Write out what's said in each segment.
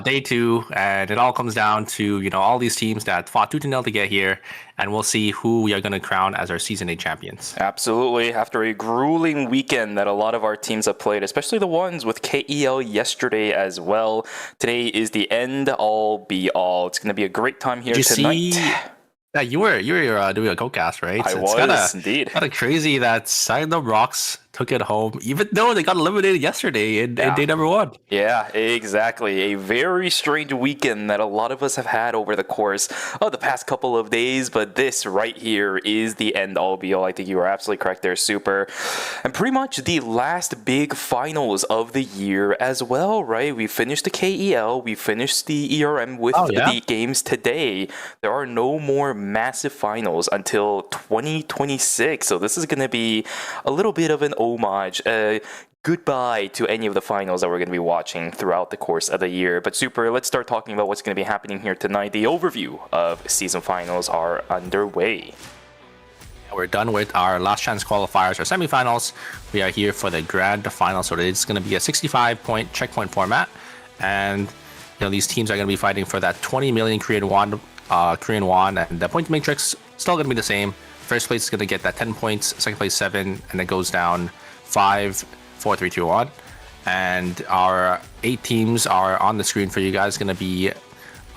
day 2, and it all comes down to all these teams that fought tooth and nail to get here, and we'll see who we are going to crown as our Season 8 champions. Absolutely. After a grueling weekend that a lot of our teams have played, especially the ones with KEL yesterday as well, today is the end all be all. It's going to be a great time here tonight. Yeah, you were doing a co-cast, right? I was, indeed. Kind of crazy that Signum Rocks took it home, even though they got eliminated yesterday in day number 1. Yeah, exactly. A very strange weekend that a lot of us have had over the course of the past couple of days, but this right here is the end-all be-all. I think you are absolutely correct there, Super. And pretty much the last big finals of the year as well, right? We finished the KEL, we finished the ERM with the games today. There are no more massive finals until 2026, so this is going to be a little bit of an homage, goodbye to any of the finals that we're going to be watching throughout the course of the year. But Super, let's start talking about what's going to be happening here tonight. The overview of season finals are underway. We're done with our last chance qualifiers, our semifinals. We are here for the grand final, so it's going to be a 65-point checkpoint format, and these teams are going to be fighting for that 20 million Korean won, and the point matrix still going to be the same. First place is going to get that 10 points, second place 7, and it goes down 5, 4, 3, 2, 1. And our 8 teams are on the screen for you guys. Going to be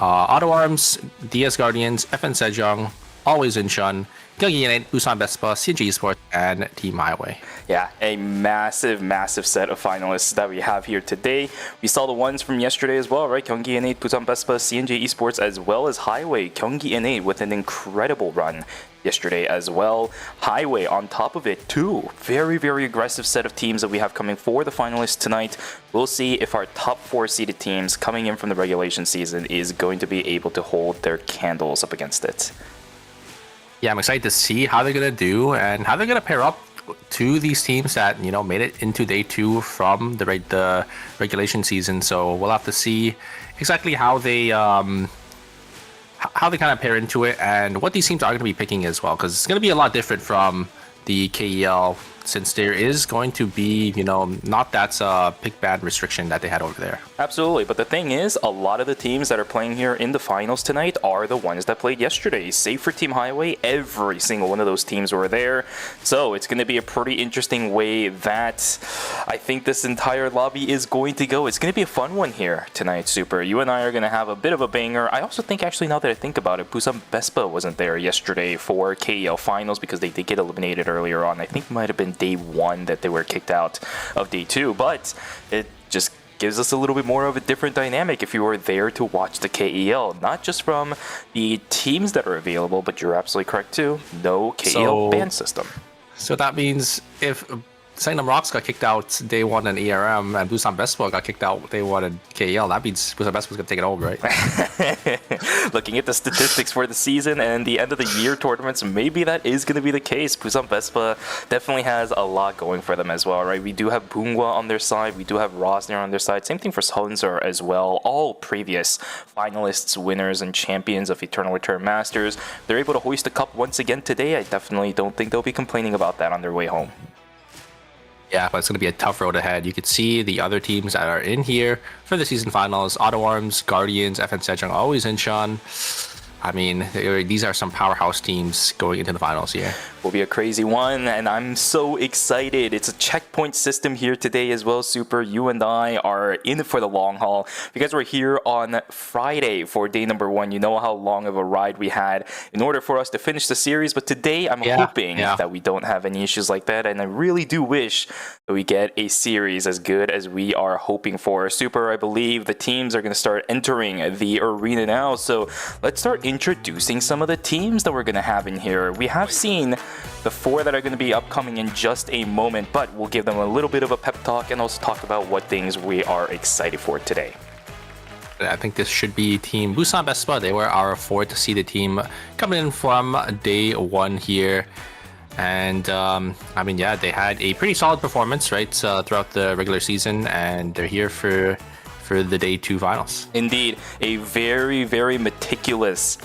Auto Arms, DS Guardians, FN Sejong, Always Incheon, Gyeonggi, Busan Vespa, CNG Esports, and Team Highway. Yeah, a massive set of finalists that we have here today. We saw the ones from yesterday as well, right? Gyeonggi, Busan Vespa, CNG Esports, as well as Highway. Gyeonggi with an incredible run yesterday as well. Highway on top of it too. Very aggressive set of teams that we have coming for the finalists tonight. We'll see if our top 4 seeded teams coming in from the regulation season is going to be able to hold their candles up against it. Yeah, I'm excited to see how they're going to do and how they're going to pair up to these teams that made it into day 2 from the regulation season. So we'll have to see exactly how they kind of pair into it and what these teams are going to be picking as well, because it's going to be a lot different from the KEL, since there is going to be, not that pick ban restriction that they had over there. Absolutely, but the thing is, a lot of the teams that are playing here in the finals tonight are the ones that played yesterday. Save for Team Highway, every single one of those teams were there. So it's going to be a pretty interesting way that I think this entire lobby is going to go. It's going to be a fun one here tonight, Super. You and I are going to have a bit of a banger. I also think, actually, now that I think about it, Busan Vespa wasn't there yesterday for KEL finals because they did get eliminated earlier on. I think it might have been day 1 that they were kicked out of day 2, but it just gives us a little bit more of a different dynamic if you were there to watch the KEL, not just from the teams that are available, but you're absolutely correct too, no KEL ban system. So that means if Signum Rocks got kicked out day 1 in ERM and Busan Vespa got kicked out day 1 in KEL, that means Busan Vespa's going to take it home, right? Looking at the statistics for the season and the end of the year tournaments, maybe that is going to be the case. Busan Vespa definitely has a lot going for them as well, right? We do have Bunghwa on their side, we do have Rosner on their side, same thing for Seonser as well. All previous finalists, winners, and champions of Eternal Return Masters. They're able to hoist the cup once again today. I definitely don't think they'll be complaining about that on their way home. Yeah, but it's going to be a tough road ahead. You could see the other teams that are in here for the season finals: Auto Arms, Guardians, FN Sejong, Always Incheon. I mean, these are some powerhouse teams going into the finals here. Will be a crazy one, and I'm so excited. It's a checkpoint system here today as well, Super. You and I are in it for the long haul. Because we're here on Friday for day number 1, you know how long of a ride we had in order for us to finish the series. But today, I'm hoping that we don't have any issues like that, and I really do wish that we get a series as good as we are hoping for. Super, I believe the teams are going to start entering the arena now, so let's start introducing some of the teams that we're going to have in here. We have seen the 4 that are going to be upcoming in just a moment, but we'll give them a little bit of a pep talk and also talk about what things we are excited for today. I think this should be Team Busan Vespa. They were our 4th seeded team coming in from day 1 here. And I mean, yeah, they had a pretty solid performance, right, throughout the regular season, and they're here for the day 2 finals. Indeed, a very meticulous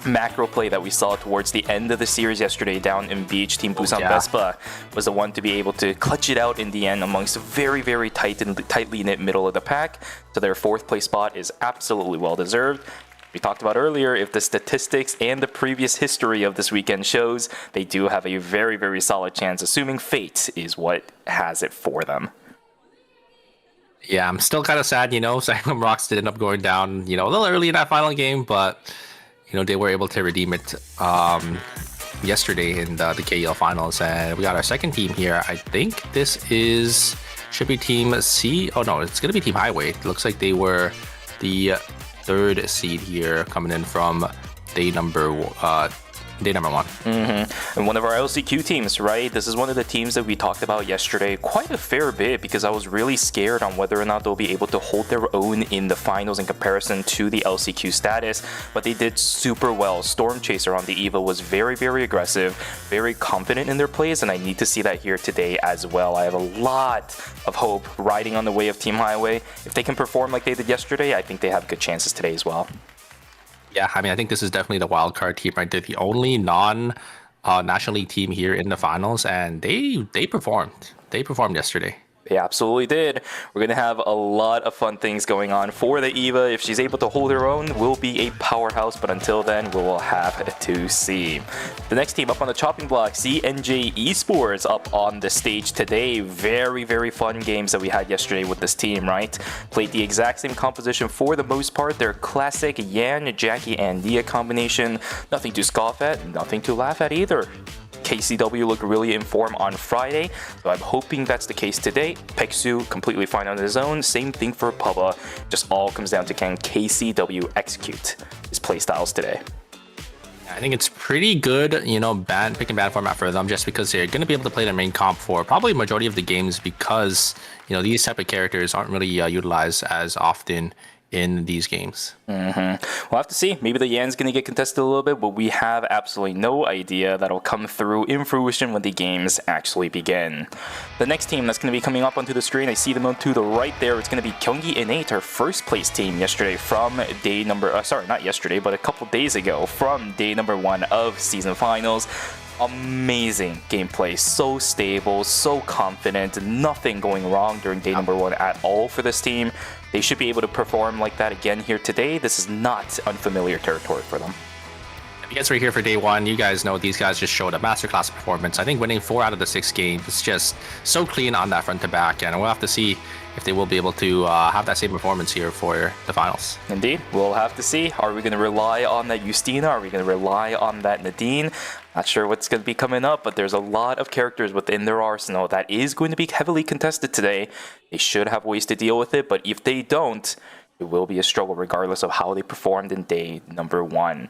macro play that we saw towards the end of the series yesterday down in Beach. Team Busan Vespa was the one to be able to clutch it out in the end amongst a very, very tightly knit middle of the pack. So their 4th place spot is absolutely well deserved. We talked about earlier, if the statistics and the previous history of this weekend shows, they do have a very, very solid chance, assuming fate is what has it for them. Yeah, I'm still kind of sad, Sangram Rocks did end up going down, a little early in that final game, but, they were able to redeem it yesterday in the KEL finals. And we got our second team here. I think this should be Team C. Oh, no, it's going to be Team Highway. It looks like they were the 3rd seed here coming in from day number 1. And one of our LCQ teams, right? This is one of the teams that we talked about yesterday quite a fair bit, because I was really scared on whether or not they'll be able to hold their own in the finals in comparison to the LCQ status, but they did super well. Storm Chaser on the EVA was very, very aggressive, very confident in their plays, and I need to see that here today as well. I have a lot of hope riding on the way of Team Highway. If they can perform like they did yesterday, I think they have good chances today as well. Yeah, I mean, I think this is definitely the wildcard team, right? They're the only non-National League team here in the finals, and they performed. They performed yesterday. They absolutely did. We're going to have a lot of fun things going on for the EVA. If she's able to hold her own, we'll be a powerhouse, but until then, we will have to see. The next team up on the chopping block, CNJ Esports up on the stage today. Very, very fun games that we had yesterday with this team, right? Played the exact same composition for the most part. Their classic Yan, Jackie, and Nia combination. Nothing to scoff at, nothing to laugh at either. KCW looked really in form on Friday, so I'm hoping that's the case today. Peksu completely fine on his own. Same thing for Pubba. Just all comes down to can KCW execute his playstyles today. I think it's pretty good, pick and ban format for them, just because they're going to be able to play their main comp for probably a majority of the games, because, these type of characters aren't really utilized as often in these games. We'll have to see. Maybe the Yan's going to get contested a little bit, but we have absolutely no idea. That'll come through in fruition when the games actually begin. The next team that's going to be coming up onto the screen, I see them to the right there. It's going to be Gyeonggi Innate, our 1st place team yesterday from day number, not yesterday, but a couple days ago from day number 1 of season finals. Amazing gameplay, so stable, so confident, nothing going wrong during day number 1 at all for this team. They should be able to perform like that again here today. This is not unfamiliar territory for them. If you guys were here for day 1, you guys know these guys just showed a masterclass performance. I think winning 4 out of the 6 games. It's just so clean on that front to back, and we'll have to see if they will be able to have that same performance here for the finals. Indeed, we'll have to see. Are we going to rely on that Justina? Are we going to rely on that Nadine? Not sure what's going to be coming up, but there's a lot of characters within their arsenal that is going to be heavily contested today. They should have ways to deal with it, but if they don't, it will be a struggle regardless of how they performed in day number 1.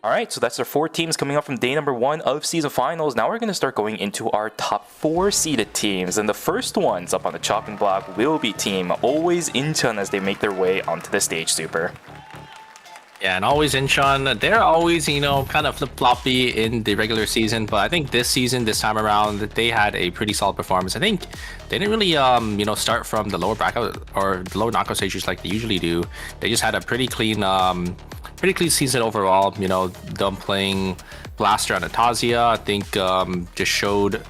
All right, so that's our 4 teams coming up from day number 1 of season finals. Now we're going to start going into our top 4 seeded teams, and the first ones up on the chopping block will be Team Always Incheon as they make their way onto the stage, Super. Yeah, and Always Incheon, they're always, kind of flip-floppy in the regular season, but I think this time around, they had a pretty solid performance. I think they didn't really, start from the lower bracket or the lower knockout stages like they usually do. They just had a pretty clean season overall. Them playing Blaster and Atasia, I think just showed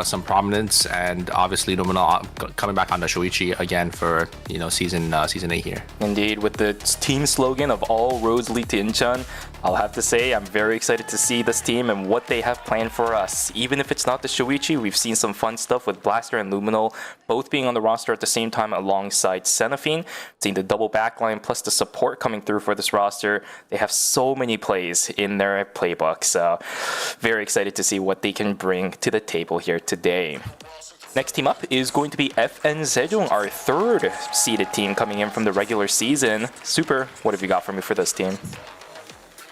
some prominence, and obviously Luminal coming back on the Shoichi again for season 8 here. Indeed, with the team slogan of all roads lead to Incheon, I'll have to say I'm very excited to see this team and what they have planned for us. Even if it's not the Shoichi, we've seen some fun stuff with Blaster and Luminal both being on the roster at the same time alongside Seraphine. Seeing the double backline plus the support coming through for this roster. They have so many plays in their playbook, so very excited to see what they can bring to the table here today. Next team up is going to be FN Sejong, our 3rd seeded team coming in from the regular season. Super, what have you got for me for this team?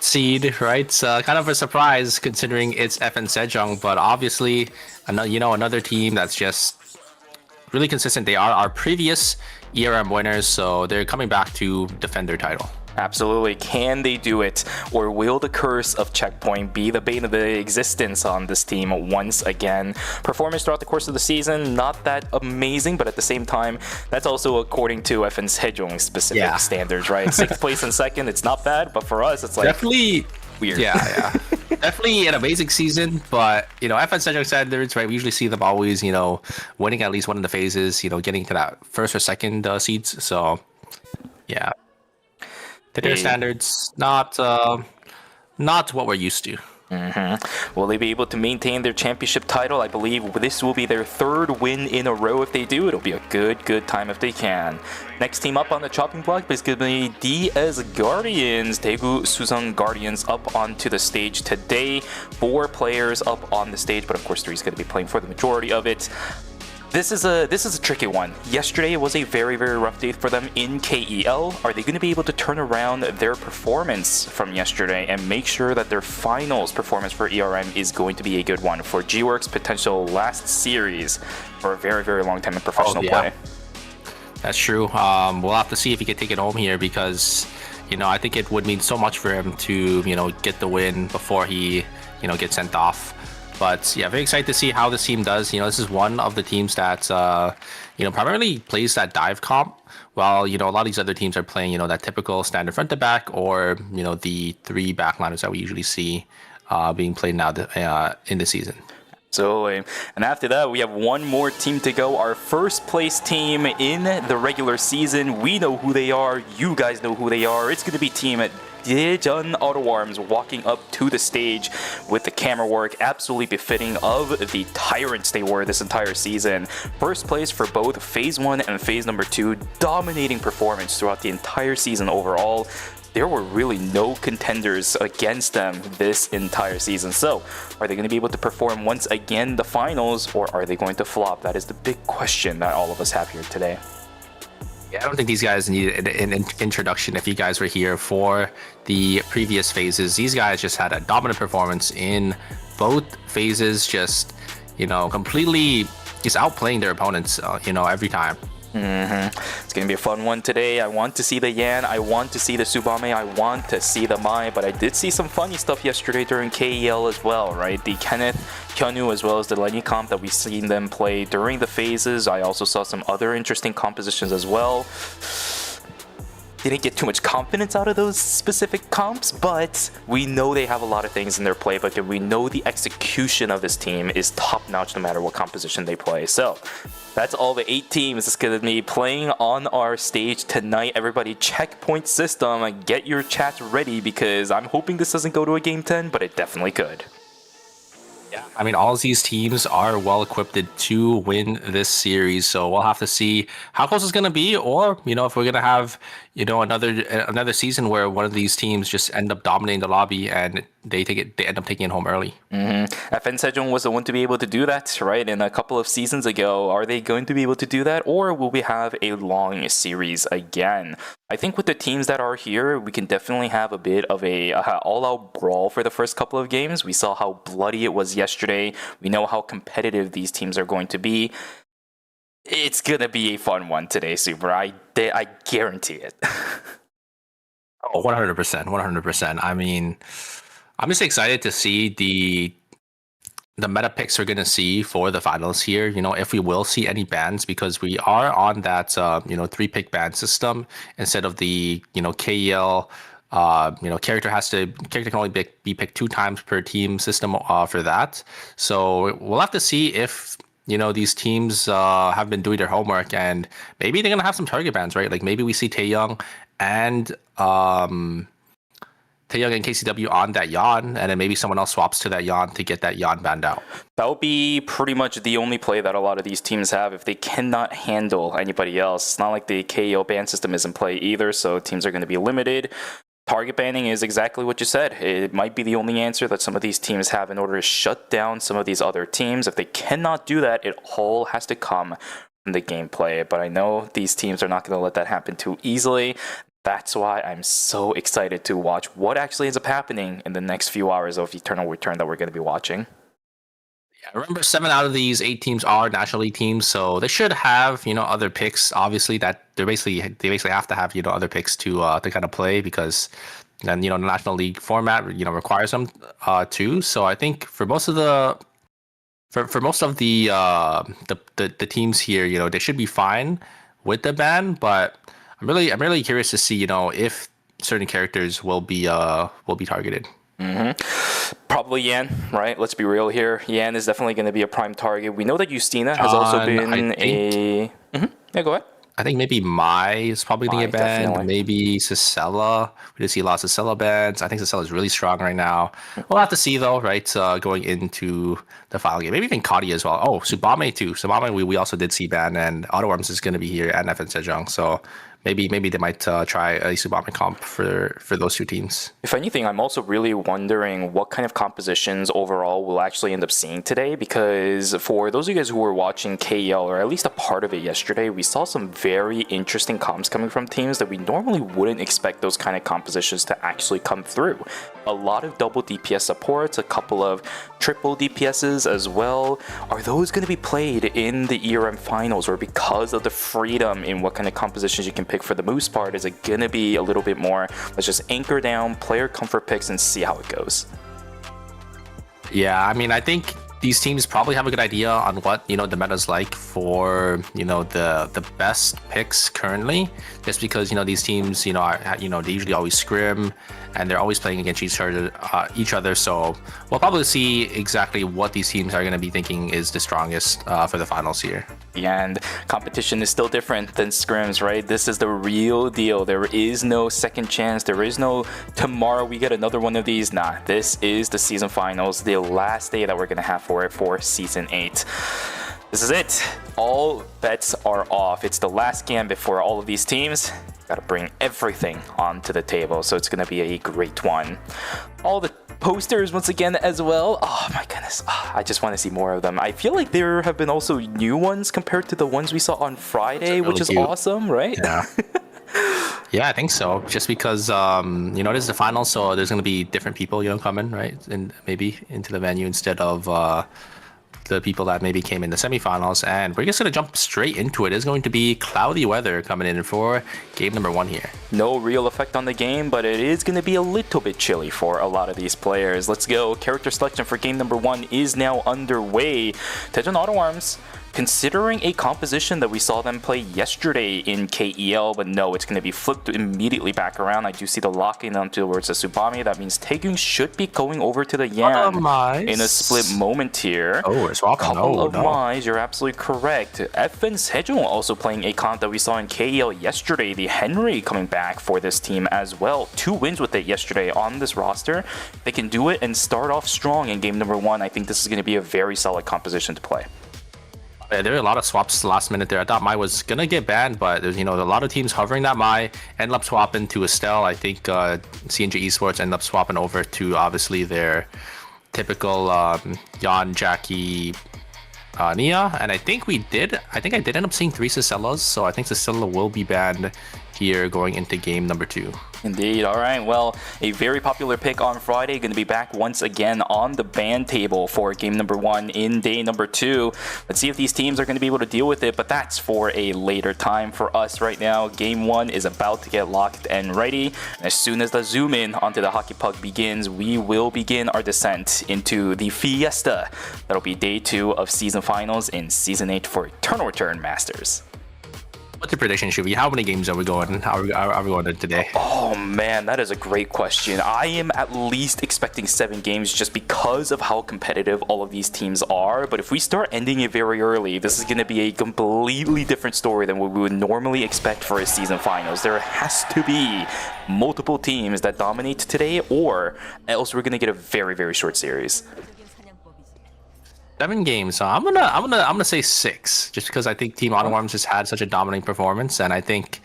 Seed, right? It's kind of a surprise considering it's FN Sejong, but obviously, another team that's just really consistent. They are our previous ERM winners, so they're coming back to defend their title. Absolutely. Can they do it? Or will the curse of Checkpoint be the bane of the existence on this team once again? Performance throughout the course of the season, not that amazing, but at the same time, that's also according to FN Sejong's specific standards, right? 6th place and 2nd, it's not bad, but for us, it's like definitely weird. Yeah. Definitely an amazing season, but FN Sejong standards, right? We usually see them always, winning at least one of the phases, getting to that first or second seeds. So, yeah. To their standards, not what we're used to. Will they be able to maintain their championship title? I believe this will be their 3rd win in a row. If they do, it'll be a good time if they can. Next team up on the chopping block is going to be DS Guardians. Daegu Susung Guardians up onto the stage today. 4 players up on the stage, but of course 3 is going to be playing for the majority of it. This is a tricky one. Yesterday was a very rough day for them in KEL. Are they going to be able to turn around their performance from yesterday and make sure that their finals performance for ERM is going to be a good one for G-Works' potential last series for a very long time in professional play? That's true. We'll have to see if he can take it home here because, I think it would mean so much for him to, get the win before he, gets sent off. But yeah, very excited to see how this team does. This is one of the teams that, primarily plays that dive comp, while, a lot of these other teams are playing, that typical standard front to back or, the 3 backliners that we usually see being played now in the season. So, and after that, we have one more team to go. Our first place team in the regular season. We know who they are. You guys know who they are. It's going to be Team Daejeon Auto Arms walking up to the stage with the camera work absolutely befitting of the tyrants they were this entire season. First place for both Phase 1 and Phase number 2. Dominating performance throughout the entire season overall. There were really no contenders against them this entire season. So, are they going to be able to perform once again the finals, or are they going to flop? That is the big question that all of us have here today. Yeah, I don't think these guys need an introduction. If you guys were here for the previous phases, these guys just had a dominant performance in both phases, just, completely just outplaying their opponents, every time. It's going to be a fun one today. I want to see the Yan, I want to see the Subame, I want to see the Mai, but I did see some funny stuff yesterday during KEL as well, right? The Kenneth, Hyunwoo, as well as the Lenny comp that we've seen them play during the phases. I also saw some other interesting compositions as well. Didn't get too much confidence out of those specific comps, but we know they have a lot of things in their playbook, and we know the execution of this team is top-notch no matter what composition they play. So that's all the 8 teams that's going to be playing on our stage tonight. Everybody, checkpoint system and get your chats ready because I'm hoping this doesn't go to a Game 10, but it definitely could. Yeah, I mean, all of these teams are well equipped to win this series, so we'll have to see how close it's going to be, or if we're going to have another season where one of these teams just end up dominating the lobby and they end up taking it home early. FN Sejong was the one to be able to do that, right? And a couple of seasons ago, are they going to be able to do that, or will we have a long series again? I think with the teams that are here, we can definitely have a bit of a all-out brawl for the first couple of games. We saw how bloody it was yesterday. We know how competitive these teams are going to be. It's gonna be a fun one today, Super. I guarantee it. 100%. I mean, I'm just excited to see the meta picks we're gonna see for the finals here. If we will see any bans, because we are on that 3-pick ban system instead of the KEL. Character can only be picked 2 times per team system for that. So we'll have to see if these teams have been doing their homework, and maybe they're gonna have some target bans, right? Like maybe we see Taeyoung and KCW on that Yon, and then maybe someone else swaps to that Yon to get that Yon banned out. That would be pretty much the only play that a lot of these teams have if they cannot handle anybody else. It's not like the KO ban system is in play either, so teams are going to be limited. Target banning is exactly what you said. It might be the only answer that some of these teams have in order to shut down some of these other teams. If they cannot do that, it all has to come from the gameplay. But I know these teams are not going to let that happen too easily. That's why I'm so excited to watch what actually ends up happening in the next few hours of Eternal Return that we're going to be watching. I remember 7 out of these 8 teams are National League teams, so they should have other picks. Obviously, that they basically have to have other picks to kind of play because then the National League format requires them too. So I think for most of the teams here, they should be fine with the ban. But I'm really curious to see if certain characters will be targeted. Probably Yan, right? Let's be real here. Yan is definitely going to be a prime target. We know that Justina has also been Yeah, go ahead. I think maybe Mai is probably going to get banned. Definitely. Maybe Cicella. We do see lots of Cicella bans. I think Cicella is really strong right now. We'll have to see though, right? Going into the final game. Maybe even Kadi as well. Oh, Subame too. Subame we also did see ban, and Autoworms is going to be here, and FN Sejong. So maybe they might try a Subame comp for those two teams. If anything, I'm also really wondering what kind of compositions overall we'll actually end up seeing today, because for those of you guys who were watching KEL, or at least a part of it yesterday, we saw some very interesting comps coming from teams that we normally wouldn't expect those kind of compositions to actually come through. A lot of double DPS supports, a couple of triple DPSs as well. Are those going to be played in the ERM finals, or because of the freedom in what kind of compositions you can pick for the most part, is it going to be a little bit more, let's just anchor down player comfort picks and see how it goes? Yeah, I mean, I think these teams probably have a good idea on what the meta's like for the best picks currently, just because these teams are they usually always scrim and they're always playing against each other. So we'll probably see exactly what these teams are going to be thinking is the strongest for the finals here. And competition is still different than scrims, right? This is the real deal. There is no second chance. There is no tomorrow we get another one of these. Nah, this is the season finals, the last day that we're gonna have for it for season 8. This is it. All bets are off. It's the last gambit for all of these teams. Got to bring everything onto the table, so it's gonna be a great one. All the posters once again as well. Oh my goodness, I just want to see more of them. I feel like there have been also new ones compared to the ones we saw on Friday, really which is cute. Awesome, right? Yeah. Yeah, I think so. Just because it is the final, so there's gonna be different people coming, right, and maybe into the venue instead of the people that maybe came in the semifinals. And we're just going to jump straight into it. It's going to be cloudy weather coming in for game number 1 here. No real effect on the game, but it is going to be a little bit chilly for a lot of these players. Let's go. Character selection for game number 1 is now underway. Tejon Autoworms, considering a composition that we saw them play yesterday in KEL, but no, it's going to be flipped immediately back around. I do see the locking on towards the Subame. That means Taegung should be going over to the Yan in a split moment here. Oh, we're swapping. Couple of Mize, you're absolutely correct. FN Sejong also playing a comp that we saw in KEL yesterday. The Henry coming back for this team as well. 2 wins with it yesterday on this roster. They can do it and start off strong in game number 1. I think this is going to be a very solid composition to play. Yeah, there were a lot of swaps last minute there. I thought Mai was gonna get banned, but there's a lot of teams hovering that Mai, ended up swapping to Estelle. I think CNG Esports ended up swapping over to obviously their typical Jan, Jackie, Nia, and I think I did end up seeing 3 Cicellas, so I think Cicella will be banned here going into game number 2. Indeed. All right. Well, a very popular pick on Friday. Going to be back once again on the ban table for game number 1 in day number 2. Let's see if these teams are going to be able to deal with it, but that's for a later time. For us right now, game 1 is about to get locked and ready. And as soon as the zoom in onto the hockey puck begins, we will begin our descent into the fiesta. That'll be day 2 of season finals in season 8 for Eternal Return Masters. What's your prediction, Shubi? How many games are we going? Are we going to today? Oh man, that is a great question. I am at least expecting 7 games just because of how competitive all of these teams are. But if we start ending it very early, this is going to be a completely different story than what we would normally expect for a season finals. There has to be multiple teams that dominate today, or else we're going to get a very, very short series. 7 games, so I'm gonna say 6, just because I think Team Autoworms just had such a dominating performance, and I think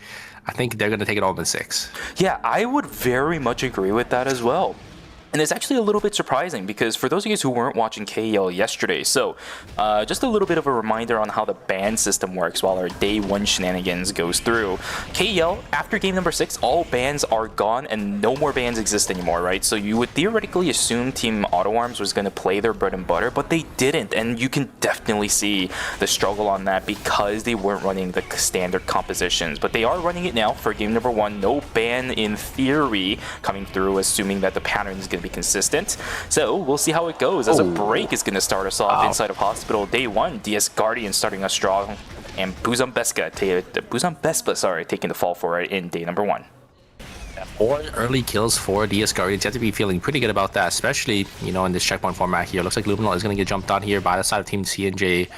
they're gonna take it all in 6. Yeah, I would very much agree with that as well. And it's actually a little bit surprising because for those of you guys who weren't watching KEL yesterday, so just a little bit of a reminder on how the ban system works while our day 1 shenanigans goes through. KEL, after game number 6, all bans are gone and no more bans exist anymore, right? So you would theoretically assume Team Auto Arms was going to play their bread and butter, but they didn't. And you can definitely see the struggle on that because they weren't running the standard compositions. But they are running it now for game number 1. No ban in theory coming through, assuming that the pattern is going to be consistent. So we'll see how it goes as a break is going to start us off inside of Hospital day 1. DS Guardian starting us strong, and Buzambespa taking the fall for it in day number 1. 4 early kills for DS Guardians. You have to be feeling pretty good about that, especially, you know, in this checkpoint format here. Looks like Luminal is going to get jumped on here by the side of Team CNJ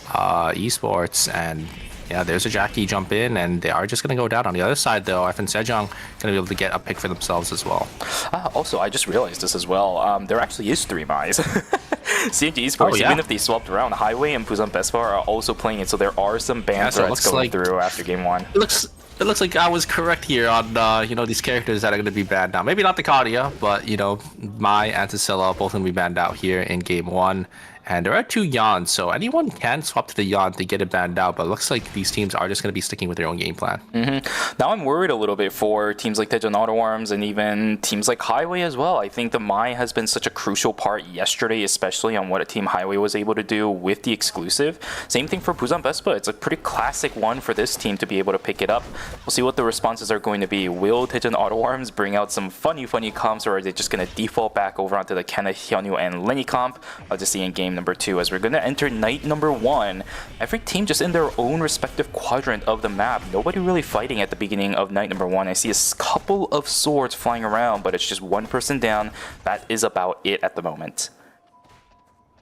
Esports, and yeah, there's a Jackie jump in, and they are just going to go down. On the other side, though, FN Sejong going to be able to get a pick for themselves as well. Also, I just realized this as well. There actually is 3 Mize. CNG Esports, even if they swapped around, Highway and Buzambespa are also playing it, so there are some ban threats going through after game 1. It looks like I was correct here on, you know, these characters that are going to be banned now. Maybe not the Kadia, but, you know, Mai and Tassila both going to be banned out here in game 1. And there are 2 Yawns, so anyone can swap to the Yawn to get it banned out, but it looks like these teams are just going to be sticking with their own game plan. Now I'm worried a little bit for teams like Tejan Auto Arms and even teams like Highway as well. I think the Mai has been such a crucial part yesterday, especially on what a Team Highway was able to do with the exclusive. Same thing for Buzambespa. It's a pretty classic one for this team to be able to pick it up. We'll see what the responses are going to be. Will Tejan Auto Arms bring out some funny comps, or are they just going to default back over onto the Kenneth, Hyunwoo, and Lenny comp? I'll just see in game number 2 as we're going to enter night number 1. Every team just in their own respective quadrant of the map. Nobody really fighting at the beginning of night number 1. I see a couple of swords flying around, but it's just one person down. That is about it at the moment.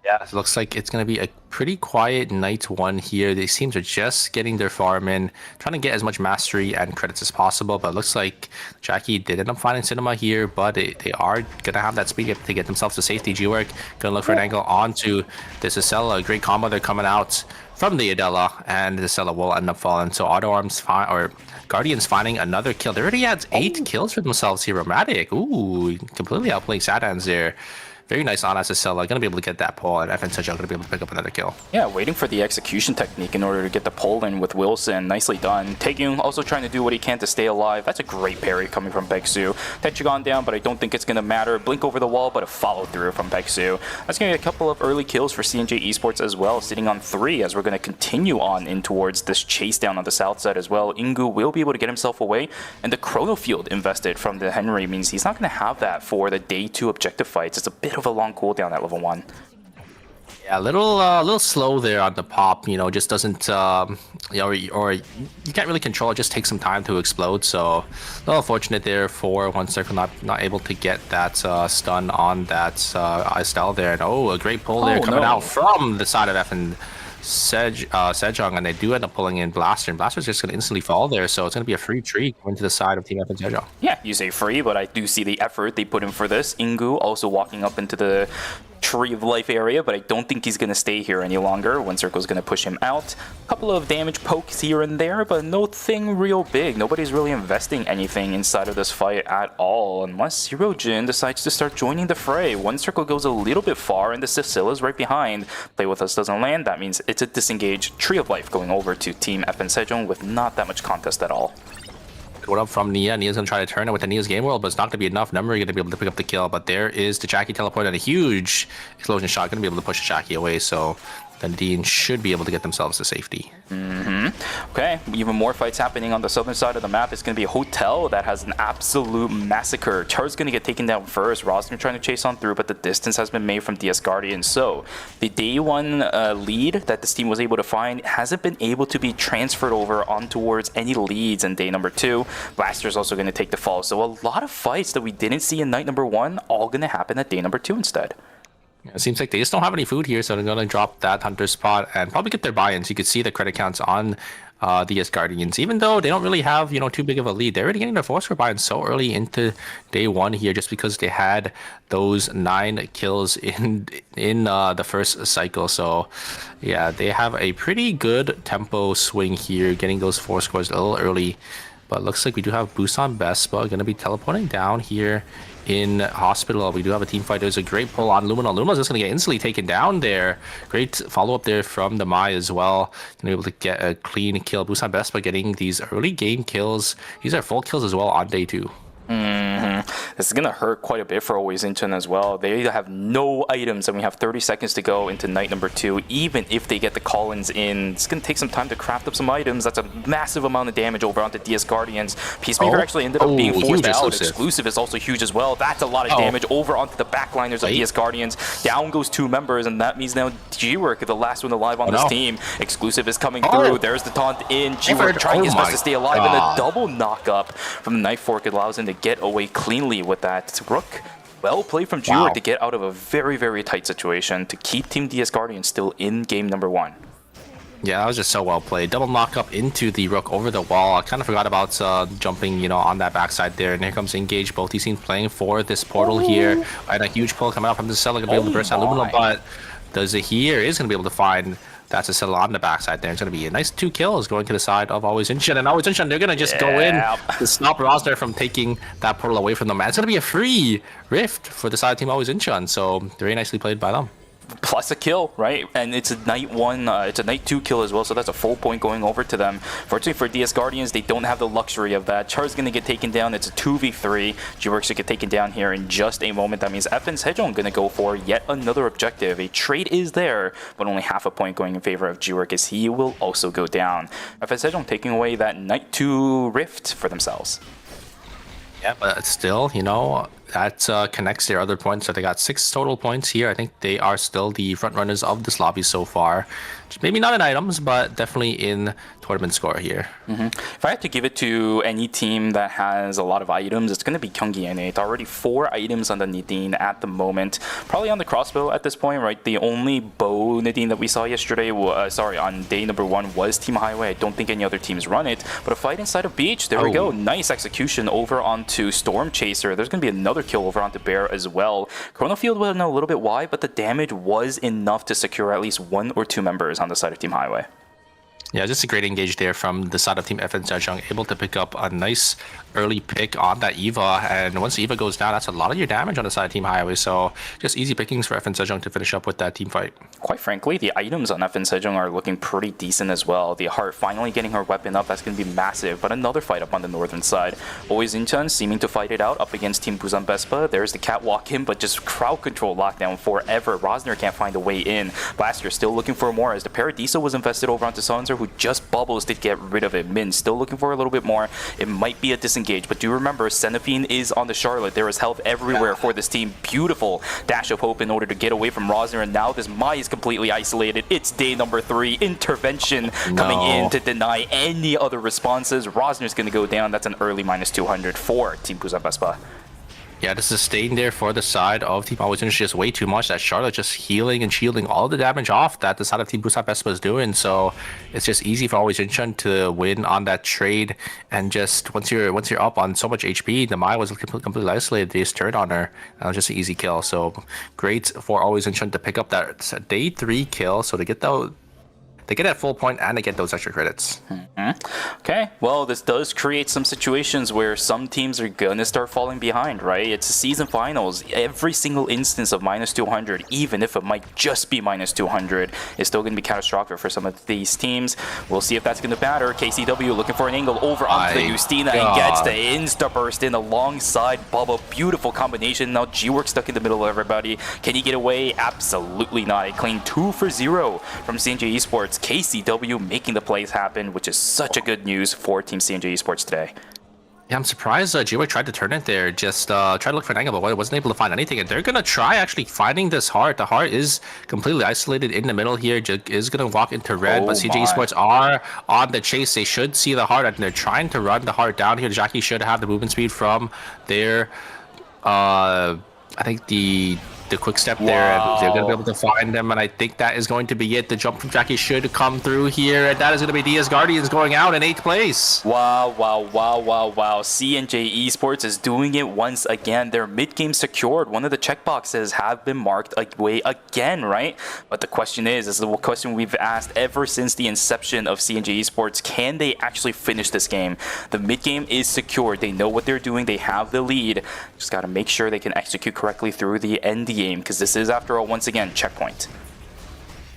Yeah, it looks like it's going to be a pretty quiet night 1 here. These teams are just getting their farm in, trying to get as much mastery and credits as possible. But it looks like Jackie did end up finding Cinema here, but they are going to have that speed to get themselves to safety. G-Work going to look for an angle onto this Acela. Great combo. They're coming out from the Adela, and the Acela will end up falling. So Auto Arms or Guardians finding another kill. They already had 8 kills for themselves here. Romantic. Ooh, completely outplaying Sadans there. Very nice on Acela, gonna be able to get that pull, and FN Sejong gonna be able to pick up another kill. Yeah, waiting for the execution technique in order to get the pull in with Wilson. Nicely done. Taegyung also trying to do what he can to stay alive. That's a great parry coming from Baeksu. Tetragon down, but I don't think it's gonna matter. Blink over the wall, but a follow through from Baeksu. That's gonna be a couple of early kills for CNJ Esports as well, sitting on 3 as we're gonna continue on in towards this chase down on the south side as well. Ingu will be able to get himself away, and the chrono field invested from the Henry means he's not gonna have that for the day 2 objective fights. It's a bit of a long cooldown at level 1. Yeah, a little slow there on the pop. You know, just doesn't, you know, or you can't really control it. Just takes some time to explode. So a little unfortunate there for One Circle not able to get that stun on that Estelle there. And oh, a great pull there coming out from the side of FN Sejong, and they do end up pulling in Blaster, and Blaster's just going to instantly fall there, so it's going to be a free tree going to the side of Team FN Sejong. Yeah, you say free, but I do see the effort they put in for this. Ingu also walking up into the Tree of Life area, but I don't think he's going to stay here any longer. One Circle's going to push him out. A couple of damage pokes here and there, but nothing real big. Nobody's really investing anything inside of this fight at all, unless Hirojin decides to start joining the fray. One Circle goes a little bit far, and the Sicilla's right behind. Play With Us doesn't land. That means it's a disengaged Tree of Life going over to Team FN Sejong with not that much contest at all. What up from Nia? Nia's gonna try to turn it with the Nia's game world, but it's not gonna be enough. Number gonna be able to pick up the kill, but there is the Jackie teleport and a huge explosion shot, gonna be able to push Jackie away. So then Dean should be able to get themselves to safety. Okay, even more fights happening on the southern side of the map. It's going to be a hotel that has an absolute massacre. Char's going to get taken down first. Rostam trying to chase on through, but the distance has been made from DS Guardian. So the day 1 lead that this team was able to find hasn't been able to be transferred over on towards any leads in day number 2. Blaster's also going to take the fall. So a lot of fights that we didn't see in night number 1 all going to happen at day number 2 instead. It seems like they just don't have any food here, so they're going to drop that Hunter spot and probably get their buy-ins. You could see the credit counts on DS Guardians, even though they don't really have, you know, too big of a lead. They're already getting their force buy-ins so early into day 1 here, just because they had those 9 kills in the first cycle. So yeah, they have a pretty good tempo swing here, getting those 4 scores a little early. But looks like we do have Busan Vespa going to be teleporting down here in Hospital. We do have a team fight. There's a great pull on Lumina. Lumina's just going to get instantly taken down there. Great follow-up there from the Mai as well. Going to be able to get a clean kill. Busan Vespa getting these early game kills. These are full kills as well on day 2. This is going to hurt quite a bit for Always Incheon as well. They have no items, and we have 30 seconds to go into night number 2. Even if they get the call-ins in, it's going to take some time to craft up some items. That's a massive amount of damage over onto DS Guardians. Peacemaker actually ended up being forced out. Exclusive is also huge as well. That's a lot of damage over onto the backliners of DS Guardians. Down goes 2 members, and that means now G-Work, the last one alive on this team. Exclusive is coming through. There's the taunt in. G-Work trying his best to stay alive, and a double knock-up from the Knife Fork allows him to get away cleanly with that. Rook, well played from G-Work to get out of a very, very tight situation to keep Team DS Guardians still in game number 1. Yeah, that was just so well played. Double knock up into the Rook over the wall. I kind of forgot about jumping, you know, on that backside there. And here comes Engage. Both these teams playing for this portal here. And a huge pull coming out from the Cell. Going to be able to burst out Lumina, but does it here is going to be able to find that's a settle on the backside there. It's going to be a nice 2 kills going to the side of Always Incheon. And Always Incheon, they're going to just go in to stop Rosner from taking that portal away from them. And it's going to be a free rift for the side team Always Incheon. So very nicely played by them. Plus a kill, right? And it's a night 1, it's a night 2 kill as well, so that's a full point going over to them. Fortunately for DS Guardians, they don't have the luxury of that. Char's gonna get taken down. It's a 2v3. G-Work should get taken down here in just a moment. That means FN Sejong gonna go for yet another objective. A trade is there, but only half a point going in favor of G-Work as he will also go down. FN Sejong taking away that night 2 rift for themselves. Yeah, but still, you know, that connects their other points. So they got 6 total points here. I think they are still the front runners of this lobby so far. Maybe not in items, but definitely in tournament score here. If I had to give it to any team that has a lot of items, it's going to be Gyeonggi N8. Already 4 items on the Nadine at the moment. Probably on the crossbow at this point, right? The only bow Nadine that we saw yesterday, on day number 1 was Team Highway. I don't think any other teams run it. But a fight inside of Beach, there we go. Nice execution over onto Storm Chaser. There's going to be another kill over onto Bear as well. Chronofield wasn't a little bit wide, but the damage was enough to secure at least 1 or 2 members on the side of Team Highway. Yeah, just a great engage there from the side of Team FN Sejong, able to pick up a nice early pick on that Eva, and once Eva goes down, that's a lot of your damage on the side of Team Highway, so just easy pickings for FN Sejong to finish up with that team fight. Quite frankly, the items on FN Sejong are looking pretty decent as well. The Heart finally getting her weapon up, that's going to be massive, but another fight up on the northern side. Always Incheon seeming to fight it out up against Team Busan Vespa. There's the catwalk in, but just crowd control lockdown forever. Rosner can't find a way in. Blaster still looking for more as the Paradiso was invested over onto Sanzer, who just bubbles to get rid of it. Min still looking for a little bit more. It might be a disengage, but do remember, Cenopine is on the Charlotte. There is health everywhere for this team. Beautiful dash of hope in order to get away from Rosner, and now this Mai is completely isolated. It's day number 3. Intervention coming in to deny any other responses. Rosner's going to go down. That's an early -200 for Team Busan Vespa. Yeah, this is staying there for the side of Team Always Incheon just way too much. That Charlotte just healing and shielding all the damage off that the side of Team Busan Vespa is doing. So it's just easy for Always Incheon to win on that trade. And just once you're up on so much HP, the Mai was completely isolated. They just turned on her. And it was just an easy kill. So great for Always Incheon to pick up that day 3 kill. So to get that. They get that full point and they get those extra credits. Okay, well, this does create some situations where some teams are gonna start falling behind, right? It's a season finals. Every single instance of -200, even if it might just be -200, is still gonna be catastrophic for some of these teams. We'll see if that's gonna matter. KCW looking for an angle over onto the Justina and gets the insta burst in alongside Bubba. Beautiful combination. Now G-Work stuck in the middle of everybody. Can he get away? Absolutely not. A clean 2 for 0 from CNJ Esports. KCW making the plays happen, which is such a good news for Team CNJ Esports today. Yeah, I'm surprised G-Work tried to turn it there. Just tried to look for an angle, but wasn't able to find anything. And they're going to try actually finding this Heart. The Heart is completely isolated in the middle here. Is going to walk into red, but CNJ Esports are on the chase. They should see the Heart, and they're trying to run the Heart down here. Jackie should have the movement speed from their... I think the the quick step there, and they're going to be able to find them, and I think that is going to be it. The jump from Jackie should come through here, and that is going to be Diaz Guardians going out in 8th place. Wow. C&J Esports is doing it once again. Their mid-game secured. One of the checkboxes have been marked away again, right? But the question is the question we've asked ever since the inception of C&J Esports, can they actually finish this game? The mid-game is secured. They know what they're doing. They have the lead. Just got to make sure they can execute correctly through the end game, because this is, after all, once again, checkpoint.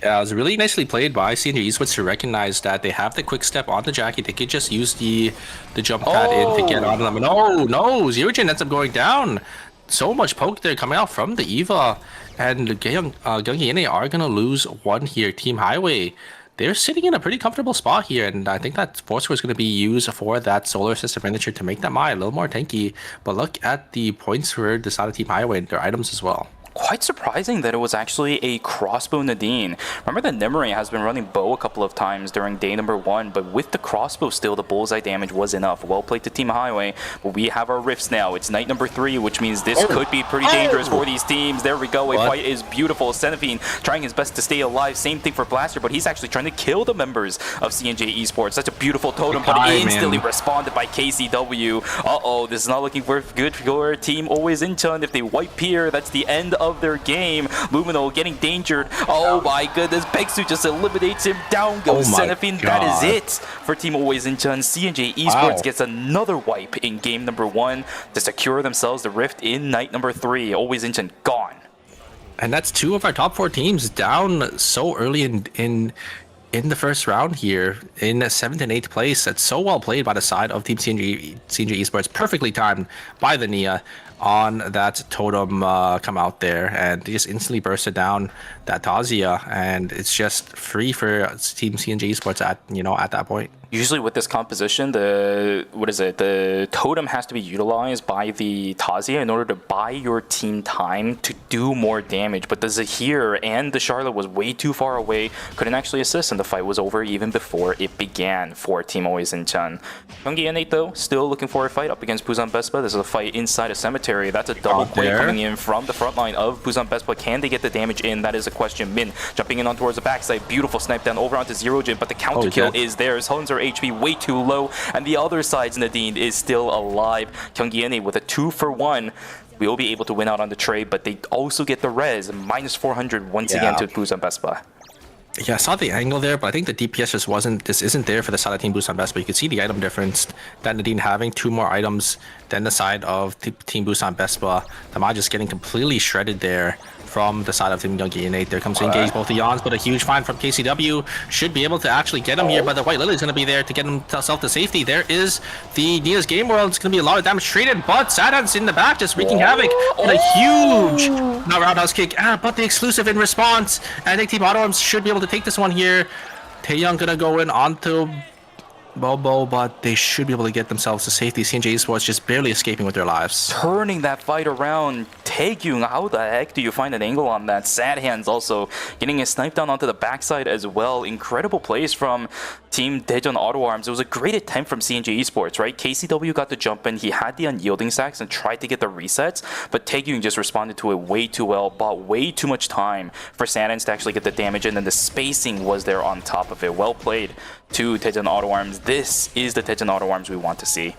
Yeah, it was really nicely played by C&J Esports to recognize that they have the quick step on the Jackie. They could just use the jump pad in to get on them. No, Zero-Jin ends up going down. So much poke there coming out from the Eva. And Gungi are going to lose one here. Team Highway, they're sitting in a pretty comfortable spot here, and I think that Foursquare is going to be used for that solar system miniature to make that Mai a little more tanky. But look at the points for the side of Team Highway and their items as well. Quite surprising that it was actually a crossbow Nadine. Remember that Nimue has been running bow a couple of times during day number 1, but with the crossbow still, the bullseye damage was enough. Well played to Team Highway, but we have our rifts now. It's night number 3, which means this could be pretty dangerous for these teams. There we go. A fight is beautiful. Cenefine trying his best to stay alive. Same thing for Blaster, but he's actually trying to kill the members of C&J Esports. Such a beautiful totem, but instantly responded by KCW. Uh-oh, this is not looking for good for Team Always Incheon. If they wipe here, that's the end of their game. Lumino getting dangered. Oh my goodness, Pegsu just eliminates him. Down goes Cenefine. That is it for Team Always Incheon. C&J Esports gets another wipe in game number 1 to secure themselves the rift in night number 3. Always Incheon gone. And that's 2 of our top 4 teams down so early in the first round here in 7th and 8th place. That's so well played by the side of Team C&J Esports. Perfectly timed by the Nia on that totem come out there, and they just instantly bursted down that Tazia, and it's just free for Team C&J Esports at that point. Usually with this composition, the totem has to be utilized by the Tazia in order to buy your team time to do more damage. But the Zahir and the Charlotte was way too far away, couldn't actually assist, and the fight was over even before it began for Team Always Incheon. Youngie N8 though, still looking for a fight up against Busan Bespa. This is a fight inside a cemetery. That's a double play coming in from the front line of Busan Bespa. Can they get the damage in? That is a question. Min jumping in on towards the backside. Beautiful snipe down over onto Zero-Jin, but the counter kill is there. His Hunter HP way too low, and the other side's Nadine is still alive. Kyunggi with a 2-for-1 will be able to win out on the trade, but they also get the res, minus 400 once again to Busan Bespa. Yeah, I saw the angle there, but I think the DPS just isn't there for the side of Team Busan Bespa. You can see the item difference that Nadine having 2 more items than the side of Team Busan Bespa. The mod just getting completely shredded there from the side of Team Youngie N8. There comes to engage both the Yawns, but a huge find from KCW should be able to actually get him here, but the White Lily's going to be there to get himself to safety. There is the Nia's Game World. It's going to be a lot of damage traded, but Sadan's in the back just wreaking havoc with a huge roundhouse kick, but the exclusive in response. I think Team Auto Arms should be able to take this one here. Taeyong going to go in onto Bobo, but they should be able to get themselves to safety. C&J Esports just barely escaping with their lives. Turning that fight around. Taegyung, how the heck do you find an angle on that? Sad Hands also getting a snipe down onto the backside as well. Incredible plays from Team Daejeon Auto Arms. It was a great attempt from C&J Esports, right? KCW got the jump in. He had the unyielding stacks and tried to get the resets, but Taegyung just responded to it way too well, bought way too much time for Sanans to actually get the damage in, and the spacing was there on top of it. Well played to Daejeon Auto Arms. This is the Daejeon Auto Arms we want to see.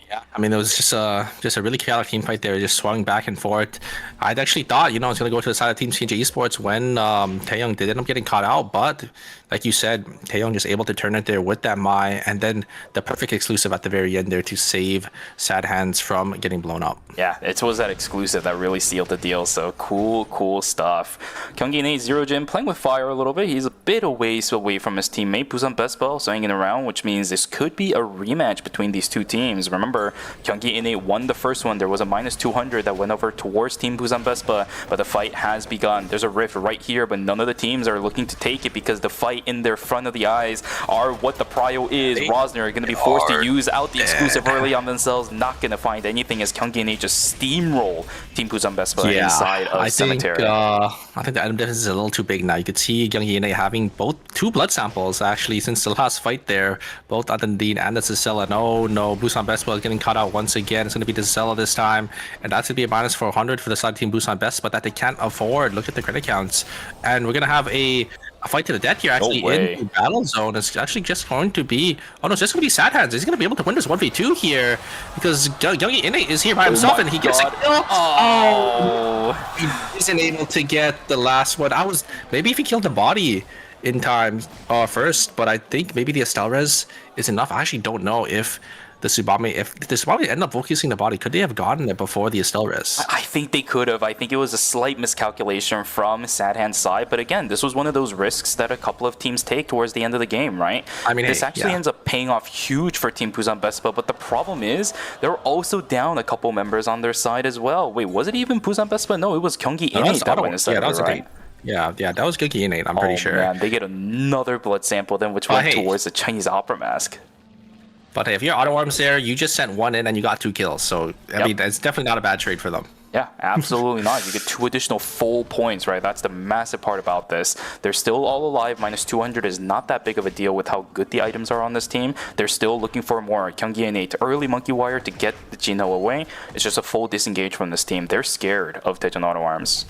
Yeah, I mean, it was just a really chaotic team fight there, just swung back and forth. I'd actually thought, it was going to go to the side of Team C&J Esports when Taeyong did end up getting caught out, but like you said, Taeyong just able to turn it there with that Mai, and then the perfect exclusive at the very end there to save Sad Hands from getting blown up. Yeah, it was that exclusive that really sealed the deal, so cool stuff. Kyunggi Nate Zero-Jin playing with fire a little bit. He's a bit away from his teammate. Busan Bespa also hanging around, which means this could be a rematch between these two teams. Remember, Kyunggi Nate won the first one. There was a minus 200 that went over towards Team Busan Bespa, but the fight has begun. There's a rift right here, but none of the teams are looking to take it because the fight in their front of the eyes are what the prio is. Rosner are going to be forced to use out the exclusive early on themselves. Not going to find anything as Kyunggi Nate just steamroll Team Busan Bespa inside of Cemetery. I think the item difference is a little too big now. You could see Kyunggi Nate having both 2 blood samples actually since the last fight there, both on the Dean and the Cicella. No, Busan Bespa getting caught out once again. It's going to be the Zella this time, and that's going to be a minus 400 for the side team Busan Best, but that they can't afford. Look at the credit counts, and we're going to have a fight to the death here, actually, in the battle zone. It's actually just going to be... Oh, no, it's just going to be Sad Hands. He's going to be able to win this 1v2 here because Youngie Innate is here by himself, and he gets a kill. Oh! He isn't able to get the last one. Maybe if he killed the body in time first, but I think maybe the Estelle Res is enough. I actually don't know if the Tsubame ended up focusing the body. Could they have gotten it before the Estelle Res? I think they could have. I think it was a slight miscalculation from Sad Hand's side, but again, this was one of those risks that a couple of teams take towards the end of the game, right? I mean, this actually ends up paying off huge for Team Busan Vespa, but the problem is they're also down a couple members on their side as well. Wait, was it even Busan Vespa? No, it was Gyeonggi Innate that went inside, right? Yeah, that was Gyeonggi Innate, I'm pretty sure. Man, they get another blood sample then, which went towards the Chinese opera mask. But hey, if you're Auto Arms there, you just sent one in and you got 2 kills. So, I mean, that's definitely not a bad trade for them. Yeah, absolutely not. You get 2 additional full points, right? That's the massive part about this. They're still all alive. Minus 200 is not that big of a deal with how good the items are on this team. They're still looking for more Gyeonggi Innate early Monkey Wire to get the Jino away. It's just a full disengage from this team. They're scared of Daejeon Auto Arms.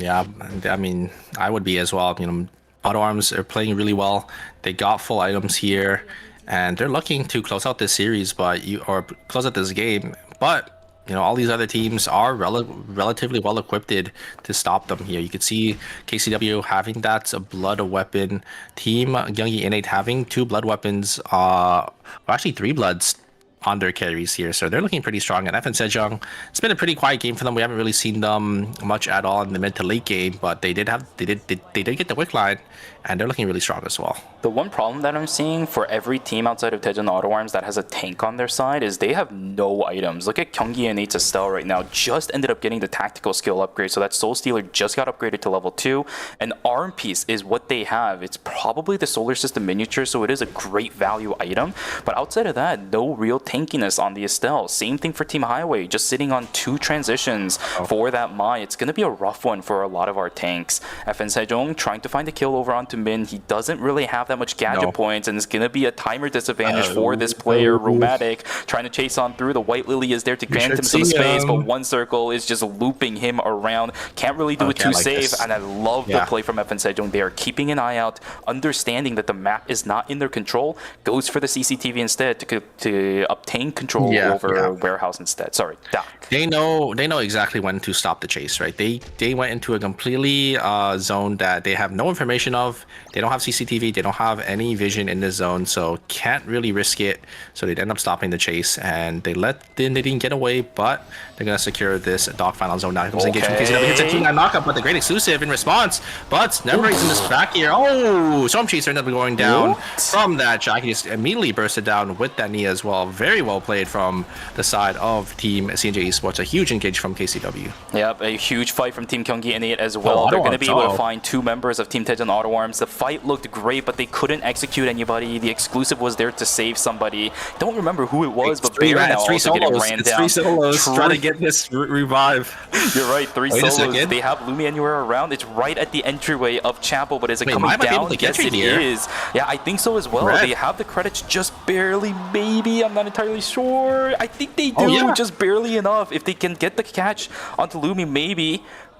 Yeah, I mean, I would be as well. You know, Auto Arms are playing really well. They got full items here, and they're looking to close out this series, or close out this game. But you know, all these other teams are relatively well equipped to stop them here. You can see KCW having that blood weapon team, Gyeonggi Innate having 2 blood weapons, well, actually 3 bloods on their carries here, so they're looking pretty strong. And FN Sejong, it's been a pretty quiet game for them. We haven't really seen them much at all in the mid to late game, but they did get the wick line, and they're looking really strong as well. The one problem that I'm seeing for every team outside of Daejeon Auto Arms that has a tank on their side is they have no items. Look at Gyeonggi Innate's Estelle right now, just ended up getting the tactical skill upgrade, so that Soul Stealer just got upgraded to level 2. An arm piece is what they have. It's probably the Solar System miniature, so it is a great value item, but outside of that, no real tankiness on the Estelle. Same thing for Team Highway, just sitting on 2 transitions for that Mai. It's going to be a rough one for a lot of our tanks. FN Sejong trying to find a kill over onto Min. He doesn't really have that much gadget points, and it's going to be a timer disadvantage for this player. Romantic trying to chase on through. The White Lily is there to grant him some space, but one circle is just looping him around. Can't really do it too safe, and I love the play from FN Sejong. They are keeping an eye out, understanding that the map is not in their control, goes for the CCTV instead to obtain control over Warehouse instead. Sorry, Doc. They know exactly when to stop the chase, right? They went into a completely zone that they have no information of. They don't have CCTV. They don't have any vision in this zone, so can't really risk it. So they end up stopping the chase, and they didn't get away, but they're gonna secure this Doc final zone. Now here comes engagement. KCW hits a 2-9 knockup, but the great exclusive in response. But never in this back here. Oh, Storm Chaser ended up going down from that shot. He just immediately bursted down with that knee as well. Very well played from the side of Team CNJ Esports. A huge engage from KCW. Yep, a huge fight from Team Gyeonggi Innate as well. They're going to be able to find 2 members of Team Daejeon Auto Arms. The fight looked great, but they couldn't execute anybody. The exclusive was there to save somebody. Don't remember who it was, but Bear now also getting ran down. 3 solos trying to get this revive. You're right, 3 solos. They have Lumi anywhere around. It's right at the entryway of Chapel, but is it coming down? Yes, it is. Yeah, I think so as well. They have the credits just barely, maybe. I'm not entirely sure. I think they do, just barely enough. If they can get the catch onto Lumi,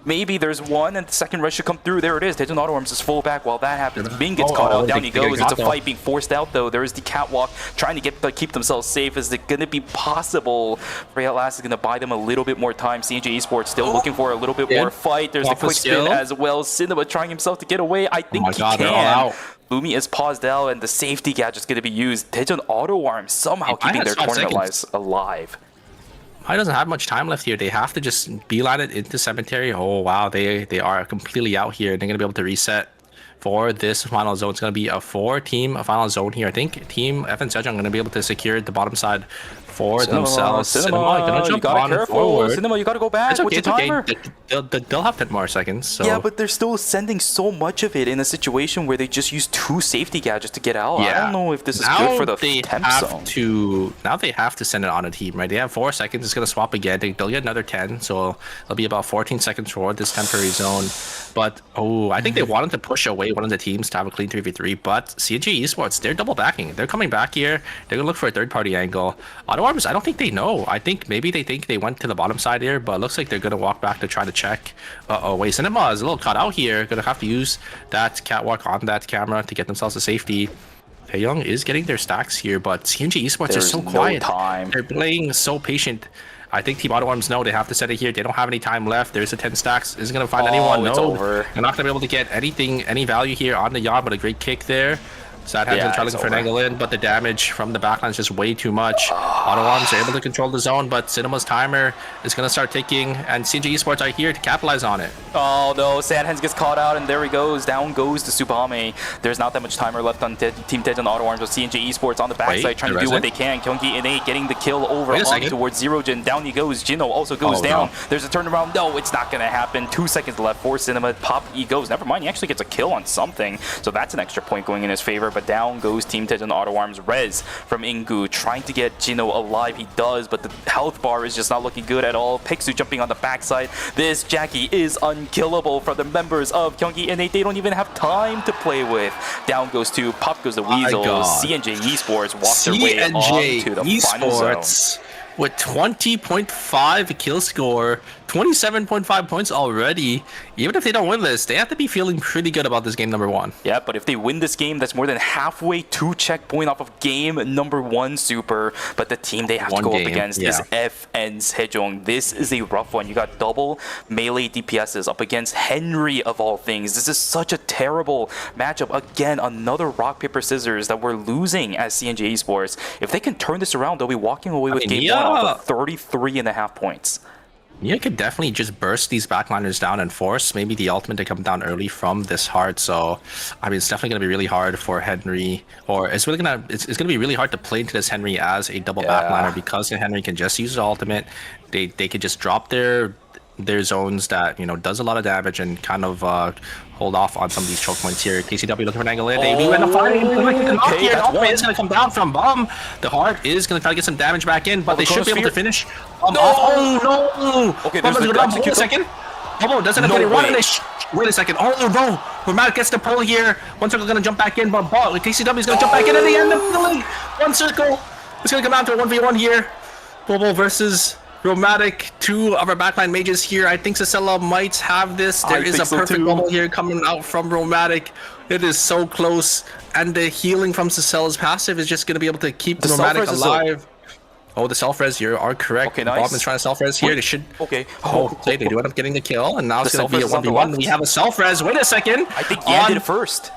maybe there's one, and the second rush should come through. There it is. Daejeon Auto Arms is full back. While that happens, Ming gets caught out. Down he goes. It's a fight being forced out, though. There is the catwalk trying to keep themselves safe. Is it going to be possible? Real Last is going to buy them a little bit more time. CNJ Esports still looking for a little bit more fight. There's the quick spin as well. Cinema trying himself to get away. I think he can. Lumi is paused out, and the safety gadget's going to be used. Daejeon Auto Arms somehow keeping their tournament lives alive. He doesn't have much time left here. They have to just beeline it into Cemetery. Oh, wow. They are completely out here. They're going to be able to reset for this final zone. It's going to be a 4-team final zone here. I think Team FN Sejong are going to be able to secure the bottom side for themselves. Cinema, you gotta be careful. Forward. Cinema, you gotta go back. What's your timer? They'll have 10 more seconds. So. Yeah, but they're still sending so much of it in a situation where they just use 2 safety gadgets to get out. I don't know if this is good for the temp zone. Now they have to send it on a team, right? They have 4 seconds. It's gonna swap again. They'll get another 10, so it'll be about 14 seconds for this temporary zone. But I think they wanted to push away one of the teams to have a clean 3v3. But CNG Esports, they're double backing. They're coming back here. They're gonna look for a third-party angle. Auto Arms, I don't think they know. I think maybe they think they went to the bottom side here, but it looks like they're going to walk back to try to check. Uh-oh, wait, Cinema is a little caught out here. Going to have to use that catwalk on that camera to get themselves to safety. Taeyong is getting their stacks here, but CNG Esports are so quiet. They're playing so patient. I think Team Auto Arms know they have to set it here. They don't have any time left. There's a 10 stacks. Isn't going to find anyone. It's over. They're not going to be able to get anything, any value here on the yacht, but a great kick there. Sad Hands are trying for an angle in, but the damage from the backline is just way too much. Auto Arms are able to control the zone, but Cinema's timer is going to start ticking, and CNG Esports are here to capitalize on it. Oh no, Sad Hands gets caught out, and there he goes. Down goes to Subame. There's not that much timer left on Team Tej and Auto Arms, but CNG Esports on the backside trying to do what they can. Kyunggi Innate getting the kill over on towards Zero Jin. Down he goes. Jino also goes down. No. There's a turnaround. No, it's not going to happen. 2 seconds left for Cinema. Pop, he goes. Never mind, he actually gets a kill on something, so that's an extra point going in his favor, but down goes Team Tej and Auto Arms. Rez from Ingu trying to get Jino alive. He does, but the health bar is just not looking good at all. Pixu jumping on the backside. This Jackie is unkillable for the members of Kyunggi Innate. They don't even have time to play with. Down goes to Pop goes the Weasel. CNJ Esports walk their way onto the final zone. With 20.5 kill score, 27.5 points already. Even if they don't win this, they have to be feeling pretty good about this game number 1. Yeah, but if they win this game, that's more than halfway to checkpoint off of game number 1 super. But the team they have to go up against is FN Sejong. This is a rough one. You got double melee DPSs up against Henry of all things. This is such a terrible matchup. Again, another rock, paper, scissors that we're losing as CNJ Esports. If they can turn this around, they'll be walking away with game 1 off of 33.5 points. You could definitely just burst these backliners down and force maybe the ultimate to come down early from this heart. So, I mean, it's definitely going to be really hard for Henry, or it's really gonna it's gonna be really hard to play into this Henry as a double backliner, because Henry can just use his ultimate. They could just drop their zones that, you know, does a lot of damage and kind of hold off on some of these choke points here. KCW looking for an angle in. They do end up fighting. It's going to come down from Bomb. The heart is going to try to get some damage back in, but they should be able to finish. Oh no! Okay, there's the wait a second. Bobo doesn't have any run. Wait a second. Oh no! Romantic gets the pull here. One circle going to jump back in, but KCW is going to jump back in at the end of the lane. One circle. It's going to come down to a 1v1 here. Bobo versus Romantic, 2 of our backline mages here. I think Cicella might have this. There is a perfect bubble here coming out from Romantic. It is so close, and the healing from Cicella's passive is just going to be able to keep Romantic alive. Oh, the self-res, you are correct. Okay, nice. Bob is trying to self-res here. They should... Okay. They do end up getting the kill, and now it's going to be a 1v1. We have a self-res. Wait a second. I think Yan did it first.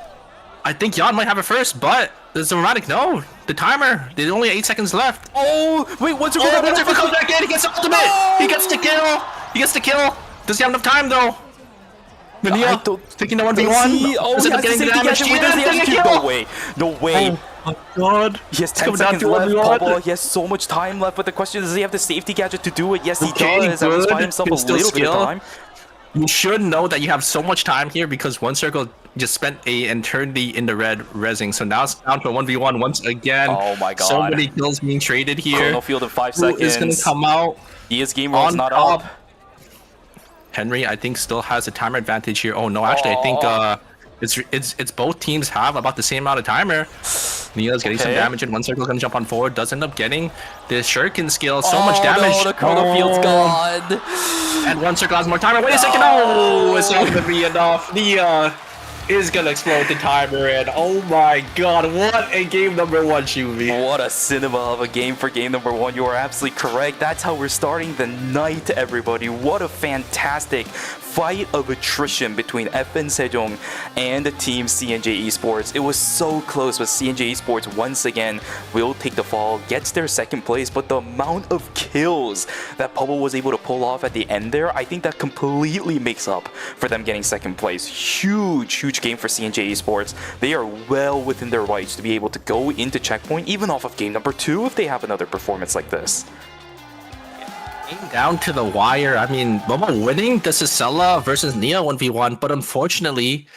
I think Yan might have it first, but there's a Romantic. No, the timer. There's only 8 seconds left. Oh, wait, once it comes back in, he gets the ultimate. No! He gets the kill. He gets the kill. Does he have enough time though? Mania taking the 1v1. Oh, he has getting the damage. No way. No way. Oh my god. He has 10 seconds left, Pablo. He has so much time left, but the question is, does he have the safety gadget to do it? Yes, he does. That was by himself a little bit of time. You should know that you have so much time here because one circle just spent an eternity in the red rezzing. So now it's down to a 1v1 once again. Oh my god. So many kills being traded here. Chrono field in 5 seconds. Who is going to come out? ES game roll's not up. Henry, I think, still has a timer advantage here. Oh no, actually, I think it's both teams have about the same amount of timer. Nia's getting some damage, and one circle is going to jump on forward. Does end up getting the shuriken skill. So much damage. No, the chrono field's gone. And one circle has more timer. Wait a second. Oh, it's not going to be enough. Nia is going to explode the timer, and oh my god, what a game number 1, Shuvi. What a cinema of a game for game number 1. You are absolutely correct. That's how we're starting the night, everybody. What a fantastic fight of attrition between FN Sejong and the team CNJ Esports. It was so close, but CNJ Esports once again will take the fall, gets their second place, but the amount of kills that Pubble was able to pull off at the end there, I think that completely makes up for them getting second place. Huge game for CNJ Esports. They are well within their rights to be able to go into checkpoint, even off of game number 2 if they have another performance like this. Down to the wire. I mean, Momo winning the Cicella versus Nia 1v1, but unfortunately,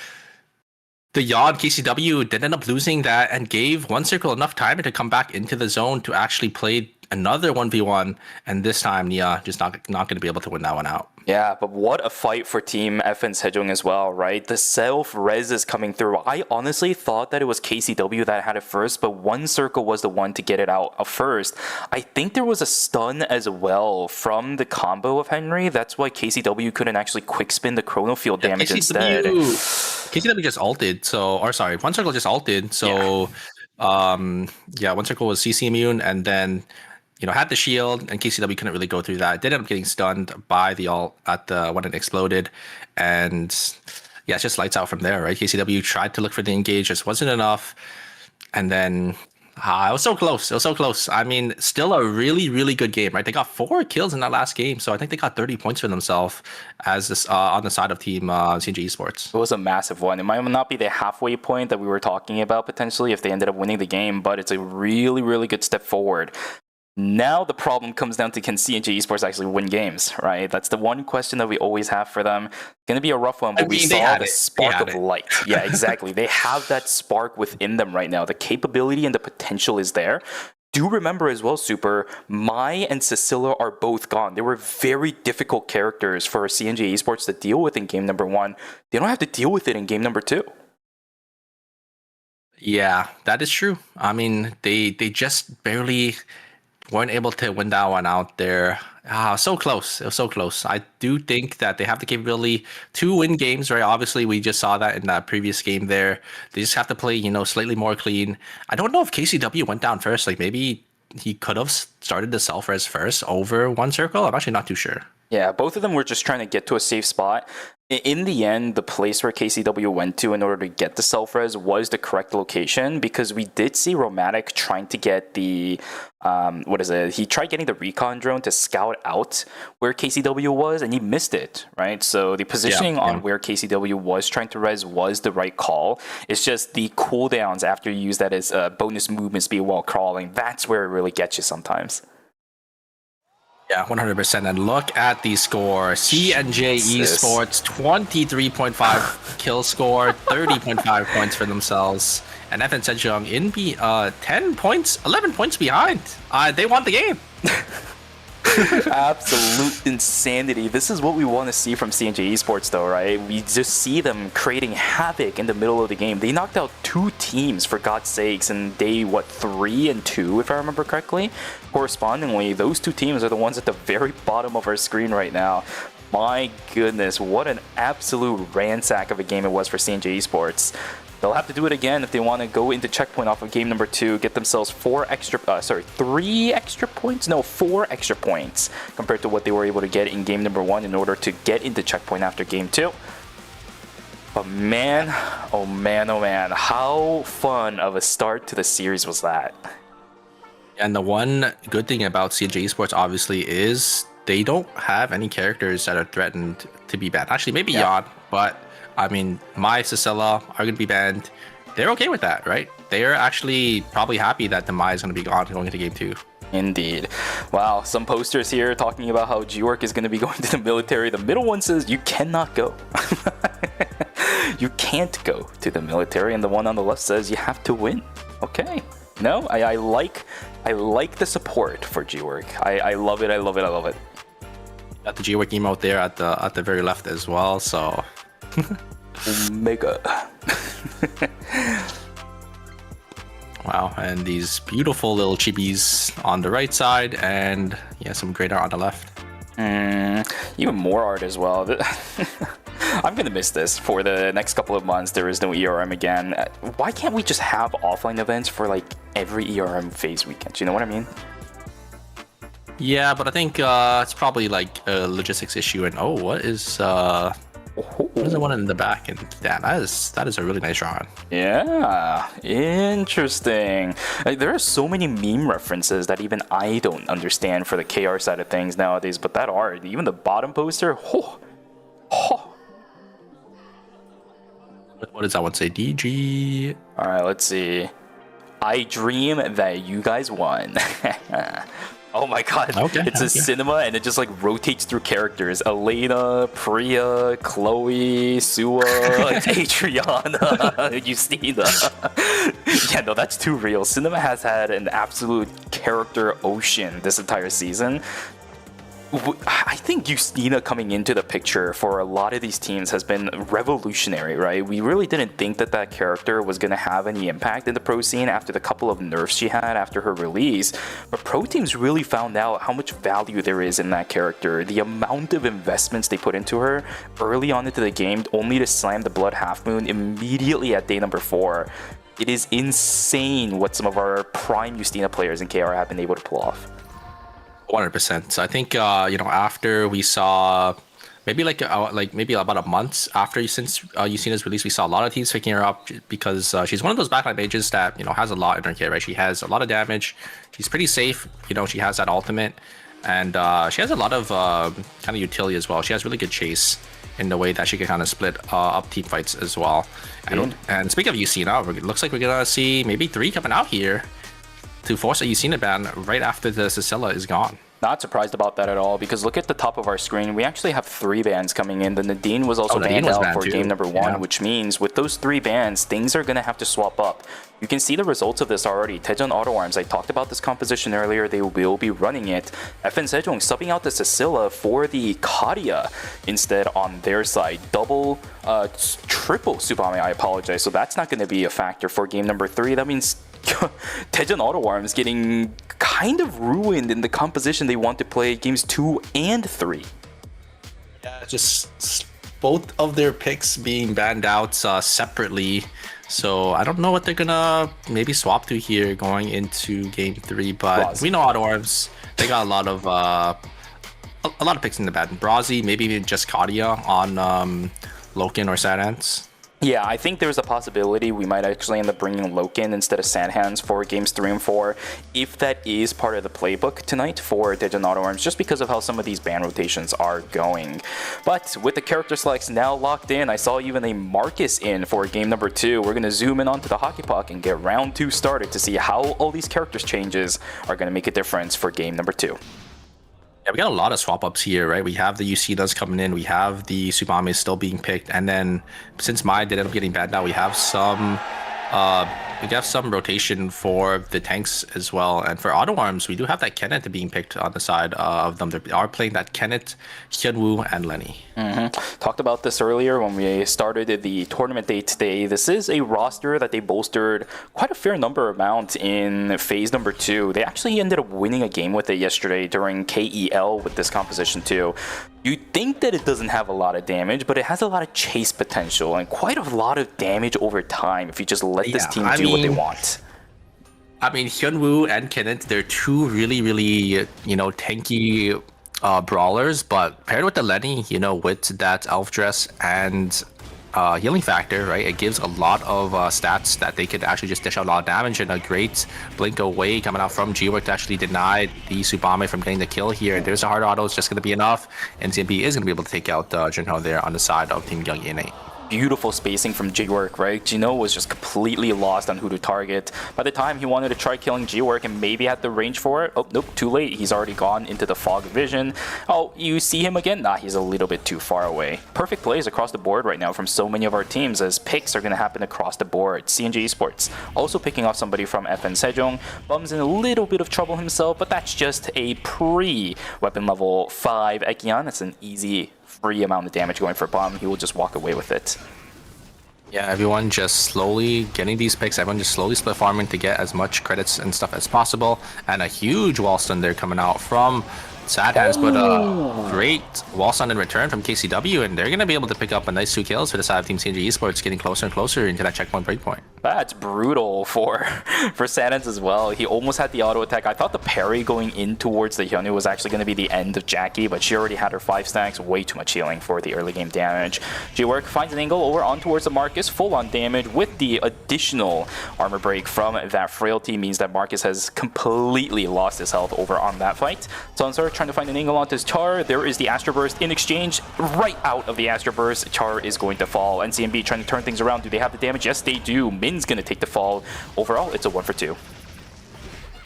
the Yod KCW did end up losing that and gave one circle enough time to come back into the zone to actually play another 1v1, and this time Nia just not going to be able to win that one out. Yeah, but what a fight for Team FN Sejong as well, right? The self-res is coming through. I honestly thought that it was KCW that had it first, but One Circle was the one to get it out first. I think there was a stun as well from the combo of Henry. That's why KCW couldn't actually quick spin the chrono field damage instead. KCW just ulted, One Circle just ulted, so One Circle was CC immune, and then had the shield, and KCW couldn't really go through that. Did end up getting stunned by the ult when it exploded, and it's just lights out from there, right? KCW tried to look for the engage, just wasn't enough, and then it was so close. It was so close. I mean, still a really, really good game, right? They got 4 kills in that last game, so I think they got 30 points for themselves as this on the side of team CNG Esports. It was a massive one. It might not be the halfway point that we were talking about potentially if they ended up winning the game, but it's a really, really good step forward. Now the problem comes down to, can CNG Esports actually win games, right? That's the one question that we always have for them. It's going to be a rough one, but we saw the spark of light. Yeah, exactly. They have that spark within them right now. The capability and the potential is there. Do remember as well, Super, Mai and Cecilia are both gone. They were very difficult characters for CNG Esports to deal with in game number 1. They don't have to deal with it in game number 2. Yeah, that is true. I mean, they just barely weren't able to win that one out there. So close. It was so close. I do think that they have the capability to win games, right? Obviously, we just saw that in that previous game there. They just have to play, slightly more clean. I don't know if KCW went down first. Like, maybe he could have started the self-res first over One Circle. I'm actually not too sure. Yeah, both of them were just trying to get to a safe spot. In the end, the place where KCW went to in order to get the self-res was the correct location, because we did see Romantic trying to get the, he tried getting the recon drone to scout out where KCW was, and he missed it, right? So the positioning on where KCW was trying to res was the right call. It's just the cooldowns after you use that as bonus movement speed while crawling. That's where it really gets you sometimes. Yeah, 100%. And look at the score. CNJ Esports, 23.5 kill score, 30.5 points for themselves. And FN Sejong in 10 points, 11 points behind. They won the game. Absolute insanity. This is what we want to see from CNJ Esports, though, right? We just see them creating havoc in the middle of the game. They knocked out 2 teams, for God's sakes, in day, 3 and 2, if I remember correctly. Correspondingly, those 2 teams are the ones at the very bottom of our screen right now. My goodness, what an absolute ransack of a game it was for CNJ Esports. They'll have to do it again if they want to go into checkpoint off of game number 2, get themselves 3 extra points? No, 4 extra points compared to what they were able to get in game number 1 in order to get into checkpoint after game 2. But man, oh man, how fun of a start to the series was that? And the one good thing about CNJ Esports, obviously, is they don't have any characters that are threatened to be banned. Actually, maybe Yod, but I mean, Mai, Cecilia are going to be banned. They're okay with that, right? They're actually probably happy that the Mai is going to be gone going into game 2. Indeed. Wow, some posters here talking about how G-Work is going to be going to the military. The middle one says you cannot go. You can't go to the military, and the one on the left says you have to win. Okay. No, I like the support for G-Work. I love it. I love it. Got the G-Work emote there at the very left as well, so Omega. Wow, and these beautiful little chibis on the right side, and some great art on the left. Even more art as well. I'm gonna miss this for the next couple of months. There is no ERM again. Why can't we just have offline events for like every ERM phase weekend? You know what I mean? Yeah, but I think it's probably like a logistics issue. And what is the one in the back? And damn, that is a really nice drawing. Yeah, interesting. Like, there are so many meme references that even I don't understand for the KR side of things nowadays. But that art, even the bottom poster, What does that one say? DG. All right, let's see. I dream that you guys won. Oh my god. Okay, it's a cinema and it just like rotates through characters. Elena, Priya, Chloe, Sua, Adriana, Justina. Yeah, no, that's too real. Cinema has had an absolute character ocean this entire season. I think Justina coming into the picture for a lot of these teams has been revolutionary, right? We really didn't think that that character was going to have any impact in the pro scene after the couple of nerfs she had after her release. But pro teams really found out how much value there is in that character. The amount of investments they put into her early on into the game, only to slam the Blood Half Moon immediately at day number 4. It is insane what some of our prime Justina players in KR have been able to pull off. 100%. So I think after we saw maybe maybe about a month after since Yusina's release, we saw a lot of teams picking her up because she's one of those backline mages that has a lot in her kit, right? She has a lot of damage. She's pretty safe. She has that ultimate, and she has a lot of kind of utility as well. She has really good chase in the way that she can kind of split up team fights as well. And speaking of Yusina, it looks like we're gonna see maybe 3 coming out here to force a Yusina ban right after the Cecilia is gone. Not surprised about that at all, because look at the top of our screen. We actually have 3 bans coming in. The Nadine was also banned out for game number 1, which means with those 3 bans, things are going to have to swap up. You can see the results of this already. Tejon Auto Arms, I talked about this composition earlier. They will be running it. FN Sejong subbing out the Cecilia for the Kadia instead on their side. Triple Subame, I apologize. So that's not going to be a factor for game number 3. That means Tejon Auto Arms getting kind of ruined in the composition they want to play games 2 and 3. Yeah, just both of their picks being banned out separately. So I don't know what they're gonna maybe swap to here going into game 3. But we know Auto Arms, they got a lot of picks in the ban. Brazi, maybe even just Kadia on Loken or Sadance. Yeah, I think there's a possibility we might actually end up bringing Loken instead of Sandhands for games 3 and 4, if that is part of the playbook tonight for Tejon Auto Arms, just because of how some of these ban rotations are going. But with the character selects now locked in, I saw even a Marcus in for game number 2. We're going to zoom in onto the Hockey Puck and get round 2 started to see how all these characters changes are going to make a difference for game number 2. Yeah, we got a lot of swap ups here, right? We have the Yusinas coming in, we have the Subame still being picked, and then since Mai did end up getting banned out, we have some rotation for the tanks as well. And for Auto Arms, we do have that Kenneth being picked on the side of them. They are playing that Kenneth, Hyunwoo, and Lenny. Talked about this earlier when we started the tournament day today. This is a roster that they bolstered quite a fair amount in phase number 2. They actually ended up winning a game with it yesterday during KEL with this composition too. You'd think that it doesn't have a lot of damage, but it has a lot of chase potential and quite a lot of damage over time if you just let this team do what they want. I mean, Hyunwoo and Kenneth, they're 2 really, really, tanky brawlers, but paired with the Lenny, with that elf dress and healing factor, right, it gives a lot of stats that they could actually just dish out a lot of damage, and a great blink away coming out from G-Work to actually deny the Subame from getting the kill here. And there's a hard auto, it's just going to be enough, and CMB is going to be able to take out Junho there on the side of Team Young ENA. Beautiful spacing from G-Work, right? Gino was just completely lost on who to target. By the time he wanted to try killing G-Work and maybe had the range for it, oh, nope, too late. He's already gone into the fog of vision. Oh, you see him again? Nah, he's a little bit too far away. Perfect plays across the board right now from so many of our teams, as picks are going to happen across the board. CNG Esports also picking off somebody from FN Sejong. Bum's in a little bit of trouble himself, but that's just a pre-weapon level 5 Ekian. That's an easy free amount of damage going for Bum. He will just walk away with it. Yeah, everyone just slowly getting these picks. Everyone just slowly split farming to get as much credits and stuff as possible. And a huge wall stun there coming out from Sadhands, but a great wall stun in return from KCW, and they're going to be able to pick up a nice 2 kills for the side of Team CNG Esports, getting closer and closer into that checkpoint breakpoint. That's brutal for Sadhands as well. He almost had the auto attack. I thought the parry going in towards the Hyunwoo was actually going to be the end of Jackie, but she already had her 5 stacks. Way too much healing for the early game damage. G-Work finds an angle over on towards the Marcus. Full on damage with the additional armor break from that frailty means that Marcus has completely lost his health over on that fight. Sunsar trying to find an angle onto his Char. There is the Astro Burst in exchange. Right out of the Astro Burst, Char is going to fall. NCMB trying to turn things around. Do they have the damage? Yes, they do. Min's going to take the fall. Overall, it's a 1 for 2.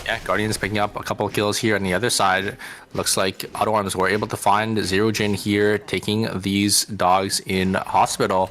Yeah, Guardians picking up a couple of kills here on the other side. Looks like Auto Arms were able to find Zero Jin here, taking these dogs in hospital.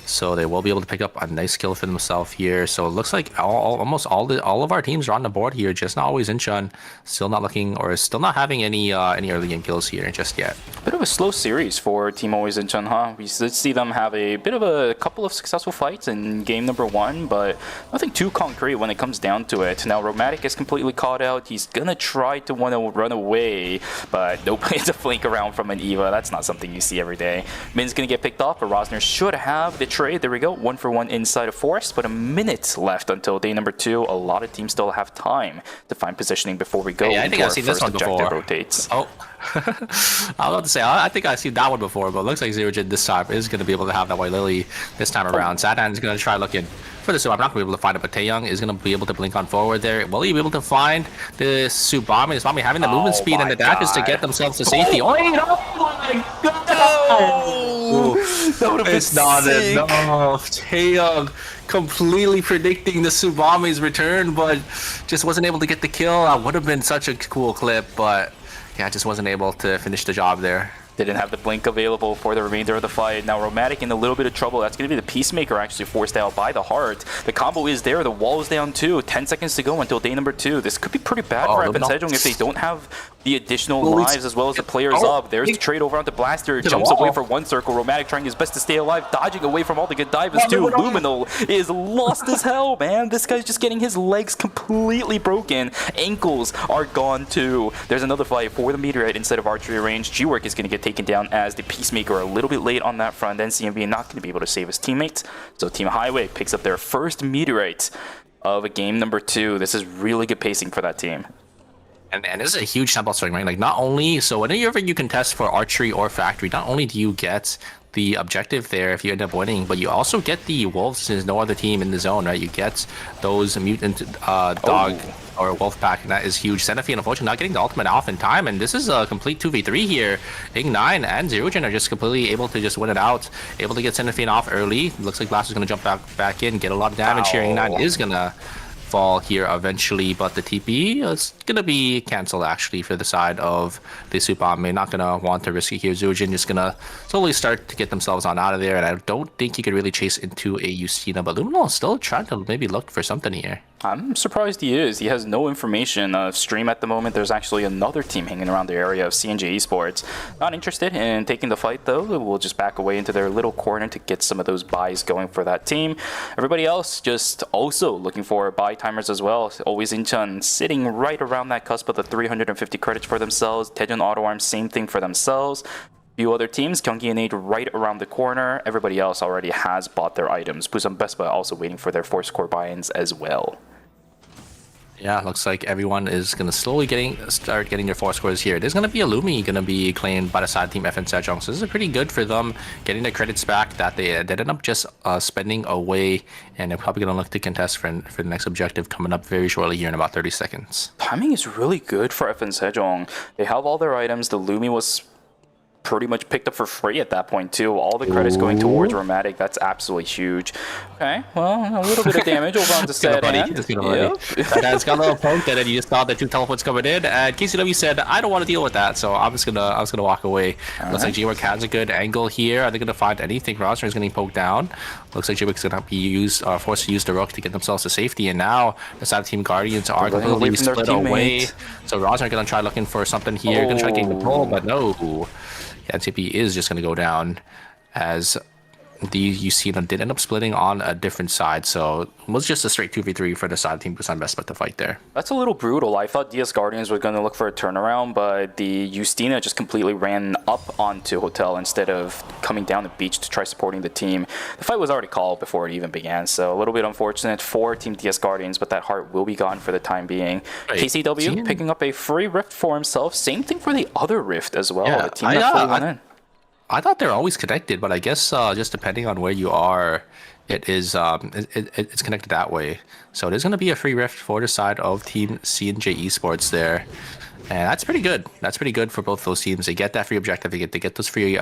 So they will be able to pick up a nice kill for themselves here. So it looks like almost all of our teams are on the board here. Just not always Incheon, still not looking or still not having any early game kills here just yet. Bit of a slow series for Team Always Incheon, huh? We did see them have a bit of a couple of successful fights in game number 1, but nothing too concrete when it comes down to it. Now Romantic is completely caught out. He's gonna try to want to run away, but nobody to flank around from an Eva. That's not something you see every day. Min's gonna get picked off, but Rosner should have the trade. There we go, 1-for-1 inside of Forest, but a minute left until day number 2. A lot of teams still have time to find positioning before we go. Hey, I think I've seen this one before. Rotates. Oh. I was about to say, I think I've seen that one before, but it looks like Zerojin this time is going to be able to have that White Lily this time around. Sadan is going to try looking for the Sub. I'm not going to be able to find it, but Taeyong is going to be able to blink on forward there. Will he be able to find the Subami? Subami having the movement speed and the dashes to get themselves to safety. Oh my god! No! That would have been It's not sick. enough. Taeyong completely predicting the Subami's return, but just wasn't able to get the kill. That would have been such a cool clip, but yeah, just wasn't able to finish the job there. Didn't have the blink available for the remainder of the fight. Now Romantic in a little bit of trouble. That's going to be the Peacemaker actually forced out by the Heart. The combo is there. The wall is down too. 10 seconds to go until day number 2. This could be pretty bad for Evan Sejong if they don't have the additional lives as well as the players up. There's the trade over onto Blaster. Jumps away for one circle. Romantic trying his best to stay alive. Dodging away from all the good divers too. Luminal is lost as hell, man. This guy's just getting his legs completely broken. Ankles are gone too. There's another fight for the meteorite instead of archery range. G-Work is going to get taken down as the Peacemaker a little bit late on that front. Then CMV not going to be able to save his teammates. So Team Highway picks up their first meteorite of game number 2. This is really good pacing for that team. And this is a huge sample swing, right? Like, not only, so whenever you contest for archery or factory, not only do you get the objective there if you end up winning, but you also get the wolves since no other team in the zone, right? You get those mutant dog or wolf pack, and that is huge. Senefy, unfortunately, not getting the ultimate off in time, and this is a complete 2v3 here. Ing9 and Zerojin are just completely able to just win it out, able to get Senefy off early. Looks like Blast is going to jump back in, get a lot of damage here. Ing9 is going to fall here eventually, but the TP is going to be cancelled actually for the side of the Supame. Not going to want to risk it here. Zerojin just going to slowly start to get themselves on out of there, and I don't think he could really chase into a Justina, but Luminal is still trying to maybe look for something here. I'm surprised he is. He has no information of stream at the moment. There's actually another team hanging around the area of CNJ Esports. Not interested in taking the fight though. We'll just back away into their little corner to get some of those buys going for that team. Everybody else just also looking for buy timers as well. Always Incheon sitting right around that cusp of the 350 credits for themselves. Daejeon Auto Arms, same thing for themselves. Few other teams, Gyeonggi and Age right around the corner. Everybody else already has bought their items. Busan Bespa also waiting for their Force Core buy-ins as well. Yeah, looks like everyone is going to slowly start getting their 4 scores here. There's going to be a Lumi going to be claimed by the side team FN Sejong, so this is pretty good for them, getting their credits back that they ended up just spending away, and they're probably going to look to contest for the next objective coming up very shortly here in about 30 seconds. Timing is really good for FN Sejong. They have all their items. The Lumi was pretty much picked up for free at that point too. All the credits going towards Romantic. That's absolutely huge. Okay, well, a little bit of damage over on the set. It's got a little poke there, and you just saw the 2 teleports coming in, and KCW said, I don't want to deal with that, so I was gonna walk away. Looks like G-Work has a good angle here. Are they gonna find anything? Rosner is getting poked down. Looks like G-Work's gonna be forced to use the Rook to get themselves to safety, and now the side team Guardians are completely split away. So Rosner gonna try looking for something here, gonna try to gain control, but no. NCP is just going to go down as you see them did end up splitting on a different side, so it was just a straight 2v3 for the side team Busan Vespa to fight there. That's a little brutal. I thought DS Guardians were going to look for a turnaround, but the Justina just completely ran up onto Hotel instead of coming down the beach to try supporting the team. The fight was already called before it even began, so a little bit unfortunate for Team DS Guardians, but that heart will be gone for the time being. Right. KCW picking up a free rift for himself. Same thing for the other rift as well. Yeah, the team that fully went in. I thought they're always connected, but I guess just depending on where you are, it is it's connected that way. So it is going to be a free rift for the side of Team CNJ Esports there, and that's pretty good. That's pretty good for both those teams. They get that free objective, they get those free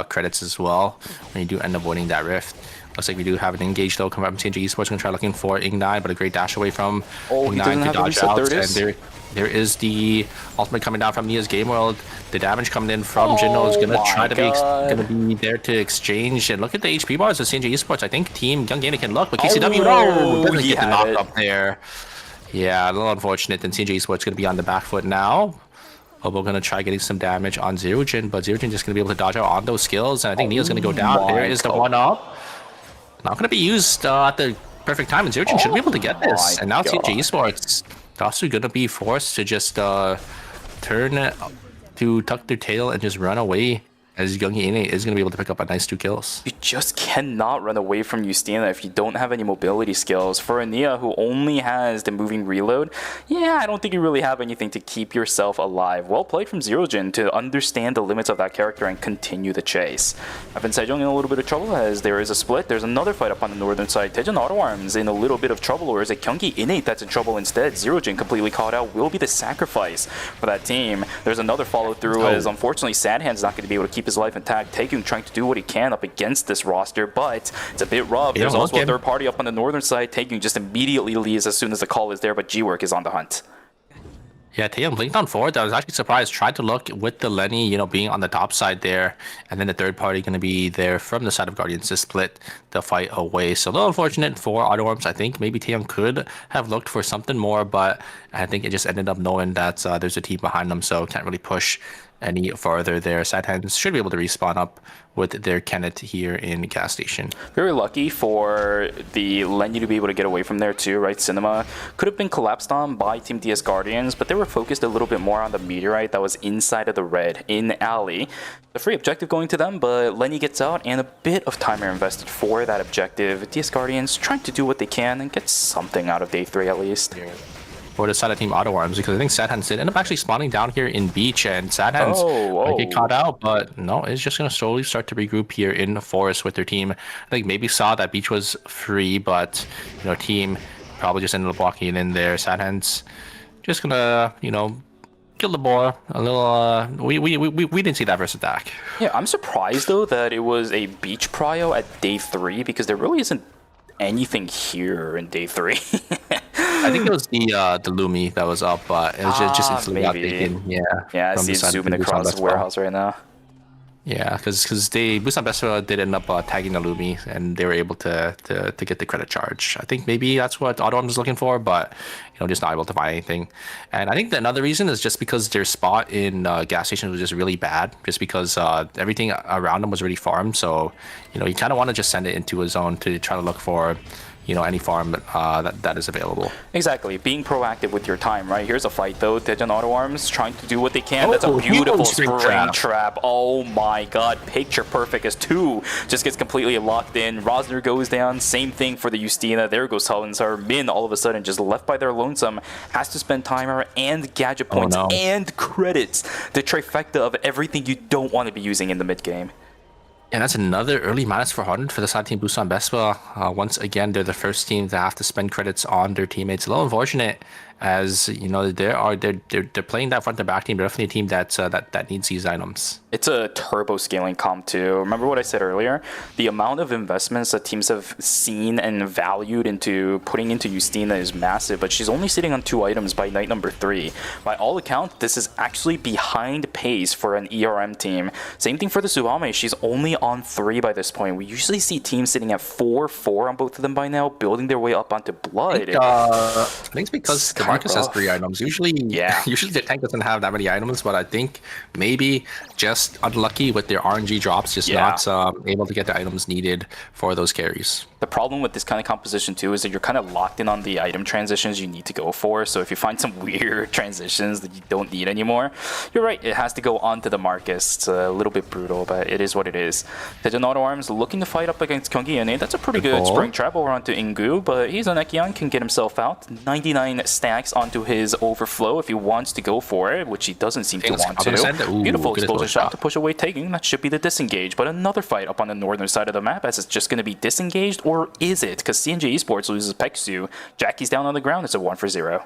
credits as well when you do end up winning that rift. Looks like we do have an engage though coming from CNG Esports. Gonna try looking for Ignite, but a great dash away from Ignite to dodge out. And there is the ultimate coming down from Nia's Game World. The damage coming in from Jinno is gonna try to be there to exchange. And look at the HP bars of CNG Esports. I think Team Young Gainer can look, but KCW doesn't get the knock up there. Yeah, a little unfortunate. Then CNG Esports gonna be on the back foot now. Obo gonna try getting some damage on Zerojin, but Zerojin just gonna be able to dodge out on those skills. And I think Nia's gonna go down. There is the 1-up. Not going to be used at the perfect time, and Zerojin should be able to get this. And now CNG Esports also going to be forced to just turn to tuck their tail and just run away, as Young Gainer is going to be able to pick up a nice 2 kills. You just cannot run away from Justina if you don't have any mobility skills. For a Nia who only has the moving reload, yeah, I don't think you really have anything to keep yourself alive. Well played from Zerojin to understand the limits of that character and continue the chase. I've been Sejong in a little bit of trouble as there is a split. There's another fight up on the northern side. Tejan Auto Arms in a little bit of trouble, or is it Kyungi Innate that's in trouble instead? Zerojin completely caught out, will be the sacrifice for that team. There's another follow through as unfortunately Sadhand's not going to be able to keep his life intact. Taekyung trying to do what he can up against this roster, but it's a bit rough. There's also a third party up on the northern side. Taekyung just immediately leaves as soon as the call is there, but G-Work is on the hunt. Yeah, Taehyung blinked on forward. I was actually surprised. Tried to look with the Lenny, being on the top side there, and then the third party going to be there from the side of Guardians to split the fight away. So a little unfortunate for Auto Arms. I think maybe Taehyung could have looked for something more, but I think it just ended up knowing that there's a team behind them, so can't really push any farther there. Sadhands should be able to respawn up with their Kenneth here in gas station. Very lucky for the Lenny to be able to get away from there too, right? Cinema could have been collapsed on by Team DS Guardians, but they were focused a little bit more on the meteorite that was inside of the red in alley. The free objective going to them, but Lenny gets out and a bit of timer invested for that objective. DS Guardians trying to do what they can and get something out of day 3 at least. For the side of Team Auto Arms, because I think Sadhands did end up actually spawning down here in Beach, and Sadhands might get caught out, but no, it's just going to slowly start to regroup here in the forest with their team. I think maybe saw that Beach was free, but team probably just ended up walking in there. Sadhands just gonna kill the boar a little. We didn't see that versus attack. Yeah, I'm surprised though that it was a Beach prio at day 3, because there really isn't anything here in day 3. I think it was the Lumi that was up, but it was just instantly outdated. Yeah, I see it zooming across the warehouse right now. Yeah, because Busan Best did end up tagging the Lumi, and they were able to get the credit charge. I think maybe that's what Auto Arms was looking for, but just not able to find anything. And I think another reason is just because their spot in gas station was just really bad, just because everything around them was already farmed. So you kind of want to just send it into a zone to try to look for any farm that is available. Exactly. Being proactive with your time, right? Here's a fight, though. Tejan Auto Arms trying to do what they can. That's a beautiful spring trap. Oh, my God. Picture perfect as 2 just gets completely locked in. Rosner goes down. Same thing for the Justina. There goes Hulensar. Min, all of a sudden, just left by their lonesome. Has to spend timer and gadget points and credits. The trifecta of everything you don't want to be using in the mid-game. And that's another early -400 for the side team Busan Bespa. Once again, they're the first team to have to spend credits on their teammates. A little unfortunate, as they're playing that front to back team. They're definitely a team that needs these items. It's a turbo scaling comp too. Remember what I said earlier? The amount of investments that teams have seen and valued into putting into Justina is massive, but she's only sitting on 2 items by night number 3. By all accounts, this is actually behind pace for an ERM team. Same thing for the Suame. She's only on 3 by this point. We usually see teams sitting at 4 on both of them by now, building their way up onto Blood. I think it's because Marcus has 3 items. Usually the tank doesn't have that many items, but I think maybe just unlucky with their RNG drops, just not able to get the items needed for those carries. The problem with this kind of composition too is that you're kind of locked in on the item transitions you need to go for. So if you find some weird transitions that you don't need anymore, you're right, it has to go onto the Marcus. It's a little bit brutal, but it is what it is. Tejan Auto Arms looking to fight up against Kyungi Innate. That's a pretty good spring trap over onto Ingu, but he's on Ekian, can get himself out. 99 stacks onto his overflow if he wants to go for it, which he doesn't seem to want to. Beautiful explosion shot to push away Taking. That should be the disengage, but another fight up on the northern side of the map, as it's just going to be disengaged, or is it? Because CNG Esports loses Peksu. Jackie's down on the ground. It's a 1-0.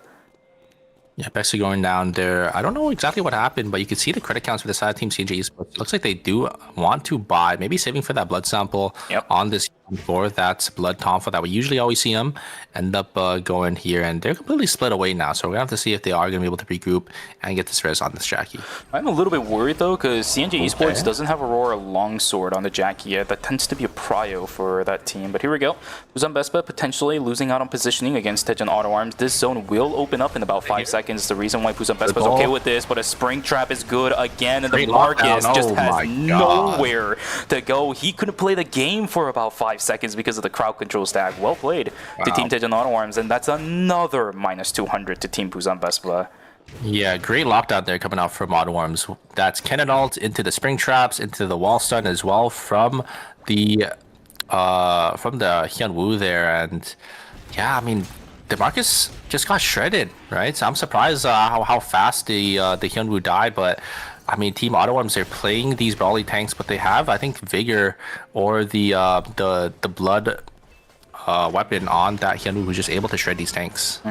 Yeah, Peksu going down there. I don't know exactly what happened, but you can see the credit counts for the side team CNG Esports. It looks like they do want to buy, maybe saving for that blood sample on this for that Blood Tonfa that we usually always see them end up going here, and they're completely split away now. So we're gonna have to see if they are gonna be able to regroup and get this res on this Jackie. I'm a little bit worried though, because CNJ Esports doesn't have Aurora Longsword on the Jackie yet. That tends to be a prio for that team. But here we go. Busan Vespa potentially losing out on positioning against Tej and Auto Arms. This zone will open up in about 5 seconds. The reason why Busan Vespa is okay with this, but a spring trap is good again, and the Marcus just has nowhere to go. He couldn't play the game for about 5 seconds because of the crowd control stack. Well played to Team Tej and Auto Arms, and that's another -200 to Team Busan Vespa. Yeah, great lockdown there coming out from Auto Arms. That's Cannon Ult into the spring traps, into the wall stun as well from the Hyun Woo there, and yeah, I mean, DeMarcus just got shredded, right? So I'm surprised how fast the Hyun Woo died, but I mean, Team Auto Arms, they're playing these brawly tanks, but they have, I think, Vigor or the blood weapon on that Hyun who's just able to shred these tanks.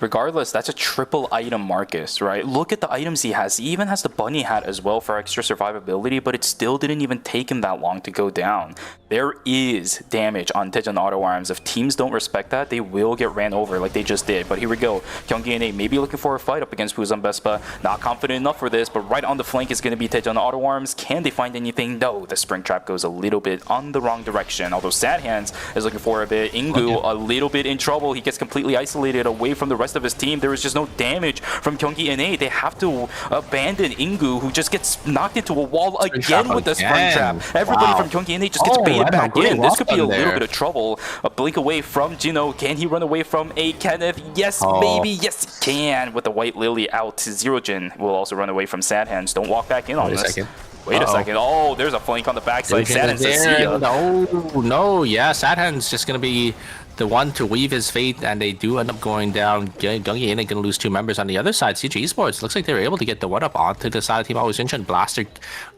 Regardless, that's a triple item Marcus, right? Look at the items he has. He even has the bunny hat as well for extra survivability, but it still didn't even take him that long to go down. There is damage on Tej and Auto Arms. If teams don't respect that, they will get ran over like they just did. But here we go. Kyunggi and A maybe looking for a fight up against Busan Vespa. Not confident enough for this, but right on the flank is going to be Tej and Auto Arms. Can they find anything? No, the spring trap goes a little bit on the wrong direction. Although Sad Hands is looking for a bit. Ingu a little bit in trouble. He gets completely isolated away from the rest of his team. There is just no damage from Kyunggi and A. They have to abandon Ingu, who just gets knocked into a wall again with the spring trap. Everybody from Kyunggi and A just gets baited back in. This could be a little bit of trouble. A blink away from Jino. Can he run away from A Kenneth? Yes, maybe. Yes, he can. With the White Lily out, Zerojin will also run away from Sad Hands. Don't walk back in on this. Wait a second. Oh, there's a flank on the backside. Sad Hands says, see ya. No. Yeah, Sad Hands just going to be the one to weave his fate, and they do end up going down. Gungi ain't gonna lose 2 members on the other side. CG Esports looks like they were able to get the one up onto the side of Team Always Incheon. Blaster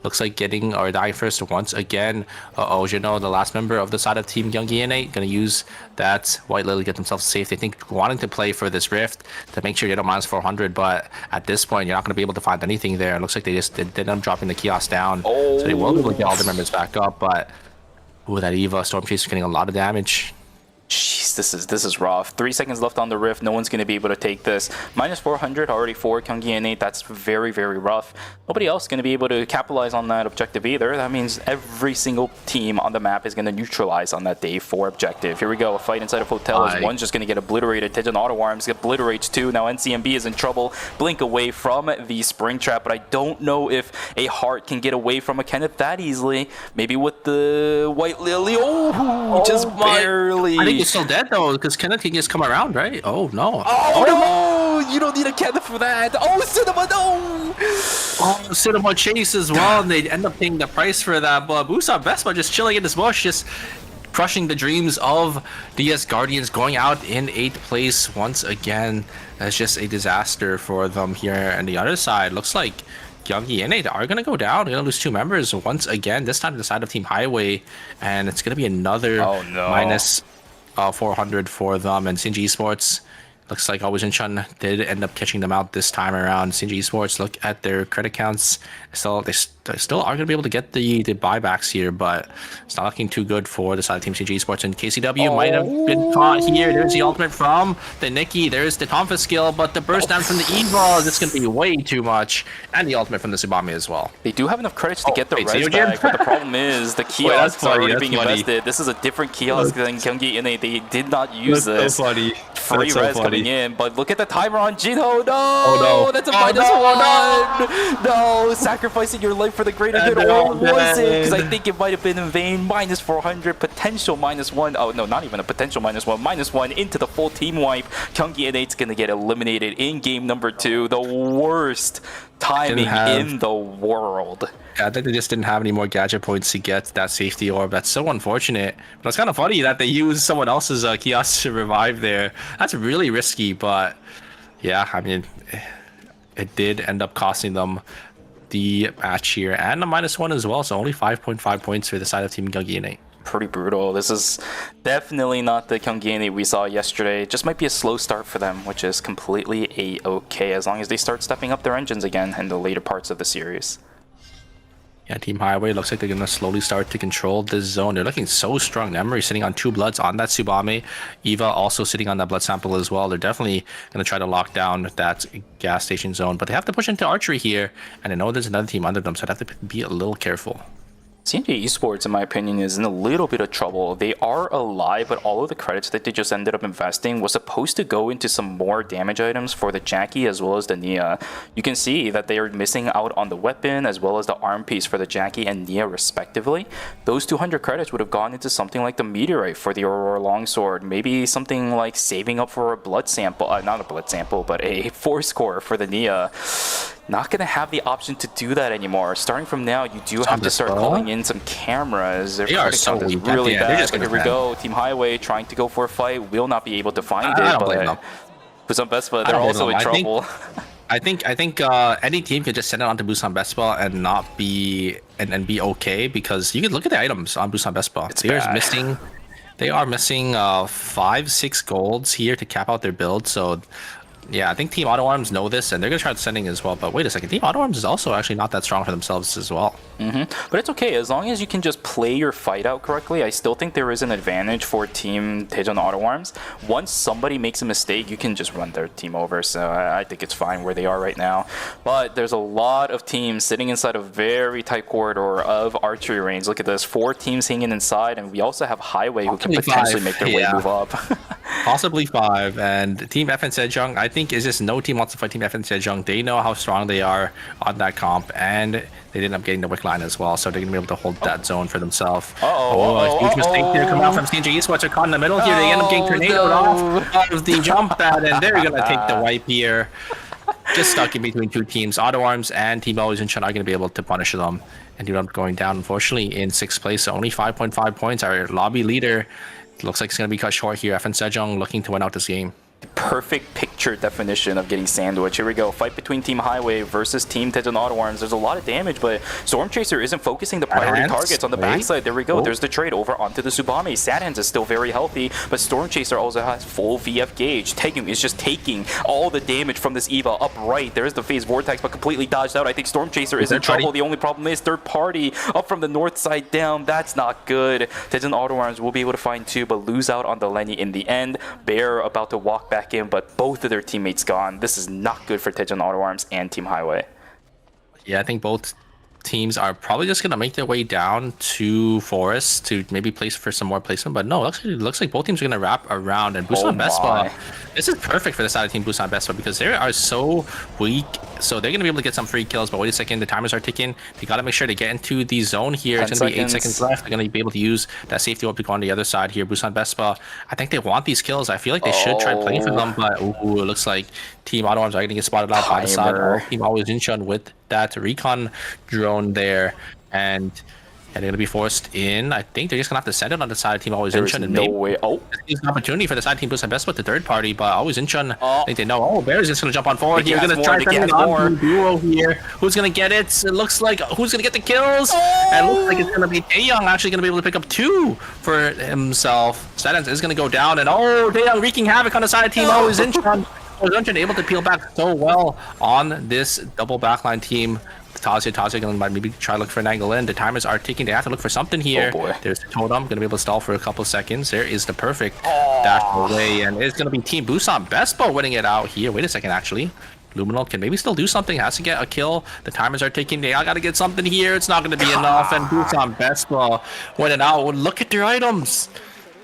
looks like getting or dying first once again. Jino, the last member of the side of Team Gungi and gonna use that White Lily to get themselves safe. They think wanting to play for this rift to make sure they don't -400, but at this point you're not gonna be able to find anything there. It looks like they ended up dropping the kiosk down, so they will be able to get all the members back up. But that Eva Storm Chaser getting a lot of damage. Jeez, this is rough. 3 seconds left on the rift. No one's going to be able to take this. -400 already for Kyunggi and 8. That's very, very rough. Nobody else is going to be able to capitalize on that objective either. That means every single team on the map is going to neutralize on that day 4 objective. Here we go. A fight inside of hotel. One's just going to get obliterated. Tej and Auto Arms obliterates 2. Now NCMB is in trouble. Blink away from the spring trap, but I don't know if a heart can get away from a Kenneth that easily. Maybe with the White Lily. Oh, just barely. I think he's still dead though, because Kenneth can just come around, right? Oh no. Oh no! You don't need a Kenneth for that. Oh, Cinema, no! Oh, Cinema chase as well, and they end up paying the price for that. But Busan Vespa just chilling in this bush, just crushing the dreams of DS Guardians, going out in 8th place once again. That's just a disaster for them here. And the other side looks like Youngie and 8 are going to go down. They're going to lose 2 members once again, this time to the side of Team Highway. And it's going to be another -400 for them. And Sinji Esports, looks like Always Incheon did end up catching them out this time around. Sinji Esports, look at their credit counts. They still are going to be able to get the buybacks here, but it's not looking too good for the side of Team CG Esports. And KCW might have been caught here. There's the ultimate from the Nikki. There's the Tonfa skill, but the burst down from the Eva, this is going to be way too much. And the ultimate from the Tsubame as well. They do have enough credits to get the res back, but the problem is the kiosks are already being invested. This is a different kiosk than Gyeonggi, and they did not use this. So funny. Free res coming in, but look at the timer on Jino. No! That's a -1! No! Sacrificing your life for the greater good, or was it? Because I think it might have been in vain. -400, potential -1. Oh no, not even a potential -1. -1 into the full team wipe. Kyunggi and 8's gonna get eliminated in game number 2. The worst timing in the world. Yeah, I think they just didn't have any more gadget points to get that safety orb. That's so unfortunate. But it's kind of funny that they used someone else's kiosk to revive there. That's really risky, but yeah, I mean, it did end up costing them the match here, and a -1 as well, so only 5.5 points for the side of Team Gyeonggi and 8. Pretty brutal. This is definitely not the Kyunggi we saw yesterday. It just might be a slow start for them, which is completely a-okay as long as they start stepping up their engines again in the later parts of the series. Yeah, Team Highway looks like they're going to slowly start to control this zone. They're looking so strong. Emery sitting on 2 bloods on that Tsubame. Eva also sitting on that blood sample as well. They're definitely going to try to lock down that gas station zone. But they have to push into archery here. And I know there's another team under them, so I'd have to be a little careful. CNJ Esports, in my opinion, is in a little bit of trouble. They are alive, but all of the credits that they just ended up investing was supposed to go into some more damage items for the Jackie as well as the Nia. You can see that they are missing out on the weapon as well as the arm piece for the Jackie and Nia respectively. Those 200 credits would have gone into something like the Meteorite for the Aurora Longsword, maybe something like saving up for a blood sample, not a blood sample, but a force core for the Nia. Not going to have the option to do that anymore. Starting from now, you do have to start calling in some cameras. They are so weak. Really bad. But here we go. Team Highway trying to go for a fight. Will not be able to find it. But Busan Vespa, they're also in trouble. I think any team can just send it onto Busan Vespa and not be and be okay, because you can look at the items on Busan Vespa. They are missing 5-6 golds here to cap out their build. So yeah, I think Team Auto Arms know this, and they're going to try sending as well. But wait a second, Team Auto Arms is also actually not that strong for themselves as well. But it's okay, as long as you can just play your fight out correctly. I still think there is an advantage for Team Daejeon Auto Arms. Once somebody makes a mistake, you can just run their team over. So I think it's fine where they are right now. But there's a lot of teams sitting inside a very tight corridor of archery range. Look at this, 4 teams hanging inside, and we also have Highway who can potentially make their way move up. Possibly 5. And Team FN Sejong, I think, is just no team wants to fight Team FN Sejong. They know how strong they are on that comp, and they ended up getting the wick line as well, so they're gonna be able to hold that zone for themselves. A huge mistake here coming out from CNJ Esports. Are caught in the middle here. They end up getting tornadoed off of the jump pad, and they're gonna take the wipe here. Just stuck in between 2 teams. Auto Arms and Team Always in Chun are gonna be able to punish them and end up going down, unfortunately, in 6th place. So only 5.5 points. Our lobby leader looks like it's gonna be cut short here. FN Sejong looking to win out this game. Perfect picture definition of getting sandwiched. Here we go. Fight between Team Highway versus Team Daejeon Auto Arms. There's a lot of damage, but Storm Chaser isn't focusing the priority targets on the backside. There we go. There's the trade over onto the Tsubame. Sad Hands is still very healthy, but Storm Chaser also has full VF gauge. Tekken is just taking all the damage from this Eva up right. There's the phase vortex, but completely dodged out. I think Storm Chaser is in trouble. The only problem is third party up from the north side down. That's not good. Daejeon Auto Arms will be able to find 2, but lose out on the Lenny in the end. Bear about to walk back in, but both of their teammates gone. This is not good for Daejeon Auto Arms and Team Highway. Yeah, I think both teams are probably just going to make their way down to Forest to maybe place for some more placement. But no, it looks like both teams are going to wrap around. And Busan Vespa, this is perfect for the side of Team Busan Vespa because they are so weak. So they're going to be able to get some free kills. But wait a second, the timers are ticking. They got to make sure to get into the zone here. It's going to be 8 seconds left. They're going to be able to use that safety web to go on the other side here. Busan Vespa, I think they want these kills. I feel like they should try playing for them. But ooh, it looks like Team Auto Arms are going to get spotted out by the side. Team Always Incheon with that recon drone there, and they're going to be forced in. I think they're just going to have to send it on the side of Team Always Incheon. And no way. It's an opportunity for the side of Team Busan Vespa with the third party, but Always Incheon, I think they know. Bear is just going to jump on forward here. Going to try sending on duo here. Who's going to get it? It looks like who's going to get the kills? And it looks like it's going to be Taeyong actually going to be able to pick up 2 for himself. Sadens is going to go down, and Taeyong wreaking havoc on the side of Team Always Incheon. Incheon able to peel back so well on this double backline team. Tazia going to maybe try to look for an angle in. The timers are ticking. They have to look for something here. There's the Totem. Going to be able to stall for a couple seconds. There is the perfect dash away. And it's going to be Team Busan Vespa winning it out here. Wait a second, actually. Luminal can maybe still do something. Has to get a kill. The timers are ticking. They all got to get something here. It's not going to be enough. And Busan Vespa winning out. Look at their items.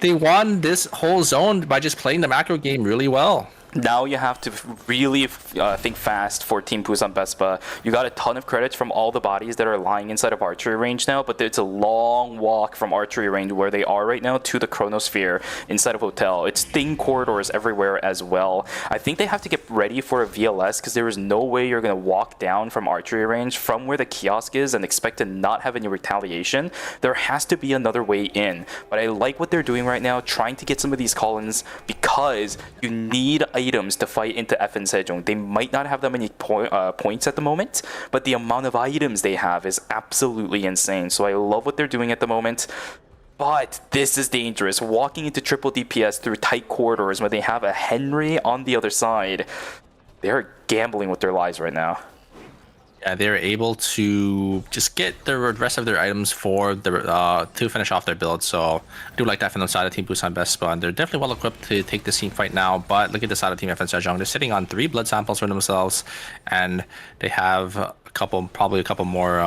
They won this whole zone by just playing the macro game really well. Now you have to really think fast for Team Busan Vespa. You got a ton of credits from all the bodies that are lying inside of archery range now, but it's a long walk from archery range where they are right now to the Chronosphere inside of hotel. It's thin corridors everywhere as well. I think they have to get ready for a VLS because there is no way you're going to walk down from archery range from where the kiosk is and expect to not have any retaliation. There has to be another way in. But I like what they're doing right now, trying to get some of these call-ins because you need items to fight into FN Sejong. They might not have that many points at the moment, but the amount of items they have is absolutely insane. So I love what they're doing at the moment. But this is dangerous. Walking into triple DPS through tight corridors when they have a Henry on the other side. They're gambling with their lives right now. Yeah, they're able to just get the rest of their items for the to finish off their build. So I do like that from the side of Team Busan Best Spawn. They're definitely well equipped to take this team fight now. But look at the side of Team FN Sejong. They're sitting on 3 blood samples for themselves, and they have probably a couple more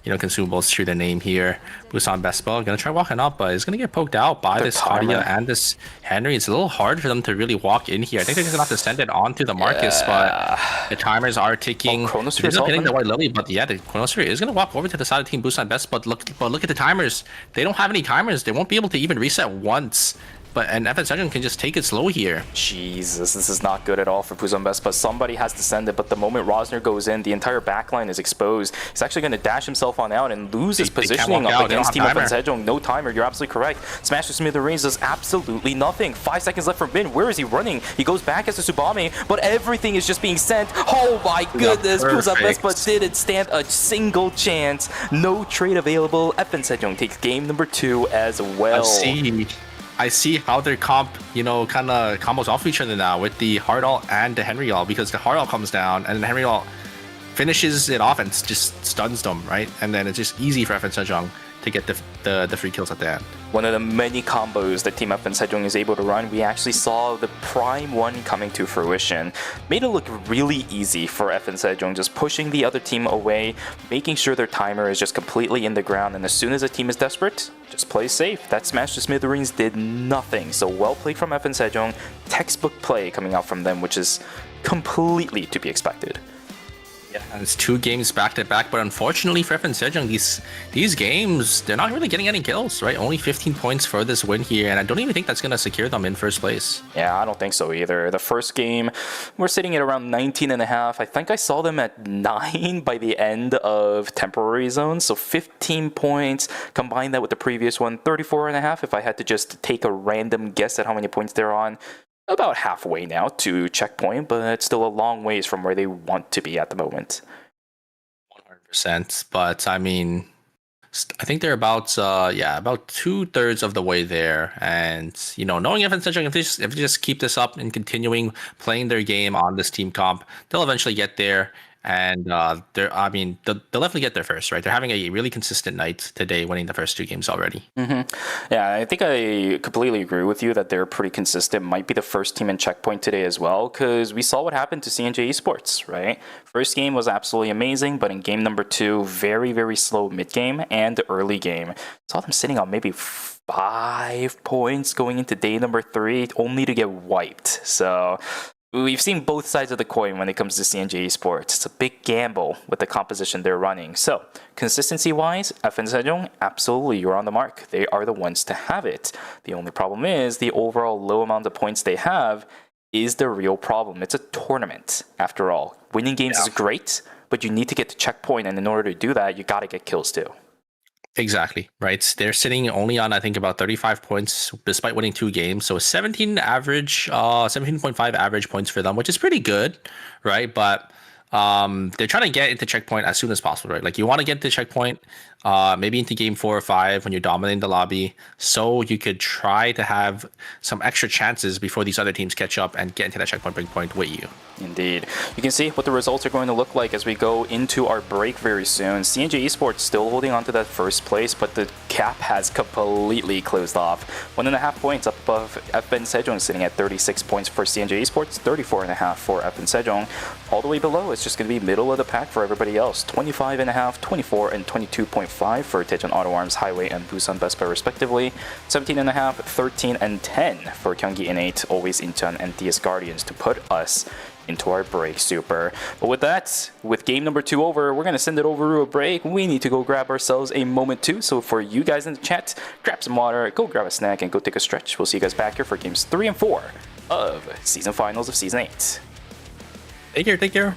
consumables to their name here. Busan Bespa gonna try walking up, but is gonna get poked out by this Aria and this Henry. It's a little hard for them to really walk in here. I think they're gonna have to send it onto the Marcus, but the timers are ticking. They're not hitting the White Lily, but yeah, the Chronosphere is gonna walk over to the side of Team Busan Best. But look at the timers. They don't have any timers. They won't be able to even reset once. And FN Sejong can just take it slow here. Jesus, this is not good at all for Busan Best, but somebody has to send it. But the moment Rosner goes in, the entire backline is exposed. He's actually going to dash himself on out and lose his positioning up against Team FN Sejong. No timer, you're absolutely correct. Smash to Smithereens does absolutely nothing. 5 seconds left for Min. Where is he running? He goes back as a Tsubame, but everything is just being sent. Oh my goodness, Busan Best but didn't stand a single chance. No trade available. FN Sejong takes game number 2 as well. I see how their comp, kind of combos off each other now with the hard ult and the Henry ult, because the hard ult comes down and the Henry ult finishes it off and just stuns them, right? And then it's just easy for FN Sejong to get the free kills at the end. One of the many combos that Team FN Sejong is able to run, we actually saw the prime one coming to fruition. Made it look really easy for FN Sejong, just pushing the other team away, making sure their timer is just completely in the ground, and as soon as a team is desperate, just play safe. That Smash to Smithereens did nothing, so well played from FN Sejong. Textbook play coming out from them, which is completely to be expected. Yeah, and it's 2 games back to back, but unfortunately for FN Sejong, these games, they're not really getting any kills, right? Only 15 points for this win here, and I don't even think that's going to secure them in first place. Yeah, I don't think so either. The first game, we're sitting at around 19.5. I think I saw them at 9 by the end of temporary zone, so 15 points. Combine that with the previous one, 34.5. If I had to just take a random guess at how many points they're on, about halfway now to checkpoint, but it's still a long ways from where they want to be at the moment. 100%, but I mean, I think they're about 2/3 of the way there. And knowing FN Sejong, if they just keep this up and continuing playing their game on this team comp, they'll eventually get there. And they'll definitely get there first, right? They're having a really consistent night today, winning the first 2 games already. Yeah, I think I completely agree with you that they're pretty consistent. Might be the first team in checkpoint today as well, because we saw what happened to CNJ Esports, right? First game was absolutely amazing, but in game number 2, very, very slow mid game and early game. Saw them sitting on maybe 5 points going into day number 3, only to get wiped. So we've seen both sides of the coin when it comes to CNJ Esports. It's a big gamble with the composition they're running. So, consistency-wise, FN Sejong, absolutely, you're on the mark. They are the ones to have it. The only problem is the overall low amount of points they have is the real problem. It's a tournament, after all. Winning games is great, but you need to get to checkpoint, and in order to do that, you got to get kills too. Exactly, right? They're sitting only on, I think, about 35 points despite winning 2 games. So 17.5 average points for them, which is pretty good, right? But they're trying to get into checkpoint as soon as possible, right? Like, you want to get to checkpoint maybe into game 4 or 5 when you're dominating the lobby, so you could try to have some extra chances before these other teams catch up and get into that checkpoint breakpoint with you. Indeed. You can see what the results are going to look like as we go into our break very soon. CNJ Esports still holding on to that first place, but the gap has completely closed off. 1.5 points up above FN Sejong, sitting at 36 points for CNJ Esports, 34.5 for FN Sejong. All the way below, it's just going to be middle of the pack for everybody else. 25.5, 24, and 22.5 for Daejeon Auto Arms, Highway, and Busan Best Buy respectively. 17.5, 13, and 10 for Gyeonggi Innate, Always Incheon, and DS Guardians to put us into our break super. But with that, with game number 2 over, we're going to send it over to a break. We need to go grab ourselves a moment too. So for you guys in the chat, grab some water, go grab a snack, and go take a stretch. We'll see you guys back here for games 3 and 4 of season finals of season 8. Take care.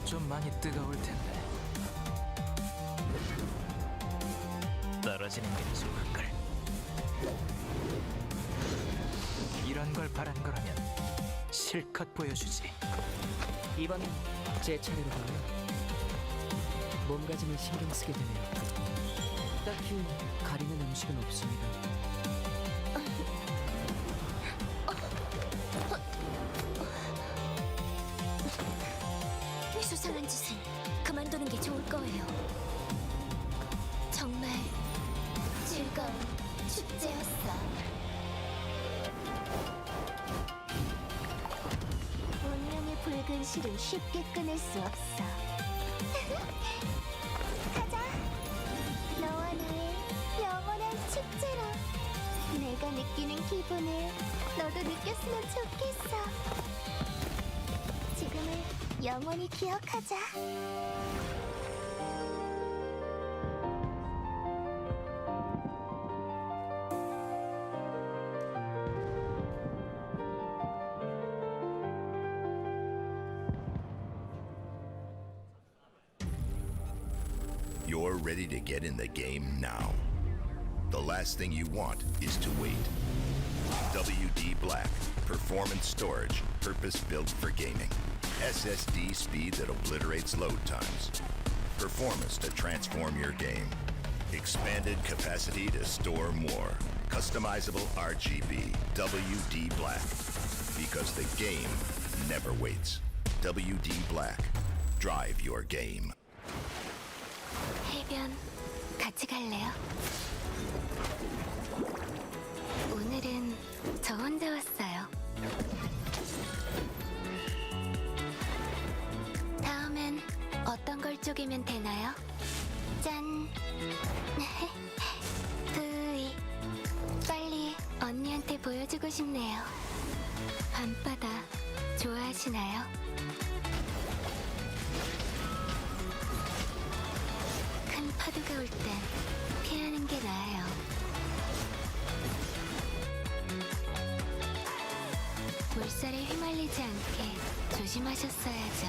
좀 많이 뜨거울 텐데. 떨어지는 게 좋은 걸. 이런 걸 바란 거라면 실컷 보여주지. 이번엔 제 차례로 가요. 몸가짐을 신경 쓰게 되네요. 딱히 가리는 음식은 없습니다. 수상한 짓은 그만두는 게 좋을 거예요. 정말 즐거운 축제였어. 운명의 붉은 실은 쉽게 끊을 수 없어. 가자. 너와 나의 영원한 축제로. 내가 느끼는 기분을 너도 느꼈으면 좋겠어. 지금을 영원히 기억하자. You're ready to get in the game now. The last thing you want is to wait. WD Black, performance storage, purpose-built for gaming. SSD speed that obliterates load times. Performance to transform your game. Expanded capacity to store more. Customizable RGB. WD Black. Because the game never waits. WD Black. Drive your game. 해변 같이 갈래요? 오늘은 저 혼자 왔어요. 다음엔 어떤 걸 쪼개면 되나요? 짠! 으이, 빨리 언니한테 보여주고 싶네요. 밤바다 좋아하시나요? 큰 파도가 올 땐 피하는 게 나아요. 물살에 휘말리지 않게 조심하셨어야죠.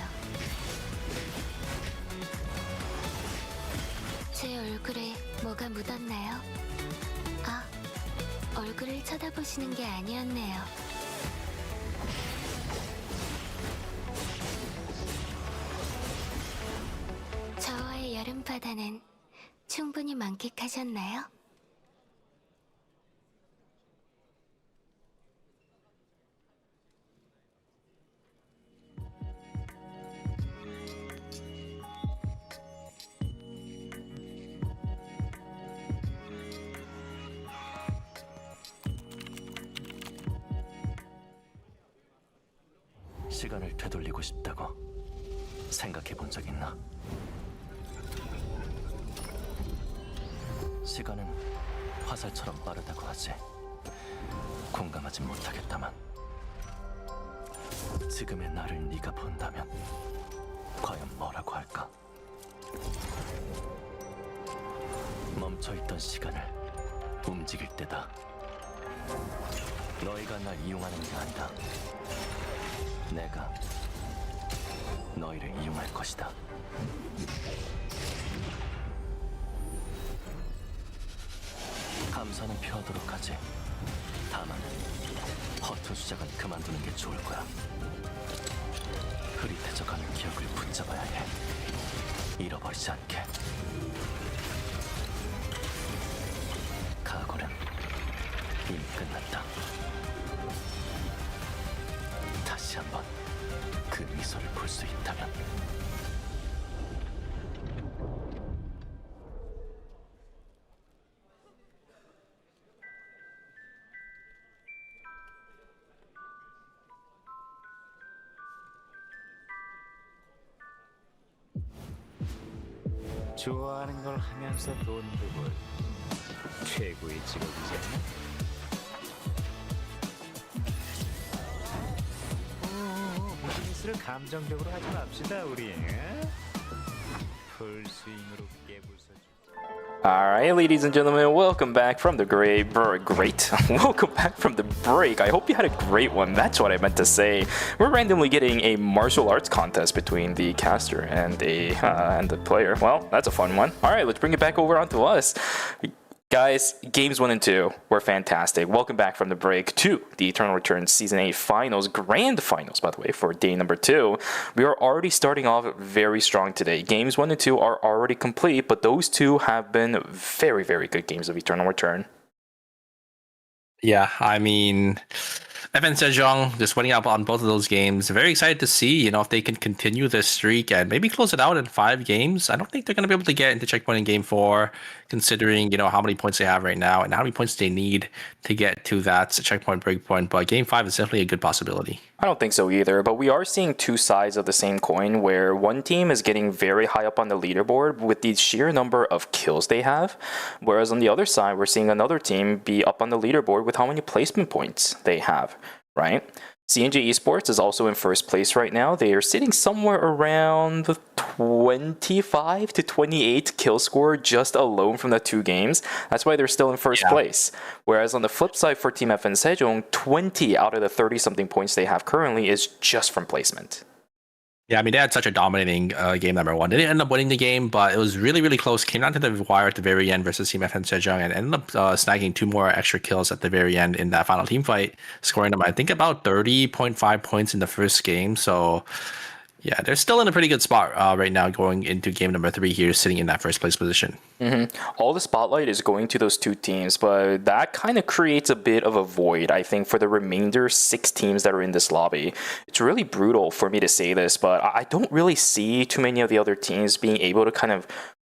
제 얼굴에 뭐가 묻었나요? 아, 얼굴을 쳐다보시는 게 아니었네요. 저와의 여름바다는 충분히 만끽하셨나요? 시간을 되돌리고 싶다고 생각해 본 적 있나? 시간은 화살처럼 빠르다고 하지. 공감하진 못하겠다만 지금의 나를 네가 본다면 과연 뭐라고 할까? 멈춰있던 시간을 움직일 때다. 너희가 날 이용하는 게 아니다. 내가 너희를 이용할 것이다. 감사는 표하도록 하지. 다만 허투 수작은 그만두는 게 좋을 거야. 흐릿해져가는 기억을 붙잡아야 해. 잃어버리지 않게. 각오는 이미 끝났다. 다시 한번 그 미소를 볼 수 있다면. 좋아하는 걸 하면서 돈 벌 최고의 직업이지 않나? 비즈니스를 감정적으로 하지 맙시다 우리. 풀스윙으로 깨부숴주자. All right, ladies and gentlemen, welcome back from the great. Welcome back from the break. I hope you had a great one. That's what I meant to say. We're randomly getting a martial arts contest between the caster and the player. Well, that's a fun one. All right, let's bring it back over onto us. Guys, games 1 and 2 were fantastic. Welcome back from the break to the Eternal Return Season 8 Finals, Grand Finals, by the way, for day number 2. We are already starting off very strong today. Games 1 and 2 are already complete, but those two have been very, very good games of Eternal Return. Yeah, I mean, Evan Sejong just winning up on both of those games. Very excited to see, if they can continue this streak and maybe close it out in 5 games. I don't think they're going to be able to get into checkpoint in game 4, considering, how many points they have right now and how many points they need to get to that checkpoint breakpoint. But game 5 is definitely a good possibility. I don't think so either, but we are seeing two sides of the same coin where one team is getting very high up on the leaderboard with the sheer number of kills they have, whereas on the other side, we're seeing another team be up on the leaderboard with how many placement points they have, right? CNG Esports is also in first place right now. They are sitting somewhere around the 25 to 28 kill score just alone from the 2 games. That's why they're still in first place. Whereas on the flip side for Team FN Sejong, 20 out of the 30-something points they have currently is just from placement. Yeah, I mean, they had such a dominating game number 1. They didn't end up winning the game, but it was really, really close. Came down to the wire at the very end versus Team FN Sejong and ended up snagging 2 more extra kills at the very end in that final team fight, scoring them, I think, about 30.5 points in the first game. So, yeah, they're still in a pretty good spot right now going into game number 3 here, sitting in that first place position. All the spotlight is going to those 2 teams, but that kind of creates a bit of a void, I think, for the remainder 6 teams that are in this lobby. It's really brutal for me to say this, but I don't really see too many of the other teams being able to kind of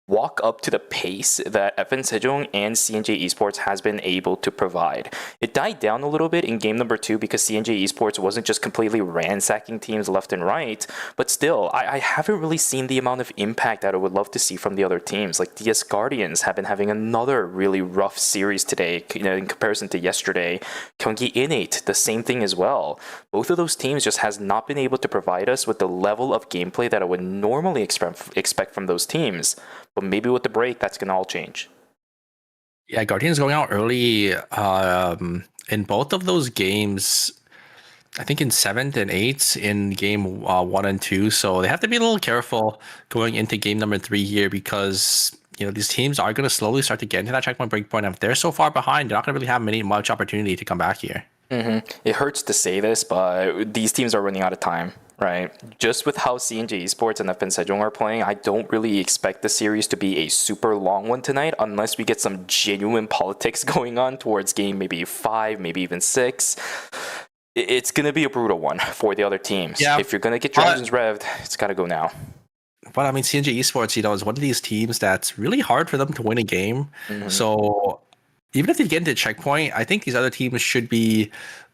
walk up to the pace that FN Sejong and CNJ Esports has been able to provide. It died down a little bit in game number 2 because CNJ Esports wasn't just completely ransacking teams left and right, but still, I haven't really seen the amount of impact that I would love to see from the other teams. Like DS Guardians have been having another really rough series today, in comparison to yesterday. Gyeonggi Innate, the same thing as well. Both of those teams just has not been able to provide us with the level of gameplay that I would normally expect from those teams. But maybe with the break, that's going to all change. Yeah, Guardians going out early in both of those games. I think in 7th and 8th in game 1 and 2. So they have to be a little careful going into game number 3 here because, these teams are going to slowly start to get into that checkpoint breakpoint. If they're so far behind, they're not going to really have much opportunity to come back here. It hurts to say this, but these teams are running out of time. Right. Just with how CNJ Esports and FN Sejong are playing, I don't really expect the series to be a super long one tonight unless we get some genuine politics going on towards game maybe 5, maybe even 6. It's going to be a brutal one for the other teams. Yeah. If you're going to get your engines revved, it's got to go now. But I mean, CNJ Esports, is one of these teams that's really hard for them to win a game. So even if they get into checkpoint, I think these other teams should be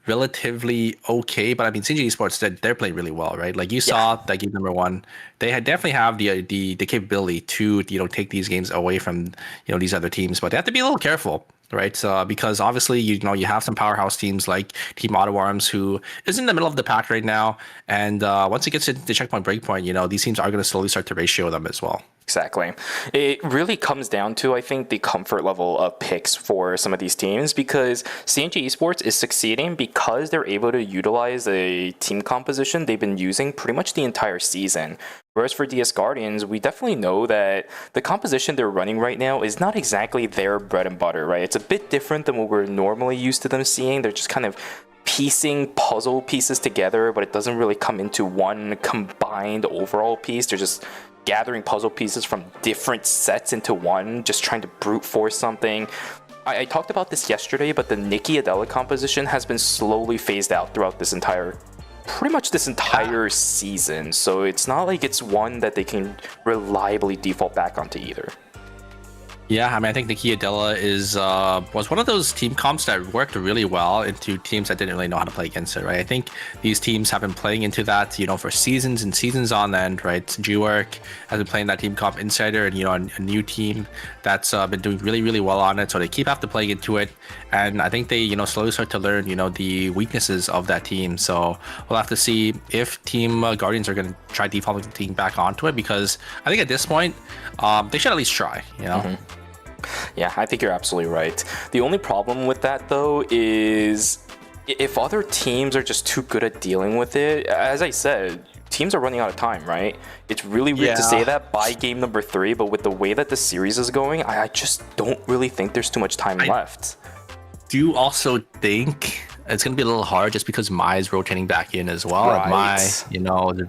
relatively okay, but I mean, CNG Esports, they're playing really well, right? Like you saw that game number 1, they definitely have the capability to take these games away from these other teams, but they have to be a little careful, right? Because obviously you have some powerhouse teams like Team Ottawa Arms who is in the middle of the pack right now, and once it gets to the checkpoint breakpoint, these teams are going to slowly start to ratio them as well. Exactly. It really comes down to, I think, the comfort level of picks for some of these teams because CNG Esports is succeeding because they're able to utilize a team composition they've been using pretty much the entire season. Whereas for DS Guardians, we definitely know that the composition they're running right now is not exactly their bread and butter, right? It's a bit different than what we're normally used to them seeing. They're just kind of piecing puzzle pieces together, but it doesn't really come into one combined overall piece. They're just gathering puzzle pieces from different sets into one, just trying to brute force something. I talked about this yesterday, but the Nikki Adela composition has been slowly phased out throughout pretty much this entire season. So it's not like it's one that they can reliably default back onto either. Yeah, I mean, I think Nikki Adela was one of those team comps that worked really well into teams that didn't really know how to play against it, right? I think these teams have been playing into that, for seasons and seasons on end, right? G-Work has been playing that team comp Insider, and, a new team that's been doing really, really well on it. So they keep after playing into it. And I think they, slowly start to learn, the weaknesses of that team. So we'll have to see if Team Guardians are going to try defaulting the team back onto it, because I think at this point, they should at least try, Yeah, I think you're absolutely right. The only problem with that, though, is if other teams are just too good at dealing with it, as I said, teams are running out of time, right? It's really weird to say that by game number 3, but with the way that the series is going, I just don't really think there's too much time left. Do you also think it's going to be a little hard just because Mai is rotating back in as well? Right. Mai, is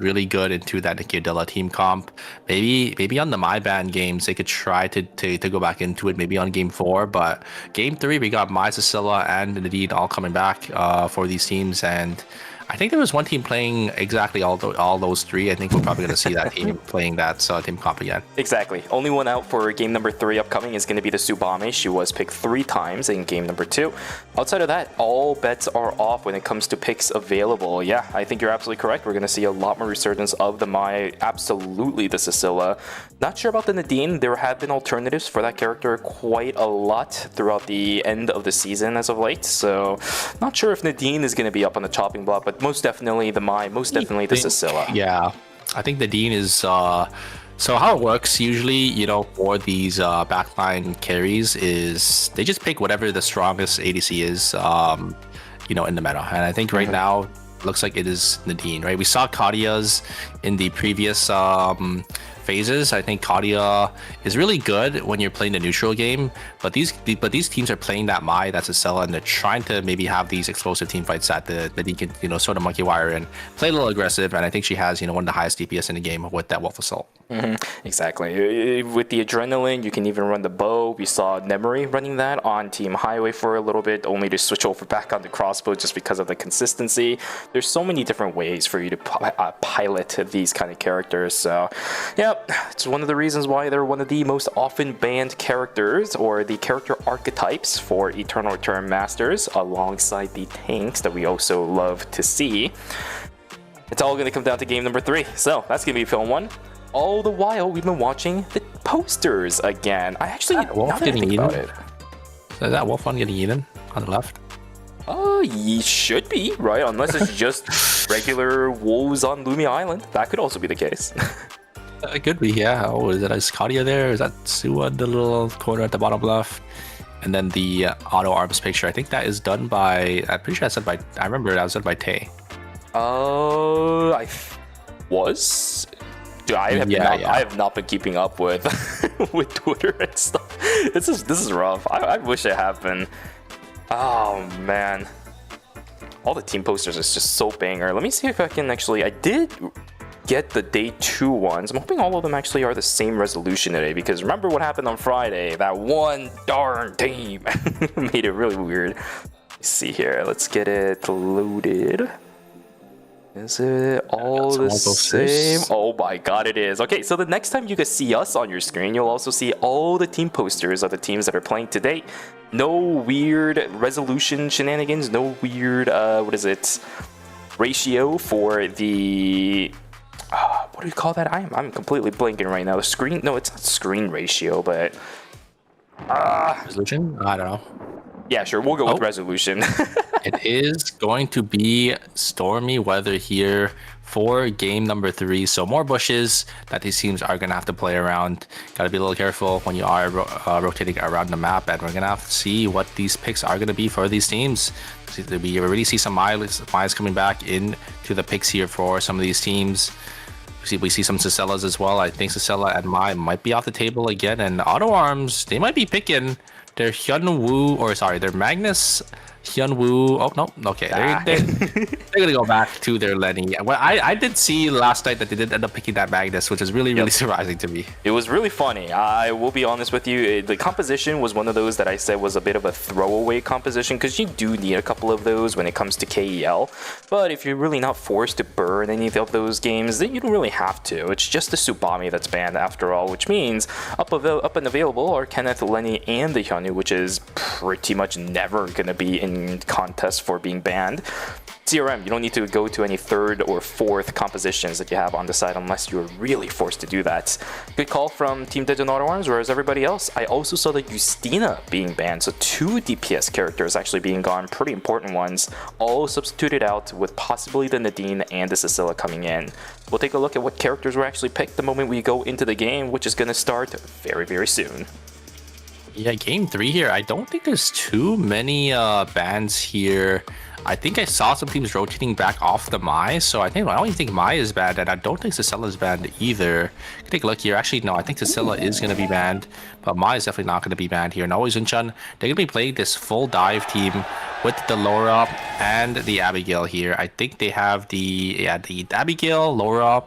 really good into that Nikidilla team comp. Maybe on the Mai ban games, they could try to go back into it maybe on game 4. But game 3, we got Mai, Cecilia, and Nadine all coming back for these teams. And I think there was one team playing exactly all those 3. I think we're probably going to see that team playing that team comp again. Exactly. Only one out for game number 3 upcoming is going to be the Tsubame. She was picked 3 times in game number 2. Outside of that, all bets are off when it comes to picks available. Yeah, I think you're absolutely correct. We're going to see a lot more resurgence of the Mai, absolutely the Cecilia. Not sure about the Nadine. There have been alternatives for that character quite a lot throughout the end of the season as of late. So not sure if Nadine is going to be up on the chopping block, but most definitely the Mai, most definitely the Cecilia. Yeah, I think Nadine is... So how it works usually, for these backline carries is they just pick whatever the strongest ADC is, in the meta. And I think right now, looks like it is Nadine, right? We saw Kadia's in the previous phases. I think Kadia is really good when you're playing the neutral game, but these teams are playing that Mai, that's Cecilia, and they're trying to maybe have these explosive team fights that he can sort of monkey wire and play a little aggressive. And I think she has one of the highest DPS in the game with that Wolf Assault. Exactly. With the adrenaline, you can even run the bow. We saw Nemery running that on Team Highway for a little bit, only to switch over back on the crossbow just because of the consistency. There's so many different ways for you to pilot these kind of characters. So, yeah, it's one of the reasons why they're one of the most often banned characters, or the character archetypes for Eternal Return Masters, alongside the tanks that we also love to see. It's all going to come down to game number 3. So that's going to be film 1. All the while, we've been watching the posters again. I actually, now that I think about it. Is that Wolf one getting eaten on the left? He should be, right? Unless it's just regular wolves on Lumia Island. That could also be the case. It could be, yeah. Oh, is Kadia there? Is that Sua in the little corner at the bottom left? And then the auto arms picture, I think that is done by, I'm pretty sure that's done by, I remember that was done by Tay. Was? Dude, I have not been keeping up with with Twitter and stuff. This is rough. I wish I have been. Oh man, all the team posters is just so banger. Let me see if I can actually. I did get the day 2 ones. I'm hoping all of them actually are the same resolution today, because remember what happened on Friday? That one darn team made it really weird. Let's see here. Let's get it loaded. Is it all the same? Oh my god, it is. Okay, so the next time you guys see us on your screen, you'll also see all the team posters of the teams that are playing today. No weird resolution shenanigans, no weird, ratio for the... what do you call that? I'm completely blanking right now. The screen... No, it's not screen ratio, but... Resolution? I don't know. Yeah, sure, we'll go with resolution. It is going to be stormy weather here for game number 3. So more bushes that these teams are going to have to play around. Got to be a little careful when you are rotating around the map. And we're going to have to see what these picks are going to be for these teams. We already see some Miles coming back into the picks here for some of these teams. We see some Cecilias as well. I think Cecilia and Mai might be off the table again. And Auto Arms, they might be picking their their Magnus, Hyunwoo. Oh no, okay, they're gonna go back to their Lenny. Well, I did see last night that they did end up picking that Magnus, which is really surprising to me. It was really funny. I will be honest with you. The composition was one of those that I said was a bit of a throwaway composition, because you do need a couple of those when it comes to KEL. But if you're really not forced to burn any of those games, then you don't really have to. It's just the Tsubame that's banned after all, which means up and available are Kenneth, Lenny, and the Hyunwoo, which is pretty much never gonna be in contest for being banned. CRM, you don't need to go to any 3rd or 4th compositions that you have on the side unless you're really forced to do that. Good call from Team Digital Auto Arms, whereas everybody else, I also saw the Justina being banned, so 2 DPS characters actually being gone, pretty important ones, all substituted out with possibly the Nadine and the Cecilia coming in. We'll take a look at what characters were actually picked the moment we go into the game, which is going to start very, very soon. Yeah, game 3 here. I don't think there's too many bans here. I think I saw some teams rotating back off the Mai, so I don't even think Mai is banned, and I don't think Sicilla is banned either. Take a look here. Actually, no, I think Sicilla is going to be banned, but Mai is definitely not going to be banned here. And always Incheon, they're going to be playing this full dive team with the Laura and the Abigail here. I think they have the Abigail, Laura,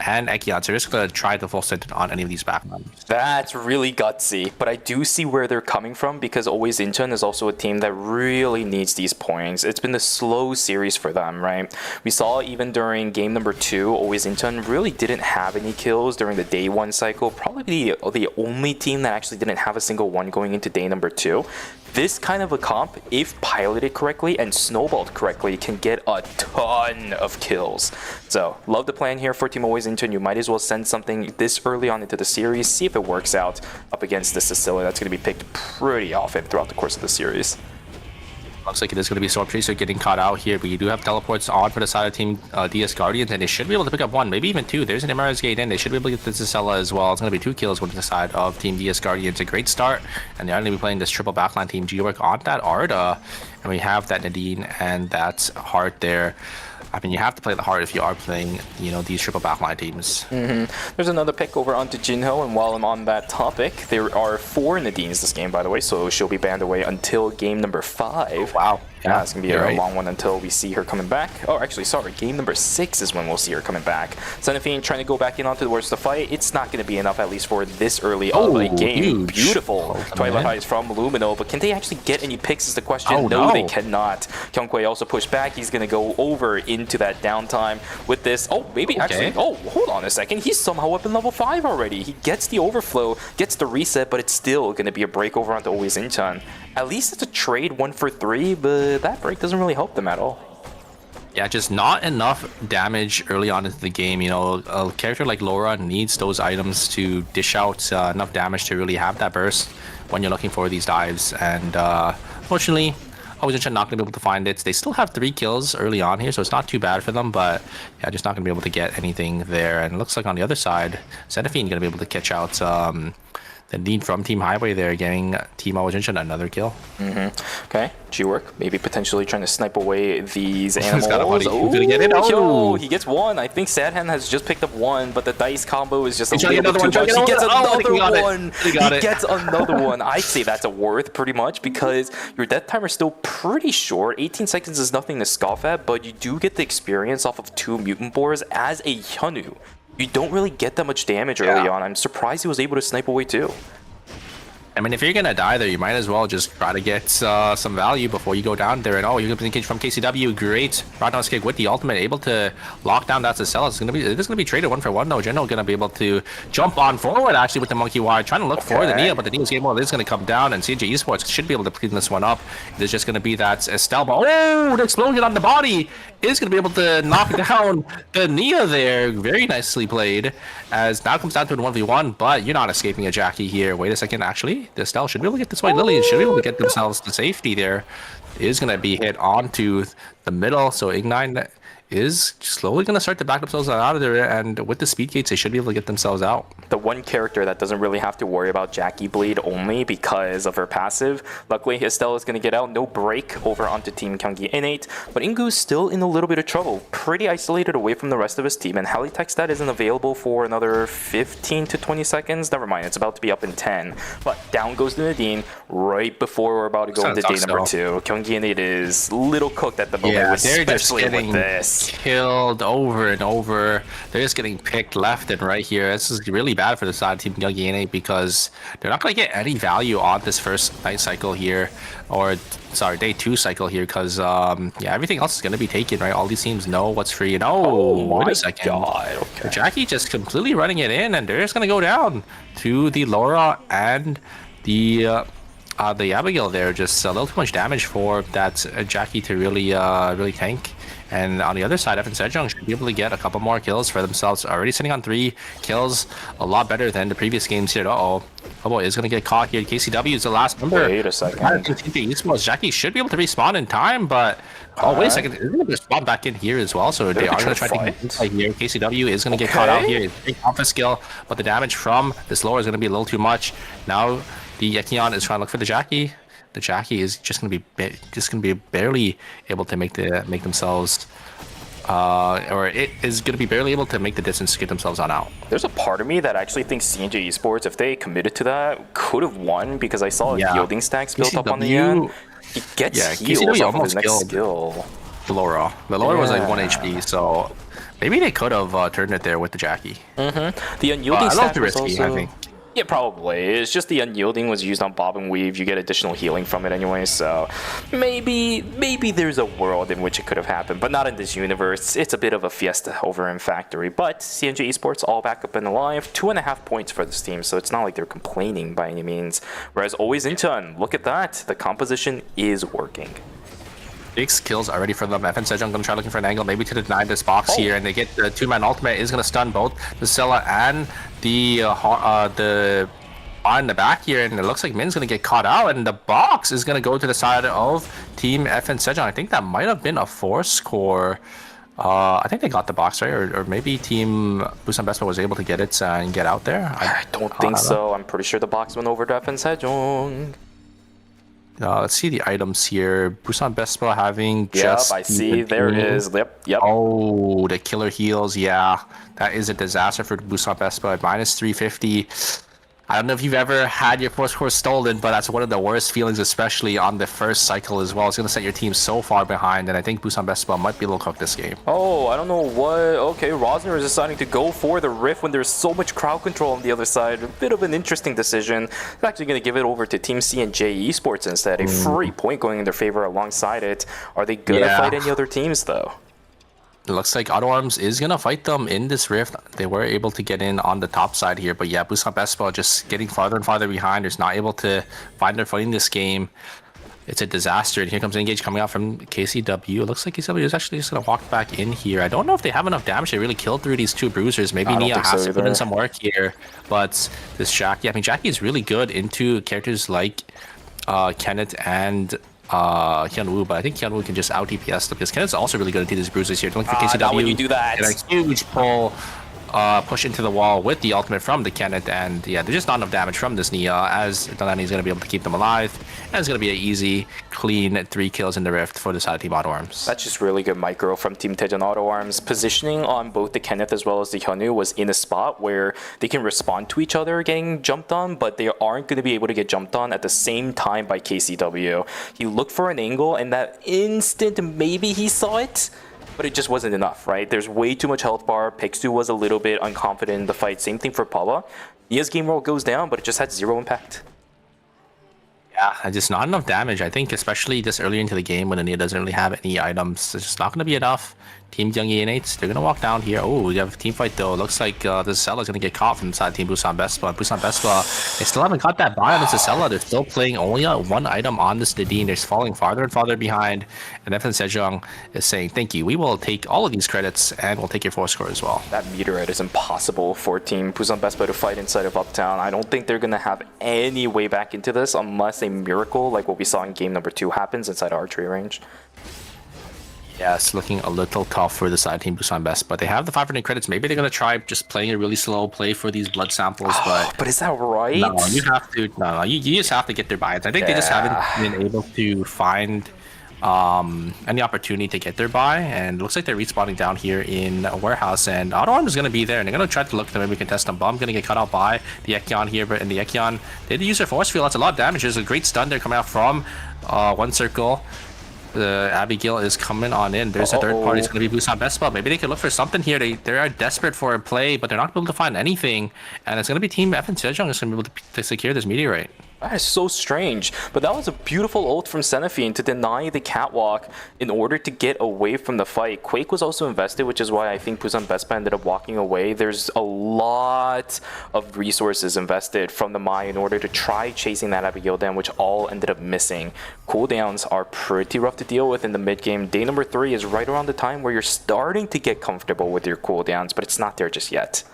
and Ekion, so we're just going to try the full sentence on any of these backmen. That's really gutsy, but I do see where they're coming from because Always Incheon is also a team that really needs these points. It's been a slow series for them, right? We saw even during game number 2, Always Incheon really didn't have any kills during the day 1 cycle. Probably the only team that actually didn't have a single one going into day number 2. This kind of a comp, if piloted correctly and snowballed correctly, can get a ton of kills. So, love the plan here for Team Always Incheon. You might as well send something this early on into the series, see if it works out up against the Sicilla that's going to be picked pretty often throughout the course of the series. Looks like it is going to be Storm Chaser getting caught out here, but you do have teleports on for the side of Team DS Guardians, and they should be able to pick up 1, maybe even 2. There's an MRS gate in. They should be able to get the Sicilla as well. It's going to be 2 kills going to the side of Team DS Guardians. A great start, and they're going to be playing this triple backline team G-Work on that Arda, and we have that Nadine and that Heart there. I mean, you have to play the Heart if you are playing, these triple backline teams. There's another pick over onto Jinho, and while I'm on that topic, there are 4 Nadines this game, by the way, so she'll be banned away until game number 5. Oh, wow. Yeah, it's going to be a long one until we see her coming back. Oh, actually, sorry, game number 6 is when we'll see her coming back. Xenophine trying to go back in onto towards the fight. It's not going to be enough, at least for this early of a game. Huge. Beautiful Twilight Highs from Lumino, but can they actually get any picks is the question. Oh, no, no, they cannot. Kyungkwae also pushed back. He's going to go over into that downtime with this. Oh, maybe actually. Oh, hold on a second. He's somehow up in level 5 already. He gets the overflow, gets the reset, but it's still going to be a break over onto Always Incheon. At least it's a trade 1 for 3, but that break doesn't really help them at all. Yeah, just not enough damage early on into the game. A character like Laura needs those items to dish out enough damage to really have that burst when you're looking for these dives. And unfortunately, Always Incheon not going to be able to find it. They still have 3 kills early on here, so it's not too bad for them. But yeah, just not going to be able to get anything there. And it looks like on the other side, Xenophine going to be able to catch out the need from Team Highway there, getting Team Always Incheon another kill. Okay, G-Work, maybe potentially trying to snipe away these animals. He's gonna get it. Oh, he gets 1. I think Sadhan has just picked up 1, but the dice combo is just a little bit too much. He gets another one. He gets another one. I'd say that's a worth pretty much because your death timer is still pretty short. 18 seconds is nothing to scoff at, but you do get the experience off of 2 mutant boars as a Hyunwoo. You don't really get that much damage early on. I'm surprised he was able to snipe away too. I mean, if you're gonna die there, you might as well just try to get some value before you go down there. And you're gonna be engaged from KCW. Great Roundhouse kick with the ultimate, able to lock down that Sicilla. This is gonna be traded 1 for 1 though. General gonna be able to jump on forward actually with the monkey wire, trying to look for the Nia, but the Nia's game wall is gonna come down, and CJ Esports should be able to clean this one up. There's just gonna be that Estelle. Oh, the explosion on the body is gonna be able to knock down the Nia there. Very nicely played. As now comes down to a 1v1, but you're not escaping a Jackie here. Wait a second, actually, the Estelle should be able to get this White Lily, should be able to get themselves to safety there. Is going to be hit onto the middle, so Ignite is slowly going to start to back themselves out of there, and with the speed gates, they should be able to get themselves out. The one character that doesn't really have to worry about Jackie Bleed only because of her passive. Luckily, Estelle is going to get out. No break over onto Team Gyeonggi Innate, but Ingu's still in a little bit of trouble. Pretty isolated away from the rest of his team, and Halitextat isn't available for another 15 to 20 seconds. Never mind, it's about to be up in 10. But down goes the Nadine right before we're about to go into day number 2. Gyeonggi Innate is little cooked at the moment, especially with this. Killed over and over. They're just getting picked left and right here. This is really bad for the side of Team Gyeonggi Innate because they're not going to get any value on this first night cycle here, or sorry, day 2 cycle here, because yeah, everything else is going to be taken, right? All these teams know what's free. And wait a second. God, okay. Jackie just completely running it in, and they're just going to go down to the Laura and the Abigail there. Just a little too much damage for that Jackie to really tank. And on the other side, Evan Sejong should be able to get a couple more kills for themselves. Already sitting on 3 kills, a lot better than the previous games here. Oh boy, is going to get caught here. KCW is the last member. Wait a second. Jackie should be able to respawn in time, but wait a second. They're going to spawn back in here as well, so they are going to try to get inside here. KCW is going to get caught out here. It's a big alpha skill, but the damage from this lower is going to be a little too much. Now The Ekion is trying to look for the Jackie. The Jackie is just gonna be barely able to make themselves, or it is gonna be barely able to make the distance to get themselves on out. There's a part of me that actually thinks C&J Esports, if they committed to that, could have won because I saw yielding stacks built up on the end. He gets heals off of his next skill. The Laura was like 1 HP, so maybe they could have turned it there with the Jackie. The unyielding stack was risky, also... I think. Yeah, probably. It's just the unyielding was used on Bob and Weave. You get additional healing from it anyway, so maybe there's a world in which it could have happened, but not in this universe. It's a bit of a fiesta over in Factory, but C&J Esports all back up and alive. 2.5 points for this team, so it's not like they're complaining by any means. Whereas always Incheon, look at that. The composition is working. Big skills already for them. FN Sejong gonna try looking for an angle, maybe to deny this box here, and they get the 2-man ultimate. Is gonna stun both the Scylla and the in the back here, and it looks like Min's gonna get caught out, and the box is gonna go to the side of Team FN Sejong. I think that might have been a 4-score. I think they got the box, right? Or maybe Team Busan Bespa was able to get it and get out there. I don't think so. I'm pretty sure the box went over to FN Sejong. Let's see the items here. Busan Bespa having just... Yep, I see. There it is. Yep. Oh, the killer heals. Yeah, that is a disaster for Busan Bespa at minus 350. I don't know if you've ever had your 4-score stolen, but that's one of the worst feelings, especially on the first cycle as well. It's going to set your team so far behind, and I think Busan Bespa might be a little cooked this game. Oh, I don't know what... Okay, Rosner is deciding to go for the Rift when there's so much crowd control on the other side. A bit of an interesting decision. They're actually going to give it over to Team C&J Esports instead. A free point going in their favor alongside it. Are they going to fight any other teams, though? It looks like Auto Arms is going to fight them in this rift. They were able to get in on the top side here, but yeah, Busan Bespa just getting farther and farther behind. Is not able to find their footing this game. It's a disaster, and here comes Engage coming out from KCW. It looks like KCW is actually just going to walk back in here. I don't know if they have enough damage to really kill through these two bruisers. Maybe Nia has to put in some work here, but this Jackie, I mean, Jackie is really good into characters like Kenneth and Hyunwoo, but I think Hyunwoo can just out DPS them because Kenneth's also really good into these bruises here. Looking for KCW. Not when you do that. And a huge pull, push into the wall with the ultimate from the Kenneth, and yeah, there's just not enough damage from this Nia, as Delaney is going to be able to keep them alive, and it's going to be an easy, clean 3 kills in the rift for the side of Team Auto Arms. That's just really good micro from Team Taejon Auto Arms. Positioning on both the Kenneth as well as the Hyunwoo was in a spot where they can respond to each other getting jumped on, but they aren't going to be able to get jumped on at the same time by KCW. He looked for an angle, and that instant maybe he saw it, but it just wasn't enough, right? There's way too much health bar. Pixu was a little bit unconfident in the fight. Same thing for Pava. Nia's game roll goes down, but it just had 0 impact. Yeah, just not enough damage. I think especially this early into the game when Nia doesn't really have any items, it's just not going to be enough. Team Youngie Innates, they're going to walk down here. Oh, we have a team fight though. Looks like the Cella is going to get caught from inside Team Busan Bespa. Busan Bespa, they still haven't got that buy on this Cella. They're still playing only one item on this Nadine. They're falling farther and farther behind. And FN Sejong is saying, thank you. We will take all of these credits and we'll take your 4-score as well. That meteorite is impossible for Team Busan Bespa to fight inside of Uptown. I don't think they're going to have any way back into this unless a miracle like what we saw in game number 2 happens inside archery range. Yeah, it's looking a little tough for the side Team Busan Best, but they have the 500 credits. Maybe they're going to try just playing a really slow play for these blood samples, but is that right? No, you have to. No, you just have to get their buy-ins. I think they just haven't been able to find any opportunity to get their buy, and it looks like they're respawning down here in a warehouse, and Auto Arm is going to be there, and they're going to try to look to maybe contest them. Bomb going to get cut out by the Ekion here, but in the Ekion, they did use their force field. That's a lot of damage. There's a great stun there coming out from one circle. The Abigail is coming on in. There's a third party. It's going to be Busan Bespa. Maybe they could look for something here. They are desperate for a play, but they're not able to find anything. And it's going to be Team FN Sejong is going to be able to secure this meteorite. That is so strange, but that was a beautiful ult from Xenophine to deny the catwalk in order to get away from the fight. Quake was also invested, which is why I think Busan Bespa ended up walking away. There's a lot of resources invested from the Mai in order to try chasing that Abigail down, which all ended up missing. Cooldowns are pretty rough to deal with in the mid game. Day number 3 is right around the time where you're starting to get comfortable with your cooldowns, but it's not there just yet.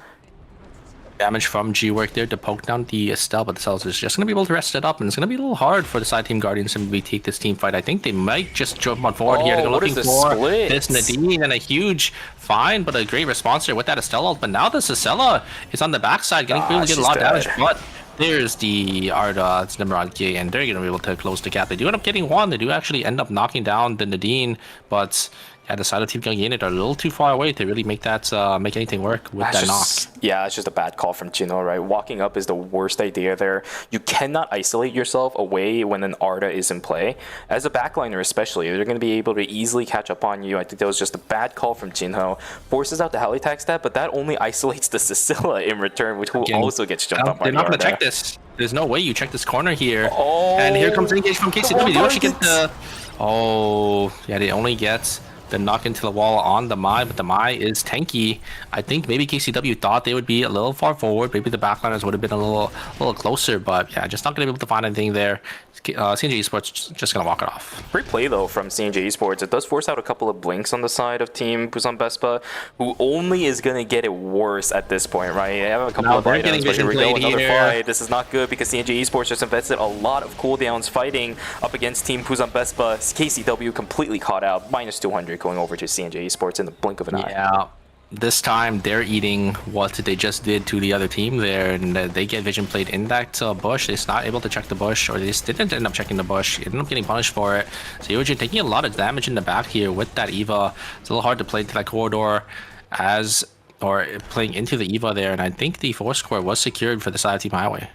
Damage from G-Work there to poke down the Estelle, but the Cells is just going to be able to rest it up, and it's going to be a little hard for the side Team Guardians to maybe take this team fight. I think they might just jump on forward here. They're looking for this Nadine, and a huge find, but a great response there with that Estelle ult. But now this Estella is on the backside, getting a lot of damage, but There's the Arda, it's Nimrod Gay, and they're going to be able to close the gap. They do end up getting one. They do actually end up knocking down the Nadine, but yeah, the side of Team Young Unit are a little too far away to really make that make anything work with that knock. Yeah, it's just a bad call from Jinho, right? Walking up is the worst idea there. You cannot isolate yourself away when an Arda is in play. As a backliner especially, they're going to be able to easily catch up on you. I think that was just a bad call from Jinho. Forces out the Heli-Tag stab, but that only isolates the Scylla in return, which also gets jumped up by They're not Arda. going to check this. There's no way you check this corner here. Oh, and here comes the engage from KCW. They actually get the... Oh, yeah, they only get the knock into the wall on the Mai, but the Mai is tanky. I think maybe KCW thought they would be a little far forward. Maybe the backliners would have been a little closer, but yeah, just not going to be able to find anything there. CNJ Esports just going to walk it off. Great play, though, from CNJ Esports. It does force out a couple of blinks on the side of Team Busan Vespa, who only is going to get it worse at this point, right? They have a couple of items, but here we go, another fight. This is not good because CNJ Esports just invested a lot of cooldowns fighting up against Team Busan Vespa. KCW completely caught out, minus 200 going over to CNJ Esports in the blink of an eye. Yeah. This time they're eating what they just did to the other team there, and they get vision played in that bush. They're not able to check the bush, or they just didn't end up checking the bush. They ended up getting punished for it. So Yojin taking a lot of damage in the back here with that Eva. It's a little hard to play into that corridor or playing into the Eva there, and I think the 4-score was secured for the side of Team Highway.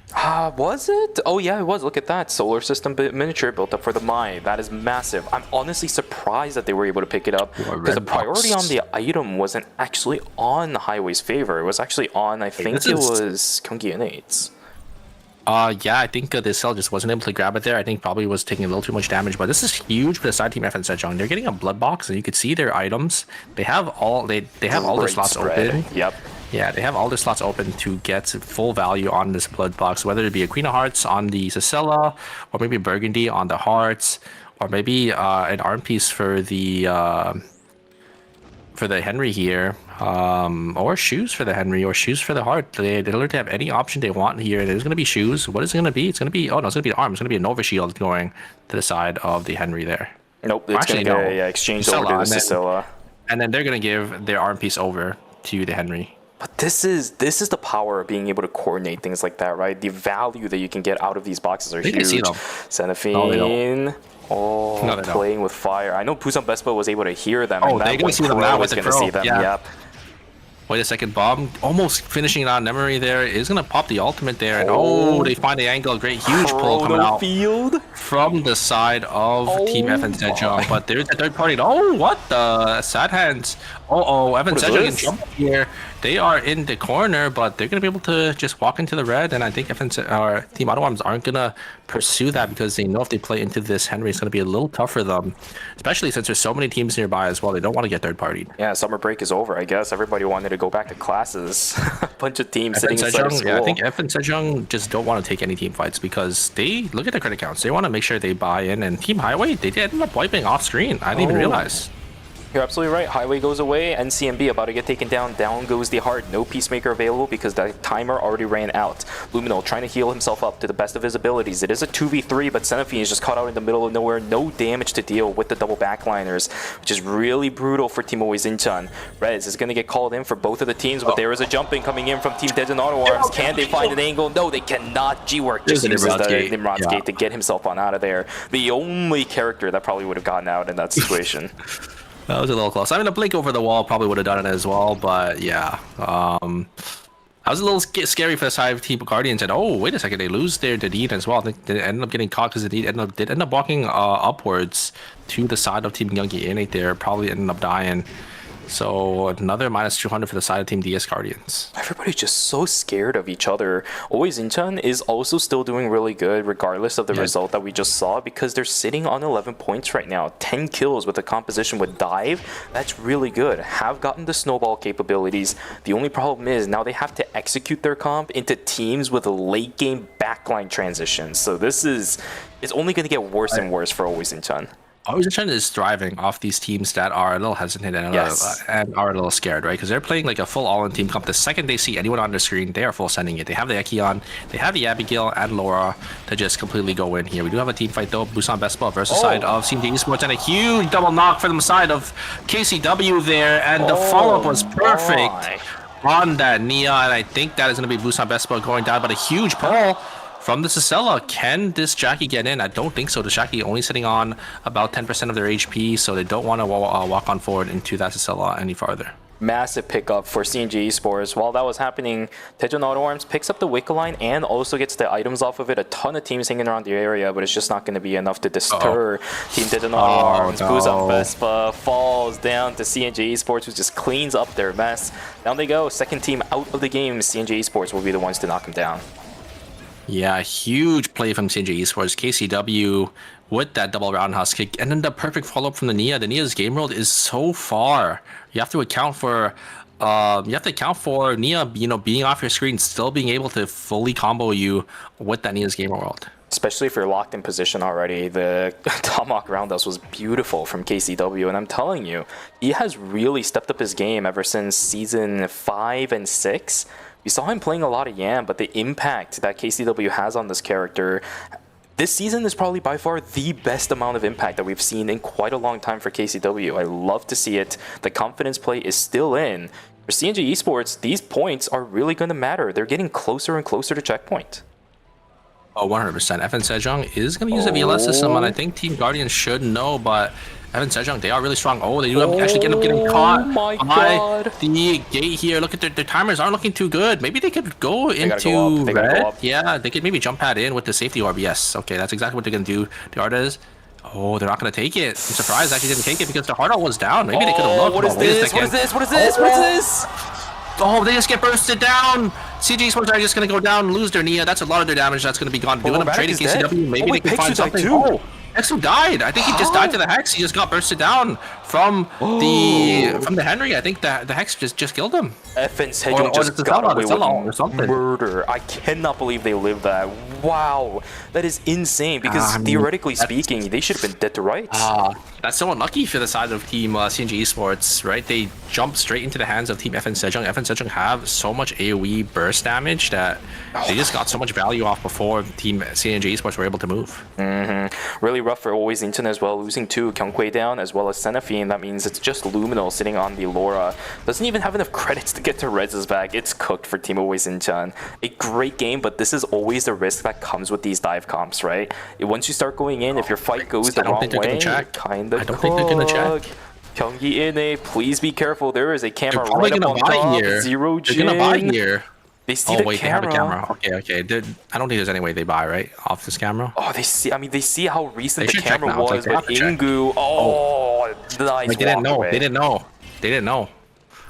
Was it? Oh yeah, it was. Look at that. Solar system miniature built up for the Mai. That is massive. I'm honestly surprised that they were able to pick it up, because the priority on the item wasn't actually on Highway's favor. It was actually on, I think it was Gyeonggi N8's. Yeah, I think the cell just wasn't able to grab it there. I think probably was taking a little too much damage, but this is huge for the side team FN Sejong. They're getting a blood box, and you can see their items. They have all their slots open. Yep. Yeah, they have all their slots open to get full value on this blood box, whether it be a Queen of Hearts on the Cicilla, or maybe Burgundy on the Hearts, or maybe an arm piece for the Henry here, or shoes for the Henry, or shoes for the Heart. They literally have any option they want here. There's going to be shoes. What is it going to be? It's going to be, oh no, it's going to be the arm. It's going to be a Nova Shield going to the side of the Henry there. Nope, it's going to be exchanged over to the Sicilla. And then they're going to give their arm piece over to the Henry. But this is the power of being able to coordinate things like that, right? The value that you can get out of these boxes are huge. Xenophine. No, playing with fire. I know Busan Vespa was able to hear them. Oh, they're going to see them now with the crow. Yeah. Yep. Wait a second, Bob. Almost finishing it on memory there. Is going to pop the ultimate there. And they find the angle. Great, huge pull coming out from the side of Team FN Sejong. But there's a third party. Oh, what the? Sad hands. FN Sejong can jump here. They are in the corner, but they're going to be able to just walk into the red. And I think Team Auto Arms aren't going to pursue that, because they know if they play into this Henry, it's going to be a little tough for them, especially since there's so many teams nearby as well. They don't want to get third partied. Yeah, summer break is over, I guess. Everybody wanted to go back to classes. A bunch of teams sitting inside of school. Yeah, I think FN Sejong just don't want to take any team fights, because they look at the credit counts. They want to make sure they buy in. And Team Highway, they did end up wiping off screen. I didn't even realize. You're absolutely right. Highway goes away, and CMB about to get taken down. Down goes the Heart. No Peacemaker available because the timer already ran out. Luminal trying to heal himself up to the best of his abilities. It is a 2v3, but Xenophine is just caught out in the middle of nowhere. No damage to deal with the double backliners, which is really brutal for Team Always Incheon. Rez is going to get called in for both of the teams, but there is a jumping coming in from Team Dead and Auto Arms. Can they find an angle? No, they cannot. G-Work just uses the Nimrod's Gate to get himself on out of there. The only character that probably would have gotten out in that situation. That was a little close. I mean, a blink over the wall probably would have done it as well, but yeah. I was a little scary for the side of Team Guardians, and oh, wait a second, they lose their Deed as well. They ended up getting caught because they ended up walking upwards to the side of Team Gyeonggi N8 there, probably ended up dying. So another minus 200 for the side of Team DS Guardians. Everybody's just so scared of each other. Always Incheon is also still doing really good regardless of the result that we just saw, because they're sitting on 11 points right now. 10 kills with a composition with dive. That's really good. Have gotten the snowball capabilities. The only problem is now they have to execute their comp into teams with late game backline transitions. So this is, it's only going to get worse and worse for Always Incheon. Always Incheon is thriving off these teams that are a little hesitant and, and are a little scared, right? Because they're playing like a full all-in team comp. The second they see anyone on the screen, they are full sending it. They have the Ekion, they have the Abigail and Laura to just completely go in here. We do have a team fight though. Busan Vespa versus side of CNJ Esports, and a huge double knock for the side of KCW there, and the follow-up was perfect. on that Nia, and I think that is going to be Busan Vespa going down, but a huge pull from the Sicela. Can this Jackie get in? I don't think so. The Jackie only sitting on about 10% of their HP, so they don't want to walk on forward into that Sicela any farther. Massive pickup for CNG Esports. While that was happening, Daejeon Auto Arms picks up the Wickle line and also gets the items off of it. A ton of teams hanging around the area, but it's just not going to be enough to deter Team Daejeon Auto Arms. Busan Vespa falls down to CNG Esports, who just cleans up their mess. Down they go. Second team out of the game. CNG Esports will be the ones to knock him down. Yeah, huge play from CNG Esports. KCW with that double roundhouse kick, and then the perfect follow-up from the Nia. The Nia's game world is so far. You have to account for Nia, being off your screen, still being able to fully combo you with that Nia's game world. Especially if you're locked in position already. The Tomahawk roundhouse was beautiful from KCW, and I'm telling you, he has really stepped up his game ever since season 5 and 6. We saw him playing a lot of Yam, but the impact that KCW has on this character this season is probably by far the best amount of impact that we've seen in quite a long time for KCW. I love to see it. The confidence play is still in. For CNG Esports, these points are really going to matter. They're getting closer and closer to checkpoint. Oh, 100%. FN Sejong is going to use the VLS system, and I think Team Guardian should know, but FN Sejong, they are really strong. Oh, they do actually end up getting caught by the gate here. Look at their timers aren't looking too good. Maybe they could go into red. Yeah, they could maybe jump pad in with the safety orb. Yes, okay, that's exactly what they're going to do. The Ardas, oh, they're not going to take it. I'm surprised they actually didn't take it because the hard was down. Maybe they could have looked. What is this? What is this? What is this? What is this? Oh, they just get bursted down. CG Sports are just going to go down, lose their Nia. That's a lot of their damage that's going to be gone. Doing them trading KCW. Maybe they can find something. Oh, Exo died. I think he just died to the Hex. He just got bursted down from the Henry. I think the Hex just killed him. FN Sejong just got away with murder. I cannot believe they lived that. Wow, that is insane. Because theoretically speaking, they should have been dead to rights. That's so unlucky for the side of Team CNG Esports, right? They jump straight into the hands of Team FN Sejong. FN Sejong have so much AoE burst damage that they just got so much value off before Team CNG Esports were able to move. Really rough for Always Inton as well, losing 2 Kyungkwei down as well as Senaphine. That means it's just Luminal sitting on the Laura. Doesn't even have enough credits to get to Rez's back. It's cooked for Team Always Incheon. A great game, but this is always the risk that comes with these dive comps, right? Once you start going in, if your fight goes the wrong way, kind of think they're gonna check. Kyunggi in please be careful. There is a camera right up on top. Here. Zero They're gonna buy here. They see the camera. They have a camera. Okay. I don't think there's any way they buy, right? Off this camera. Oh, they see. I mean, they see how recent the camera was with Ingu. Oh, nice. They didn't know. They didn't know.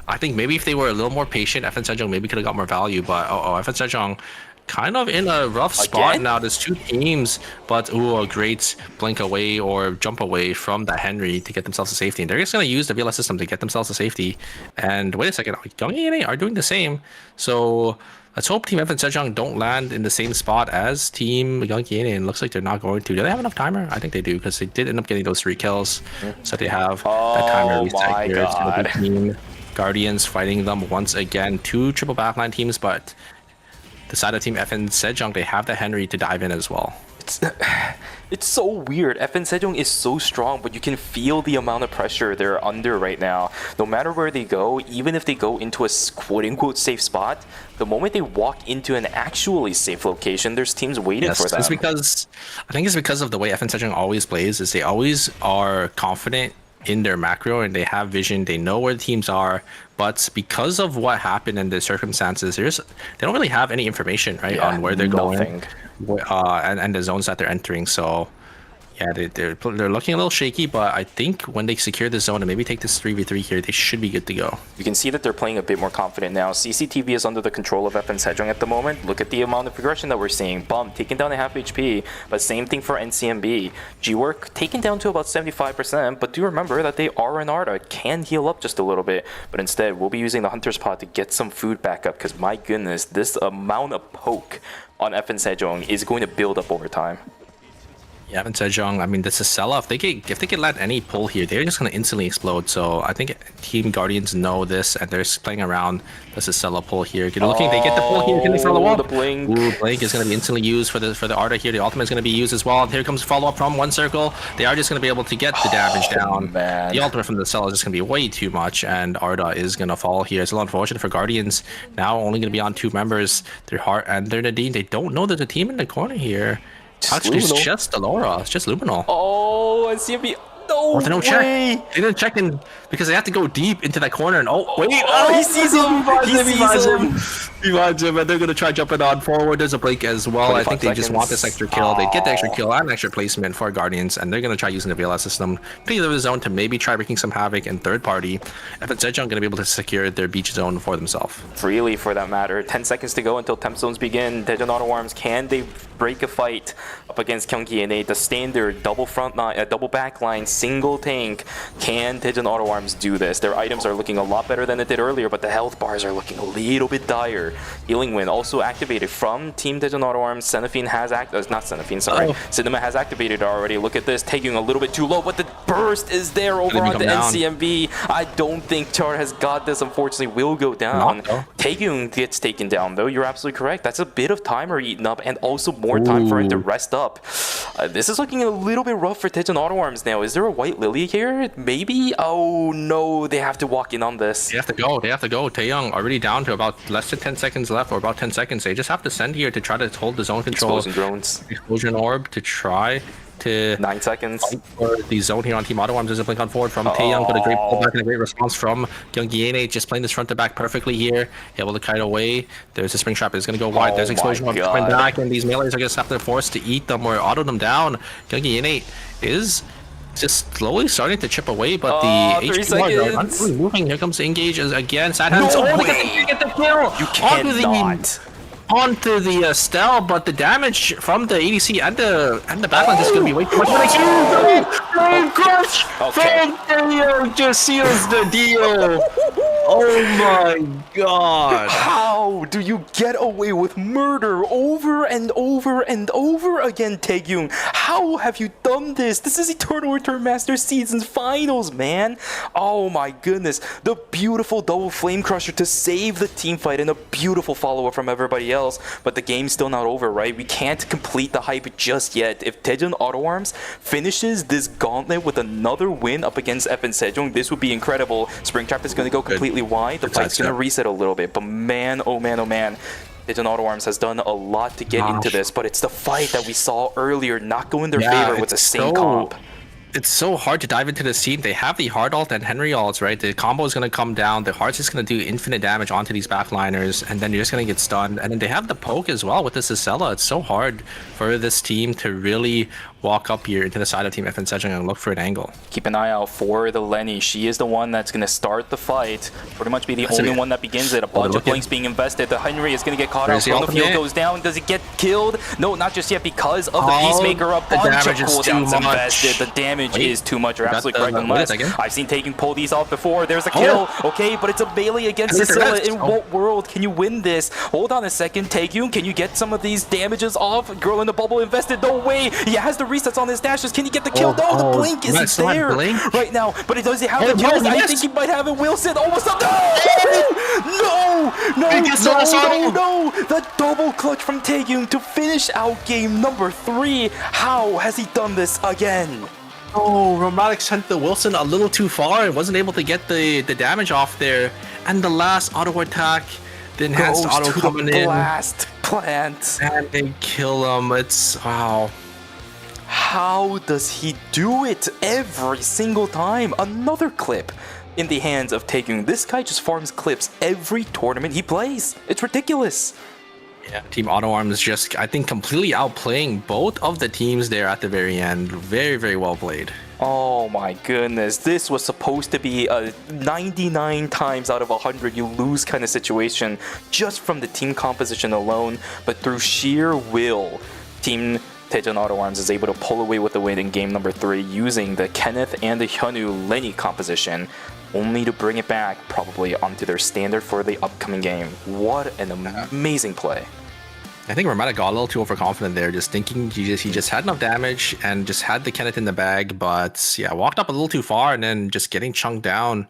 I think maybe if they were a little more patient, FN Sejong maybe could have got more value. But FN Sejong kind of in a rough spot now. There's 2 teams, but a great blink away or jump away from the Henry to get themselves to safety. And they're just going to use the VLS system to get themselves to safety. And wait a second, Gyeonggi are doing the same. So let's hope Team FN Sejong don't land in the same spot as Team Gyeonggi. And it looks like they're not going to. Do they have enough timer? I think they do, because they did end up getting those 3 kills. So they have that timer reset here. It's going to be Team Guardians fighting them once again. 2 triple backline teams, but the side of Team FN Sejong, they have the Henry to dive in as well. It's so weird. FN Sejong is so strong, but you can feel the amount of pressure they're under right now. No matter where they go, even if they go into a quote-unquote safe spot, the moment they walk into an actually safe location, there's teams waiting for them. I think it's because of the way FN Sejong always plays, is they always are confident in their macro and they have vision. They know where the teams are, but because of what happened in the circumstances, they don't really have any information, right, on where they're going and the zones that they're entering. So yeah, they're looking a little shaky, but I think when they secure the zone and maybe take this 3v3 here, they should be good to go. You can see that they're playing a bit more confident now. CCTV is under the control of FN Sejong at the moment. Look at the amount of progression that we're seeing. Bum taking down a half HP, but same thing for NCMB. G-Work taken down to about 75%, but do remember that they are an Arda, can heal up just a little bit, but instead we'll be using the Hunter's Pod to get some food back up, because my goodness, this amount of poke on FN Sejong is going to build up over time. Yeah, and Sejong, I mean, this is Sella. If they get let any pull here, they're just gonna instantly explode. So I think Team Guardians know this, and they're just playing around. This is Sella pull here. Good looking. They get the pull here. Can they follow up? The blink. Ooh, blink is gonna be instantly used for the Arda here. The ultimate is gonna be used as well. And here comes follow up from one circle. They are just gonna be able to get the damage down. Man. The ultimate from the Sella is just gonna be way too much, and Arda is gonna fall here. It's a little unfortunate for Guardians. Now only gonna be on 2 members. They're hard, and they're Nadine. They don't know there's a team in the corner here. Actually, it's just Alora. It's just Luminal. Oh, and CMB. No they don't way. check. They didn't check in because they have to go deep into that corner. And wait! Oh, he sees him. He sees him. He finds him, and they're gonna try jumping on forward. There's a blink as well. I think they just want this extra kill. They get the extra kill and extra placement for Guardians, and they're gonna try using the VLS system, picking the zone to maybe try wreaking some havoc in third party. If it's Zedjong gonna be able to secure their beach zone for themselves. Really, for that matter. 10 seconds to go until temp zones begin. Daejeon Auto Arms, can they break a fight up against Gyeonggi NA? The standard double front line, double back line, single tank. Can Daejeon Auto Arms do this? Their items are looking a lot better than it did earlier, but the health bars are looking a little bit dire. Healing Wind also activated from Team Daejeon Auto Arms. Cenefine has not Cenefine, sorry. Cinema has activated already. Look at this, taking a little bit too low, but the burst is there over on the NCMB. I don't think Char has got this, unfortunately, will go down. Taegyung gets taken down, though. You're absolutely correct. That's a bit of timer eaten up, and also more time for it to rest up. This is looking a little bit rough for Daejeon Auto Arms now. Is there a White Lily here? Maybe? Oh, no. They have to walk in on this. They have to go. They have to go. Taeyong already down to about less than 10 seconds left, or about 10 seconds. They just have to send here to try to hold the zone control. Explosion drones. Explosion orb to try to 9 seconds for the zone here on Team Auto Arms. There's a blink on forward from Taeyong, but a great pullback and a great response from Gyeonggi NA, just playing this front to back perfectly here, able to kite away. There's a spring trap, it's gonna go wide. There's explosion coming back, and these melees are gonna have to force to eat them or auto them down. Gyeonggi NA is just slowly starting to chip away, but the HP are not really moving. Here comes Engage again. Sad hands. They get the kill. You cannot. Onto the Stell, but the damage from the ADC and the backline is going to be way too much. Crush from Taeyong just seals the deal. Oh my god. How do you get away with murder over and over and over again, Taegyung? How have you done this? This is Eternal Return Master Season's finals, man. Oh my goodness. The beautiful double flame crusher to save the team fight, and a beautiful follow-up from everybody else. But the game's still not over, right? We can't complete the hype just yet. If Daejeon Auto Arms finishes this gauntlet with another win up against FN Sejong, this would be incredible. Springtrap is going to go completely wide. The fight's going to reset a little bit. But man, oh man, oh man. Daejeon Auto Arms has done a lot to get into this, but it's the fight that we saw earlier not go in their favor with the same comp. It's so hard to dive into this scene. They have the hard ult and Henry ults, right? The combo is going to come down. The heart's just going to do infinite damage onto these backliners, and then you're just going to get stunned. And then they have the poke as well with this Isella. It's so hard for this team to really walk up here into the side of Team FN Sejong and look for an angle. Keep an eye out for the Lenny. She is the one that's going to start the fight. Pretty much be the only one that begins it. A bunch of blinks being invested. The Henry is going to get caught out. The field goes down. Does it get killed? No, not just yet, because of the Peacemaker. A bunch of cooldowns invested. The damage is too much. You're absolutely correct. Unless I've seen Taking pull these off before. There's a kill. Okay, but it's a melee against Sicilla. In what world can you win this? Hold on a second. Taegyung, can you get some of these damages off? Girl in the bubble invested. No way. He has the resets on his dashes. Can he get the kill? No, the blink isn't there right now. But it does he have the kills? I think he might have it. Wilson almost up. No! The double clutch from Taegyung to finish out game number 3. How has he done this again? Oh, Romatic sent the Wilson a little too far and wasn't able to get the damage off there. And the last auto attack, the enhanced auto coming in. Blast plant. And they kill him. It's wow. How does he do it every single time? Another clip in the hands of Taegyung. This guy just farms clips every tournament he plays. It's ridiculous. Yeah, Team Auto Arms just, I think, completely outplaying both of the teams there at the very end. Very, very well played. Oh my goodness. This was supposed to be a 99 times out of 100 you lose kind of situation just from the team composition alone. But through sheer will, Team Daejeon Auto Arms is able to pull away with the win in game number 3 using the Kenneth and the Hyunwoo Lenny composition, only to bring it back probably onto their standard for the upcoming game. What an amazing play. I think Ramada got a little too overconfident there, just thinking he just had enough damage and just had the Kenneth in the bag, but yeah, walked up a little too far and then just getting chunked down.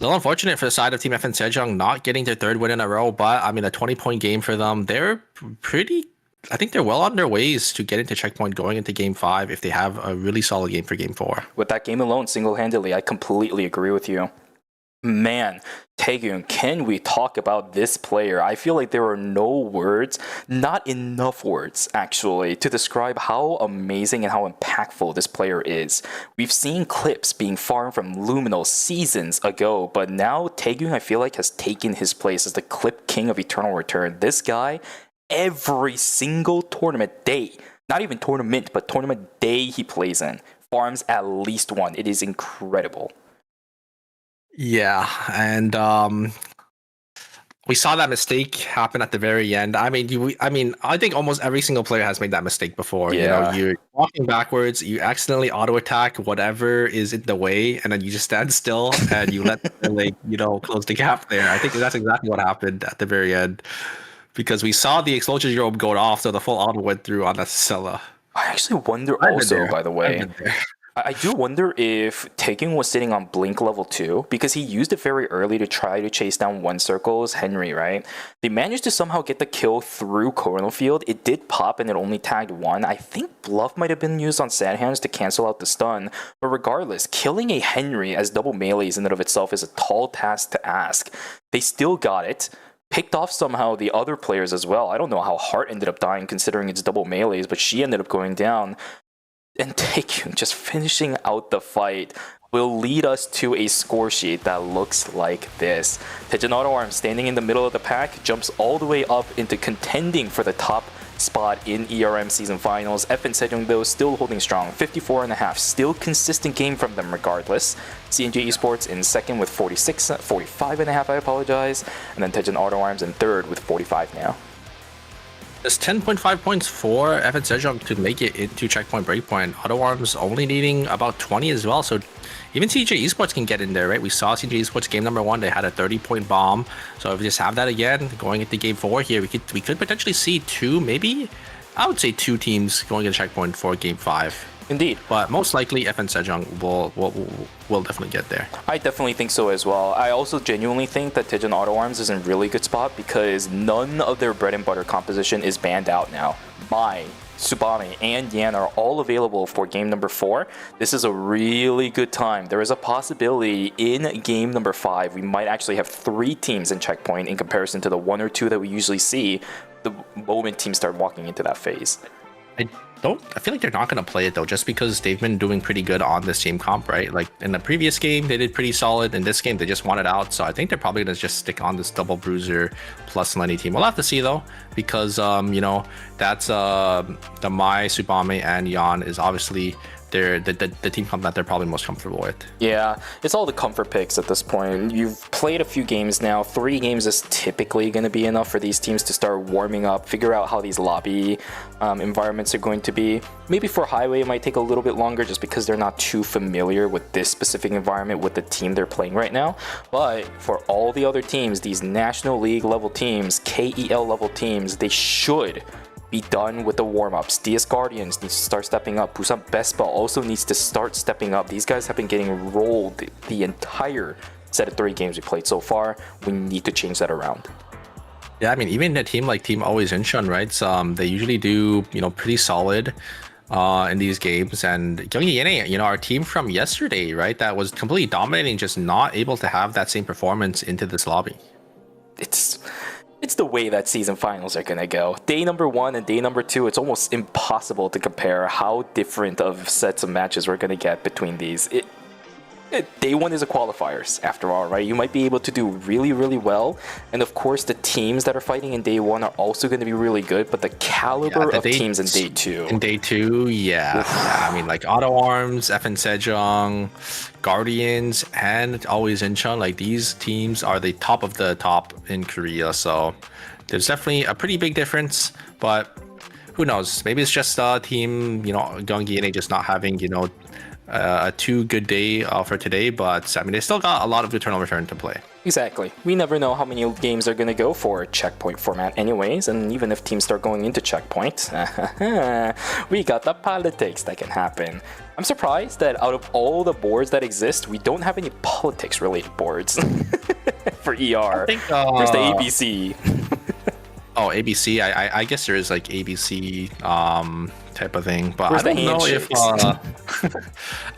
A little unfortunate for the side of Team FN Sejong not getting their third win in a row, but I mean, a 20-point game for them. They're pretty, I think they're well on their ways to get into checkpoint going into game 5 if they have a really solid game for game 4. With that game alone, single-handedly, I completely agree with you. Man, Taegyun, can we talk about this player? I feel like there are no words, not enough words, actually, to describe how amazing and how impactful this player is. We've seen clips being farmed from Luminal seasons ago, but now Taegyun, I feel like, has taken his place as the clip king of Eternal Return. This guy, every single tournament day, not even tournament, but tournament day he plays in, farms at least one. It is incredible. Yeah, and we saw that mistake happen at the very end. I mean, I think almost every single player has made that mistake before. Yeah. You know, you're walking backwards, you accidentally auto attack whatever is in the way, and then you just stand still and you let the leg, close the gap there. I think that's exactly what happened at the very end, because we saw the explosion robe go off, so the full auto went through on the Scylla. I actually wonder also, by the way. I do wonder if Taegyun was sitting on Blink level 2, because he used it very early to try to chase down one circle's Henry, right? They managed to somehow get the kill through Coronal Field. It did pop and it only tagged one. I think Bluff might have been used on Sandhands to cancel out the stun, but regardless, killing a Henry as double melees in and of itself is a tall task to ask. They still got it. Picked off somehow the other players as well. I don't know how Heart ended up dying considering it's double melees, but she ended up going down. And Taegyun just finishing out the fight will lead us to a score sheet that looks like this. Taejin Auto Arms standing in the middle of the pack, jumps all the way up into contending for the top spot in ERM season finals. FN Sejong though still holding strong, 54.5, still consistent game from them regardless. CNJ Esports in second with 45.5, I apologize, and then Taejin Auto Arms in third with 45 now. There's 10.5 points for FN Sejong to make it into checkpoint breakpoint. Auto Arms only needing about 20 as well, so even CJ Esports can get in there, right? We saw CJ Esports game number 1, they had a 30-point bomb. So if we just have that again, going into game 4 here, we could potentially see I would say two teams going into checkpoint for game 5. Indeed. But most likely FN Sejong will definitely get there. I definitely think so as well. I also genuinely think that Taejin Auto Arms is in a really good spot because none of their bread and butter composition is banned out now. Mai, Tsubame, and Yan are all available for game number 4. This is a really good time. There is a possibility in game number 5 we might actually have 3 teams in checkpoint in comparison to the 1 or 2 that we usually see the moment teams start walking into that phase. I feel like they're not going to play it though, just because they've been doing pretty good on this same comp, right? Like in the previous game, they did pretty solid. In this game, they just wanted out. So I think they're probably going to just stick on this double bruiser plus Lenny team. We'll have to see though, because, that's the Mai, Tsubame, and Yan is obviously the team comp that they're probably most comfortable with. Yeah, it's all the comfort picks at this point. You've played a few games now. 3 games is typically going to be enough for these teams to start warming up, figure out how these lobby environments are going to be. Maybe for Highway it might take a little bit longer just because they're not too familiar with this specific environment with the team they're playing right now. But for all the other teams, these National League level teams, KEL level teams, they should be done with the warm-ups. DS Guardians needs to start stepping up. Busan Bespa also needs to start stepping up. These guys have been getting rolled the entire set of 3 games we played so far. We need to change that around. Yeah, I mean, even a team like Team Always Incheon, right? They usually do, pretty solid in these games. And Gyeonggi Yene, our team from yesterday, right? That was completely dominating, just not able to have that same performance into this lobby. It's the way that season finals are gonna go. Day number 1 and day number 2, it's almost impossible to compare how different of sets of matches we're gonna get between these. Day 1 is a qualifiers, after all, right? You might be able to do really, really well. And of course, the teams that are fighting in day 1 are also going to be really good, but the caliber of teams in day 2. In day 2, yeah. I mean, like Auto Arms, FN Sejong, Guardians, and Always Incheon, like these teams are the top of the top in Korea. So there's definitely a pretty big difference, but who knows? Maybe it's just a team, Gyeonggi just not having, a too good day for today, but I mean, they still got a lot of good turnover turn to play. Exactly. We never know how many games are going to go for checkpoint format anyways, and even if teams start going into checkpoint, we got the politics that can happen. I'm surprised that out of all the boards that exist, we don't have any politics-related boards for ER. I think, there's the ABC. Oh, ABC. I guess there is like ABC type of thing, but Where's I don't the know if handshakes?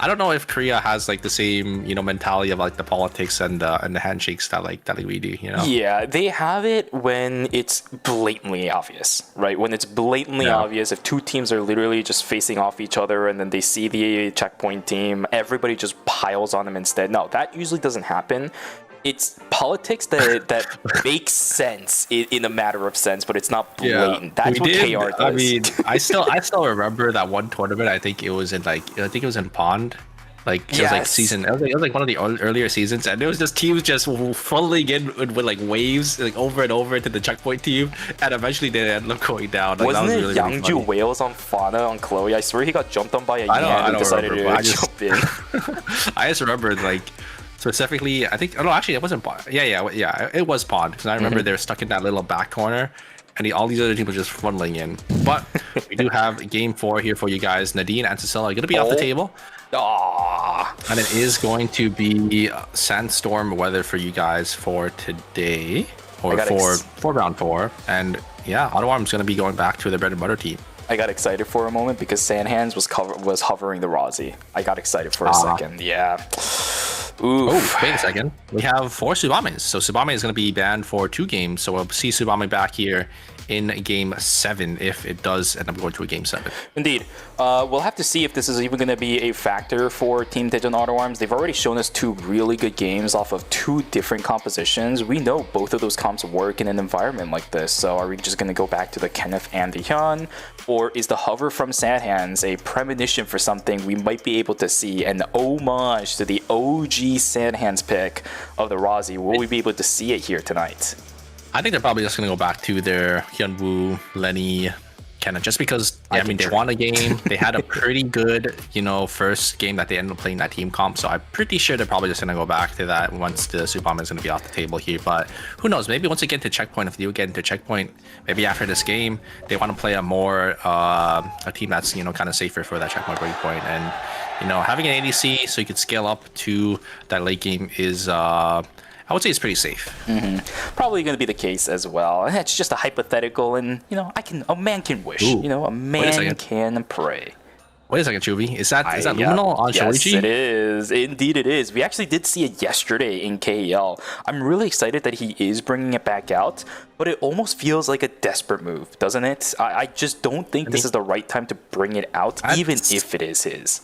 I don't know if Korea has like the same mentality of like the politics and the handshakes that we do. Yeah, they have it when it's blatantly obvious, right? When it's blatantly obvious, if two teams are literally just facing off each other and then they see the checkpoint team, everybody just piles on them instead. No, that usually doesn't happen. It's politics that makes sense in a matter of sense, but it's not blatant. That's what KR does. I mean, I still remember that one tournament. I think it was in Pond. Like it was like season. It was like one of the earlier seasons, and it was just teams just funneling in with like waves like over and over to the checkpoint team, and eventually they ended up going down. Like, Wasn't that was it really, really Yangju funny. Whales on Fauna on Chloe? I swear he got jumped on by a Yan and decided to jump in. I just remember like. Specifically, I think. Oh no, actually, it wasn't Pond. Yeah. It was Pond because I remember they were stuck in that little back corner, and all these other teams were just funneling in. But we do have game 4 here for you guys. Nadine and Cecilia are going to be off the table, and it is going to be sandstorm weather for you guys for today, or for round 4. And yeah, Ottawarm's going to be going back to their bread and butter team. I got excited for a moment because Sandhands was hovering the Rozzy. I got excited for a second. Yeah. Oof. Oh, wait a second. We have 4 Tsubames. So Tsubame is going to be banned for 2 games. So we'll see Tsubame back here in game 7 if it does end up going to a game 7. Indeed. We'll have to see if this is even going to be a factor for Team Digit and Ottawarms. They've already shown us 2 really good games off of 2 different compositions. We know both of those comps work in an environment like this. So are we just going to go back to the Kenneth and the Hyun? Or is the hover from Sandhands a premonition for something we might be able to see, an homage to the OG Sandhands pick of the Rozzy? Will we be able to see it here tonight? I think they're probably just going to go back to their Hyunwoo, Lenny, Kenneth, just because, I mean, they won a game. They had a pretty good, first game that they ended up playing that team comp. So I'm pretty sure they're probably just going to go back to that once the Tsubame is going to be off the table here. But who knows? Maybe once they get to checkpoint, if they do get into checkpoint, maybe after this game, they want to play a team that's, kind of safer for that checkpoint breakpoint. And, having an ADC so you can scale up to that late game is... I would say it's pretty safe. Probably going to be the case as well. It's just a hypothetical, and a man can wish. A man can pray. Wait a second, Chuvy. Is that Luminal on Shoichi? Yes, it is. Indeed, it is. We actually did see it yesterday in KEL. I'm really excited that he is bringing it back out, but it almost feels like a desperate move, doesn't it? I just don't think this is the right time to bring it out, even if it is his.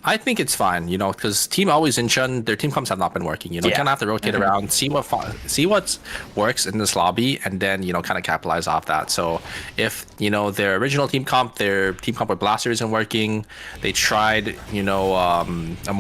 I think it's fine, because Team Always Incheon, their team comps have not been working. You kind of have to rotate around, see what works in this lobby, and then kind of capitalize off that. So if their original team comp with Blaster isn't working, they tried a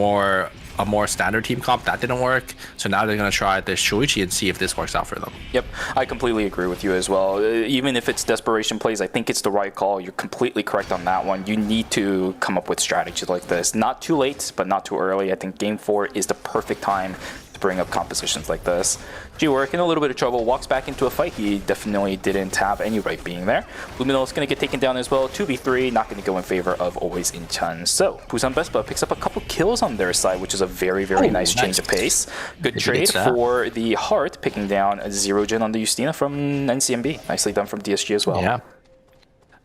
more standard team comp that didn't work. So now they're gonna try this Shoichi and see if this works out for them. Yep, I completely agree with you as well. Even if it's desperation plays, I think it's the right call. You're completely correct on that one. You need to come up with strategies like this. Not too late, but not too early. I think game 4 is the perfect time to bring up compositions like this. G-Work in a little bit of trouble, walks back into a fight. He definitely didn't have any right being there. Luminal is going to get taken down as well. 2v3, not going to go in favor of Always Incheon. So, Busan Vespa picks up a couple kills on their side, which is a very, very nice change of pace. Good trade for the Heart, picking down a 0-gen on the Justina from NCMB. Nicely done from DSG as well. Yeah.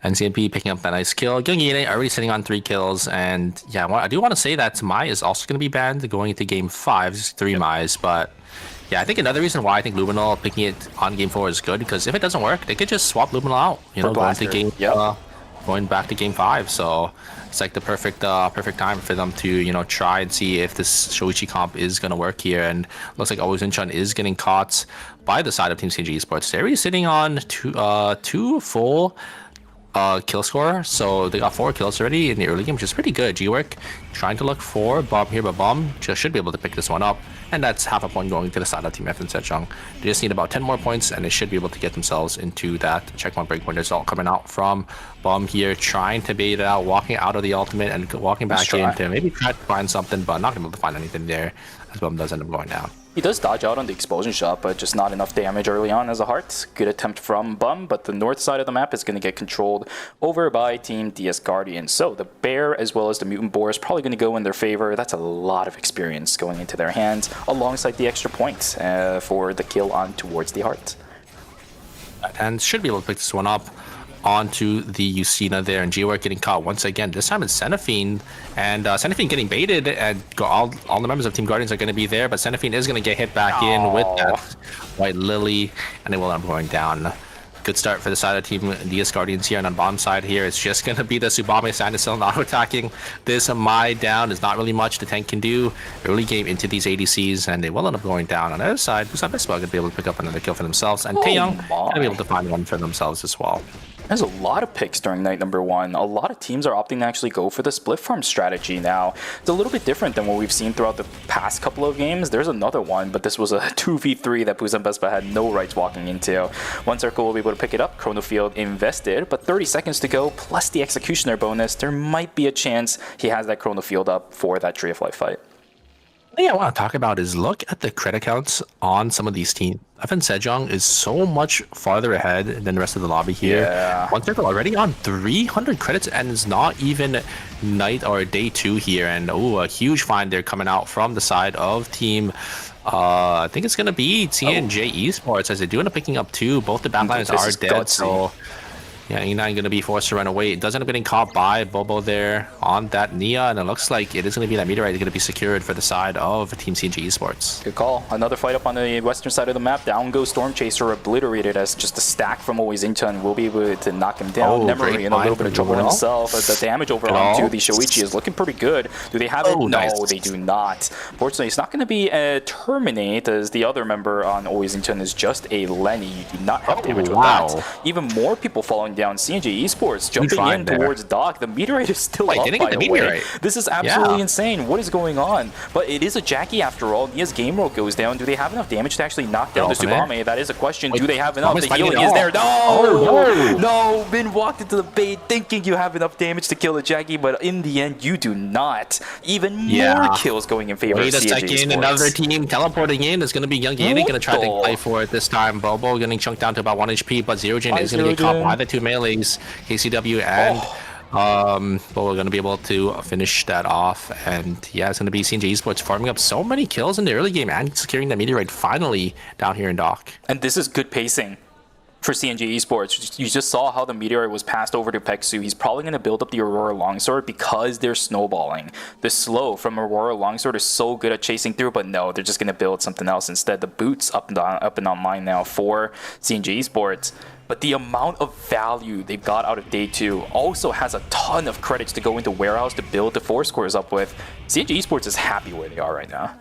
NCMP picking up a nice kill. Gyeonggi already sitting on 3 kills. And yeah, I do want to say that Mai is also going to be banned going into game 5. 3 Mais, but yeah, I think another reason why I think Luminal picking it on game 4 is good, because if it doesn't work, they could just swap Luminal out, going back to game 5. So it's like the perfect time for them to try and see if this Shoichi comp is going to work here. And looks like Always Incheon is getting caught by the side of Team CG Esports. They're already sitting on two full kill score. So they got 4 kills already in the early game, which is pretty good. G-Work trying to look for Bomb here, but Bomb just should be able to pick this one up. And that's half a point going to the side of Team F and Sejong. They just need about 10 more points, and they should be able to get themselves into that checkpoint breakpoint result coming out from Bomb here, trying to bait it out, walking out of the ultimate and walking back in to maybe try to find something, but not able to find anything there as Bomb does end up going down. He does dodge out on the explosion shot, but just not enough damage early on as a heart. Good attempt from Bum, but the north side of the map is going to get controlled over by Team DS Guardian. So the Bear as well as the Mutant Boar is probably going to go in their favor. That's a lot of experience going into their hands, alongside the extra points for the kill on towards the heart. And should be able to pick this one up onto the Lucina there, and G-Work getting caught once again. This time it's Xenophine, and Xenophine getting baited, and all the members of Team Guardians are going to be there, but Xenophine is going to get hit back in with that White Lily, and it will end up going down. Good start for the side of Team DS Guardians here, and on bottom side here, it's just going to be the Tsubame Sand is still not attacking. This Mai down is not really much the tank can do early game into these ADCs, and they will end up going down. On the other side, Busan Vespa going to be able to pick up another kill for themselves, and Taeyong going to be able to find one for themselves as well. There's a lot of picks during night number 1. A lot of teams are opting to actually go for the split farm strategy now. It's a little bit different than what we've seen throughout the past couple of games. There's another one, but this was a 2v3 that Busan Vespa had no rights walking into. One circle will be able to pick it up. Chrono Field invested, but 30 seconds to go, plus the Executioner bonus. There might be a chance he has that Chrono Field up for that Tree of Life fight. The thing I want to talk about is look at the credit counts on some of these teams. FN Sejong is so much farther ahead than the rest of the lobby here. Yeah. One circle already on 300 credits, and it's not even night or day 2 here. And a huge find there coming out from the side of Team I think it's going to be TNJ Esports, as they do end up picking up 2. Both the backliners are dead, so yeah, E9 going to be forced to run away. It does end up getting caught by Bobo there on that Nia, and it looks like it is going to be that meteorite going to be secured for the side of Team CNG Esports. Good call. Another fight up on the western side of the map. Down goes Storm Chaser, obliterated as just a stack from Always Incheon will be able to knock him down. Nemery in a little bit of trouble himself, as the damage over onto the Shoichi is looking pretty good. Do they have it? No, nice. They do not. Fortunately, it's not going to be a Terminate, as the other member on Always Incheon is just a Lenny. You do not have damage with that. Even more people falling down. CNG Esports jumping in towards Doc. The meteorite is still up, by the way. This is absolutely insane. What is going on? But it is a Jackie after all. Nia's game roll goes down. Do they have enough damage to actually knock down the Tsubame? That is a question. Do they have enough? The healing is there. No! Min walked into the bait thinking you have enough damage to kill the Jackie, but in the end, you do not. Even more kills going in favor of CNG Esports. Wait a second. Another team teleporting in. It's going to be Young Yeti going to try to play for it this time. Bobo getting chunked down to about 1 HP, but Zero Jin is going to get caught by the 2 melees. KCW and but we're going to be able to finish that off, and yeah, it's going to be CNG Esports farming up so many kills in the early game and securing the meteorite finally down here in Dock. And this is good pacing for CNG Esports. You just saw how the meteorite was passed over to Peksu. He's probably going to build up the Aurora Longsword because they're snowballing. The slow from Aurora Longsword is so good at chasing through, but no, they're just going to build something else instead. The boots up and online now for CNG Esports. But the amount of value they've got out of day 2 also has a ton of credits to go into Warehouse to build the 4 scores up with. CNG Esports is happy where they are right now.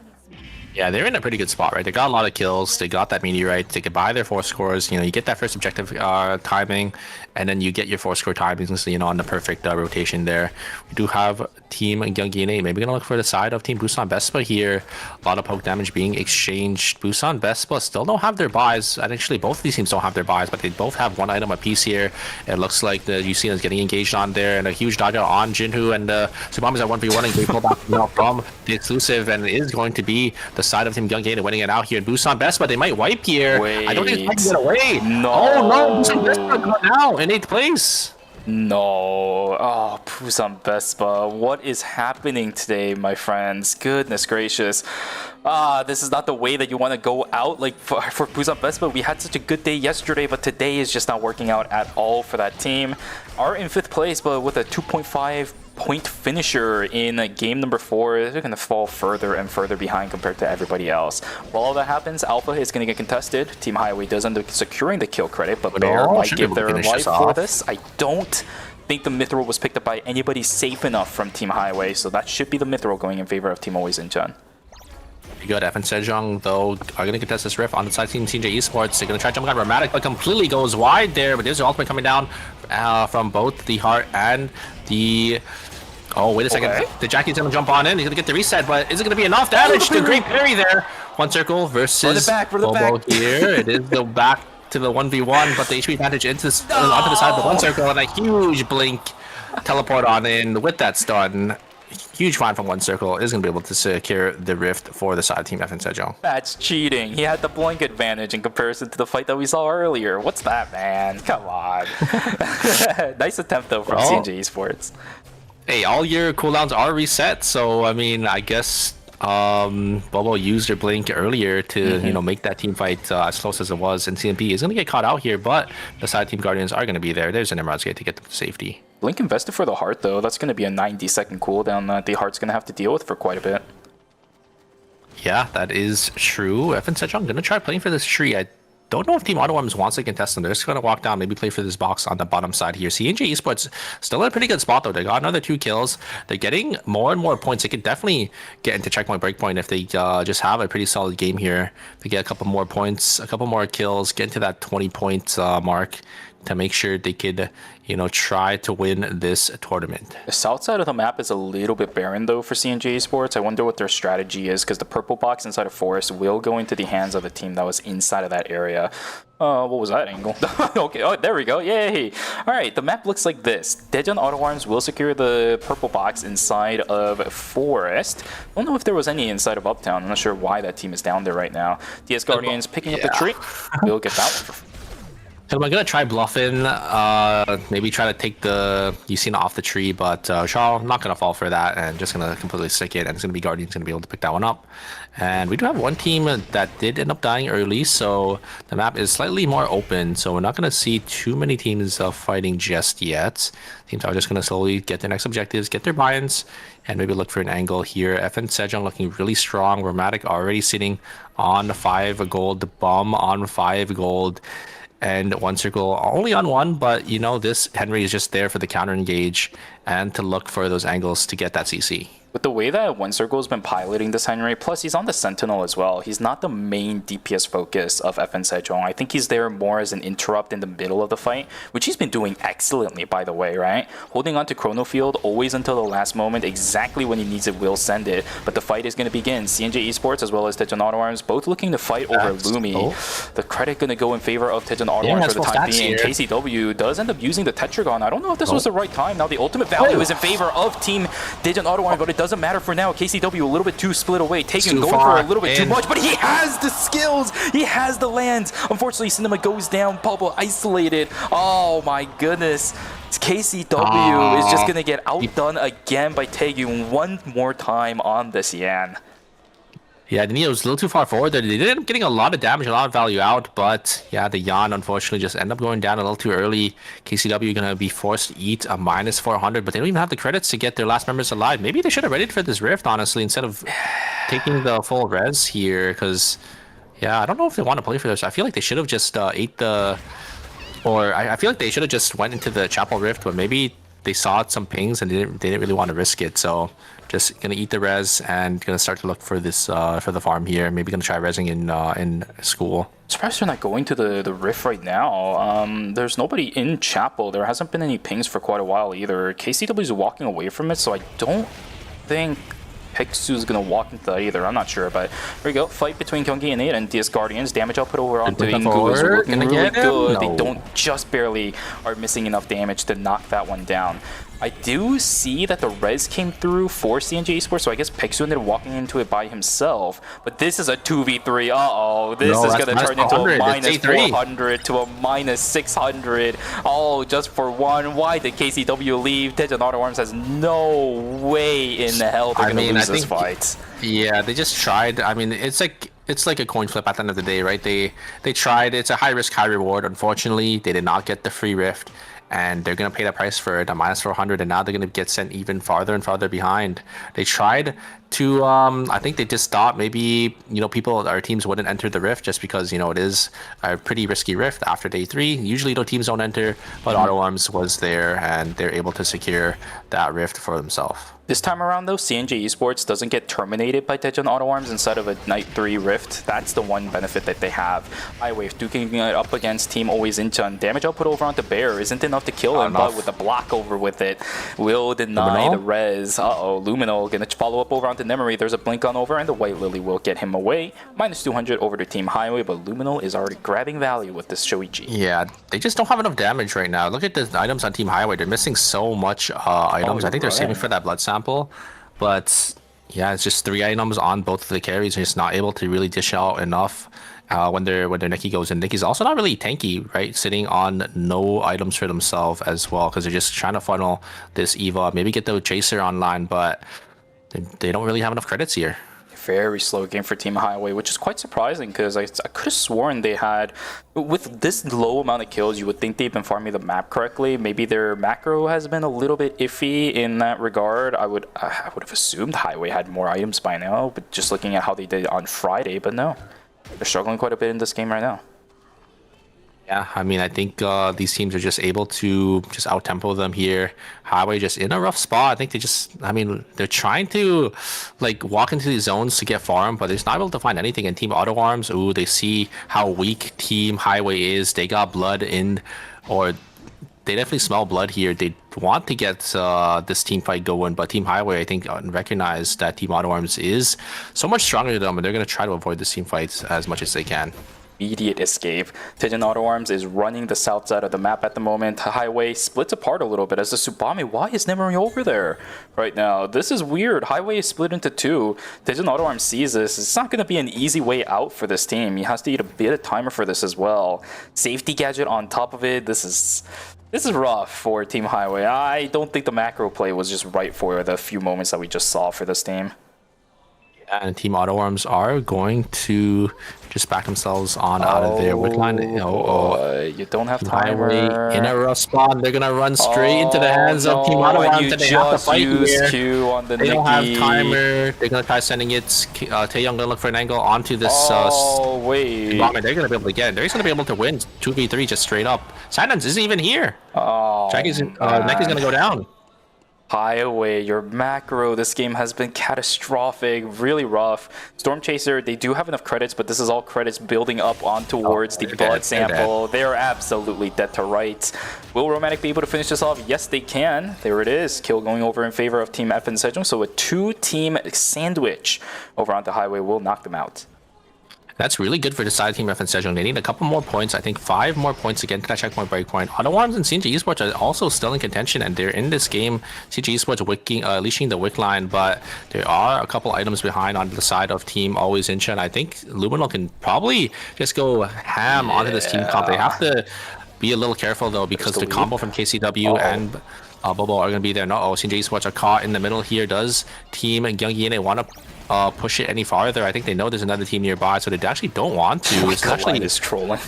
Yeah, they're in a pretty good spot, right? They got a lot of kills. They got that meteorite. They could buy their 4 scores. You know, you get that first objective timing, and then you get your 4 score timings, so, you know, on the perfect rotation there. We do have Team Gyeonggine maybe gonna look for the side of Team Busan Vespa here. A lot of poke damage being exchanged. Busan Vespa still don't have their buys, and actually both of these teams don't have their buys, but they both have 1 item apiece here. It looks like the UC is getting engaged on there, and a huge dodge out on Jinhu, and Tsubame is at 1v1, and they pull back now from the exclusive, and it is going to be the side of Team Gyeonggine winning it out here. And Busan Vespa, they might wipe here. I don't think it's going to get away. No. Oh no, Busan Vespa got now in 8th place. No. Oh, Busan Vespa. What is happening today, my friends? Goodness gracious. This is not the way that you want to go out. Like for Busan Vespa, we had such a good day yesterday, but today is just not working out at all for that team. Are in 5th place, but with a 2.5 point finisher in game number 4, they're going to fall further and further behind compared to everybody else. While all that happens, Alpha is going to get contested. Team Highway does end up securing the kill credit, but Bear might give their life for this. I don't think the Mithril was picked up by anybody safe enough from Team Highway, so that should be the Mithril going in favor of Team Always Incheon. Good. FN Sejong, though, are going to contest this rift on the side team CJ Esports. They're going to try jumping on Dramatic, but completely goes wide there. But there's the ultimate coming down from both the Heart and the... Oh, wait a second. Okay. The Jackie's going to jump on in. He's going to get the reset, but is it going to be enough damage? The great parry there. One circle versus Bobo here. It is the back to the 1v1, but the HP advantage onto the side of the one circle, and a huge blink teleport on in with that stun. Huge find from one circle is going to be able to secure the rift for the side team FN Sejong. That's cheating. He had the blink advantage in comparison to the fight that we saw earlier. What's that, man? Come on. Nice attempt, though, from CNG Esports. Hey, all your cooldowns are reset, so, I mean, I guess Bobo used her blink earlier to make that team fight as close as it was, and CMP is going to get caught out here, but the side team Guardians are going to be there. There's an Emerald's Gate to get them to safety. Blink invested for the Heart, though. That's going to be a 90-second cooldown that the Heart's going to have to deal with for quite a bit. Yeah, that is true. FN Sejong going to try playing for this tree. I don't know if Team Auto Arms wants to contest them. They're just going to walk down, maybe play for this box on the bottom side here. CNG Esports still in a pretty good spot, though. They got another 2 kills. They're getting more and more points. They could definitely get into checkpoint breakpoint if they just have a pretty solid game here. They get a couple more points, a couple more kills, get into that 20-point mark to make sure they could, try to win this tournament. The south side of the map is a little bit barren, though, for CNJ Esports. I wonder what their strategy is, because the purple box inside of Forest will go into the hands of the team that was inside of that area. What was that angle? Okay, oh, there we go. Yay! All right, the map looks like this. Daejeon Auto Arms will secure the purple box inside of Forest. I don't know if there was any inside of Uptown. I'm not sure why that team is down there right now. DS Guardians picking up the tree. We'll get that one for... So I'm gonna try bluffing, maybe try to take the Yusina off the tree, but Charles not gonna fall for that and just gonna completely stick it, and it's gonna be Guardians gonna be able to pick that one up. And we do have one team that did end up dying early, so the map is slightly more open, so we're not gonna see too many teams fighting just yet. Teams are just gonna slowly get their next objectives, get their buy-ins, and maybe look for an angle here. FN Sejong looking really strong. Romatic already sitting on 5 gold, the Bum on 5 gold. And one circle only on 1, but this Henry is just there for the counter engage and to look for those angles to get that CC. With the way that One Circle has been piloting this Henry, plus he's on the Sentinel as well, he's not the main DPS focus of FN Sejong. I think he's there more as an interrupt in the middle of the fight, which he's been doing excellently, by the way, right? Holding on to Chrono Field always until the last moment, exactly when he needs it, will send it. But the fight is going to begin. CNJ Esports as well as Daejeon Auto Arms both looking to fight over Lumi. The credit going to go in favor of Daejeon Auto Arms for the time being. KCW does end up using the Tetragon. I don't know if this was the right time. Now the ultimate value is in favor of Team Daejeon Auto Arms, but it doesn't matter for now. KCW a little bit too split away, taking going for a little bit too much, but he has the skills, he has the lands. Unfortunately, Cinema goes down, Bubble isolated. Oh my goodness. KCW is just gonna get outdone again by taking one more time on this Yan. Yeah, the Neo was a little too far forward there. They did end up getting a lot of damage, a lot of value out, but yeah, the Yan unfortunately just ended up going down a little too early. KCW gonna be forced to eat a -400, but they don't even have the credits to get their last members alive. Maybe they should have readied for this rift, honestly, instead of taking the full res here, because yeah, I don't know if they want to play for this. I feel like they should have just ate the... Or I feel like they should have just went into the Chapel Rift, but maybe they saw some pings and they didn't really want to risk it, so just gonna eat the res and gonna start to look for this for the farm here. Maybe gonna try resing in school. Surprised they're not going to the rift right now. There's nobody in Chapel. There hasn't been any pings for quite a while either. KCW is walking away from it, so I don't think Pixu's gonna walk into that either. I'm not sure, but here we go. Fight between Kyunggi and 8 and DS Guardians. Damage output over onto Ingu is looking really good. They don't just barely are missing enough damage to knock that one down. I do see that the res came through for CNJ Esports, so I guess Pixu ended up walking into it by himself. But this is a 2v3. Uh-oh. This is going to turn into a -400 to a -600. Oh, just for one. Why did KCW leave? Daejeon Auto Arms has no way in hell they're going to lose this fight. Yeah, they just tried. I mean, it's like a coin flip at the end of the day, right? They tried. It's a high risk, high reward. Unfortunately, they did not get the free rift, and they're going to pay the price for it, a -400, and now they're going to get sent even farther and farther behind. They tried to, I think they just thought maybe, people, our teams wouldn't enter the rift just because, it is a pretty risky rift after day 3. Usually, teams don't enter, but Auto Arms was there, and they're able to secure that rift for themselves. This time around, though, CNG Esports doesn't get terminated by Daejeon Auto Arms inside of a Night 3 Rift. That's the one benefit that they have. Highwave duking it up against Team Always Incheon. Damage output over onto Bear isn't enough to kill him, but with the block over with it, will deny the res. Uh-oh, Luminal gonna follow up over onto Nemery. There's a blink on over, and the White Lily will get him away. Minus 200 over to Team Highway, but Luminal is already grabbing value with this Shoichi. Yeah, they just don't have enough damage right now. Look at the items on Team Highway. They're missing so much items. I think they're saving for that blood sample. But yeah, it's just 3 items on both of the carries. They're just not able to really dish out enough when their Nikki goes in. Nikki's also not really tanky, right? Sitting on no items for themselves as well, because they're just trying to funnel this Eva, maybe get the Chaser online, but they don't really have enough credits here. Very slow game for Team Highway, which is quite surprising because I could have sworn they had, with this low amount of kills, you would think they've been farming the map correctly. Maybe their macro has been a little bit iffy in that regard. I would have assumed Highway had more items by now, but just looking at how they did on Friday, but no. They're struggling quite a bit in this game right now. Yeah, I mean, I think these teams are just able to just out-tempo them here. Highway just in a rough spot. I think they just, I mean, they're trying to like walk into these zones to get farm, but they're just not able to find anything. And Team Auto Arms, ooh, they see how weak Team Highway is. They got blood in, or they definitely smell blood here. They want to get this team fight going, but Team Highway, I think, recognize that Team Auto Arms is so much stronger than them, and they're going to try to avoid this team fights as much as they can. Immediate escape. Daejeon Auto Arms is running the south side of the map at the moment. Highway splits apart a little bit as the Tsubame. Why is Nemery over there right now? This is weird. Highway is split into 2. Daejeon Auto Arms sees this. It's not going to be an easy way out for this team. He has to eat a bit of timer for this as well. Safety gadget on top of it. This is rough for Team Highway. I don't think the macro play was just right for the few moments that we just saw for this team. And Team Auto Arms are going to just back themselves on out of their wick line. You don't have timer. In a rough spot, they're gonna run straight into the hands of Team Auto Arms, and they have to fight here. Q on the they don't have timer. They're gonna try sending it. Taeyong gonna look for an angle onto this. Wait. They're gonna be able to get it. They're just gonna be able to win 2v3 just straight up. Silence isn't even here. Neck is gonna go down. Highway, your macro, this game has been catastrophic, really rough. Storm Chaser, they do have enough credits, but this is all credits building up on towards the blood sample. They are absolutely dead to rights. Will Romantic be able to finish this off? Yes, they can. There it is. Kill going over in favor of Team F and Sejong. So a 2-team sandwich over onto Highway will knock them out. That's really good for the side Team F and Sejong. They need a couple more points. I think 5 more points to get into that checkpoint breakpoint. Auto Arms and CNG Esports are also still in contention, and they're in this game. CNG Esports leashing the wick line, but there are a couple items behind on the side of Team Always Incheon. I think Luminal can probably just go ham onto this team comp. They have to be a little careful though, because the combo from KCW and Bobo are going to be there. CNG Esports are caught in the middle here. Does Team Gyeongi want to push it any farther? I think they know there's another team nearby, so they actually don't want to. It's actually is trolling.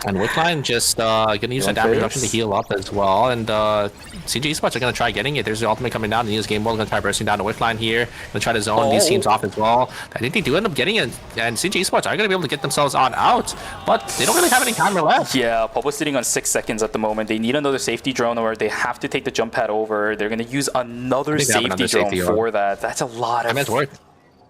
And Wickline just gonna use that damage reduction to heal up as well. And CG Esports are gonna try getting it. There's the ultimate coming down. Neil's Game World gonna try bursting down the Wickline here. Gonna try to zone these teams off as well. I think they do end up getting it, and CG Esports are gonna be able to get themselves on out, but they don't really have any timer left. Yeah, Pubbo's sitting on 6 seconds at the moment. They need another safety drone, or they have to take the jump pad over. They're gonna use another safety drone for that. That's a lot of. It's worth.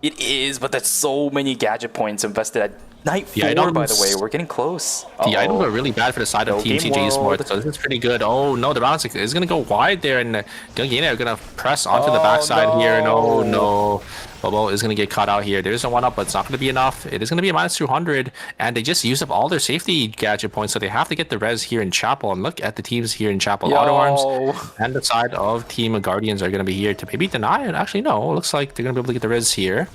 It is, but that's so many gadget points invested at Night 4, by the way. We're getting close. The items are really bad for the side of Team CG Esports, so this is pretty good. Oh no, the balance is going to go wide there, and Gyeongi are going to press onto the backside here. No. Bobo is going to get caught out here. There's a 1-up, but it's not going to be enough. It is going to be a minus 200, and they just used up all their safety gadget points, so they have to get the res here in Chapel. And look at the teams here in Chapel. Auto Arms and the side of Team Guardians are going to be here to maybe deny it. Actually, no. It looks like they're going to be able to get the res here,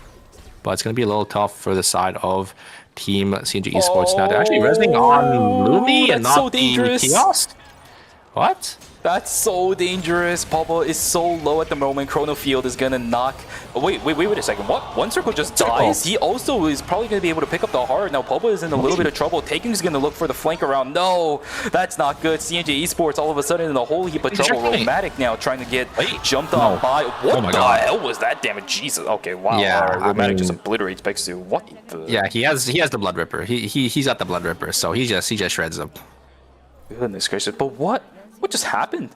but it's going to be a little tough for the side of Team CNG Esports. Now they're actually resing on Lumi and not the kiosk. What? That's so dangerous. Pablo is so low at the moment. Chrono Field is gonna knock. Oh, wait a second. What? One circle just dies. He also is probably gonna be able to pick up the heart. Now Pablo is in a little bit of trouble. Taking's gonna look for the flank around. No, that's not good. CNG Esports all of a sudden in a whole heap of trouble. Romantic now trying to get jumped on by. What the hell was that damage? Jesus. Okay, wow. Yeah, Romantic just obliterates Pexu. What the? Yeah, he has the Blood Ripper. He's got the Blood Ripper, so he just shreds them. Goodness gracious! But what just happened?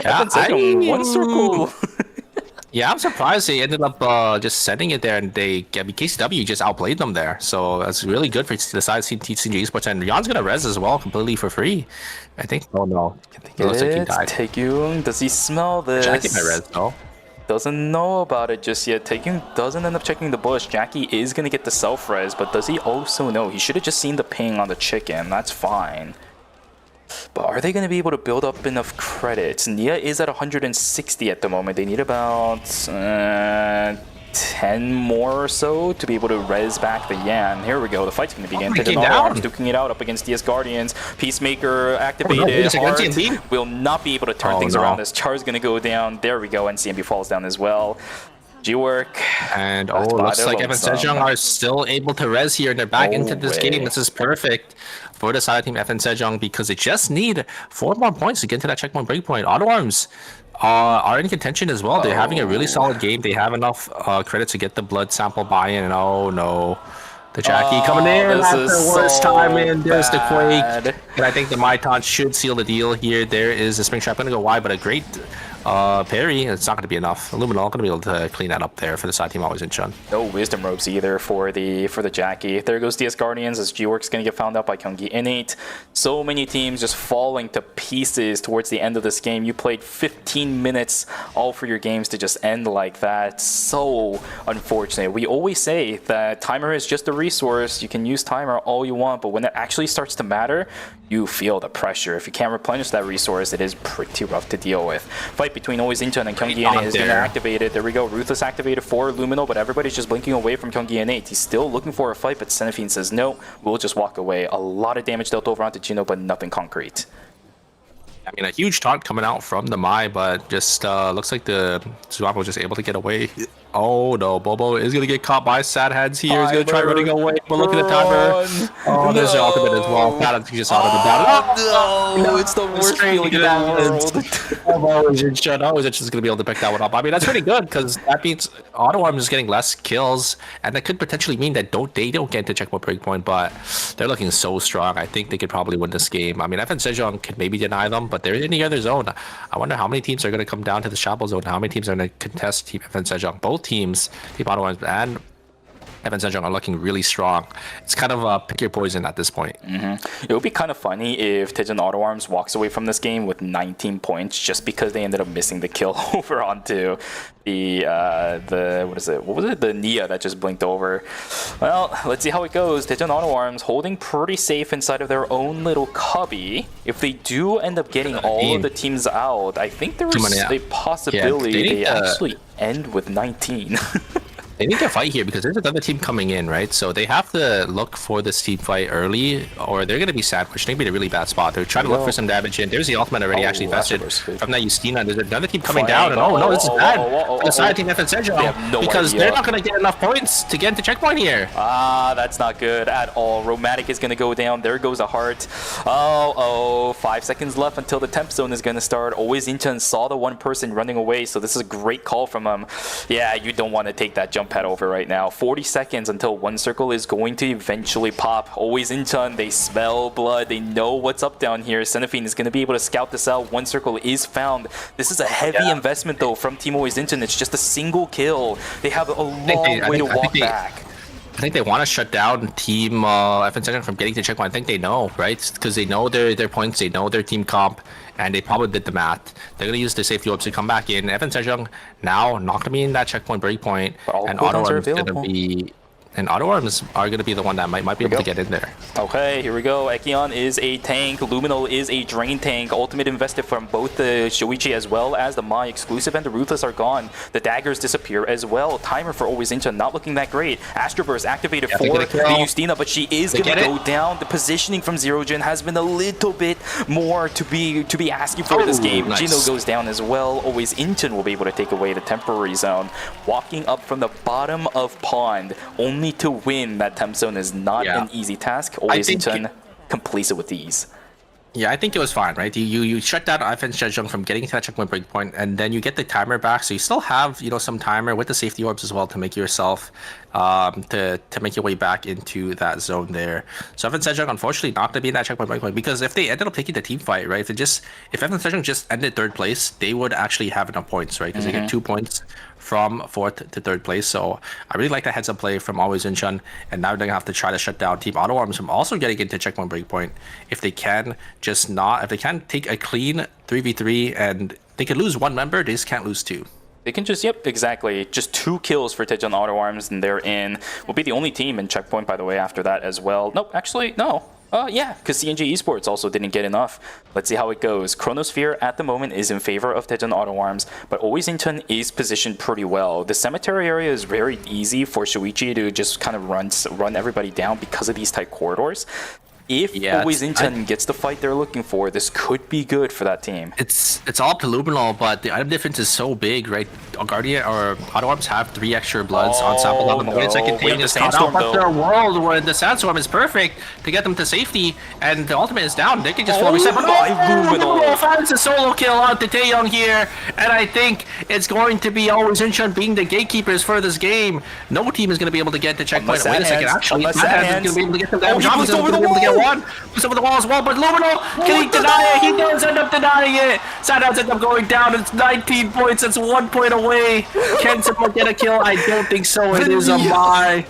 Yeah, one circle. Yeah, I'm surprised they ended up just sending it there, and KCW just outplayed them there. So that's really good for the side team TCG Esports. And Jan's gonna res as well, completely for free. I think. Oh no, it looks like he died. Taegyung, does he smell this? Jackie might res though. Doesn't know about it just yet. Taegyung doesn't end up checking the bush. Jackie is gonna get the self-res, but does he also know? He should have just seen the ping on the chicken. That's fine. But are they going to be able to build up enough credits? Nia is at 160 at the moment. They need about 10 more or so to be able to res back the Yan. Here we go. The fight's going to begin. Arms duking it out up against DS Guardians. Peacemaker activated. Heart will not be able to turn things around as Char's going to go down. There we go. NCMB falls down as well. G-Work. And looks like Evan Sejong are still able to res here. They're back into this game. This is perfect for the side team FN Sejong because they just need 4 more points to get to that checkpoint breakpoint. Auto Arms are in contention as well. They're having a really solid game. They have enough credit to get the blood sample buy-in. And oh no, the Jackie coming in at the worst time, and there's the Quake. And I think the Maitan should seal the deal here. There is the Spring Trap going to go wide, but a great parry. It's not going to be enough. Luminol going to be able to clean that up there for the side team always in Chun. No wisdom ropes either for the Jackie. There goes DS Guardians as G-Work's going to get found out by Gyeonggi Innate. So many teams just falling to pieces towards the end of this game. You played 15 minutes all for your games to just end like that. So unfortunate. We always say that timer is just a resource. You can use timer all you want, but when it actually starts to matter, you feel the pressure. If you can't replenish that resource, it is pretty rough to deal with. Fight between Always Incheon and Gyeonggi Innate is going to activate it. There we go. Ruthless activated for Luminal, but everybody's just blinking away from Gyeonggi Innate. He's still looking for a fight, but Senefine says no, we'll just walk away. A lot of damage dealt over onto Gino, but nothing concrete. I mean, a huge taunt coming out from the Mai, but just looks like the Zuapo was just able to get away. Oh no, Bobo is going to get caught by Sad Heads here. He's going to try running away, but look at the timer. Oh, there's the ultimate as well. He just auto down. No, it's the worst feeling in the world. Always just going to be able to pick that one up. I mean, that's pretty good because that means Auto Arms is getting less kills, and that could potentially mean that they don't get into checkpoint breakpoint, but they're looking so strong. I think they could probably win this game. I mean, FN Sejong could maybe deny them, but they're in the other zone. I wonder how many teams are going to come down to the Shapo zone, how many teams are going to contest Team FN Sejong. Both teams, Team Auto Arms and FN Sejong, are looking really strong. It's kind of pick your poison at this point. It would be kind of funny if Daejeon Auto Arms walks away from this game with 19 points just because they ended up missing the kill over onto the what was it? The Nia that just blinked over. Well, let's see how it goes. Daejeon Auto Arms holding pretty safe inside of their own little cubby. If they do end up getting all of the teams out, I think there is a possibility they actually end with 19. They need to fight here because there's another team coming in, right? So they have to look for this team fight early, or they're going to be sandwiched. They're going to be in a really bad spot. They're trying to look for some damage in. There's the ultimate already actually vested from that Justina. There's another team coming down, and oh no, this is bad for the side team FN Sejong because they're not going to get enough points to get into checkpoint here. That's not good at all. Romantic is going to go down. There goes a heart. 5 seconds left until the temp zone is going to start. Always Incheon saw the one person running away, so this is a great call from him. Yeah, you don't want to take that jump pad over right now. 40 seconds until one circle is going to eventually pop. Always Incheon, they smell blood. They know what's up down here. Senefine is going to be able to scout this out. One circle is found. This is a heavy investment though from Team Always Incheon. It's just a single kill. They have a long way to walk back. I think they want to shut down Team FN Sejong from getting to checkpoint. I think they know, right? Because they know their points, they know their team comp, and they probably did the math. They're going to use the safety orbs to come back in. FN Sejong now not going to be in that checkpoint breakpoint, and Auto Arms going to be... And Auto Arms are going to be the one that might be able to get in there. Okay, here we go. Ekion is a tank. Luminal is a drain tank. Ultimate invested from both the Shoichi as well as the Mai exclusive, and the Ruthless are gone. The daggers disappear as well. Timer for Always Incheon not looking that great. Astroburst activated for the Justina, but she is going to go down. The positioning from Zerojin has been a little bit more to be asking for this game. Nice. Gino goes down as well. Always Incheon will be able to take away the temporary zone. Walking up from the bottom of pond, only to win that temp zone is not an easy task. Always Incheon completes it with ease. Yeah, I think it was fine, right? You shut down FN Sejong from getting to that checkpoint breakpoint, and then you get the timer back, so you still have some timer with the safety orbs as well to make yourself to make your way back into that zone there. So FN Sejong unfortunately not going to be in that checkpoint breakpoint because if they ended up taking the team fight, right? If FN Sejong just ended third place, they would actually have enough points, right? Because they get 2 points from 4th to 3rd place. So I really like that heads up play from Always Incheon. And now they're going to have to try to shut down Team Auto Arms from also getting into checkpoint breakpoint. If they can take a clean 3v3 and they can lose one member, they just can't lose two. They can just, yep, exactly. Just 2 kills for Daejeon Auto Arms, and they're in. Will be the only team in checkpoint, by the way, after that as well. Nope, actually, no. Yeah, because CNG Esports also didn't get enough. Let's see how it goes. Chronosphere at the moment is in favor of Daejeon Auto Arms, but Always Incheon is positioned pretty well. The cemetery area is very easy for Shuichi to just kind of run everybody down because of these tight corridors. If Always Incheon gets the fight they're looking for, this could be good for that team. It's all up to Luminal, but the item difference is so big, right? Guardian or Auto Arms have 3 extra bloods on sample level. No. Wait a second, they just got out, but their world where the Sandstorm is perfect to get them to safety, and the ultimate is down. They can just full reset. But Luminal finds a solo kill out to Taeyong here, and I think it's going to be Always Incheon being the gatekeepers for this game. No team is going to be able to get the checkpoint. Wait a second, actually, Madhands is going to be able to get them damage. He's going to be able to get one. Puts over the wall as well, but Luminal, can he deny it? He does end up denying it. Sadhounds end up going down. It's 19 points. It's 1 point away. Can someone get a kill? I don't think so. It is a bye.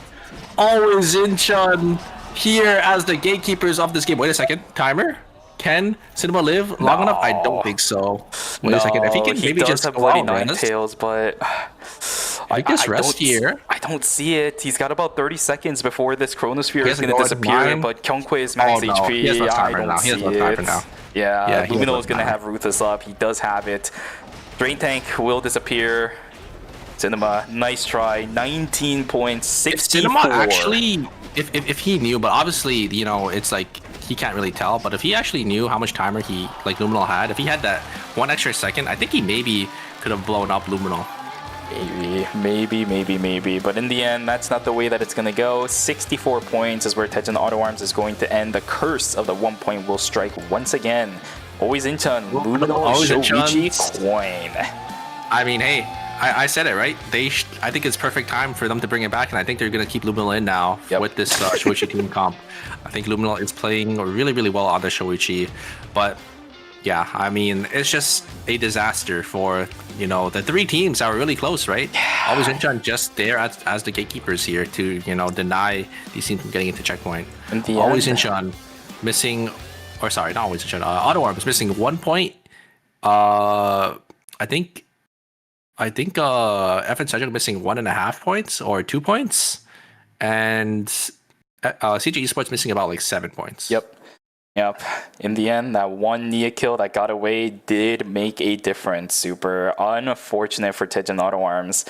Always Incheon here as the gatekeepers of this game. Wait a second. Timer? Can Cinema live long enough? I don't think so. Wait a second. If he can maybe just have go bloody out, Ninetales, but I guess rest here. I don't see it. He's got about 30 seconds before this Chronosphere is going to disappear, but Kyungkwae is max HP. I don't see it. Yeah, Luminal is going to have Ruthless up. He does have it. Drain Tank will disappear. Cinema, nice try. 19 points, 64. If Cinema actually, if he knew, but obviously, you know, it's like he can't really tell, but if he actually knew how much timer he, like Luminal had, if he had that 1 extra second, I think he maybe could have blown up Luminal. Maybe. But in the end, that's not the way that it's going to go. 64 points is where Daejeon Auto Arms is going to end. The curse of the 1 point will strike once again. Always Incheon, Luminal, Shuichi, Coin. I mean, hey, I said it, right? I think it's perfect time for them to bring it back, and I think they're going to keep Luminal in now with this Shuichi team comp. I think Luminal is playing really, really well on the Shuichi, but yeah, I mean, it's just a disaster for, you know, the 3 teams that were really close, right? Yeah. Always Incheon just there as the gatekeepers here to, you know, deny these teams from getting into checkpoint. Always Incheon missing, or sorry, not Always Incheon, Auto Arms missing 1 point. I think FN Cedric missing 1.5 points or 2 points, and CG Esports missing about like 7 points. Yep. In the end, that one Nia kill that got away did make a difference. Super unfortunate for Daejeon Auto Arms.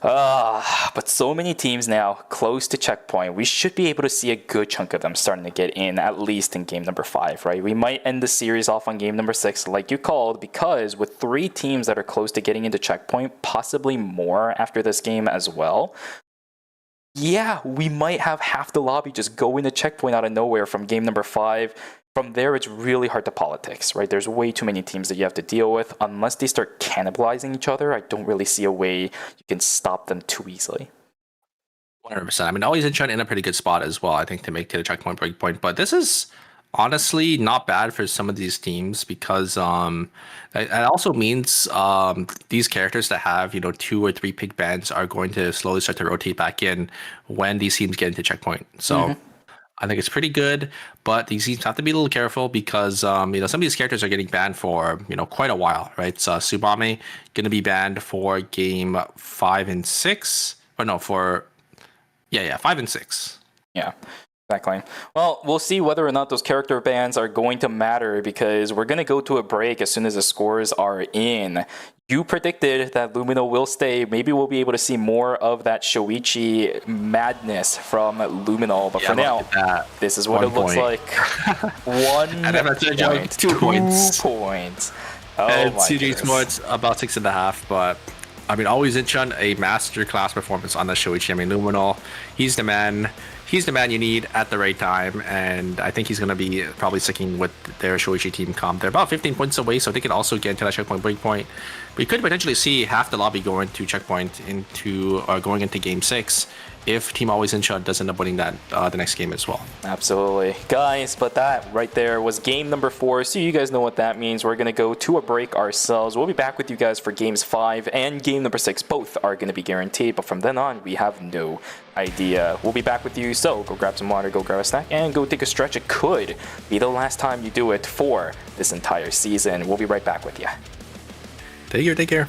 But so many teams now close to checkpoint. We should be able to see a good chunk of them starting to get in, at least in game number 5, right? We might end the series off on game number 6, like you called, because with 3 teams that are close to getting into checkpoint, possibly more after this game as well. Yeah, we might have half the lobby just go into checkpoint out of nowhere from game number 5. From there, it's really hard to politics, right? There's way too many teams that you have to deal with. Unless they start cannibalizing each other, I don't really see a way you can stop them too easily. 100%. I mean, Always Incheon in a pretty good spot as well, I think, to make to the checkpoint breakpoint. But this is honestly not bad for some of these teams because it also means these characters that have, you know, 2 or 3 pick bans are going to slowly start to rotate back in when these teams get into checkpoint. So I think it's pretty good, but these teams have to be a little careful because you know, some of these characters are getting banned for, you know, quite a while, right? So Subame going to be banned for game 5 and 6, or no, for 5 and 6. Yeah. Exactly. Well, we'll see whether or not those character bans are going to matter because we're going to go to a break as soon as the scores are in. You predicted that Luminal will stay. Maybe we'll be able to see more of that Shuichi madness from Luminal. But for now, this is what it looks like. 1 point, 2 points. 2 points. Oh, and CJ Sports about 6.5, but I mean, Always Incheon, a masterclass performance on the Shuichi. I mean, Luminal, he's the man. He's the man you need at the right time, and I think he's going to be probably sticking with their Shuichi team comp. They're about 15 points away, so they can also get into that checkpoint breakpoint. We could potentially see half the lobby going to checkpoint going into game 6 if Team Always In Shot does end up winning that the next game as well. Absolutely. Guys, but that right there was game number 4, so you guys know what that means. We're going to go to a break ourselves. We'll be back with you guys for games 5 and game number 6. Both are going to be guaranteed, but from then on, we have no idea. We'll be back with you, so go grab some water, go grab a snack, and go take a stretch. It could be the last time you do it for this entire season. We'll be right back with you. Take care.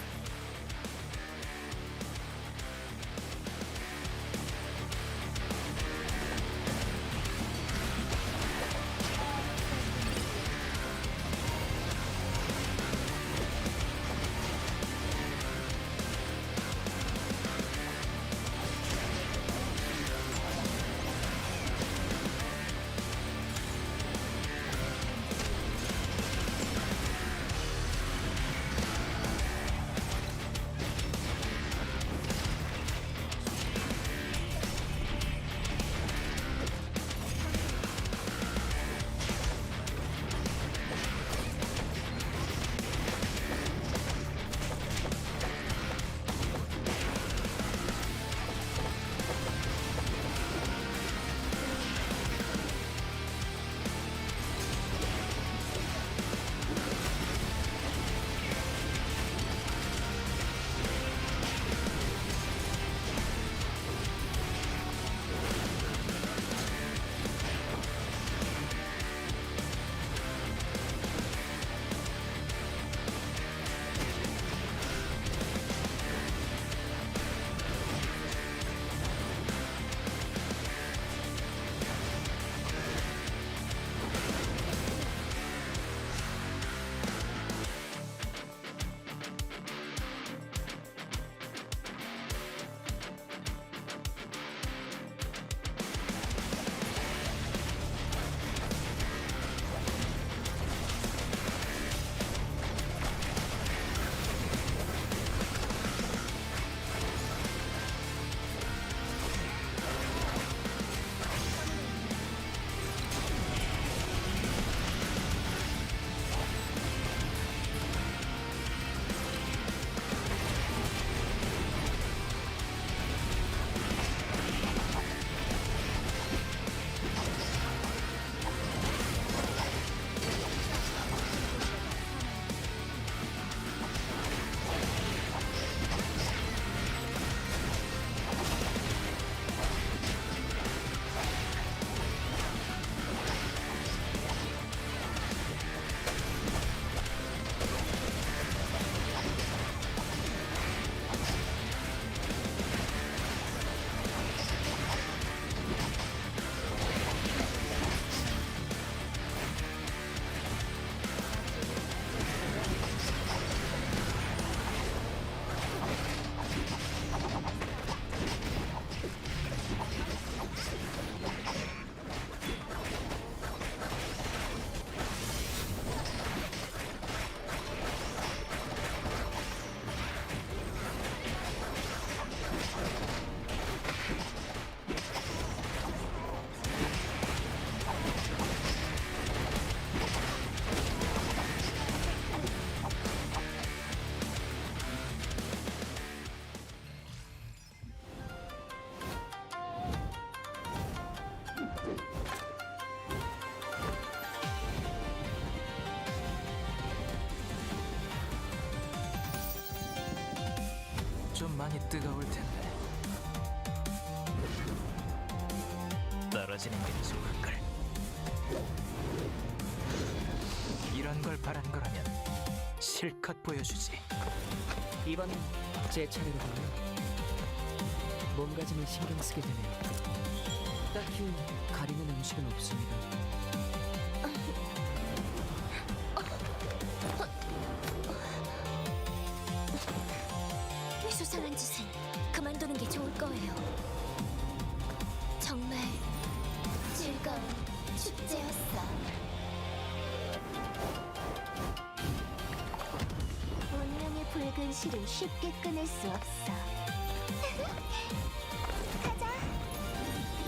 좀 많이 뜨거울 텐데 떨어지는 게 좋을걸. 이런 걸 바란 거라면 실컷 보여주지. 이번엔 제 차례로 가요. 몸가짐을 신경 쓰게 되네요. 딱히 가리는 음식은 없습니다. 수상한 짓은 그만두는 게 좋을 거예요. 정말 즐거운 축제였어. 운명의 붉은 실은 쉽게 끊을 수 없어. 가자.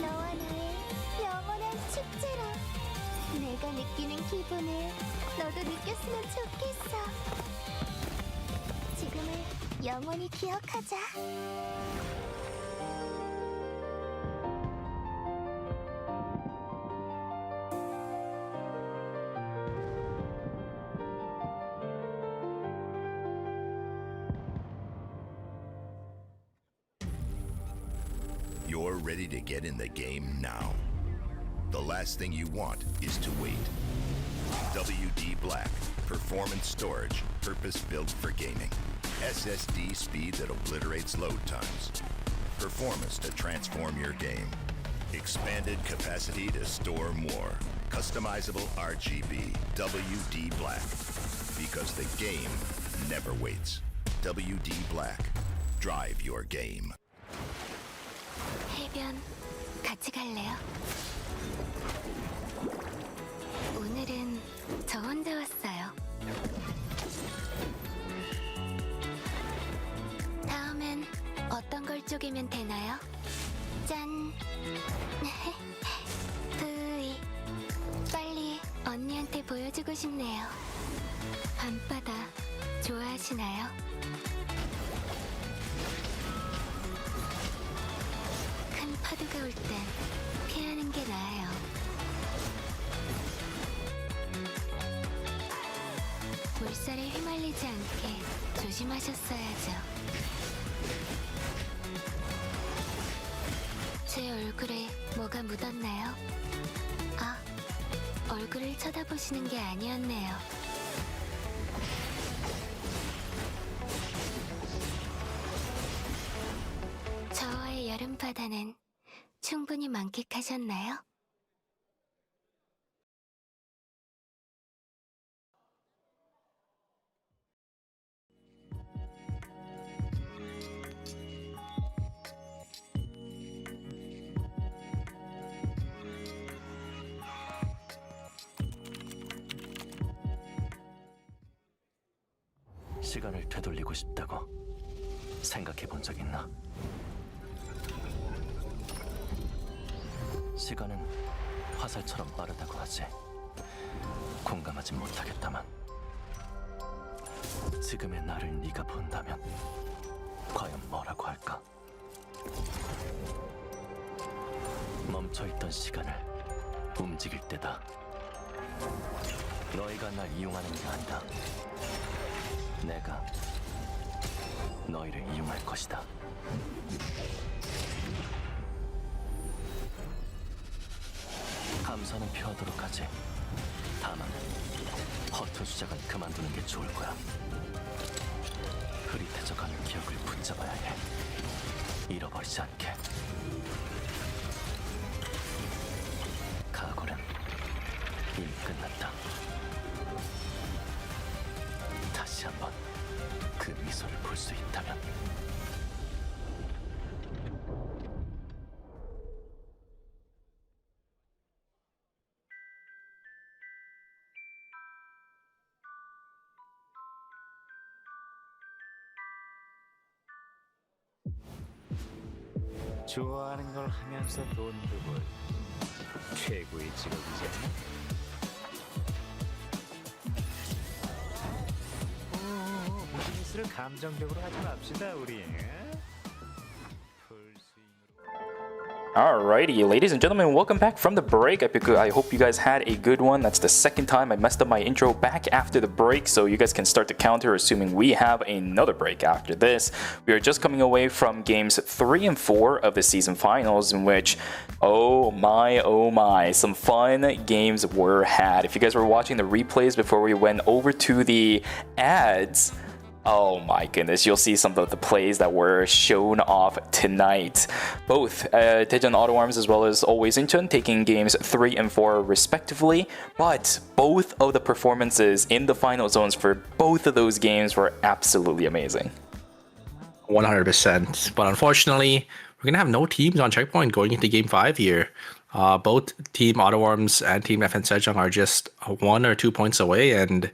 너와 나의 영원한 축제로. 내가 느끼는 기분을 너도 느꼈으면 좋겠어. 지금을 영원히 기억하자. ready to get in the game now. The last thing you want is to wait. WD Black, performance storage, purpose-built for gaming. SSD speed that obliterates load times. Performance to transform your game. Expanded capacity to store more. Customizable RGB. WD Black. Because the game never waits. WD Black. Drive your game. 해변 같이 갈래요? 오늘은 저 혼자 왔어요. 다음엔 어떤 걸 쪼개면 되나요? 짠! 브이 빨리 언니한테 보여주고 싶네요. 밤바다 좋아하시나요? 큰 파도가 올 땐 피하는 게 나아요. 물살에 휘말리지 않게 조심하셨어야죠. 제 얼굴에 뭐가 묻었나요? 아, 얼굴을 쳐다보시는 게 아니었네요. 저와의 여름바다는 충분히 만끽하셨나요? 시간을 되돌리고 싶다고 생각해 본 적 있나? 시간은 화살처럼 빠르다고 하지. 공감하지 못하겠다만 지금의 나를 네가 본다면 과연 뭐라고 할까? 멈춰있던 시간을 움직일 때다. 너희가 날 이용하는 게 아니다. 내가 너희를 이용할 것이다. 감사는 표하도록 하지. 다만 허투 시작은 그만두는 게 좋을 거야. 흐릿해져가는 기억을 붙잡아야 해. 잃어버리지 않게. 각오는 이미 끝났다. 다시 한번 그 미소를 볼 수 있다면. 좋아하는 걸 하면서 돈 벌 최고의 직업이지 않나? 비즈니스를 감정적으로 하지 맙시다 우리. Alrighty, ladies and gentlemen, welcome back from the break. I hope you guys had a good one. That's the second time I messed up my intro back after the break, so you guys can start the counter assuming we have another break after this. We are just coming away from games 3 and 4 of the season finals, in which, oh my, some fun games were had. If you guys were watching the replays before we went over to the ads, oh my goodness, you'll see some of the plays that were shown off tonight. Both Daejeon Auto Arms as well as Always Incheon taking games 3 and 4 respectively, but both of the performances in the final zones for both of those games were absolutely amazing. 100%. But unfortunately, we're going to have no teams on checkpoint going into game 5 here. Both Team Auto Arms and Team FN Sejong are just 1 or 2 points away, and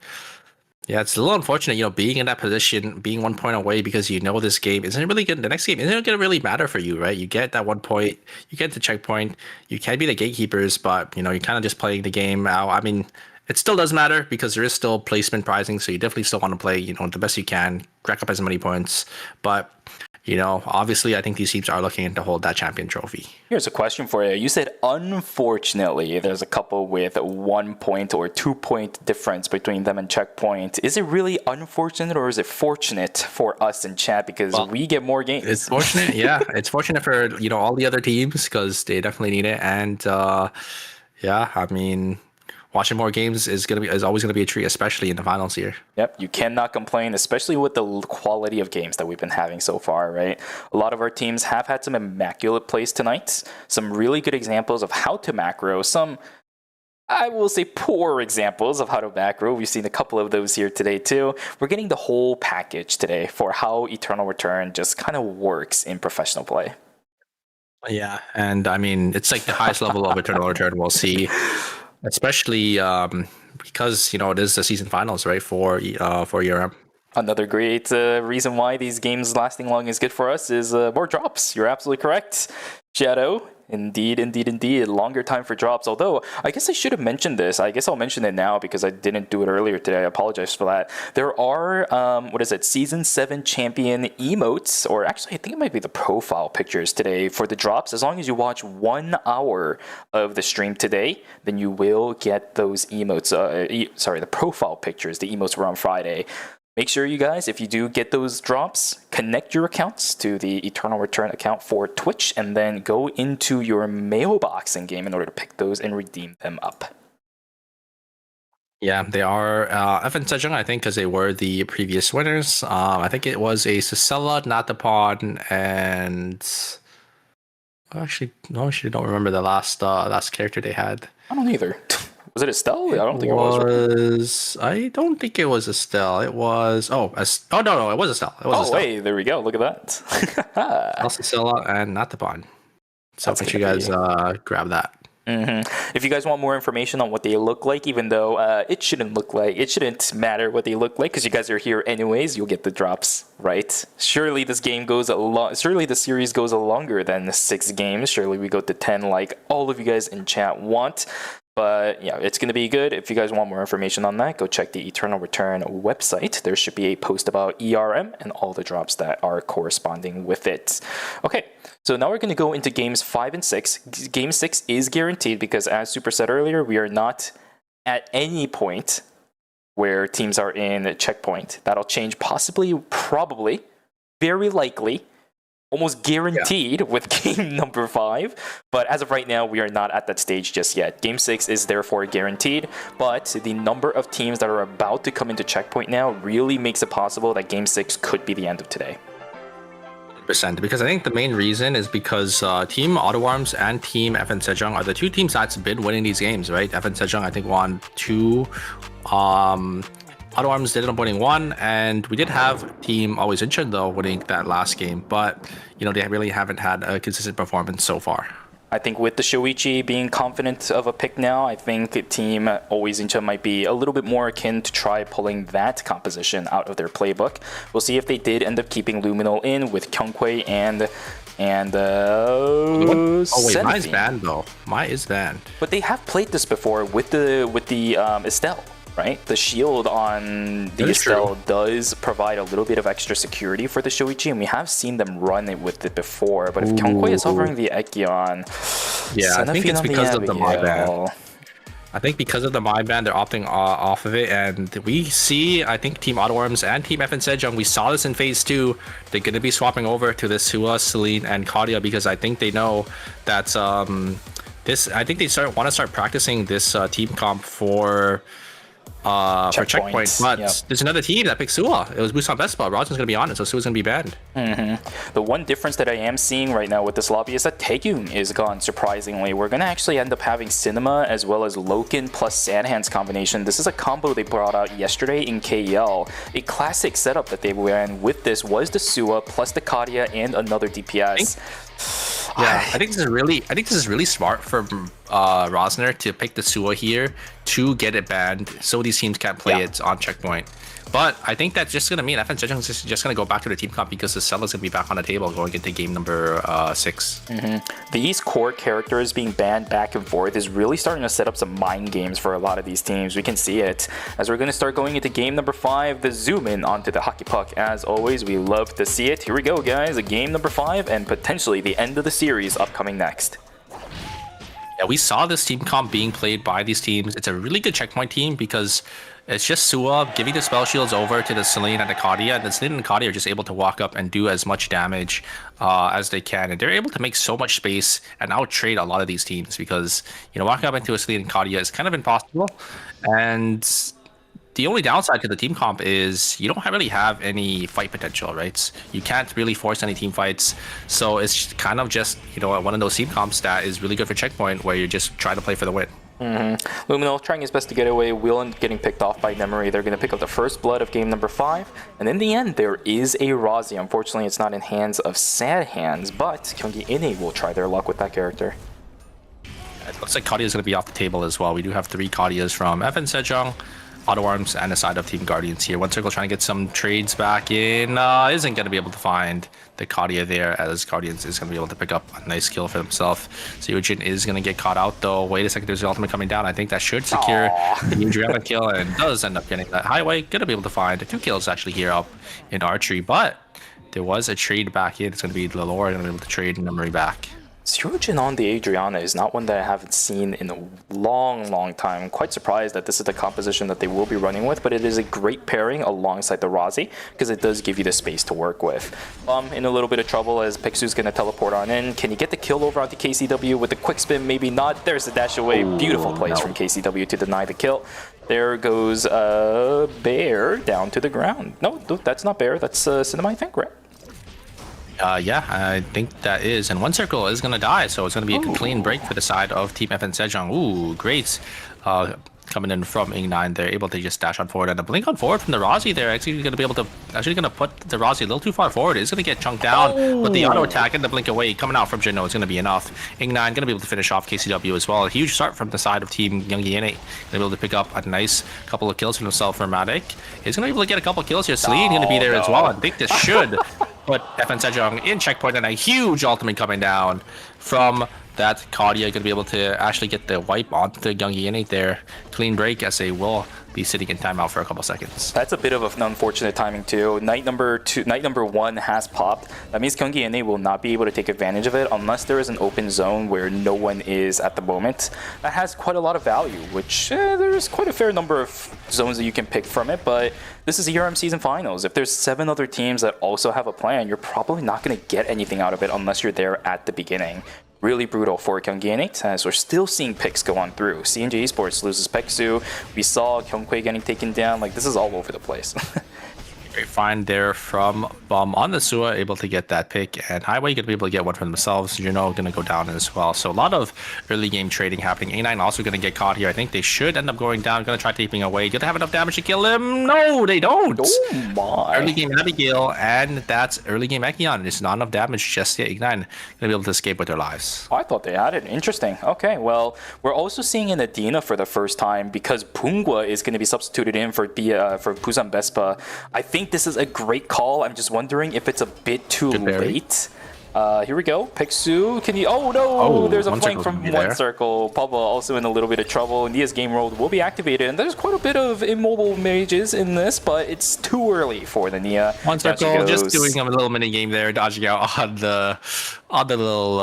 yeah, it's a little unfortunate, being in that position, being 1 point away because this game isn't really good. The next game isn't going to really matter for you, right? You get that 1 point, you get the checkpoint, you can be the gatekeepers, but, you're kind of just playing the game out. I mean, it still does matter because there is still placement prizing, so you definitely still want to play, the best you can, rack up as many points. But obviously, I think these teams are looking to hold that champion trophy. Here's a question for you. You said, unfortunately, there's a couple with 1 point or 2 point difference between them and Checkpoint. Is it really unfortunate or is it fortunate for us in chat because we get more games? It's fortunate, yeah. It's fortunate for all the other teams because they definitely need it, and I mean, watching more games is always gonna be a treat, especially in the finals here. Yep, you cannot complain, especially with the quality of games that we've been having so far, right? A lot of our teams have had some immaculate plays tonight, some really good examples of how to macro, some, I will say, poor examples of how to macro. We've seen a couple of those here today too. We're getting the whole package today for how Eternal Return just kind of works in professional play. Yeah, and I mean, it's like the highest level of Eternal Return we'll see. Especially because it is the season finals, right, for ERM. Another great reason why these games lasting long is good for us is more drops. You're absolutely correct, Shadow. Indeed. Longer time for drops. Although, I guess I should have mentioned this. I guess I'll mention it now because I didn't do it earlier today. I apologize for that. There are, Season 7 champion emotes, or actually, I think it might be the profile pictures today for the drops. As long as you watch 1 hour of the stream today, then you will get those emotes. The profile pictures. The emotes were on Friday. Make sure you guys, if you do get those drops, connect your accounts to the Eternal Return account for Twitch and then go into your mailbox in game in order to pick those and redeem them up. Yeah, they are FN Sejong, I think, because they were the previous winners. I think it was a Cicella, Natapon, and actually don't remember the last character they had. I don't either. Was it Estelle? I don't think it was. I don't think it was Estelle. It was. No, it was Estelle. Wait, there we go. Look at that. Cicella and Natapon. So make sure you guys grab that. Mm-hmm. If you guys want more information on what they look like, even though it shouldn't matter what they look like because you guys are here anyways, you'll get the drops, right? Surely this game surely the series goes longer than 6 games. Surely we go to 10 like all of you guys in chat want. But yeah, it's going to be good. If you guys want more information on that, go check the Eternal Return website. There should be a post about ERM and all the drops that are corresponding with it. Okay, so now we're going to go into games 5 and 6. Game 6 is guaranteed because, as Super said earlier, we are not at any point where teams are in checkpoint. That'll change probably, very likely, almost guaranteed with game number 5. But as of right now, we are not at that stage just yet. Game 6 is therefore guaranteed, but the number of teams that are about to come into checkpoint now really makes it possible that Game 6 could be the end of today. Because I think the main reason is because Team Auto Arms and Team FN Sejong are the 2 teams that's been winning these games, right? FN Sejong, I think, won 2. Auto Arms did end up winning 1, and we did have Team Always Incheon though winning that last game, but they really haven't had a consistent performance so far. I think with the Shoichi being confident of a pick now, I think Team Always Incheon might be a little bit more akin to try pulling that composition out of their playbook. We'll see if they did end up keeping Luminal in with Kyungkwei and Mai is banned though. Mai is banned. But they have played this before with the Estelle. Right? The shield on the Estelle does provide a little bit of extra security for the Shoichi, and we have seen them run it with it before. But if Kyungkwei is hovering the Ekion, I think it's because of the Mai ban. I think because of the Mai ban, they're opting off of it, and we see, I think, Team Auto Arms and Team FN Sejong, we saw this in Phase 2, they're going to be swapping over to this Hua, Celine, and Kadia because I think they know that I think they want to start practicing this team comp for checkpoint, but there's another team that picked Sua. It was Busan Vespa. Rodson's going to be on it, so Sua's going to be banned. The one difference that I am seeing right now with this lobby is that Taegyung is gone, surprisingly. We're going to actually end up having Cinema as well as Loken plus Sandhands combination. This is a combo they brought out yesterday in KL. A classic setup that they ran with this was the Sua plus the Kadia and another DPS. I think this is really smart from Rosner to pick the Sua here to get it banned, so these teams can't play it on checkpoint. But I think that's just gonna mean FN Sejong is just gonna go back to the team comp because the Cella's gonna be back on the table going into game number 6. These core characters being banned back and forth is really starting to set up some mind games for a lot of these teams. We can see it as we're going to start going into game number 5. The zoom in onto the hockey puck. As always, we love to see it. Here we go, guys. A game number 5 and potentially the end of the series upcoming next. Yeah, we saw this team comp being played by these teams. It's a really good checkpoint team because it's just Sua giving the spell shields over to the Celine and the Kadia, and the Celine and Kadia are just able to walk up and do as much damage as they can, and they're able to make so much space and out-trade a lot of these teams because, you know, walking up into a Celine and Kadia is kind of impossible. And the only downside to the team comp is you don't really have any fight potential, right? You can't really force any team fights, so it's kind of just, you know, one of those team comps that is really good for checkpoint where you're just trying to play for the win. Luminal trying his best to get away. Wheelan getting picked off by Nemery. They're going to pick up the first blood of game number 5. And in the end, there is a Razi. Unfortunately, it's not in hands of Sad Hands, but Gyeonggi Ine will try their luck with that character. It looks like Kadia is going to be off the table as well. We do have 3 Kadias from FN Sejong, Auto Arms, and the side of Team Guardians here. One Circle trying to get some trades back in. Isn't going to be able to find the Kadia there, as Guardians is going to be able to pick up a nice kill for themselves. So Yujin is going to get caught out though. Wait a second, there's the ultimate coming down. I think that should secure the Adriana kill, and does end up getting that highway. Going to be able to find 2 kills actually here up in archery, but there was a trade back in. It's going to be Lalore going to be able to trade Nemery back. Surgeon on the Adriana is not one that I haven't seen in a long time. I'm quite surprised that this is the composition that they will be running with, but it is a great pairing alongside the Razi because it does give you the space to work with. In a little bit of trouble as Pixu's going to teleport on in. Can you get the kill over onto KCW with the quick spin? Maybe not. There's the dash away. Beautiful plays from KCW to deny the kill. There goes Bear down to the ground. No, that's not Bear. That's Cinema, I think, right? Yeah, I think that is. And One Circle is going to die, so it's going to be a clean break for the side of Team FN Sejong. Ooh, great. Coming in from Ing9, they're able to just dash on forward, and a blink on forward from the Razi. They're actually going to be able to put the Razi a little too far forward. It's going to get chunked down, but the auto attack and the blink away coming out from Jino is going to be enough. Ing9 going to be able to finish off KCW as well. A huge start from the side of Team Gyeonggi Ine. Going to be able to pick up a nice couple of kills for himself for Matic. He's going to be able to get a couple of kills here. Celine going to be there as well. I think this should put FN Sejong in checkpoint, and a huge ultimate coming down from that Kadia. Going to be able to actually get the wipe onto the Gyeonggi Ine there. Clean break as they will be sitting in timeout for a couple seconds. That's a bit of an unfortunate timing too. Night number 1 has popped. That means Gyeonggi Ine will not be able to take advantage of it unless there is an open zone where no one is at the moment. That has quite a lot of value, which there's quite a fair number of zones that you can pick from it, but this is ERM season finals. If there's 7 other teams that also have a plan, you're probably not going to get anything out of it unless you're there at the beginning. Really brutal for Gyeonggi Ine, as we're still seeing picks go on through. CNJ Esports loses Peksu. We saw Kyungkwae getting taken down. Like, this is all over the place. Great find there from Bum on the Sua, able to get that pick, and Highway going to be able to get one for themselves. Juno going to go down as well. So a lot of early game trading happening. A9 also going to get caught here. I think they should end up going down. Going to try taping away. Do they have enough damage to kill him? No, they don't. Oh my. Early game Abigail, and that's early game Ekion. It's not enough damage just yet. A9 going to be able to escape with their lives. Oh, I thought they had it. Interesting. Okay, well, we're also seeing an Adina for the first time because Pungwa is going to be substituted in for Busan Vespa. I think this is a great call. I'm just wondering if it's a bit too late. Here we go. Peksu, can you... Oh no! There's a flank from One Circle. Pabba also in a little bit of trouble. Nia's game world will be activated, and there's quite a bit of immobile mages in this, but it's too early for the Nia. One Circle just doing a little mini game there, dodging out on the little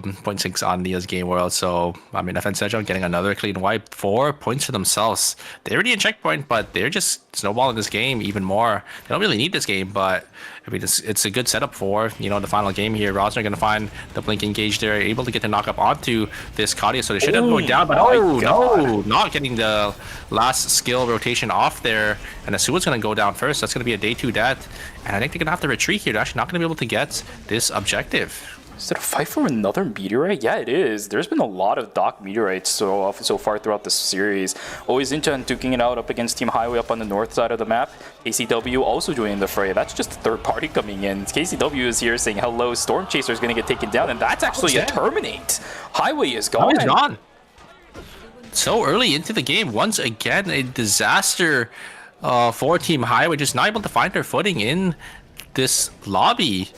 0.6 on Nia's game world. So I mean, FN Sejong getting another clean wipe, 4 points for themselves. They're already in checkpoint, but they're just snowballing this game even more. They don't really need this game, but I mean, it's a good setup for, you know, the final game here. Rosner going to find the blink engage there, able to get the knockup onto this Kadia, so they should end up going down, but no, not getting the last skill rotation off there, and Asua's going to go down first. That's going to be a day 2 death, and I think they're going to have to retreat here. They're actually not going to be able to get this objective. Is it a fight for another meteorite? Yeah, it is. There's been a lot of Dock meteorites so far throughout this series. Always Inchan duking it out up against Team Highway up on the north side of the map. KCW also joining the fray. That's just a third party coming in. KCW is here saying hello. Storm Chaser is going to get taken down, and that's actually a terminate. Highway is gone. Oh, he's gone. so early into the game. Once again, a disaster for Team Highway, just not able to find their footing in this lobby.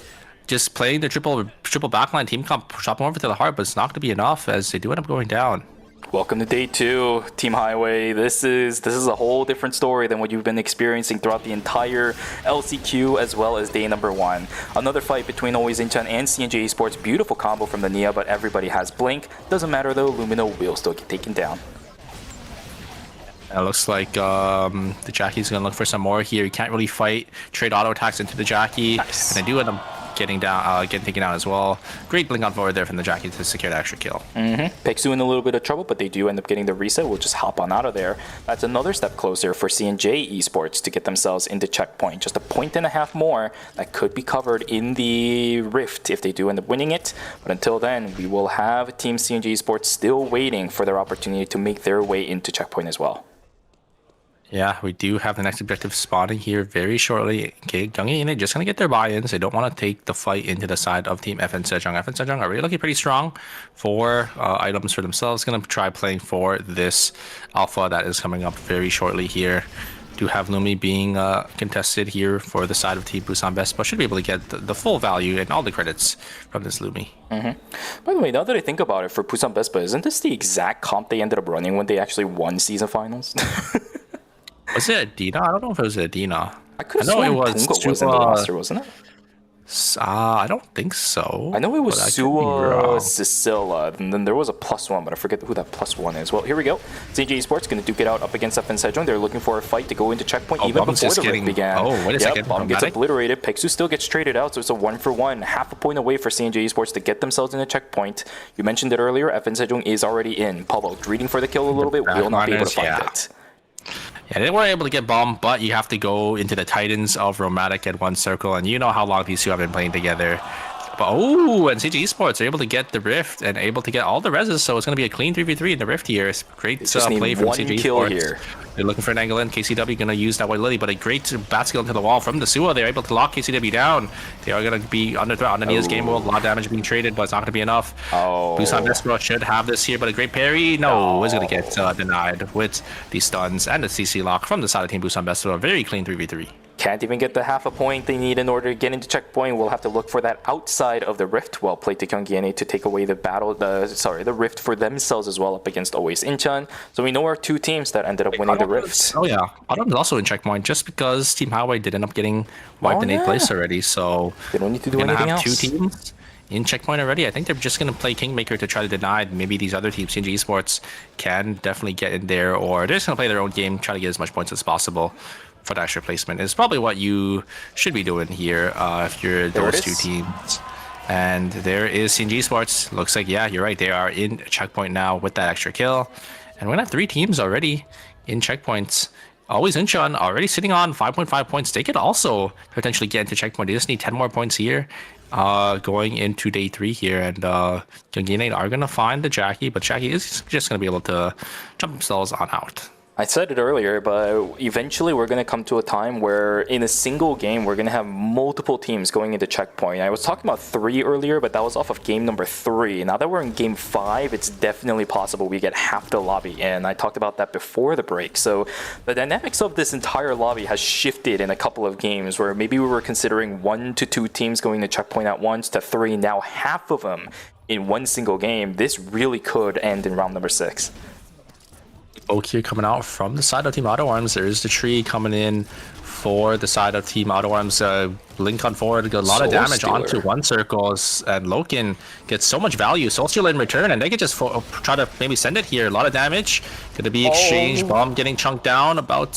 Just playing the triple backline team comp, shopping over to the heart, but it's not going to be enough as they do end up going down. Welcome to day 2, Team Highway. This is a whole different story than what you've been experiencing throughout the entire LCQ as well as day number 1. Another fight between Always Inchan and CNJ Esports. Beautiful combo from the Nia, but everybody has Blink. Doesn't matter though, Lumino will still get taken down. It looks like the Jackie's going to look for some more here. He can't really fight, trade auto attacks into the Jackie. Nice. And they do end up getting taken down as well. Great blink on forward there from the Jackie to secure the extra kill. Pixu in a little bit of trouble, but they do end up getting the reset. We'll just hop on out of there. That's another step closer for CNJ Esports to get themselves into checkpoint. Just a point and a half more that could be covered in the Rift if they do end up winning it. But until then, we will have Team CNJ Esports still waiting for their opportunity to make their way into checkpoint as well. Yeah, we do have the next objective spawning here very shortly. Okay, Youngie and they're just going to get their buy-ins. They don't want to take the fight into the side of Team FN Sejong. FN Sejong are really looking pretty strong for items for themselves. Going to try playing for this alpha that is coming up very shortly here. Do have Lumi being contested here for the side of Team Busan Best, but should be able to get the full value and all the credits from this Lumi. By the way, now that I think about it, for Busan Bespa, isn't this the exact comp they ended up running when they actually won season finals? Was it Adina? I don't know if it was Adina. I know it was Pungo was in the roster, wasn't it? I don't think so. I know it was Sua Cecilia, and then there was a +1, but I forget who that +1 is. Well, here we go. CNJ Esports going to duke it out up against FN Sejong. They're looking for a fight to go into checkpoint even before the Rift began. Oh, wait a second. Bomb gets obliterated. Pixu still gets traded out, so it's a 1-for-1. Half a point away for CNJ Esports to get themselves in a checkpoint. You mentioned it earlier. FN Sejong is already in. Pablo reading for the kill a little bit. Will not be able to find it. Yeah, they were able to get bombed, but you have to go into the Titans of Romantic at one circle, and you know how long these two have been playing together. But and CNJ Esports are able to get the Rift and able to get all the reses, so it's going to be a clean 3v3 in the Rift here. It's great play from CNJ Esports. Here. They're looking for an angle in. KCW going to use that White Lily, but a great bat skill into the wall from the Sua. They're able to lock KCW down. They are going to be under threat on the Nia's game world. A lot of damage being traded, but it's not going to be enough. Busan Despero should have this here, but a great parry. No, is going to get denied with the stuns and the CC lock from the side of Team Busan Despero. A very clean 3v3. Can't even get the half a point they need in order to get into checkpoint. We'll have to look for that outside of the Rift. Well played to Kyunggi to take away the Rift for themselves as well up against Always Inchan. So we know our two teams that ended up winning the Rift. Oh yeah, Autumn is also in checkpoint just because Team Highway did end up getting wiped in 8th place already. So they don't need to do anything else. Two teams in checkpoint already. I think they're just going to play Kingmaker to try to deny maybe these other teams. CNJ Esports can definitely get in there, or they're just going to play their own game, try to get as much points as possible for the extra placement. Is probably what you should be doing here if you're those two teams. And there is CNJ Esports. Looks like, yeah, you're right. They are in checkpoint now with that extra kill. And we're going to have 3 teams already in checkpoints. Always Incheon already sitting on 5.5 points. They could also potentially get into checkpoint. They just need 10 more points here going into day 3 here. And Kyunggi are going to find the Jackie, but Jackie is just going to be able to jump themselves on out. I said it earlier, but eventually we're going to come to a time where in a single game, we're going to have multiple teams going into checkpoint. I was talking about 3 earlier, but that was off of game number 3. Now that we're in game 5, it's definitely possible we get half the lobby in. I talked about that before the break. So the dynamics of this entire lobby has shifted in a couple of games where maybe we were considering 1 to 2 teams going to checkpoint at once to 3. Now half of them in one single game. This really could end in round number 6. Oak here coming out from the side of Team Auto Arms. There's the tree coming in for the side of Team Auto Arms. Blink on forward, a lot of damage onto one circle, and Loken gets so much value. Soul Stealer in return, and they could just try to maybe send it here. A lot of damage. Gonna be exchanged. Bomb getting chunked down. About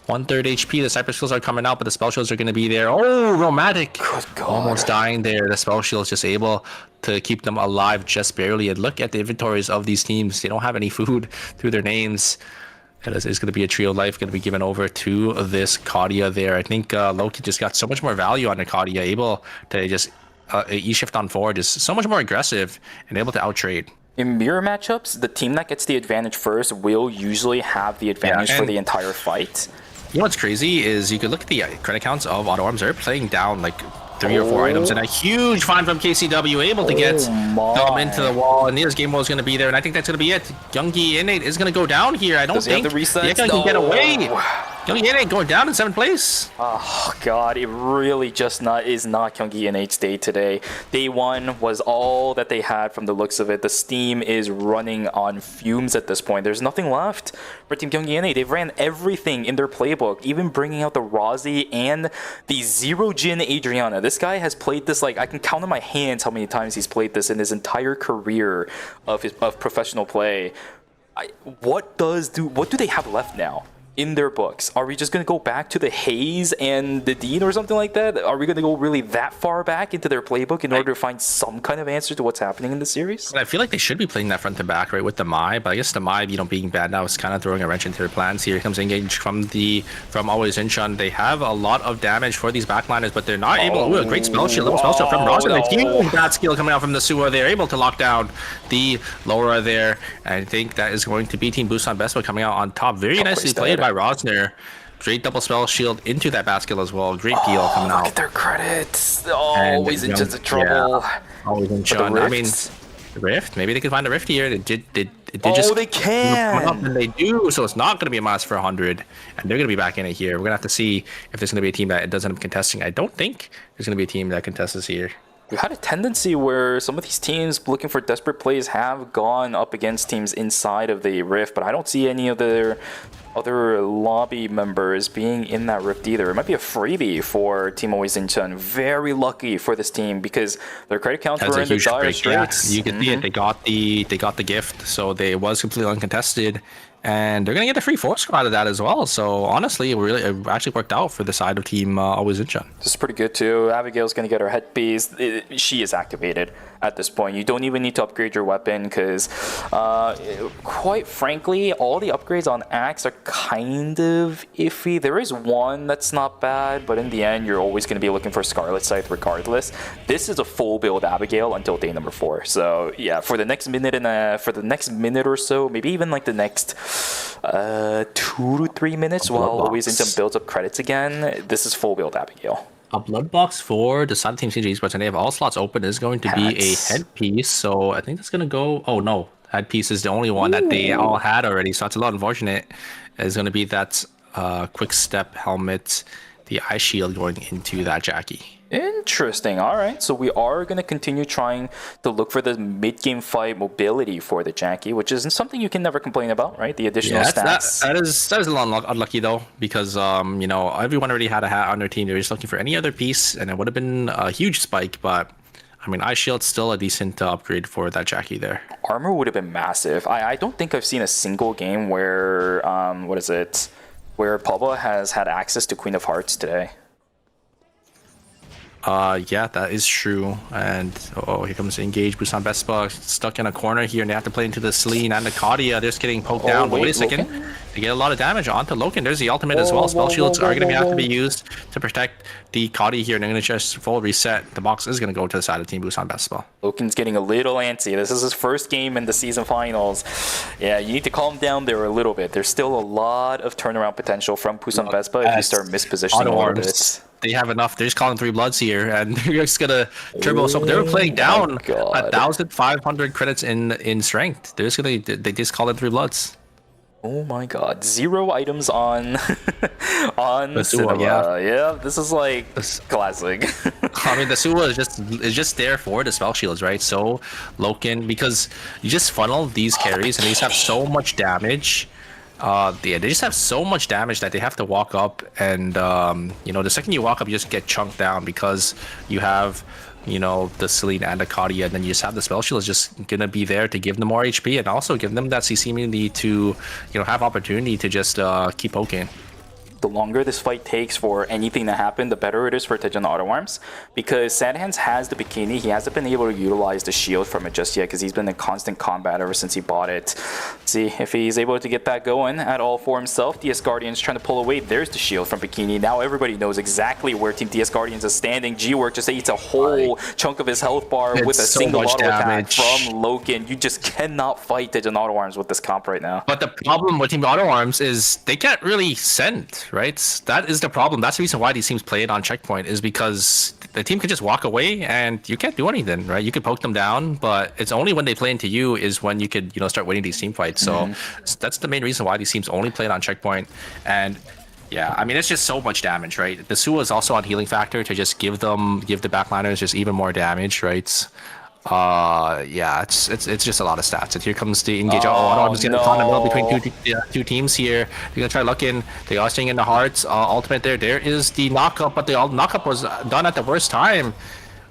1/3 HP. The Cypress Skills are coming out, but the Spell Shields are going to be there. Oh, Romantic! Almost dying there. The Spell Shields just able to keep them alive just barely. And look at the inventories of these teams. They don't have any food through their names. It's going to be a trio life going to be given over to this Kadia there. I think Loki just got so much more value on the Kadia, able to just E-shift on forward, just so much more aggressive and able to outtrade. In mirror matchups, the team that gets the advantage first will usually have the advantage for the entire fight. You know what's crazy is you could look at the credit counts of Auto Arms. They're playing down like 3 or 4 items, and a huge find from KCW, able to get them into the wall, and Near's game mode is going to be there, and I think that's going to be it. Youngie Innate is going to go down here. I don't think the can get away. Youngie Innate going down in 7th place. Oh god, it really just is not Youngie Innate's day today. Day 1 was all that they had from the looks of it. The steam is running on fumes at this point. There's nothing left for Team Youngie Innate. They've ran everything in their playbook, even bringing out the Rozzy and the Zero Jin Adriana. This guy has played this, like, I can count on my hands how many times he's played this in his entire career of professional play. What do they have left now in their books? Are we just going to go back to the Hayes and the Dean or something like that? Are we going to go really that far back into their playbook in order to find some kind of answer to what's happening in the series? I feel like they should be playing that front to back, right, with the Mai, but I guess the Mai, being bad now is kind of throwing a wrench into their plans. Here comes Engage from Always Incheon. They have a lot of damage for these backliners, but they're not able. Ooh, a great spell shield, little spell shield from Ross, and a huge bad skill coming out from the Suwa. They're able to lock down the Laura there. I think that is going to be Team Busan Best coming out on top. Very nicely played by Rosner. Great double spell shield into that basket as well. Great PL coming out. Look at their credits. Always in just trouble. Yeah, always in Chun. I mean, the Rift. Maybe they could find a Rift here. It did just. Oh, they can. And they do. So it's not going to be a minus for 100, and they're going to be back in it here. We're going to have to see if there's going to be a team that doesn't end up contesting. I don't think there's going to be a team that contests here. We've had a tendency where some of these teams looking for desperate plays have gone up against teams inside of the Rift, but I don't see any of their other lobby members being in that Rift either. It might be a freebie for Team Always Incheon. Very lucky for this team because their credit counts were in the dire straits. Yeah, you can see it. They got the gift, so they was completely uncontested. And they're going to get a free 4 score out of that as well. So honestly, it actually worked out for the side of Team Always Incheon. This is pretty good too. Abigail's going to get her headpiece. She is activated at this point. You don't even need to upgrade your weapon because, quite frankly, all the upgrades on Axe are kind of iffy. There is one that's not bad, but in the end, you're always going to be looking for Scarlet Scythe regardless. This is a full build Abigail until day number 4. So yeah, for the next minute or so, maybe even like the next 2 to 3 minutes while Always Incheon builds up credits again, this is full build Abigail. A blood box for the side of Team CG Esports, and they have all slots open, is going to be a headpiece. So I think that's going to go. Oh no, headpiece is the only one that they all had already. So it's a lot unfortunate. It's going to be that quick step helmet, the eye shield going into that Jackie. Interesting. All right, so we are going to continue trying to look for the mid-game fight mobility for the Jackie, which is something you can never complain about, right? The additional stats. That is a little unlucky though, because everyone already had a hat on their team. They were just looking for any other piece, and it would have been a huge spike. But I mean, eye shield's still a decent upgrade for that Jackie there. Armor would have been massive. I don't think I've seen a single game where where Pubba has had access to Queen of Hearts today. Yeah, that is true. And here comes Engage. Busan Vespa stuck in a corner here, and they have to play into the Celine and the Kadia. They're just getting poked down. But wait a second. Loken? They get a lot of damage onto Loken. There's the ultimate as well. Spell shields are going to have to be used to protect the Kadia here. And they're going to just full reset. The box is going to go to the side of Team Busan Vespa. Loken's getting a little antsy. This is his first game in the season finals. Yeah, you need to calm down there a little bit. There's still a lot of turnaround potential from Busan Vespa if you start mispositioning a little bit. They have enough. They're just calling 3 bloods here, and they're just gonna turbo. So they were playing down 1,500 credits in strength. They just call it 3 bloods. Oh my god! 0 items on the Cinema. Yeah, this is like classic. I mean, the Suwa is just there for the spell shields, right? So Loken, because you just funnel these carries, and they just have so much damage. They just have so much damage that they have to walk up, and the second you walk up, you just get chunked down because you have the Celine and the Kadia, and then you just have the spell shield is just gonna be there to give them more HP and also give them that CC immunity to have opportunity to just keep poking. The longer this fight takes for anything to happen, the better it is for Tejan Auto Arms, because Sadhands has the bikini. He hasn't been able to utilize the shield from it just yet because he's been in constant combat ever since he bought it. Let's see if he's able to get that going at all for himself. DS Guardian's trying to pull away. There's the shield from bikini. Now everybody knows exactly where Team DS Guardians is standing. G-Work just eats a whole chunk of his health bar with a single auto attack from Loken. You just cannot fight Tejan Auto Arms with this comp right now. But the problem with Team Auto Arms is they can't really send, right? That is the problem. That's the reason why these teams play it on checkpoint, is because the team could just walk away and you can't do anything, right? You could poke them down, but it's only when they play into you is when you could, start winning these team fights. So that's the main reason why these teams only played on checkpoint. And yeah, I mean, it's just so much damage, right? The Sua is also on healing factor to just give the backliners just even more damage, right? Yeah, it's just a lot of stats. And here comes the engage. I'm just gonna find a middle between two teams here. They're gonna try luck in. They are staying in the hearts. Ultimate there. There is the knockup, but the knockup was done at the worst time.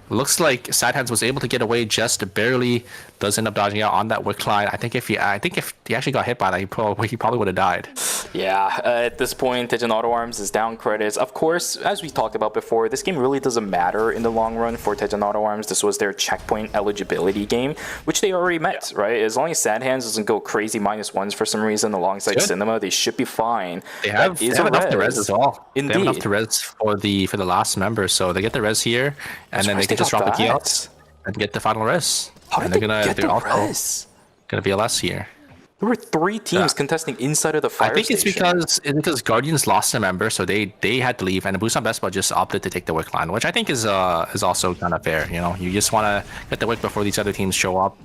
Looks like Sad Hands was able to get away just barely. Does end up dodging out on that wick line. I think if he actually got hit by that, he probably would have died. Yeah, at this point, Tejan Auto Arms is down credits. Of course, as we talked about before, this game really doesn't matter in the long run for Tejan Auto Arms. This was their checkpoint eligibility game, which they already met, right? As long as Sad Hands doesn't go crazy -1s for some reason alongside Cinema, they should be fine. They have enough to res as well. Indeed. They have enough to res for the last member, so they get the res here, and then they can just drop the key out and get the final res. How did they're also gonna be a less here. There were 3 teams contesting inside of the fire station. It's because Guardians lost a member, so they had to leave, and Busan Vespa just opted to take the wick line, which I think is also kind of fair. You just want to get the wick before these other teams show up.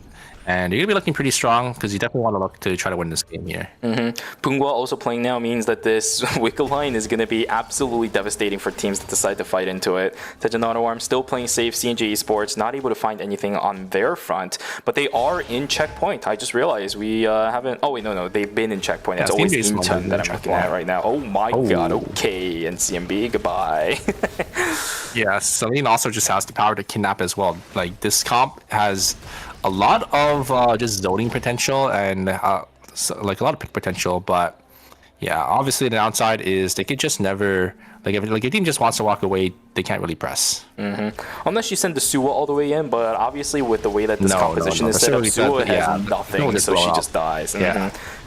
And you're gonna be looking pretty strong because you definitely want to look to try to win this game here. Pungwa also playing now means that this Wickle line is gonna be absolutely devastating for teams that decide to fight into it. Tejan Auto Arms still playing safe. CNG Esports not able to find anything on their front, but they are in checkpoint. I just realized we haven't. Oh wait, no, they've been in checkpoint. It's always Incheon that I'm looking at right now. Oh my god. Okay, and CMB goodbye. Yeah, Celine also just has the power to kidnap as well. Like this comp has a lot of just zoning potential and like a lot of pick potential, but yeah, obviously the downside is they could just never if a team just wants to walk away, they can't really press. Unless you send the Sua all the way in, but obviously with the way that this composition is set up, Sua has nothing, so she just dies.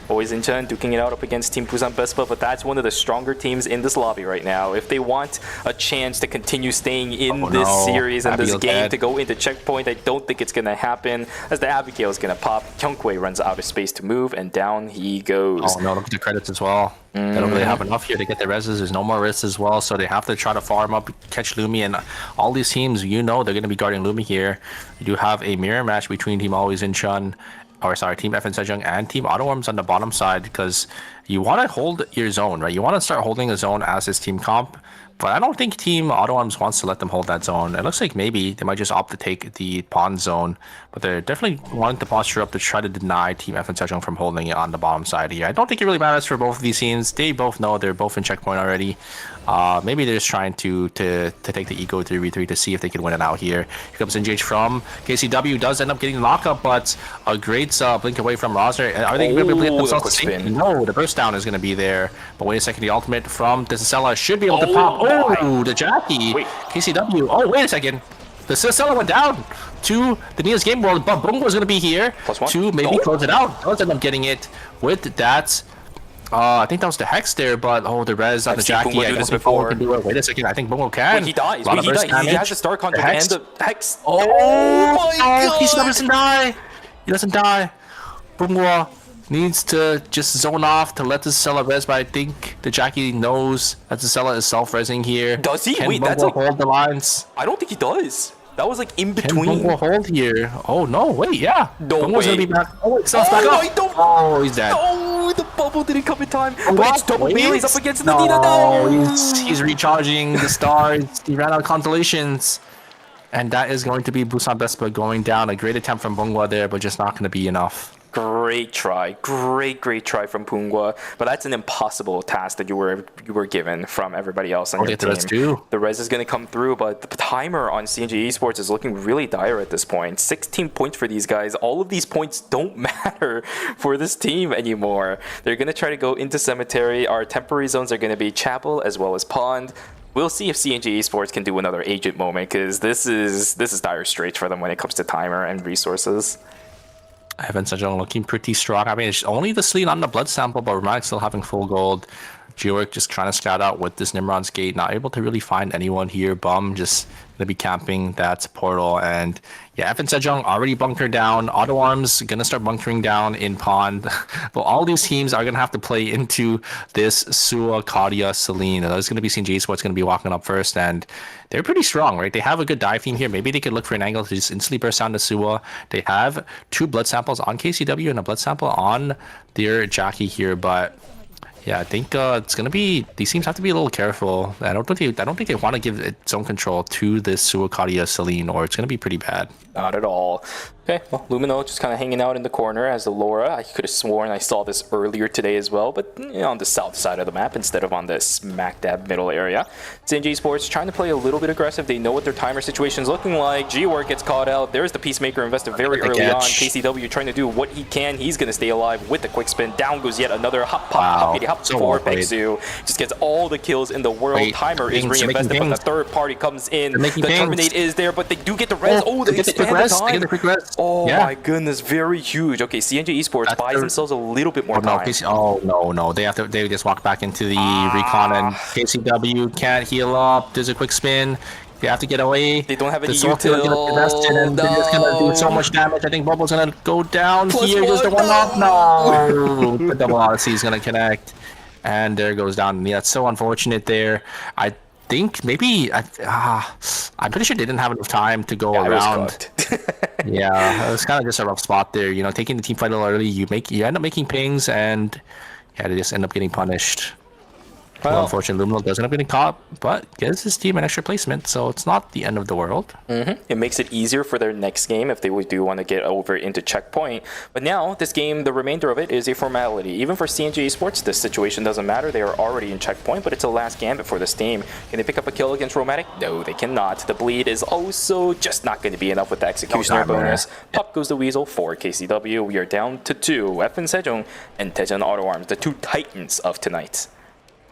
Always Incheon duking it out up against Team Busan Vespa, but that's one of the stronger teams in this lobby right now. If they want a chance to continue staying in this series and this game to go into checkpoint, I don't think it's going to happen, as the Abigail is going to pop. Kyungkwei runs out of space to move, and down he goes. Oh no, look at the credits as well. They don't really have enough here to get the reses. There's no more res as well, so they have to try to farm up, catch Lumi, and all these teams, they're going to be guarding Lumi here. You do have a mirror match between Team Always Incheon, Team FN Sejong and Team Auto Arms on the bottom side, because you want to hold your zone, right? You want to start holding a zone as this team comp, but I don't think Team Auto Arms wants to let them hold that zone. It looks like maybe they might just opt to take the pawn zone, but they're definitely wanting to posture up to try to deny Team FN Sejong from holding it on the bottom side here. I don't think it really matters for both of these teams. They both know they're both in checkpoint already. Maybe they're just trying to take the ego 3v3 to see if they can win it out here. Here comes Engage from KCW. Does end up getting the lockup, but a great blink away from Rosner. Are they going to be able to get themselves to No, the burst down is going to be there. But wait a second, the ultimate from Desicella should be able to pop. Oh, the Jackie. Wait. KCW. Oh, wait a second. The Desicella went down to the Neo's Game World, but Bungo is going to be here to maybe close it out. Does end up getting it with that. I think that was the Hex there, but the res on the Jackie. I don't think Bungo can do it. Wait a second, I think Bungo can. Wait, he dies. Wait, he dies. He has a star contact and the Hex. Oh my god! He doesn't die. He doesn't die. Bungo needs to just zone off to let the Desicella res, but I think the Jackie knows that the Desicella is self-resing here. Does he? Can Wait, Bungo that's like hold the lines? I don't think he does. That was like in between. Can Bungo hold here? Oh no! Wait, yeah. No Bungo's way. Gonna be back. Oh, it's back up. Oh, he's dead. No, the bubble didn't come in time. But it's double Bailey's up against the Nina. No, he's recharging the stars. He ran out of constellations. And that is going to be Busan Vespa going down. A great attempt from Bungwa there, but just not going to be enough. Great try. Great try from Pungwa. But that's an impossible task that you were given from everybody else on your team. The res is going to come through, but the timer on CNG Esports is looking really dire at this point. 16 points for these guys. All of these points don't matter for this team anymore. They're going to try to go into Cemetery. Our temporary zones are going to be Chapel as well as Pond. We'll see if CNG Esports can do another agent moment, because this is dire straits for them when it comes to timer and resources. FN Sejong looking pretty strong. I mean, it's only the Sleet on the blood sample, but Romantic still having full gold. Georg just trying to scout out with this Nimrod's Gate, not able to really find anyone here. Bum just gonna be camping that portal, and yeah, FN Sejong already bunkered down. Auto Arms gonna start bunkering down in Pond. But all these teams are gonna have to play into this Sua, Kadia, Celine. There's gonna be CNG Sports gonna be walking up first, and they're pretty strong, right? They have a good dive team here. Maybe they could look for an angle to just instantly burst down to Sua. They have 2 blood samples on KCW and a blood sample on their Jackie here, but yeah, I think it's gonna be. These teams have to be a little careful. I don't think they want to give zone control to this Suakadia Celine, or it's gonna be pretty bad. Not at all. Okay, well, Lumino just kind of hanging out in the corner as the Laura. I could have sworn I saw this earlier today as well, but on the south side of the map instead of on the smack dab middle area. CNG Sports trying to play a little bit aggressive. They know what their timer situation is looking like. G-Work gets caught out. There's the Peacemaker invested very early on. KCW trying to do what he can. He's going to stay alive with the quick spin. Down goes yet another hop, pop, hop so for well Pexu. Just gets all the kills in the world. Timer is reinvested, but the third party comes in. The Terminate is there, but they do get the res. Oh, they expand the time. Oh my goodness, very huge. Okay, CNG Esports buys themselves a little bit more time. No. They just walk back into the recon, and KCW can't heal up. There's a quick spin. They have to get away. They don't have any util. And they're just gonna do so much damage. I think Bubble's gonna go down here. Just the one off. No, the double Odyssey is gonna connect, and there goes down. Yeah, it's so unfortunate there. I think maybe I'm pretty sure they didn't have enough time to go around. Yeah, it was kind of just a rough spot there. You know, taking the team fight a little early, you end up making pings, and yeah, they just end up getting punished. Well, unfortunately, Luminal does end up getting caught, but gives his team an extra placement, so it's not the end of the world. It makes it easier for their next game if they do want to get over into checkpoint. But now, this game, the remainder of it is a formality. Even for CNG Esports, this situation doesn't matter. They are already in checkpoint, but it's a last gambit for this team. Can they pick up a kill against Romantic? No, they cannot. The bleed is also just not going to be enough with the Executioner bonus. Pop goes the Weasel for KCW. We are down to 2. FN Sejong and Tejan Auto Arms, the 2 titans of tonight.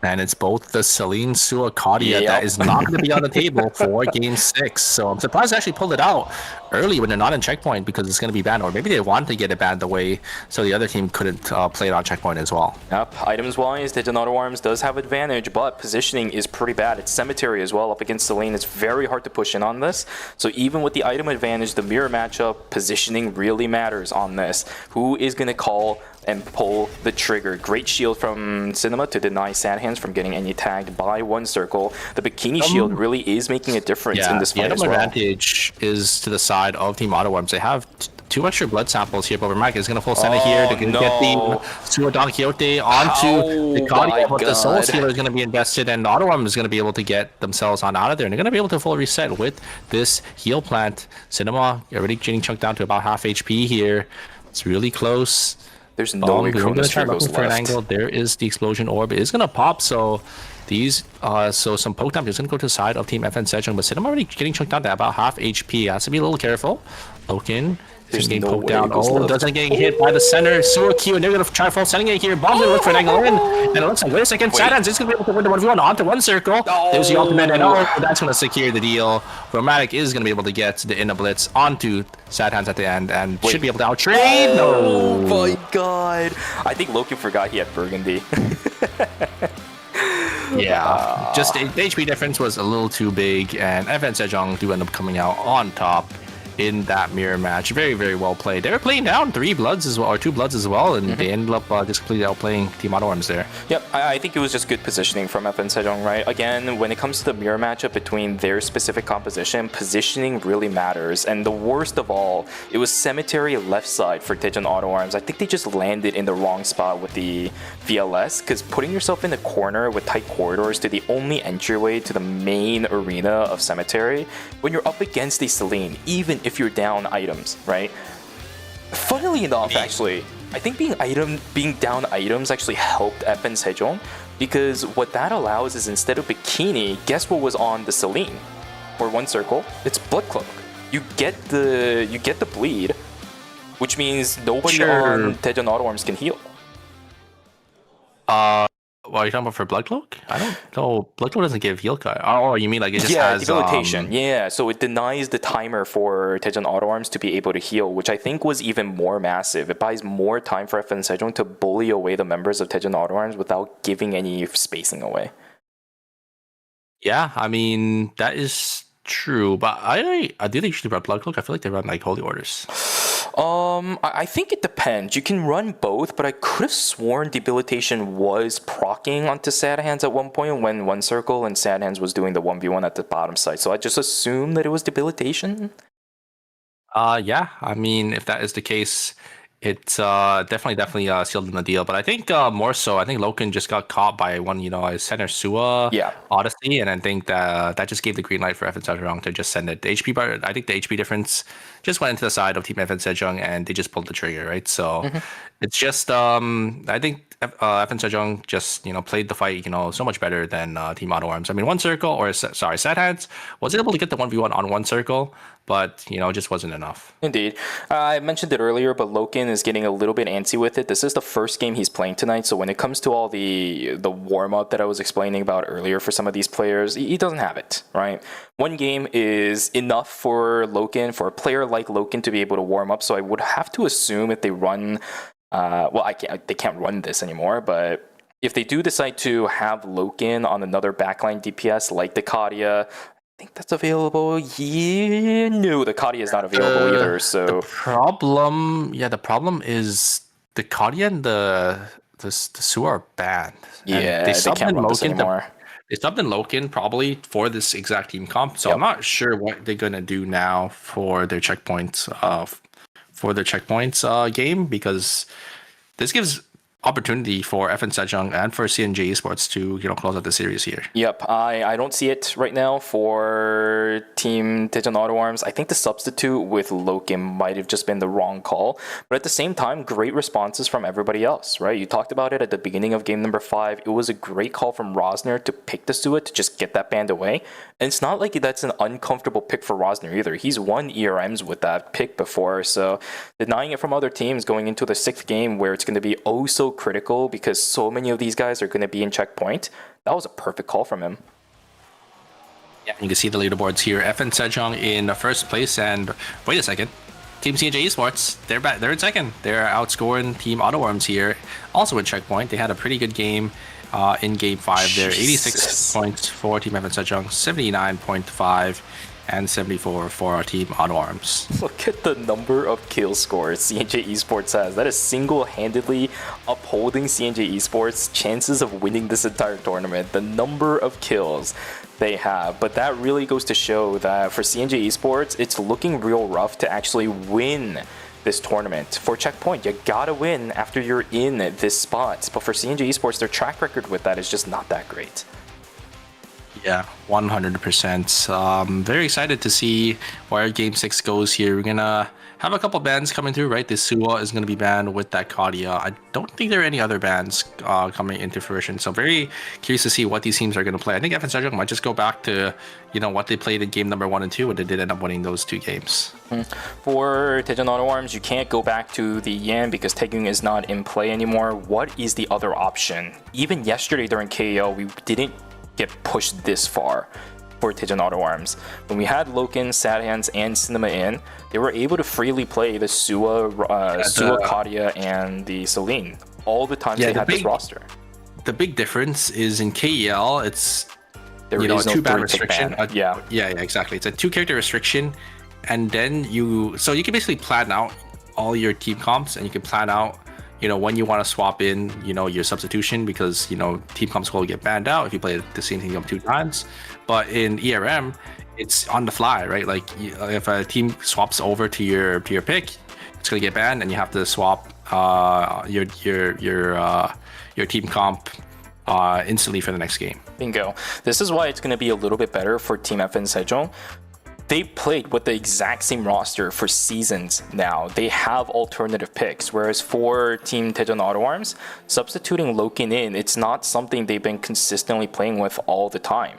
And it's both the Celine Suakadia that is not going to be on the table for Game 6. So I'm surprised they actually pulled it out early when they're not in checkpoint, because it's going to be banned. Or maybe they wanted to get it banned away so the other team couldn't play it on checkpoint as well. Yep. Items-wise, Tejan Auto Arms does have advantage, but positioning is pretty bad. It's Cemetery as well up against Celine. It's very hard to push in on this. So even with the item advantage, the mirror matchup, positioning really matters on this. Who is going to call and pull the trigger? Great shield from Cinema to deny Sad Hands from getting any tagged by one circle. The Bikini shield really is making a difference in this fight as well. The advantage is to the side of Team Auto Arms. They have 2 extra blood samples here, but Mac is going to full center here to get the Sua Don Quixote onto the Kadia, but the Soul Stealer is going to be invested, and Auto Arms is going to be able to get themselves on out of there, and they're going to be able to full reset with this heal plant. Cinema already getting chunked down to about half HP here. It's really close. There's no way Chronosphere goes left. For an angle. There is the explosion orb. It is gonna pop. So these, so some poke damage is gonna go to the side of Team FN Sejong, but Cinema already getting chunked down to about half HP. Has to be a little careful. Loken is getting poked down. Oh, doesn't get hit by the center. Suaki, and they're gonna try full sending it here. Bomb's gonna look for an angle in, and it looks like, wait a second, Sadans is gonna be able to win the 1v1 onto one circle. There's the ultimate, and that's gonna secure the deal. Romantic is gonna be able to get the inner blitz onto Sad Hands at the end, and should be able to outtrade. Oh my god! I think Loki forgot he had Burgundy. Yeah, just the HP difference was a little too big, and FN Sejong do end up coming out on top in that mirror match. Very, very well played. They were playing down 3 bloods as well, or 2 bloods as well, and they ended up just completely outplaying Team Auto Arms there. Yep, I think it was just good positioning from FN Sejong, right? Again, when it comes to the mirror matchup between their specific composition, positioning really matters. And the worst of all, it was Cemetery left side for Tejan Auto Arms. I think they just landed in the wrong spot with the VLS, because putting yourself in a corner with tight corridors to the only entryway to the main arena of Cemetery, when you're up against the Celine, even if you're down items, right? Funnily enough, actually, I think being down items actually helped FN Sejong, because what that allows is, instead of Bikini, guess what was on the Celine or one circle? It's Blood Cloak. You get the bleed, which means nobody on Tejan Auto Arms can heal. are you talking about for Blood Cloak? I don't know. Blood Cloak doesn't give heal cut. Oh, you mean like it just has debilitation. Yeah, so it denies the timer for Daejeon Auto Arms to be able to heal, which I think was even more massive. It buys more time for FN Sejong to bully away the members of Daejeon Auto Arms without giving any spacing away. Yeah, I mean that is true, but I do they usually run Blood Cloak? I feel like they run like Holy Orders. I think it depends. You can run both, but I could have sworn Debilitation was proccing onto Sad Hands at one point when One Circle and Sad Hands was doing the 1v1 at the bottom side. So I just assumed that it was Debilitation. Yeah, I mean if that is the case, it's definitely sealed in the deal. But I think more so, I think Loken just got caught by one, Center Sua Odyssey, and I think that just gave the green light for FN Sejong to just send it. The HP bar, I think the HP difference just went into the side of Team FN Sejong, and they just pulled the trigger, right? So it's just I think FN Sejong just played the fight so much better than Team Auto Arms. I mean, One Circle or Sad Hands was able to get the 1v1 on One Circle, but just wasn't enough. Indeed. I mentioned it earlier, but Loken is getting a little bit antsy with it. This is the first game he's playing tonight, so when it comes to all the warm-up that I was explaining about earlier for some of these players, he doesn't have it, right? One game is enough for Loken, for a player like Loken to be able to warm up, so I would have to assume if they run... they can't run this anymore, but if they do decide to have Loken on another backline DPS like the Kadia, I think that's available. Yeah, no, the Kadia is not available either. So the problem is the Kadia and the Sua are banned. Yeah, they can't run this anymore. They subbed in Loken probably for this exact team comp, so I'm not sure what they're gonna do now for their checkpoints. Game, because this gives opportunity for FN Sejong and for CNJ Esports to close out the series here. Yep, I don't see it right now for Team Daejeon Auto Arms. I think the substitute with Loken might have just been the wrong call, but at the same time, great responses from everybody else, right? You talked about it at the beginning of game number 5. It was a great call from Rosner to pick the Sua to just get that band away. And it's not like that's an uncomfortable pick for Rosner either. He's won ERMs with that pick before, so denying it from other teams going into the 6th game where it's going to be oh so critical because so many of these guys are going to be in checkpoint, that was a perfect call from him. Yeah, you can see the leaderboards here. FN Sejong in first place, and wait a second, Team CNJ Esports, they're back. They're in second. They're outscoring Team Auto Arms here, also in checkpoint. They had a pretty good game in game 5 there. 86 points for Team FN Sejong, 79.5 and 74 for our Team Auto Arms. Look at the number of kill scores CNJ Esports has. That is single-handedly upholding CNJ Esports' chances of winning this entire tournament. The number of kills they have. But that really goes to show that for CNJ Esports, it's looking real rough to actually win this tournament. For Checkpoint, you gotta win after you're in this spot. But for CNJ Esports, their track record with that is just not that great. Yeah, 100%. Very excited to see where Game 6 goes here. We're gonna have a couple bans coming through, right? This Sua is gonna be banned with that Kadia. I don't think there are any other bans coming into fruition. So very curious to see what these teams are gonna play. I think FN Sejong might just go back to what they played in game number 1 and 2, and they did end up winning those 2 games. For Daejeon Auto Arms, you can't go back to the Yan because Taegyung is not in play anymore. What is the other option? Even yesterday during KAL, we didn't get pushed this far for Daejeon Auto Arms. When we had Loken, Sad Hands, and Cinema in, they were able to freely play the Sua, Kadia, and the Celine all the times they had this roster. The big difference is in KEL, it's there is no 2-ban restriction. Yeah, exactly. It's a 2-character restriction, and then you can basically plan out all your team comps, and you can plan out when you want to swap in, your substitution, because, team comps will get banned out if you play the same team 2 times. But in ERM, it's on the fly, right? Like if a team swaps over to your pick, it's going to get banned, and you have to swap your team comp instantly for the next game. Bingo. This is why it's going to be a little bit better for Team FN Sejong. They played with the exact same roster for seasons now. They have alternative picks, whereas for Team Daejeon Auto Arms, substituting Loken in, it's not something they've been consistently playing with all the time.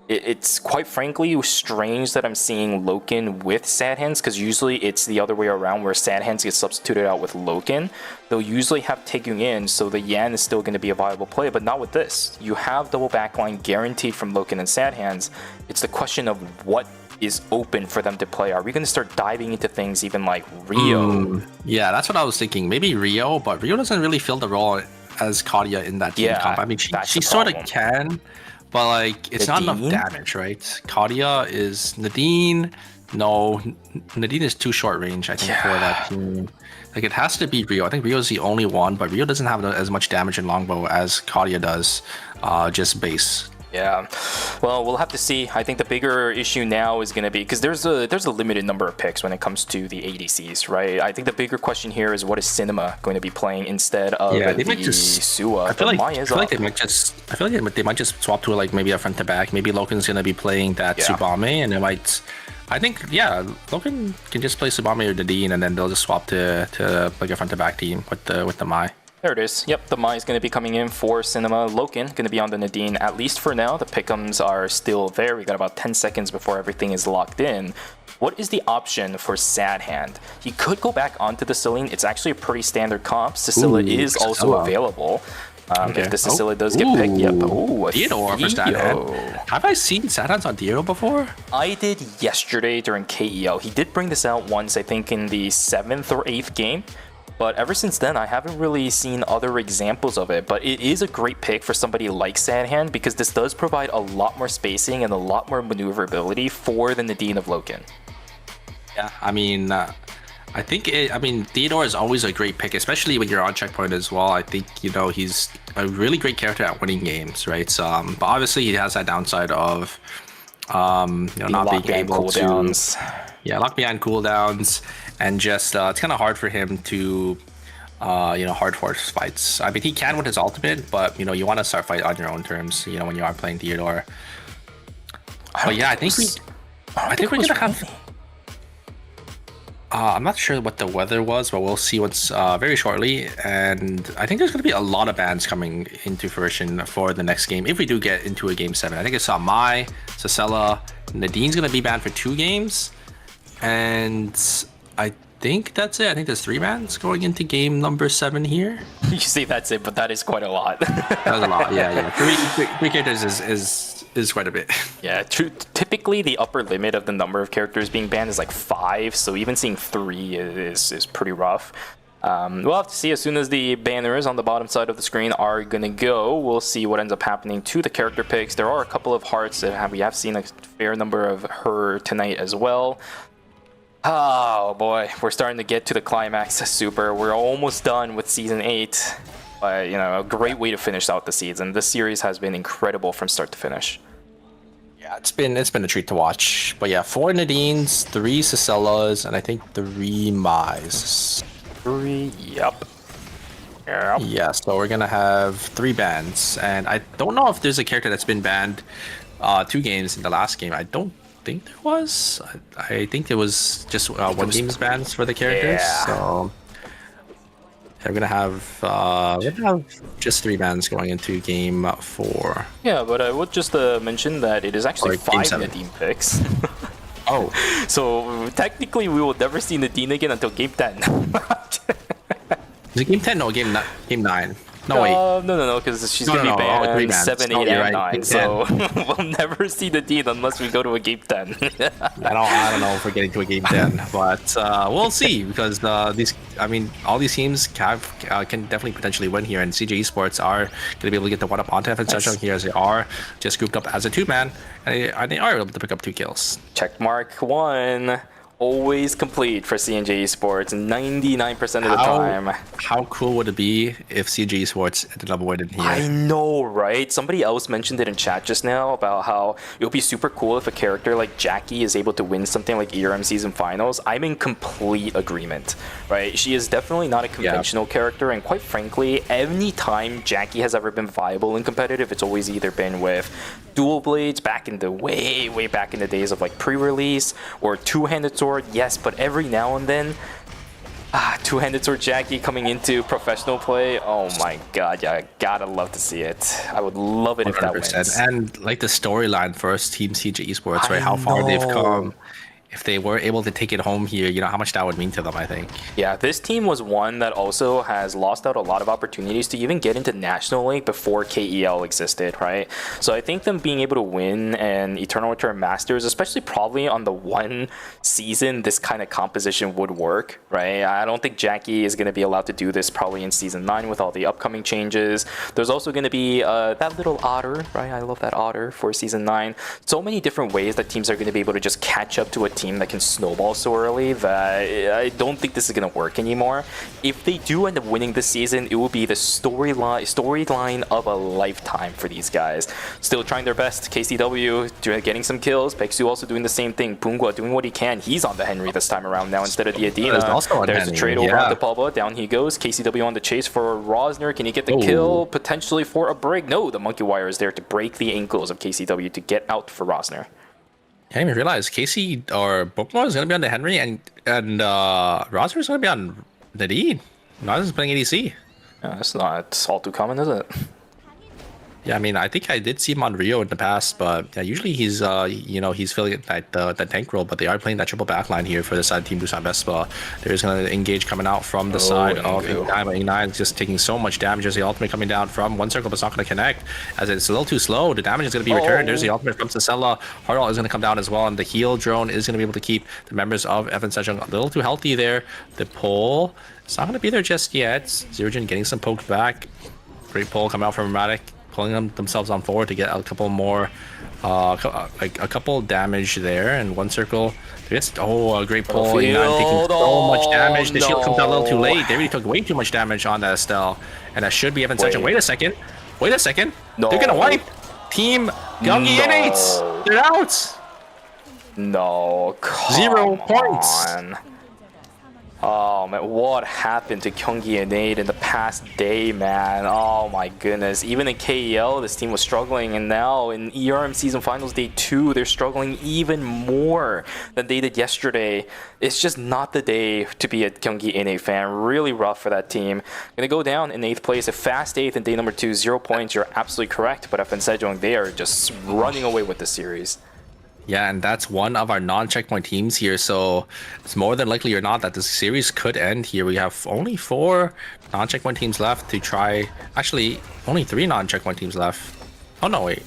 It's quite frankly strange that I'm seeing Loken with Sad Hands, because usually it's the other way around where Sad Hands gets substituted out with Loken. They'll usually have Taekyung in, so the Yan is still going to be a viable play, but not with this. You have double backline guaranteed from Loken and Sad Hands. It's the question of what is open for them to play. Are we going to start diving into things even like Rio? Yeah, that's what I was thinking. Maybe Rio, but Rio doesn't really fill the role as Kadia in that team comp. I mean, she sort of can, but like it's not enough damage, right? Kadia is Nadine. No, Nadine is too short range, I think, for that team. Like it has to be Rio. I think Rio is the only one, but Rio doesn't have as much damage in longbow as Kadia does, just base. Yeah, well, we'll have to see. I think the bigger issue now is going to be, because there's a limited number of picks when it comes to the ADCs, right? I think the bigger question here is what is Cinema going to be playing instead of Sua. I feel like they might just swap to like maybe a front to back. Maybe Loken's going to be playing that Tsubame, and they might. I think Loken can just play Tsubame or Nadine, and then they'll just swap to like a front to back team with the Mai. There it is. Yep, the Mai is going to be coming in for Cinema. Loken going to be on the Nadine, at least for now. The pick'ems are still there. We got about 10 seconds before everything is locked in. What is the option for Sad Hand? He could go back onto the Celine. It's actually a pretty standard comp. Cecilia is also available. If the Cecilia does get picked, Theodore for Sad Hand. Have I seen Sad Hands on Theodore before? I did yesterday during KEL. He did bring this out once, I think, in the 7th or 8th game. But ever since then, I haven't really seen other examples of it. But it is a great pick for somebody like Sad Hand, because this does provide a lot more spacing and a lot more maneuverability for the Nadine of Loken. Yeah, I mean, Theodore is always a great pick, especially when you're on checkpoint as well. I think, he's a really great character at winning games, right? So, but obviously he has that downside of, not being able to... Yeah, lock behind cooldowns, and just it's kind of hard for him to, hard force fights. I mean, he can with his ultimate, but you want to start fight on your own terms. When you are playing Theodore. But yeah, I think we're gonna have. I'm not sure what the weather was, but we'll see once very shortly. And I think there's going to be a lot of bans coming into fruition for the next game if we do get into a game 7. I think I saw Mai, Cecella, Nadine's going to be banned for 2 games. And I think that's it. I think there's 3 bans going into game number 7 here. You see, that's it, but that is quite a lot. That's a lot, yeah. 3 characters is quite a bit. Yeah, typically the upper limit of the number of characters being banned is like 5, so even seeing 3 is pretty rough. We'll have to see as soon as the banners on the bottom side of the screen are gonna go. We'll see what ends up happening to the character picks. There are a couple of hearts that we have seen a fair number of her tonight as well. Oh boy, we're starting to get to the climax. Super, we're almost done with season 8. A great way to finish out the season. This series has been incredible from start to finish. Yeah, it's been a treat to watch. But yeah, 4 Nadines, 3 Cecellas, and I think 3 Mais. 3, yep. Yeah, so we're gonna have 3 bans, and I don't know if there's a character that's been banned 2 games in the last game. I don't think there was. I think it was just 1 game's bans for the characters. Yeah. So we're gonna have just 3 bans going into game 4. Yeah, but I would just mention that it is actually 5 7. Nadine picks. Oh, so technically we will never see Nadine again until game 10. is it game 10? No, game 9. No, wait. No, because she's gonna be banned 7, 8, and 9. So we'll never see Nadine unless we go to a game 10. I don't know if we're getting to a game 10, but we'll see, because all these teams can definitely potentially win here, and CJ Esports are going to be able to get the 1-up on TF and touchdown here, as they are just grouped up as a 2-man, and they are able to pick up 2 kills. Checkmark 1. Always complete for CJ Esports 99% of the time. How cool would it be if CJ Esports ended up winning here? I know, right? Somebody else mentioned it in chat just now about how it would be super cool if a character like Jackie is able to win something like ERM Season Finals. I'm in complete agreement, right? She is definitely not a conventional character, and quite frankly, any time Jackie has ever been viable and competitive, it's always either been with dual blades back in the way back in the days of like pre-release, or two-handed sword. Yes, but every now and then Two-handed sword Jackie coming into professional play. Oh my god, yeah, I gotta love to see it. I would love it if that wins. And like the storyline for us, Team CJ Esports, right? I How far they've know. come. If they were able to take it home here, you know how much that would mean to them, I think. Yeah, this team was one that also has lost out a lot of opportunities to even get into National League before KEL existed, right? So I think them being able to win an Eternal Return Masters, especially probably on the one season this kind of composition would work, right? I don't think Jackie is going to be allowed to do this probably in Season 9 with all the upcoming changes. There's also going to be that little otter, right? I love that otter for Season 9. So many different ways that teams are going to be able to just catch up to a team that can snowball so early that I don't think this is going to work anymore. If they do end up winning this season, it will be the storyline of a lifetime for these guys. Still trying their best. KCW getting some kills. Peksu also doing the same thing. Pungwa doing what he can. He's on the Henry this time around now instead of the Adina. There's a trade over onto Pulba. Down he goes. KCW on the chase for Rosner. Can he get the kill? Potentially for a break. No, the Monkey Wire is there to break the ankles of KCW to get out for Rosner. I didn't even realize Casey or Pokemon is going to be on the Henry and Roger is going to be on the D. Roger's playing ADC. Yeah, that's not all too common, is it? Yeah, I mean, I think I did see him on Rio in the past, but yeah, usually he's, you know, he's filling that tank role, but they are playing that triple backline here for the side of Team Busan Vespa. They're just going to engage coming out from the side of Ignite, but Ignite is just taking so much damage. There's the ultimate coming down from one circle, but it's not going to connect, as it's a little too slow. The damage is going to be returned. There's the ultimate from Sacella. Hardall is going to come down as well, and the heal drone is going to be able to keep the members of Evan Sejong a little too healthy there. The pull, it's not going to be there just yet. Zerojin getting some poked back. Great pull coming out from Ermatic, pulling themselves on forward to get a couple more, like a couple damage there, and one circle. Just a great pull. Taking so much damage. The shield comes out a little too late. They really took way too much damage on that Estelle, and that should be Evan Sejong. Wait a second. No. They're gonna wipe Team Youngie Innates. They're out. No, 0 points. Oh man, what happened to Gyeonggi Innate in the past day, man? Oh my goodness. Even in KEL, this team was struggling, and now in ERM Season Finals Day 2, they're struggling even more than they did yesterday. It's just not the day to be a Gyeonggi Innate fan. Really rough for that team. Gonna go down in 8th place, a fast 8th in day number 2, 0 points. You're absolutely correct, but FN Sejong, they are just running away with the series. Yeah, and that's one of our non-checkpoint teams here, so it's more than likely or not that this series could end here. We have only 4 non-checkpoint teams left to try. Actually, only 3 non-checkpoint teams left. Oh no, wait.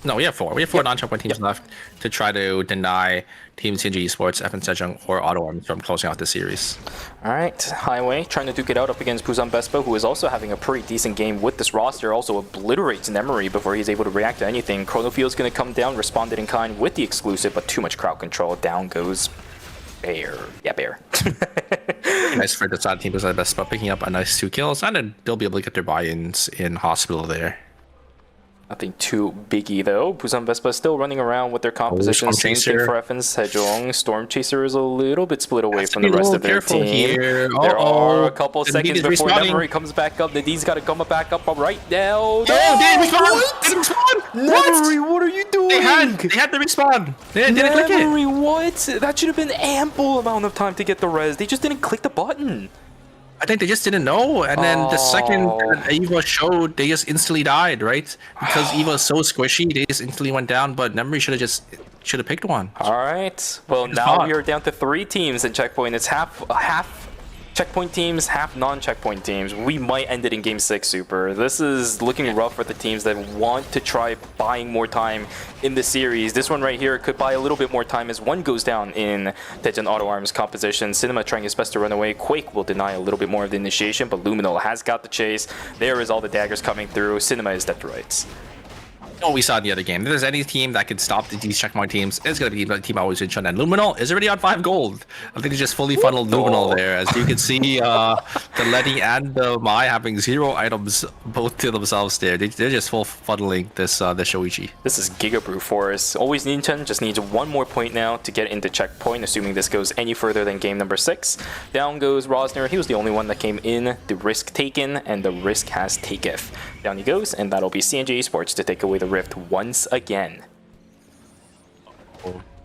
No, we have 4. We have 4 non-checkpoint teams left to try to deny Team CNG Esports, FN Sejong, or Auto Arms from closing out the series. Alright, Highway trying to duke it out up against Busan Vespa, who is also having a pretty decent game with this roster. Also obliterates Nemery before he's able to react to anything. Chronofield's going to come down, responded in kind with the exclusive, but too much crowd control. Down goes Bear. Yeah, Bear. Nice for the side team Busan Vespa, picking up a nice 2 kills, and then they'll be able to get their buy-ins in Hospital there. Nothing too biggie though. Busan Vespa is still running around with their composition. Same thing for FN Sejong. Storm Chaser is a little bit split away from the rest of their team. There are a couple seconds before Nemery comes back up. Nadine's got to come back up right now. They didn't respawn! Nemery, what are you doing? They had the respawn. They didn't click it. Nemery, what? That should have been ample amount of time to get the res. They just didn't click the button. I think they just didn't know, and then the second Eva showed, they just instantly died, right? Because Eva is so squishy, they just instantly went down, but Nemery should have picked one. Alright, well now we are down to 3 teams in Checkpoint. It's half checkpoint teams, half non-checkpoint teams. We might end it in Game 6, Super. This is looking rough for the teams that want to try buying more time in the series. This one right here could buy a little bit more time as one goes down in Daejeon Auto Arms composition. Cinema trying his best to run away. Quake will deny a little bit more of the initiation, but Luminal has got the chase. There is all the daggers coming through. Cinema is dead to rights. What we saw in the other game. If there's any team that can stop these checkpoint teams, it's going to be the team always in Chun. And Luminal is already on 5 gold. I think they just fully funneled Luminal there. As you can see, the Lenny and the Mai having 0 items both to themselves there. They're just full funneling this the Shoichi. This is Giga Brew Force. Always Ninchan just needs 1 more point now to get into checkpoint, assuming this goes any further than game number 6. Down goes Rosner. He was the only one that came in. The risk taken, and the risk has taketh. Down he goes, and that'll be CNG Esports to take away the Rift once again.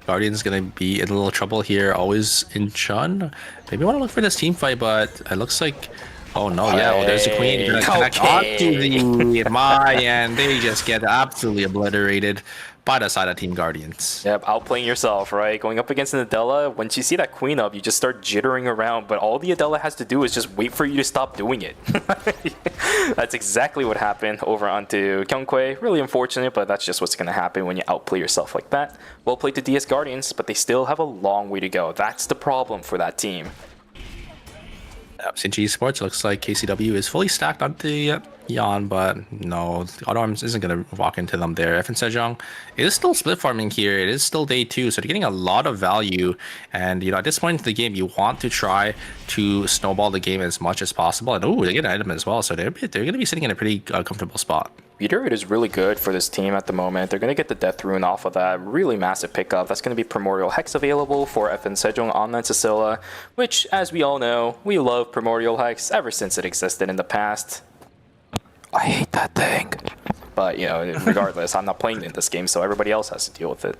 Guardian's gonna be in a little trouble here. Always in Chun. Maybe want to look for this team fight, but it looks like. Oh no, yeah, well, there's the queen. Gonna connect onto the Mai, and they just get absolutely obliterated by the side of Team Guardians. Yep, outplaying yourself, right? Going up against an Adela, once you see that queen up, you just start jittering around, but all the Adela has to do is just wait for you to stop doing it. That's exactly what happened over onto Kyungkwae. Really unfortunate, but that's just what's going to happen when you outplay yourself like that. Well played to DS Guardians, but they still have a long way to go. That's the problem for that team. CNG Esports looks like KCW is fully stacked onto Yan, but no, Auto Arms isn't going to walk into them there. FN Sejong is still split farming here. It is still day 2, so they're getting a lot of value. And, you know, at this point in the game, you want to try to snowball the game as much as possible. And, oh, they get an item as well, so they're going to be sitting in a pretty comfortable spot. Meteor is really good for this team at the moment. They're going to get the Death Rune off of that. Really massive pickup. That's going to be Primordial Hex available for FN Sejong Online Sicilla, which, as we all know, we love Primordial Hex ever since it existed in the past. I hate that thing. But, you know, regardless, I'm not playing in this game, so everybody else has to deal with it.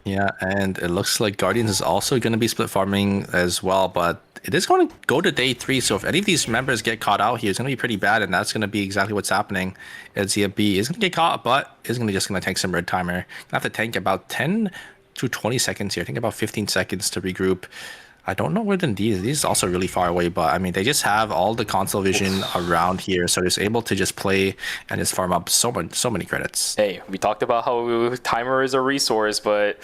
Yeah, and it looks like Guardians is also going to be split farming as well, but it is going to go to day 3, so if any of these members get caught out here, it's going to be pretty bad, and that's going to be exactly what's happening. ZMB is going to get caught, but is going to tank some red timer. Going to have to tank about 10 to 20 seconds here. I think about 15 seconds to regroup. I don't know where the D is. These is also really far away, but I mean, they just have all the console vision around here, so they're able to just play and just farm up so many credits. Hey, we talked about how timer is a resource, but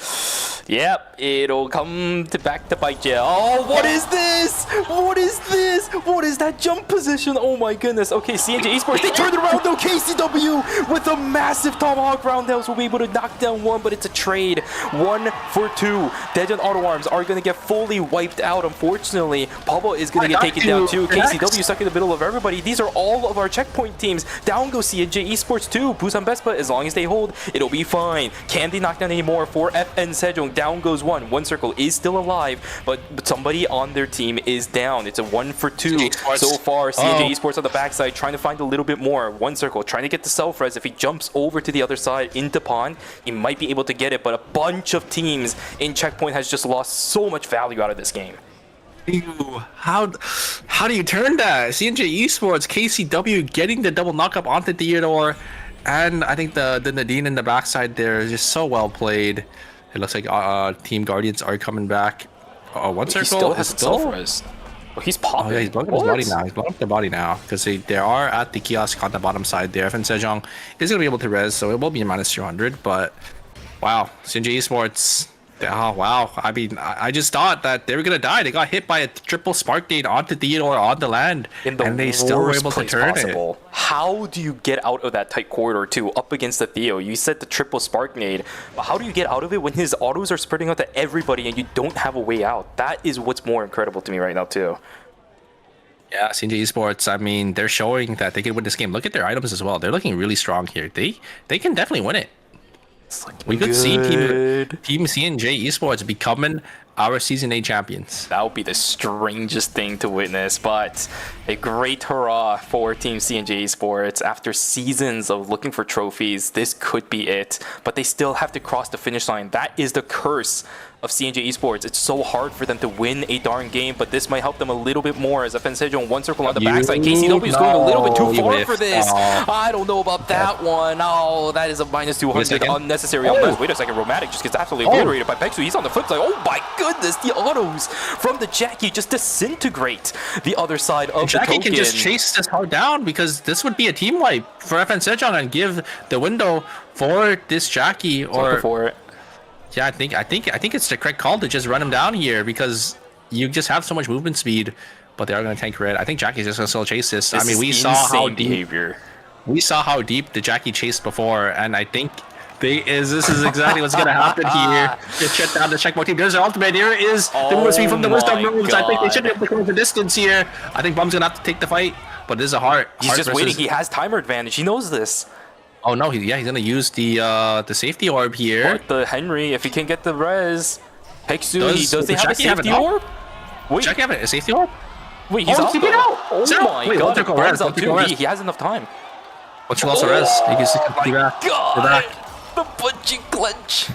yep, it'll come back to bite you. Oh, what is this? What is this? What is that jump position? Oh my goodness. Okay, CNJ Esports, they turned around though. KCW with a massive tomahawk roundhouse will be able to knock down one, but it's a trade. 1 for 2. Dejan Auto Arms are going to get fully wiped out, unfortunately. Pablo is going to get taken down too. KCW stuck in the middle of everybody. These are all of our checkpoint teams. Down goes CNJ Esports too. Busan Vespa, as long as they hold, it'll be fine. Can they knock down any more for FN Sejong? Down goes one. One circle is still alive, but somebody on their team is down. It's a 1 for 2 so far. CNJ Esports on the backside trying to find a little bit more. One circle trying to get the self-res. If he jumps over to the other side into pond, he might be able to get it, but a bunch of teams in checkpoint has just lost so much value out of this game. Ew, how do you turn that? CNJ Esports, KCW getting the double knockup onto Theodore, and I think the Nadine in the backside there is just so well played. It looks like Team Guardians are coming back. One circle. He still has self-res. Oh, he's popping. Oh yeah, he's blowing up his body now. He's blowing up their body now because they are at the kiosk on the bottom side there. FN Sejong is gonna be able to res, so it will be a -200. But wow, CNJ Esports. Oh wow! I mean, I just thought that they were gonna die. They got hit by a triple spark gate onto Theodore on the land, and they still were able to turn it. How do you get out of that tight corridor too, up against the Theo? You said the triple spark nade, but how do you get out of it when his autos are spreading out to everybody and you don't have a way out? That is what's more incredible to me right now too. Yeah, CNJ Esports, I mean, they're showing that they can win this game. Look at their items as well. They're looking really strong here. They can definitely win it. We could see Team CNJ Esports becoming our Season 8 champions. That would be the strangest thing to witness, but a great hurrah for Team CNJ Esports. After seasons of looking for trophies, this could be it, but they still have to cross the finish line. That is the curse of CNJ Esports. It's so hard for them to win a darn game, but this might help them a little bit more as FN Sejong one circle on the backside. KCW is going a little bit too far for this. I don't know about that one. Oh, that is a -200 unnecessary. Wait a second, Romantic just gets absolutely obliterated by Peksu. He's on the flip side. Oh my goodness, the autos from the Jackie just disintegrate the other side of the token. Jackie can just chase this hard down because this would be a team wipe for FN Sejong and give the window for this Jackie or. Yeah, I think it's the correct call to just run him down here because you just have so much movement speed, but they are going to tank red. I think Jackie's just going to still chase this. I mean, we saw how deep the Jackie chased before, and I think this is exactly what's going to happen here. Just shut down the checkpoint team. There's their ultimate. Here is the movement speed from the Wisdom moves. I think they should be able to close the distance here. I think Bum's going to have to take the fight, but this is a hard. He's just waiting. He has timer advantage. He knows this. Oh no, he's gonna use the safety orb here. Or the Henry, if he can get the res. Peksu, does he have a safety orb? Wait, Jackie have a safety orb? Wait, he's out. Oh my god, he has enough time. What's your loss of res? You can see back. God. the punching clench.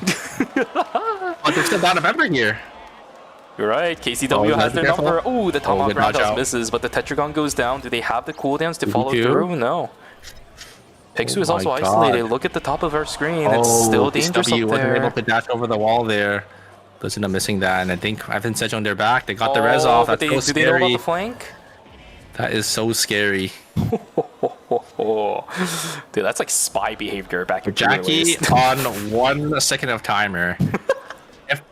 But they're still down a member here. You're right. KCW Oh, has their careful. number. Oh, the Tomahawk good dodge Roundhouse out. misses, but the Tetragon goes down. Do they have the cooldowns to follow 82? through? No. Pixu is Oh also my God. isolated. Look at the top of our screen. It's still dangerous KCW up wasn't there. able to dash over the wall there. Does end up missing that, and I think Evan Sedge on their back. They got the res off. But That's so do they know about scary. the flank? That is so scary. Dude, that's like spy behavior back in Jackie pre-release. on 1 second of timer.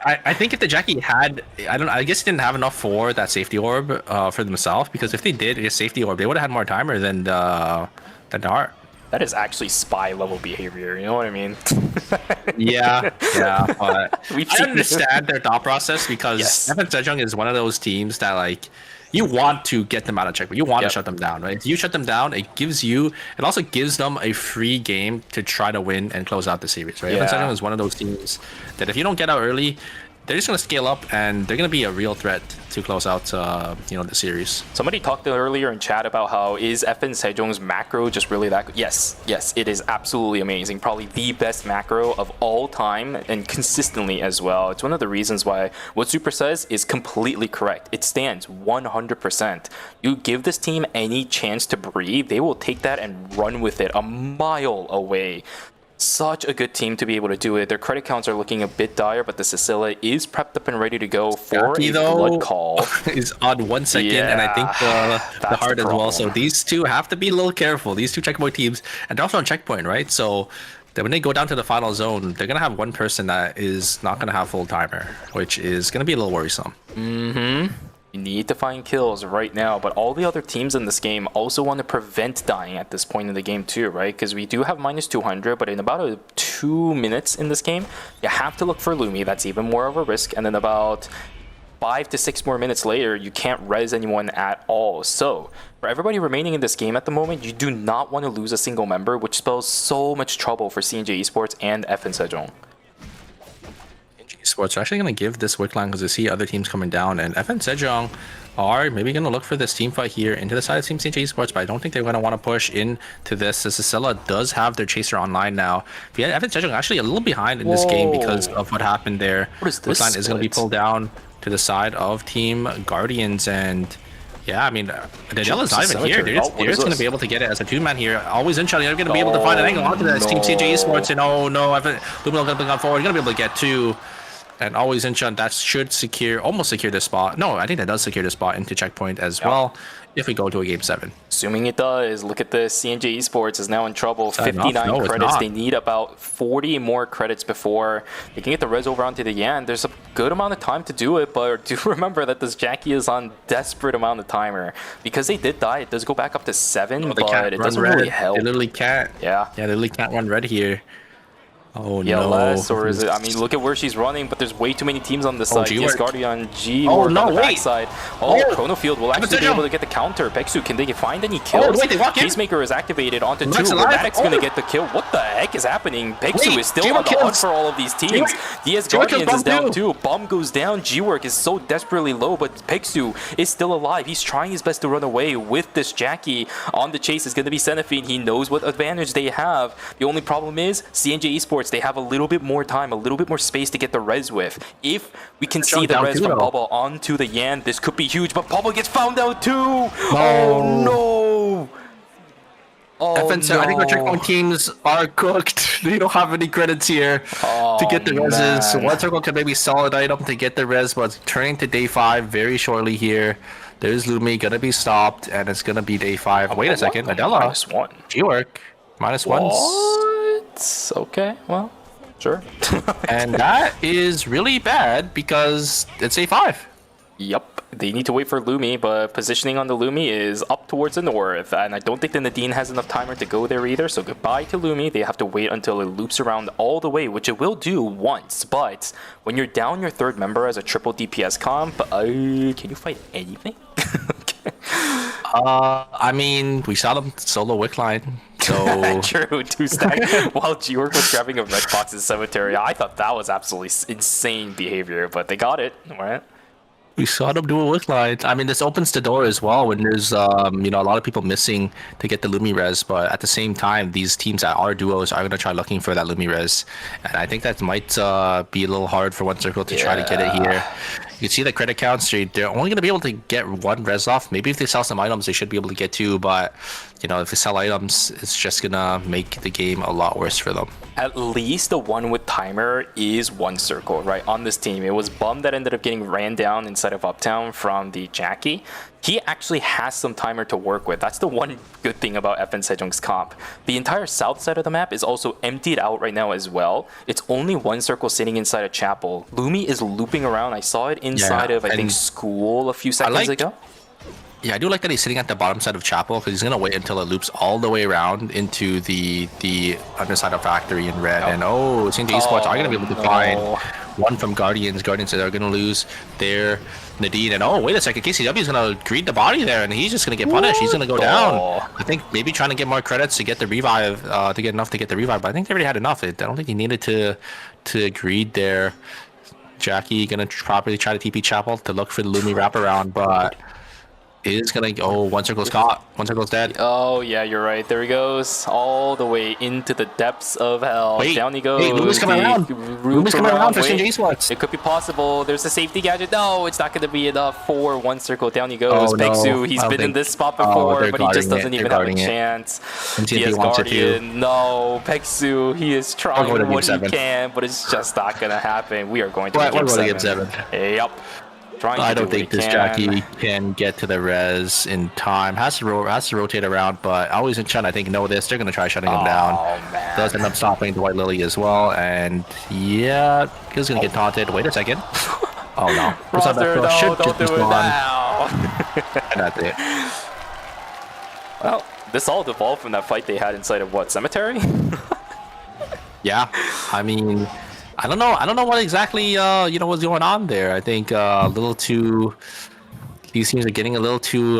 I think if the Jackie had, I guess he didn't have enough for that safety orb for themselves, because if they did a safety orb, they would have had more timer than the Dart. That is actually spy level behavior. You know what I mean? Yeah, but We've I seen understand their thought process, because Yes. Evan Sejong is one of those teams that, like, you want to get them out of checkpoint. You want Yep. to shut them down, right? If you shut them down, it also gives them a free game to try to win and close out the series, right? Yeah. Evan Sejong is one of those teams that if you don't get out early, they're just going to scale up, and they're going to be a real threat to close out, the series. Somebody talked earlier in chat about how is FN Sejong's macro just really that good? Yes, it is absolutely amazing. Probably the best macro of all time, and consistently as well. It's one of the reasons why what Super says is completely correct. It stands 100%. You give this team any chance to breathe, they will take that and run with it a mile away. Such a good team to be able to do it. Their credit counts are looking a bit dire, but the Cecilia is prepped up and ready to go for Jackie, a though, blood call. is on 1 second, and I think the that's heart the as well. So problem. these two have to be a little careful. These two checkpoint teams, and they're also on checkpoint, right? So that when they go down to the final zone, they're gonna have one person that is not gonna have full timer, which is gonna be a little worrisome. You need to find kills right now, but all the other teams in this game also want to prevent dying at this point in the game too, right? Because we do have minus 200, but in about 2 minutes in this game, you have to look for Lumi. That's even more of a risk. And then about 5 to 6 more minutes later, you can't res anyone at all. So for everybody remaining in this game at the moment, you do not want to lose a single member, which spells so much trouble for C&J Esports and FN Sejong. Sports are actually going to give this wick line because they see other teams coming down, and FN Sejong are maybe going to look for this team fight here into the side of Team CJ Sports, but I don't think they're going to want to push into this. Cecilia does have their chaser online now. Yeah, FN Sejong actually a little behind in this game because of what happened there. What is this Wick line is going to be split? pulled down to the side of Team Guardians, and yeah, I mean, Dadella's not even here. They're just, what they're is just going to this? be able to get it as a two-man here. Always in shot. They're going to be able to find an angle onto this. Team CJ Esports, and oh no, Luminal going to go forward. You're going to be able to get two. And always in shot, that should almost secure this spot. No, I think that does secure the spot into checkpoint as well if we go to a game 7. Assuming it does, look at this. C&J Esports is now in trouble. that enough? 59 No, it's credits. not. They need about 40 more credits before they can get the res over onto the Yan. There's a good amount of time to do it, but do remember that this Jackie is on desperate amount of timer. Because they did die, it does go back up to 7, They but can't it run doesn't red. really help. They literally can't. Yeah. Yeah, they literally can't run red here. Oh Yeah, no. less, or is it? I mean, look at where she's running, but there's way too many teams on this side. G-Work. DS Guardian, G Oh, work no, on the wait. backside. Oh, Oh. Chronofield will actually be Potential. able to get the counter. Pexu, can they find any kills? wait, they walk in? Chasemaker is activated onto Max 2. alive. Robotic's gonna Oh. get the kill. What the heck is happening? Pexu Wait, is still G-Work on the hunt kills. for all of these teams. G-Work- DS G-Work kills Guardians is Bomb down too. too. Bomb goes down. G-Work is so desperately low, but Pexu is still alive. He's trying his best to run away with this Jackie. On the chase is gonna be Cenifine. He knows what advantage they have. The only problem is C&J Esports, they have a little bit more time, a little bit more space to get the res with. If we can see the down res too, from though. Bubble onto the Yan, this could be huge, but Bubble gets found out too! Oh no! Oh, FN Sejong, I think our no. checkpoint teams are cooked. They don't have any credits here to get the reses. man. One circle can maybe solid item to get the res, but turning to day 5 very shortly here. There's Lumi gonna be stopped, and it's gonna be day 5. Wait a second, Adela. -1. G-Work. -1. What? Okay, well, sure. And that is really bad because it's day 5. Yep, they need to wait for Lumi, but positioning on the Lumi is up towards the north, and I don't think the Nadine has enough timer to go there either, so goodbye to Lumi. They have to wait until it loops around all the way, which it will do once, but when you're down your 3rd member as a triple DPS comp, can you fight anything? I mean, we saw them solo wick line, so True, 2-stack, while G-Work was grabbing a red box in Cemetery. I thought that was absolutely insane behavior, but they got it, right? We saw them dual work lines. I mean, this opens the door as well when there's you know, a lot of people missing to get the Lumi res, but at the same time, these teams that are duos are gonna try looking for that Lumi res, and I think that might be a little hard for One Circle to try to get it here. You can see the credit counts. They're only gonna be able to get one res off. Maybe if they sell some items, they should be able to get two, but you know, if they sell items, it's just gonna make the game a lot worse for them. At least the one with timer is One Circle, right? On this team, it was Bum that ended up getting ran down inside of Uptown from the Jackie. He actually has some timer to work with. That's the one good thing about FN Sejong's comp. The entire south side of the map is also emptied out right now as well. It's only One Circle sitting inside a chapel. Lumi is looping around. I saw it inside of, I think, school a few seconds ago. Yeah, I do like that he's sitting at the bottom side of Chapel because he's gonna wait until it loops all the way around into the underside of Factory in red. And it seems the esports are gonna be able to find one from Guardians. Guardians are gonna lose their Nadine. And wait a second, KCW is gonna greet the body there, and he's just gonna get punished. He's gonna go down. I think maybe trying to get more credits to get the revive, to get enough to get the revive. But I think they already had enough. I don't think he needed to greet there. Jackie gonna probably try to TP Chapel to look for the Lumi wraparound, but is gonna go. One Circle's caught. One Circle's dead. Oh yeah, you're right. There he goes, all the way into the depths of hell. Wait, down he goes. Hey, Lumi's coming around. Lumi's coming around for St. Spots. It could be possible. There's a safety gadget. No, it's not going to be enough for One Circle. Down he goes. Pexu, he's been in this spot before, but he just doesn't even have a chance. He has Guardian. No, Pexu, he is trying what he can, but it's just not going to happen. We are going to Game 7. Yep. I don't think this Jackie can get to the res in time. Has to rotate around, but always in Chun, I think, know this. They're going to try shutting him down. Man. Does end up stopping the White Lily as well. And yeah, he's going to get taunted. Wait a second. Oh no. Roster, no, don't do it now. And that's it. Well, this all devolved from that fight they had inside of what, Cemetery? Yeah, I mean, I don't know what exactly was going on there. I think a little too. These teams are getting a little too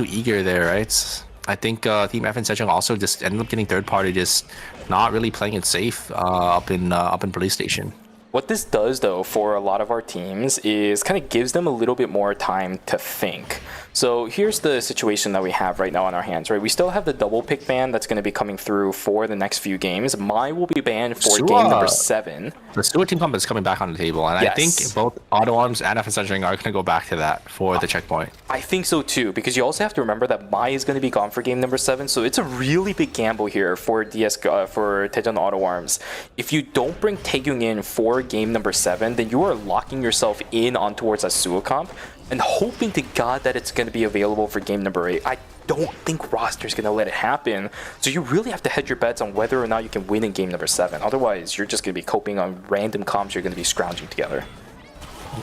eager there, right? I think Team FN Sejong also just ended up getting third party, just not really playing it safe up in police station. What this does, though, for a lot of our teams is kind of gives them a little bit more time to think. So here's the situation that we have right now on our hands, right? We still have the double pick ban that's going to be coming through for the next few games. Mai will be banned for game number 7. The Stewart team comp is coming back on the table, and I think both Auto Arms and FN Sejong are going to go back to that for the checkpoint. I think so too, because you also have to remember that Mai is going to be gone for game number 7, so it's a really big gamble here for for Taejeon Auto Arms. If you don't bring Taegyung in for game number 7, then you are locking yourself in on towards a Suo comp and hoping to God that it's going to be available for game number 8. I don't think roster's going to let it happen. So you really have to hedge your bets on whether or not you can win in game number 7. Otherwise, you're just going to be coping on random comps you're going to be scrounging together.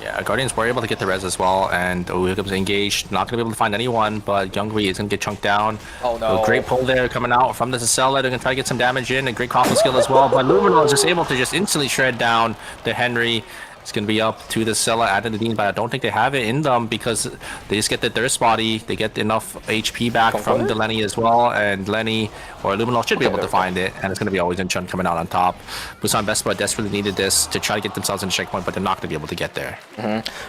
Yeah, Guardians were able to get the res as well, and Williams engaged. Not going to be able to find anyone, but Youngri is going to get chunked down. Oh no. A great pull there coming out from the Cicella. They're going to try to get some damage in. A great coffin skill as well, but Luminal is just able to just instantly shred down the Henry. It's going to be up to the Cella and the Dean, but I don't think they have it in them because they just get the thirst body. They get enough HP back from the Lenny as well, and Lenny or Luminal should be able to find it, and it's going to be always in Chun coming out on top. Busan Best Bud desperately needed this to try to get themselves in the checkpoint, but they're not going to be able to get there.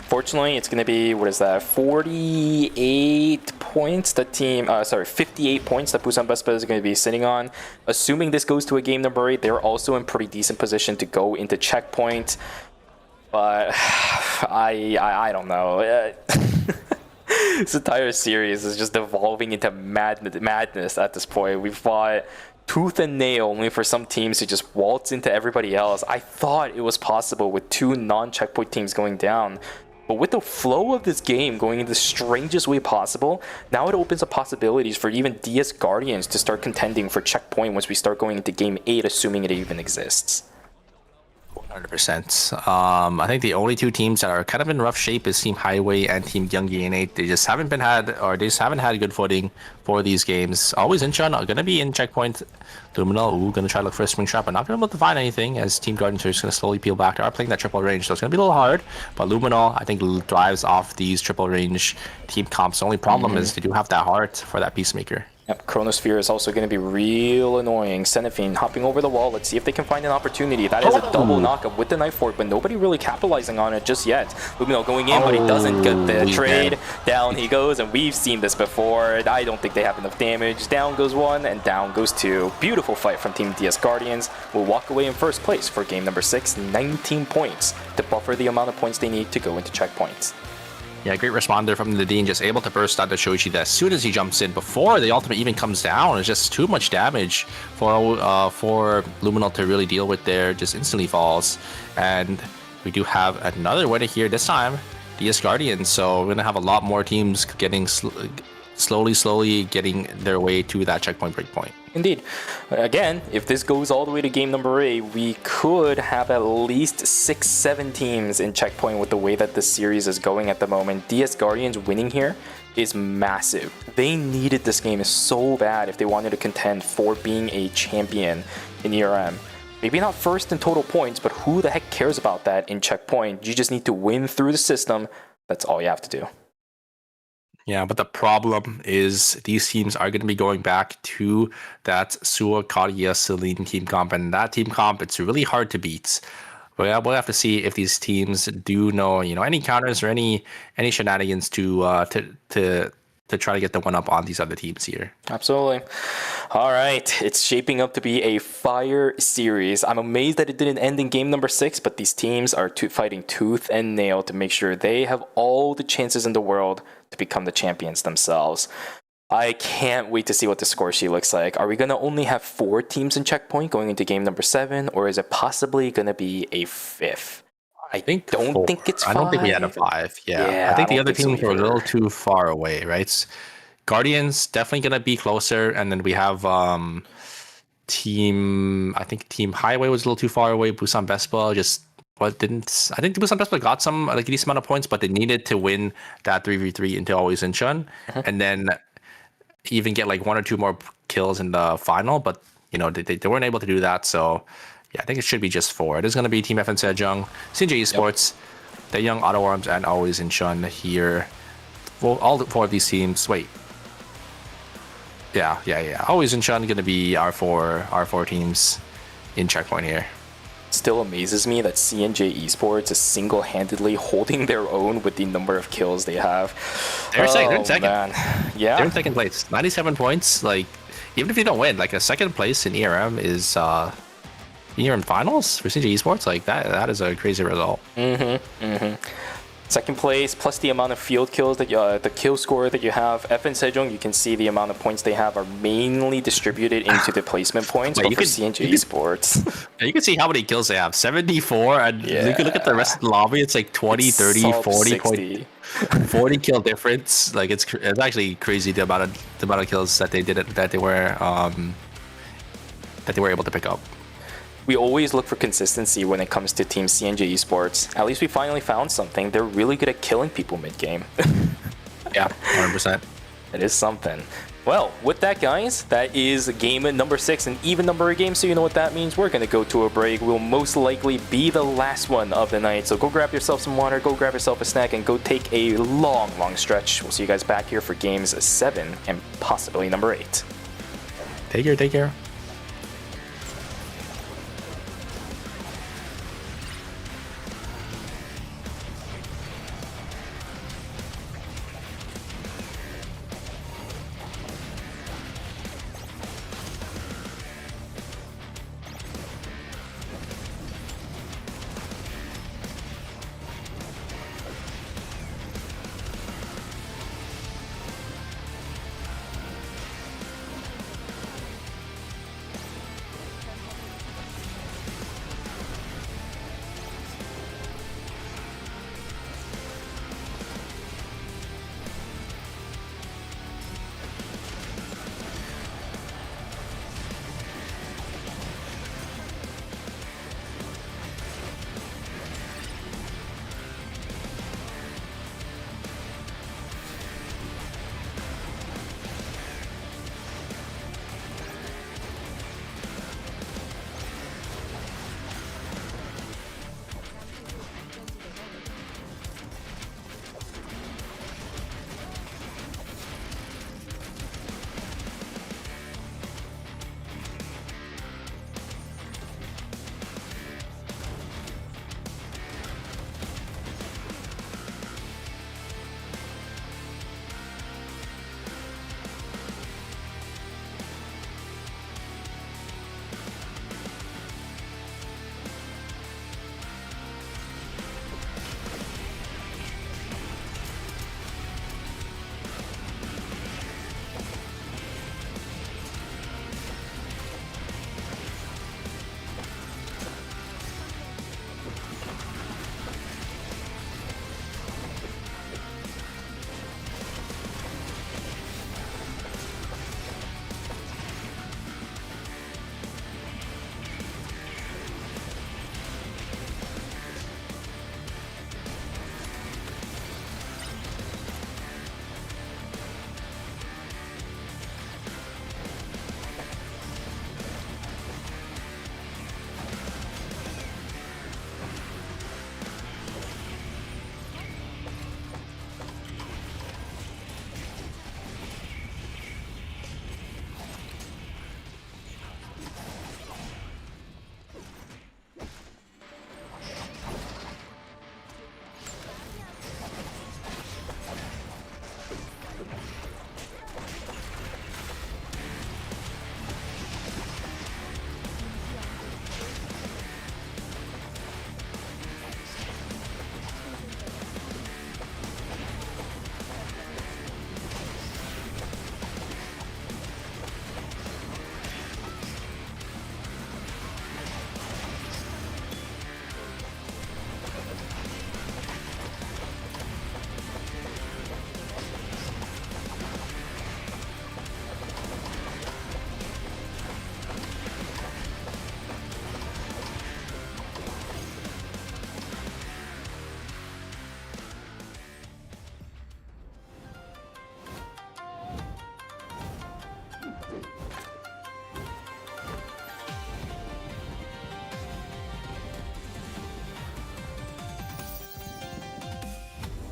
Fortunately, it's going to be, 48 points that team, 58 points that Busan Best Bud is going to be sitting on. Assuming this goes to a game number 8, they're also in pretty decent position to go into checkpoint. But I don't know. This entire series is just evolving into madness at this point. We've fought tooth and nail only for some teams to just waltz into everybody else. I thought it was possible with 2 non-checkpoint teams going down. But with the flow of this game going in the strangest way possible, now it opens up possibilities for even DS Guardians to start contending for checkpoint once we start going into game 8, assuming it even exists. 100%. I think the only 2 teams that are kind of in rough shape is Team Highway and Team Younggi and 8. They just haven't had good footing for these games. Always Incheon are going to be in checkpoint. Luminal, going to try to look for a spring trap, but not going to be able to find anything as Team Guardians are just going to slowly peel back. They are playing that triple range, so it's going to be a little hard. But Luminal, I think, drives off these triple range team comps. The only problem is they do have that heart for that Peacemaker. Yep, Chronosphere is also going to be real annoying. Cenifine hopping over the wall. Let's see if they can find an opportunity. That is a double knockup with the knife fork, but nobody really capitalizing on it just yet. Lumino going in, but he doesn't get the trade. Down he goes, and we've seen this before. I don't think they have enough damage. Down goes one, and down goes two. Beautiful fight from Team DS Guardians. Will walk away in first place for game number 6, 19 points to buffer the amount of points they need to go into checkpoints. Yeah, great responder from the Dean, just able to burst out the Shoichi that as soon as he jumps in, before the ultimate even comes down, it's just too much damage for Luminal to really deal with there, just instantly falls. And we do have another winner here, this time, DS Guardians, so we're gonna have a lot more teams getting slowly getting their way to that checkpoint breakpoint. Indeed. Again, if this goes all the way to game number 8, we could have at least 6-7 teams in checkpoint with the way that the series is going at the moment. DS Guardians winning here is massive. They needed this game so bad if they wanted to contend for being a champion in ERM. Maybe not first in total points, but who the heck cares about that in checkpoint? You just need to win through the system. That's all you have to do. Yeah, but the problem is these teams are going to be going back to that Suo, Kadia, Celine team comp, and that team comp, it's really hard to beat. But we'll have to see if these teams do know, any counters or any shenanigans to try to get the one up on these other teams here. Absolutely. All right, it's shaping up to be a fire series. I'm amazed that it didn't end in game number 6, but these teams are fighting tooth and nail to make sure they have all the chances in the world to become the champions themselves. I can't wait to see what the score sheet looks like. Are we going to only have 4 teams in checkpoint going into game number 7, or is it possibly going to be a 5th? I don't think it's 5. I don't think we had a 5. Yeah, I think the other teams were a little too far away, right? Guardians definitely going to be closer, and then we have Team Highway was a little too far away. Busan Vespa I think Busan Vespa got some a decent amount of points, but they needed to win that 3v3 into Always Incheon, and then even get like 1 or 2 more kills in the final, but they weren't able to do that. So yeah, I think it should be just 4. It is going to be Team FN Sejong, CJ Esports, the Young Auto Arms, and Always Incheon here. Well, all 4 of these teams. Wait. Yeah. Always Incheon going to be our four teams in checkpoint here. Still amazes me that CNJ Esports is single-handedly holding their own with the number of kills they have. They're second. Man. Yeah, they're in second place, 97 points. Like, even if you don't win, like a second place in ERM is ERM finals for CNJ Esports. Like that is a crazy result. Second place plus the amount of field kills that the kill score that you have. FN Sejong, you can see the amount of points they have are mainly distributed into the placement points. But for CNJ Esports, you can see how many kills they have. 74, and you can look at the rest of the lobby. It's like 20, 30, 40, 40 kill difference. Like it's actually crazy the amount of kills that they were able to pick up. We always look for consistency when it comes to Team CNJ Esports. At least we finally found something. They're really good at killing people mid-game. Yeah, 100%. It is something. Well, with that, guys, that is game number 6, an even number of games, so you know what that means. We're going to go to a break. We'll most likely be the last one of the night. So go grab yourself some water, go grab yourself a snack, and go take a long stretch. We'll see you guys back here for games 7 and possibly number 8. Take care.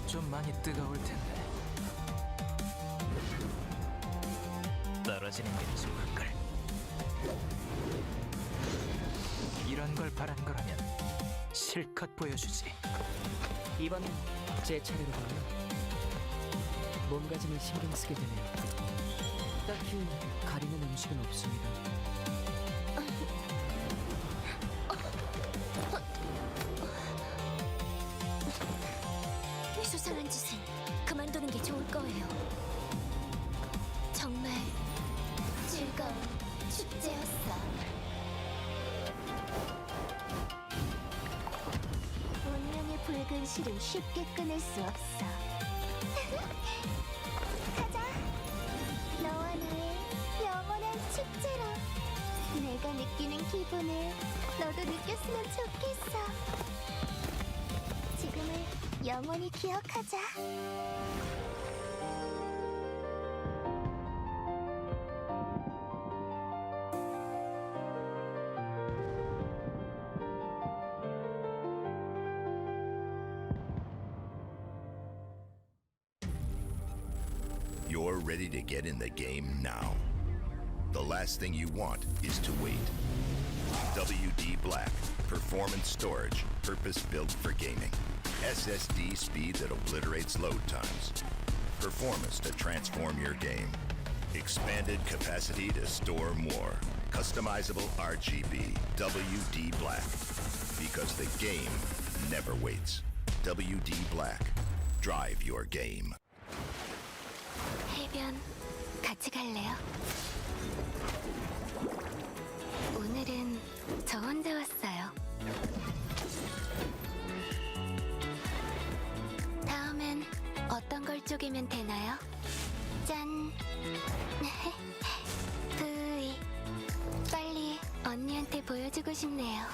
좀 많이 뜨거울 텐데. 떨어지는 게 좋을걸. 이런 걸 바란 거라면 실컷 보여주지. 이번엔 제 차례로군요. 몸가짐을 신경 쓰게 되네요. 딱히 가리는 음식은 없습니다. 수상한 짓은 그만두는 게 좋을 거예요. 정말 즐거운 축제였어. 운명의 붉은 실은 쉽게 끊을 수 없어. 가자. 너와 나의 영원한 축제로. 내가 느끼는 기분을 너도 느꼈으면 좋겠어. 지금을 영원히 기억하자. You're ready to get in the game now. The last thing you want is to wait. WD Black, performance storage, purpose-built for gaming. SSD speed that obliterates load times. Performance to transform your game. Expanded capacity to store more. Customizable RGB. WD Black. Because the game never waits. WD Black. Drive your game. 해변 같이 갈래요? 오늘은 저 혼자 왔어요. 다음엔 어떤 걸 쪼개면 되나요? 짠! 브이 빨리 언니한테 보여주고 싶네요.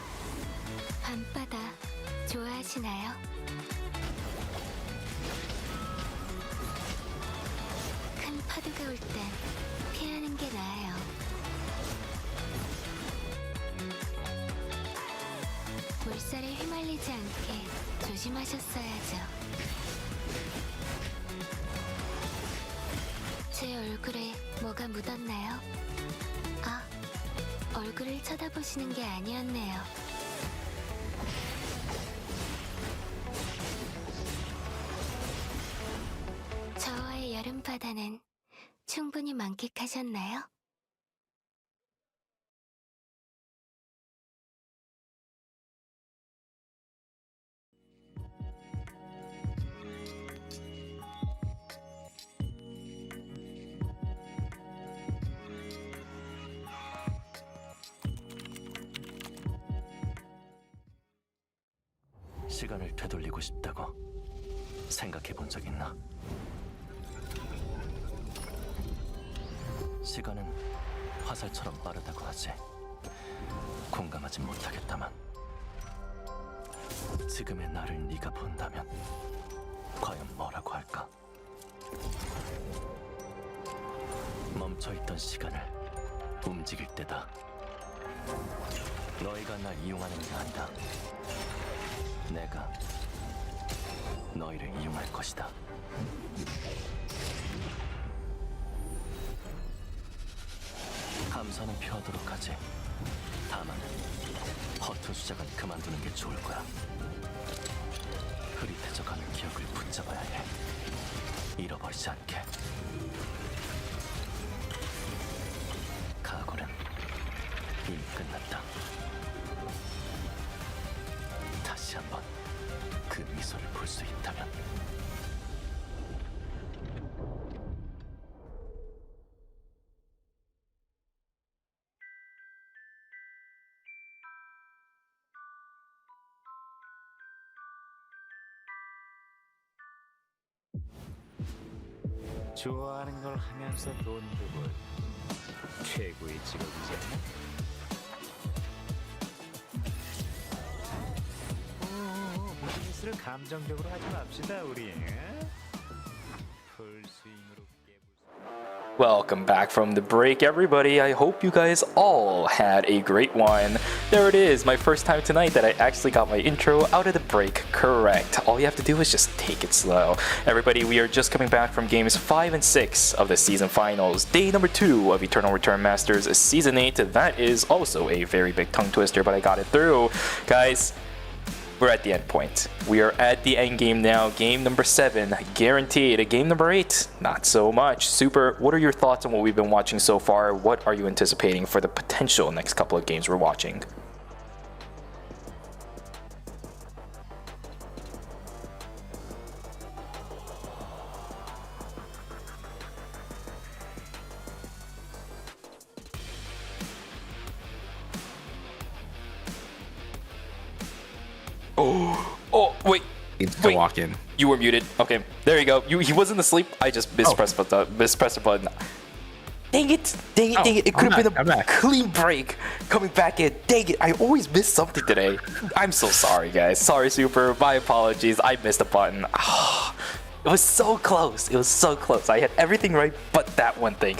밤바다 좋아하시나요? 큰 파도가 올 땐 피하는 게 나아요. 물살에 휘말리지 않게 조심하셨어야죠. 제 얼굴에 뭐가 묻었나요? 아, 얼굴을 쳐다보시는 게 아니었네요. 저와의 여름바다는 충분히 만끽하셨나요? 시간을 되돌리고 싶다고 생각해 본 적 있나? 시간은 화살처럼 빠르다고 하지. 공감하지 못하겠다만 지금의 나를 네가 본다면 과연 뭐라고 할까? 멈춰있던 시간을 움직일 때다. 너희가 날 이용하는 게 아니다. 내가 너희를 이용할 것이다. 감사는 표하도록 하지. 다만 허투 수작은 그만두는 게 좋을 거야. 흐릿해져가는 기억을 붙잡아야 해. 잃어버리지 않게. 각오는 이미 끝났다. 다시 한번 그 미소를 볼 수 있다면. 좋아하는 걸 하면서 돈 벌 최고의 직업이지 않나? 비즈니스를 감정적으로 하지 맙시다 우리. 풀스윙으로 깨볼 수... Welcome back from the break, everybody. I hope you guys all had a great one. There it is, my first time tonight that I actually got my intro out of the break correct. All you have to do is just take it slow. Everybody, we are just coming back from games 5 and 6 of the season finals. Day number 2 of Eternal Return Masters Season 8. That is also a very big tongue twister, but I got it through. Guys, we're at the end point. We are at the end game now. Game number 7, guaranteed. Game number 8, not so much. Super, what are your thoughts on what we've been watching so far? What are you anticipating for the potential next couple of games we're watching? Oh, wait. Needs to walk in. You were muted. Okay, there you go. He wasn't asleep. I just mispressed the button. Dang it. It could have been a clean break. Coming back in. Dang it. I always miss something today. I'm so sorry, guys. Sorry, Super. My apologies. I missed a button. Oh, it was so close. I had everything right but that one thing.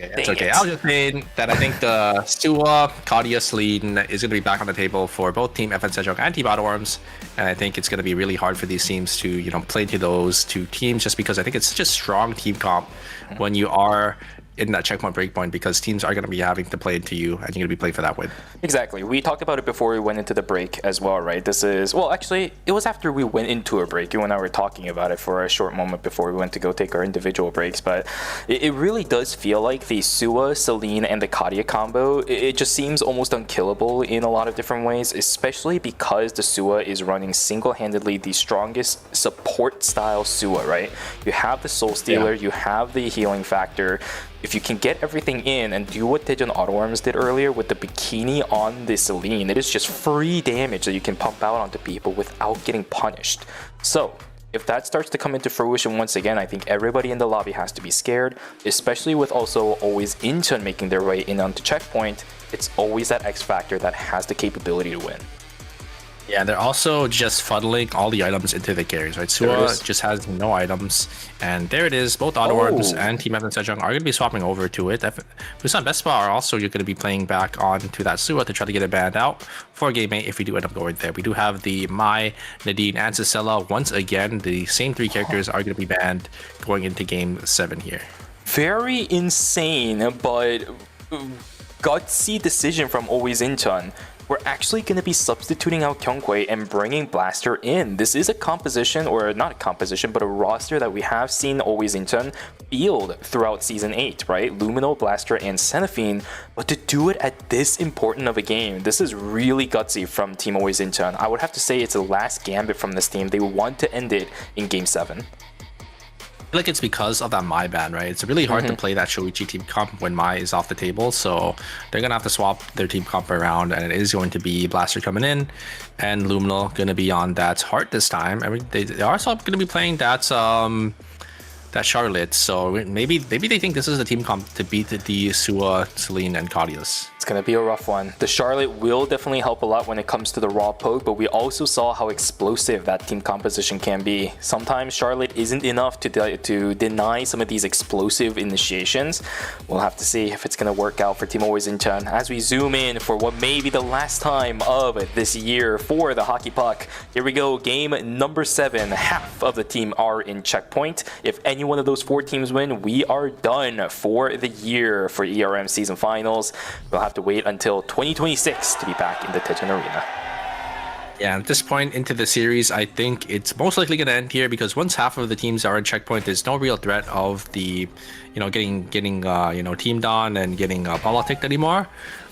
It's okay. I'll just say that I think the Sua Kadia Celine is going to be back on the table for both Team FN Sejong and Team Battlworms, and I think it's going to be really hard for these teams to play to those two teams, just because I think it's such a strong team comp when you are in that checkpoint breakpoint, because teams are going to be having to play into you and you're going to be playing for that win. Exactly. We talked about it before we went into the break as well, right? This is, well, actually, it was after we went into a break. You and I were talking about it for a short moment before we went to go take our individual breaks, but it really does feel like the Sua, Celine, and the Kadia combo, it just seems almost unkillable in a lot of different ways, especially because the Sua is running single-handedly the strongest support-style Sua, right? You have the Soul Stealer, you have the healing factor. If you can get everything in and do what Daejeon Autoworms did earlier with the bikini on the Celine, it is just free damage that you can pump out onto people without getting punished. So, if that starts to come into fruition once again, I think everybody in the lobby has to be scared, especially with also always Incheon making their way in onto checkpoint. It's always that X factor that has the capability to win. Yeah, they're also just funneling all the items into the carries, right? Sua just has no items, and there it is. Both Autoworms and Team FN Sejong are going to be swapping over to it. Busan Vespa are also you're going to be playing back on to that Sua to try to get it banned out for Game 8 if we do end up going there. We do have the Mai, Nadine, and Cicella. Once again, the same 3 characters are going to be banned going into Game 7 here. Very insane, but gutsy decision from Always Incheon. We're actually going to be substituting out Kyungkwae and bringing Blaster in. This is a composition, or not a composition, but a roster that we have seen Always Incheon field throughout Season 8, right? Lumino, Blaster, and Seraphine. But to do it at this important of a game, this is really gutsy from Team Always Incheon. I would have to say it's the last gambit from this team. They want to end it in Game 7. I feel like it's because of that Mai ban, right? It's really hard to play that Shoichi team comp when Mai is off the table, so they're gonna have to swap their team comp around, and it is going to be Blaster coming in and Lumino gonna be on that Heart this time. I mean, they are also gonna be playing that Charlotte, so maybe they think this is the team comp to beat the Sua, Celine, and Kadias. It's going to be a rough one. The Charlotte will definitely help a lot when it comes to the raw poke, but we also saw how explosive that team composition can be. Sometimes Charlotte isn't enough to deny some of these explosive initiations. We'll have to see if it's going to work out for Team Always Incheon as we zoom in for what may be the last time of this year for the Hockey Puck. Here we go, game number 7. Half of the team are in checkpoint. If any one of those 4 teams win, we are done for the year for ERM season finals. We'll have to wait until 2026 to be back in the Daejeon Arena. Yeah, at this point into the series, I think it's most likely going to end here, because once half of the teams are in checkpoint, there's no real threat of the, getting teamed on and getting politicked anymore,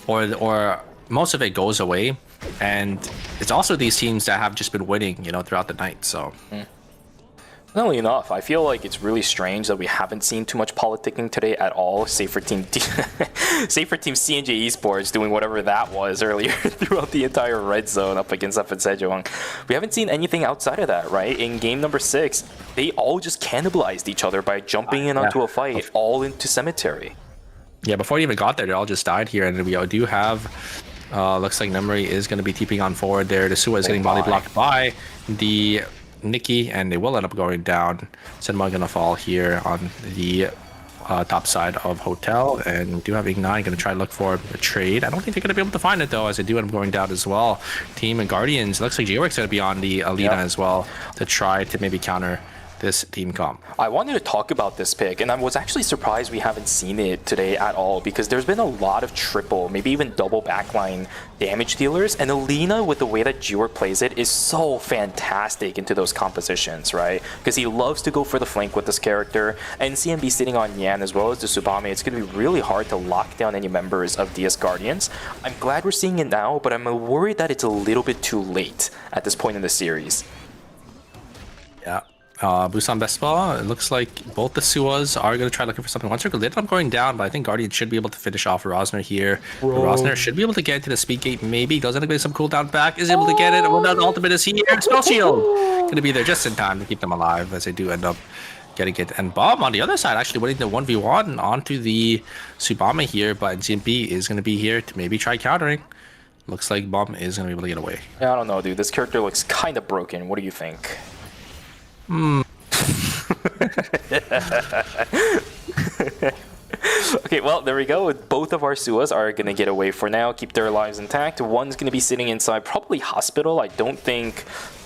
or most of it goes away. And it's also these teams that have just been winning, throughout the night. So. Funnily enough, I feel like it's really strange that we haven't seen too much politicking today at all, save for Team CNJ Esports doing whatever that was earlier throughout the entire red zone up against FN Sejong. We haven't seen anything outside of that, right? In game number 6, they all just cannibalized each other by jumping in onto a fight, all into Cemetery. Yeah, before you even got there, they all just died here, and we do have... looks like Memory is going to be TPing on forward there. The Sua is getting body blocked by the Nikki, and they will end up going down. Senma gonna fall here on the top side of Hotel, and we do have Ignite going to try to look for a trade. I don't think they're going to be able to find it though, as they do end up going down as well. Team and Guardians, looks like J-Work's going to be on the Alina as well to try to maybe counter this team comp. I wanted to talk about this pick, and I was actually surprised we haven't seen it today at all, because there's been a lot of triple, maybe even double backline damage dealers, and Alina, with the way that G-Work plays it, is so fantastic into those compositions, right? Because he loves to go for the flank with this character, and CMB sitting on Yan as well as the Tsubame, it's going to be really hard to lock down any members of DS Guardians. I'm glad we're seeing it now, but I'm worried that it's a little bit too late at this point in the series. Yeah. Busan Vespa, it looks like both the Suas are going to try looking for something. One circle did end up going down, but I think Guardian should be able to finish off Rosner here. Rosner should be able to get into the speed gate, maybe. Does end up getting some cooldown back, is able to get it. Well, the ultimate is here. Spell Shield! Going to be there just in time to keep them alive, as they do end up getting it. And Bob on the other side actually winning the 1v1 onto the Tsubame here, but GMP is going to be here to maybe try countering. Looks like Bomb is going to be able to get away. Yeah, I don't know, dude. This character looks kind of broken. What do you think? Okay, well, there we go. Both of our Suas are going to get away for now, keep their lives intact. One's going to be sitting inside, probably hospital. I don't think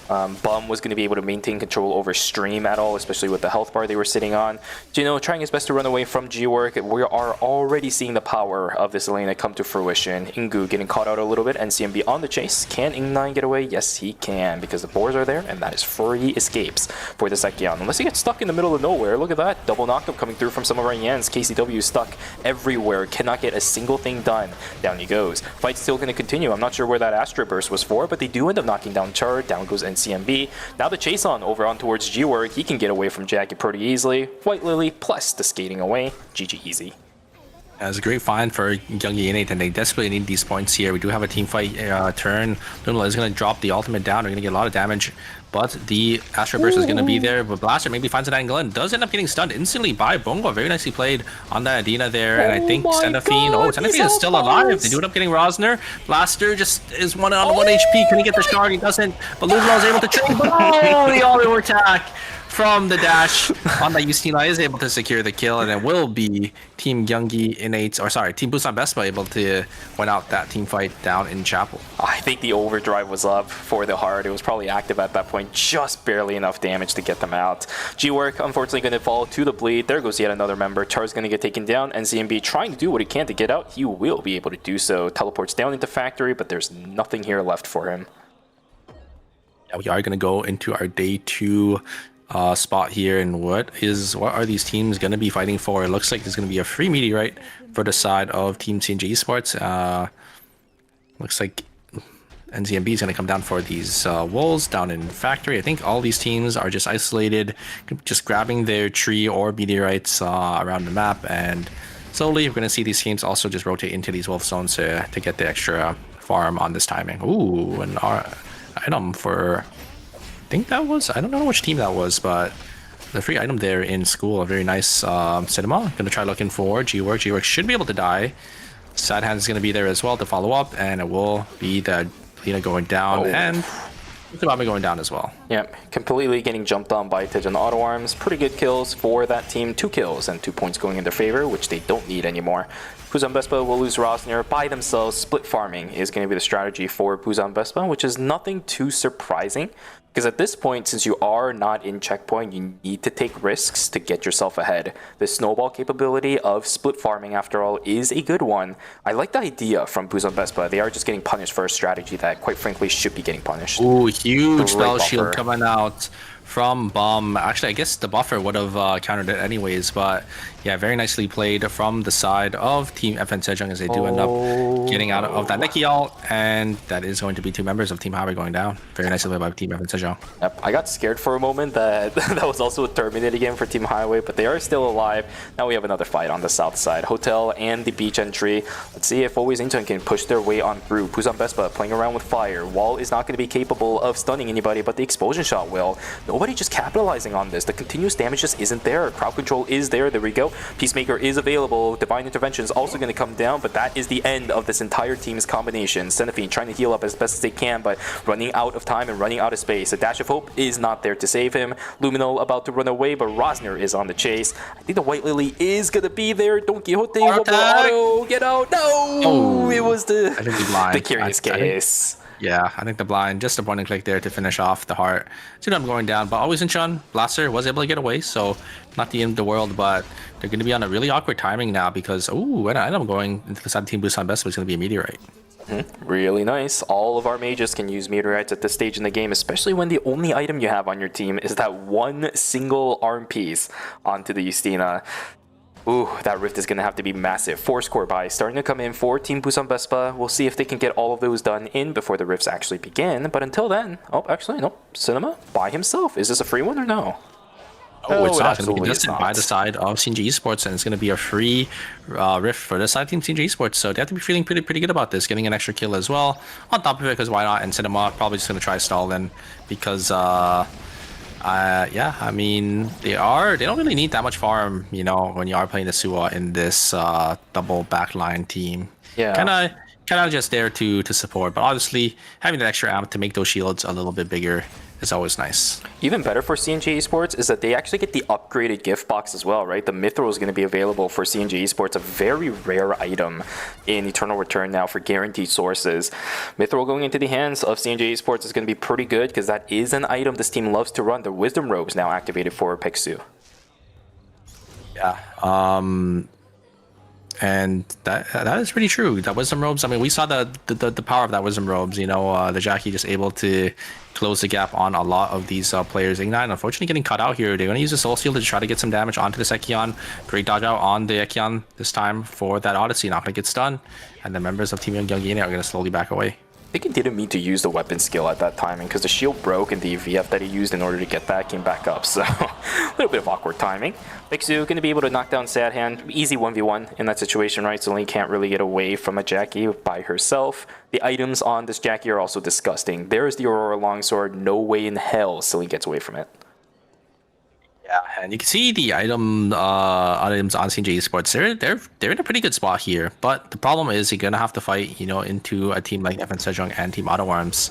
Bum was going to be able to maintain control over Stream at all, especially with the health bar they were sitting on. Jino trying his best to run away from G-Work. We are already seeing the power of this Elena come to fruition. Ingu getting caught out a little bit, and CMB on the chase. Can Ing9 get away? Yes, he can, because the boars are there, and that is free escapes for the Sekyan. Unless he gets stuck in the middle of nowhere. Look at that. Double knockup coming through from some of our Yans. KCW stuck everywhere. Cannot get a single thing done. Down he goes. Fight's still going to continue. I'm not sure where that Astro Burst was for, but they do end up knocking down Char. Down goes CMB. Now the chase on over on towards G-Work. He can get away from Jackie pretty easily. White Lily plus the skating away. GG easy. As a great find for Youngie Innate, and they desperately need these points here. We do have a team fight turn. Luna is going to drop the ultimate down. They're going to get a lot of damage, but the Astro Burst is going to be there. But Blaster maybe finds an angle and does end up getting stunned instantly by Bongo. Very nicely played on that Adina there. And I think Senafine, Senafine is still alive. They do end up getting Rosner. Blaster just is 1 on 1 HP. Can he get the shard? He doesn't. But Luna is able to trade. Oh, the all-over attack from the dash on that Justina is able to secure the kill, and it will be Team Youngie Innate, or sorry, Team Busan Vespa able to win out that team fight down in Chapel. I think the overdrive was up for the heart. It was probably active at that point, just barely enough damage to get them out. G-Work unfortunately going to fall to the bleed. There goes yet another member. Char's going to get taken down, and ZMB trying to do what he can to get out. He will be able to do so. Teleports down into factory, but there's nothing here left for him. Yeah, we are going to go into our day 2 spot here, and what are these teams going to be fighting for? It looks like there's going to be a free meteorite for the side of Team CNG Esports. Looks like NZMB is going to come down for these wolves down in factory. I think all these teams are just isolated, just grabbing their tree or meteorites around the map, and slowly we're going to see these teams also just rotate into these wolf zones to get the extra farm on this timing. Ooh, an item for, I think that was, I don't know which team that was, but the free item there in school, a very nice cinema. Gonna try looking for G-Work. G-Work should be able to die. Sad Hands is gonna be there as well to follow up, and it will be the Lena going down and Tsubame going down as well. Yep, completely getting jumped on by Tejan Auto Arms. Pretty good kills for that team. 2 kills and 2 points going in their favor, which they don't need anymore. Busan Vespa will lose Rosner by themselves. Split farming is going to be the strategy for Busan Vespa, which is nothing too surprising. Because at this point, since you are not in checkpoint, you need to take risks to get yourself ahead. The snowball capability of split farming, after all, is a good one. I like the idea from Busan Vespa. They are just getting punished for a strategy that, quite frankly, should be getting punished. Ooh, huge spell shield coming out from Bum. Actually, I guess the buffer would have countered it anyways, but yeah, very nicely played from the side of Team FN Sejong, as they do end up getting out of that Neki ult, and that is going to be 2 members of Team Highway going down. Very nicely played by Team FN Sejong. Yep, I got scared for a moment that that was also a terminate again for Team Highway, but they are still alive. Now we have another fight on the south side. Hotel and the beach entry. Let's see if Always Incheon can push their way on through. Busan Vespa playing around with fire. Wall is not going to be capable of stunning anybody, but the explosion shot will. Nobody just capitalizing on this. The continuous damage just isn't there. Crowd control is there. There we go. Peacemaker is available. Divine Intervention is also going to come down, but that is the end of this entire team's combination. Cenifine trying to heal up as best as they can, but running out of time and running out of space. A Dash of Hope is not there to save him. Luminol about to run away, but Rosner is on the chase. I think the White Lily is going to be there. Don Quixote, one more auto, get out. No! It was the curious case. Yeah, I think the blind, just a point and click there to finish off the heart. See them going down, but always in Chun. Blaster was able to get away, so not the end of the world, but they're going to be on a really awkward timing now because, an item going into the side of Team Busan Best is going to be a Meteorite. Really nice. All of our mages can use meteorites at this stage in the game, especially when the only item you have on your team is that one single arm piece onto the Justina. Ooh, that rift is going to have to be massive. 4-score buys starting to come in for Team Busan Vespa. We'll see if they can get all of those done in before the rifts actually begin. But until then, actually, nope. Cinema by himself. Is this a free one or no? Oh, it's not going to be contested by the side of CNG Esports, and it's going to be a free rift for the side of Team CNG Esports. So they have to be feeling pretty good about this, getting an extra kill as well. On top of it, because why not? And Cinema probably just going to try stall then, because I mean, they don't really need that much farm, when you are playing the Suwa in this double backline team. Yeah. Kind of just there to support, but obviously having that extra amp to make those shields a little bit bigger is always nice. Even better for CNG Esports is that they actually get the upgraded gift box as well, right? The Mithril is going to be available for CNG Esports, a very rare item in Eternal Return now for guaranteed sources. Mithril going into the hands of CNG Esports is going to be pretty good because that is an item this team loves to run. The Wisdom Robes now activated for Peksu. Yeah, and that is pretty true. That Wisdom Robes, I mean, we saw the power of that Wisdom Robes. The Jackie just able to close the gap on a lot of these players. Ignite, unfortunately, getting cut out here. They're going to use the Soul Seal to try to get some damage onto this Ekion. Great dodge out on the Ekion this time for that Odyssey. Not going to get stunned. And the members of Team Young are going to slowly back away. I think he didn't mean to use the weapon skill at that timing because the shield broke and the VF that he used in order to get that came back up. So a little bit of awkward timing. Peksu going to be able to knock down Sad Hand. Easy 1v1 in that situation, right? Celine can't really get away from a Jackie by herself. The items on this Jackie are also disgusting. There's the Aurora Longsword. No way in hell Celine gets away from it. Yeah, and you can see the items on CNG Esports. They're in a pretty good spot here, but the problem is you're gonna have to fight, into a team like FN Sejong and Team Auto Arms.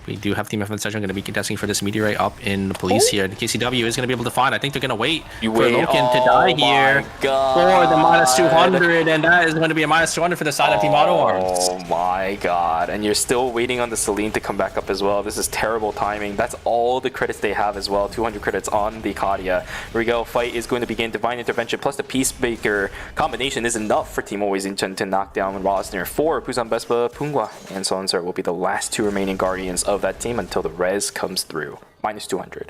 We do have Team FN Sejong going to be contesting for this Meteorite up in the police here. The KCW is going to be able to find. I think they're going to wait for Loken to die here for the -200, and that is going to be a -200 for the side of Team Auto Arms. Oh my god. And you're still waiting on the Celine to come back up as well. This is terrible timing. That's all the credits they have as well. 200 credits on the Kadia. Here we go. Fight is going to begin. Divine Intervention plus the Peacemaker combination is enough for Team Always Incheon to knock down Rosner. 4 Busan Vespa, Pungwa, and Sonser will be the last 2 remaining Guardians of that team until the res comes through. -200.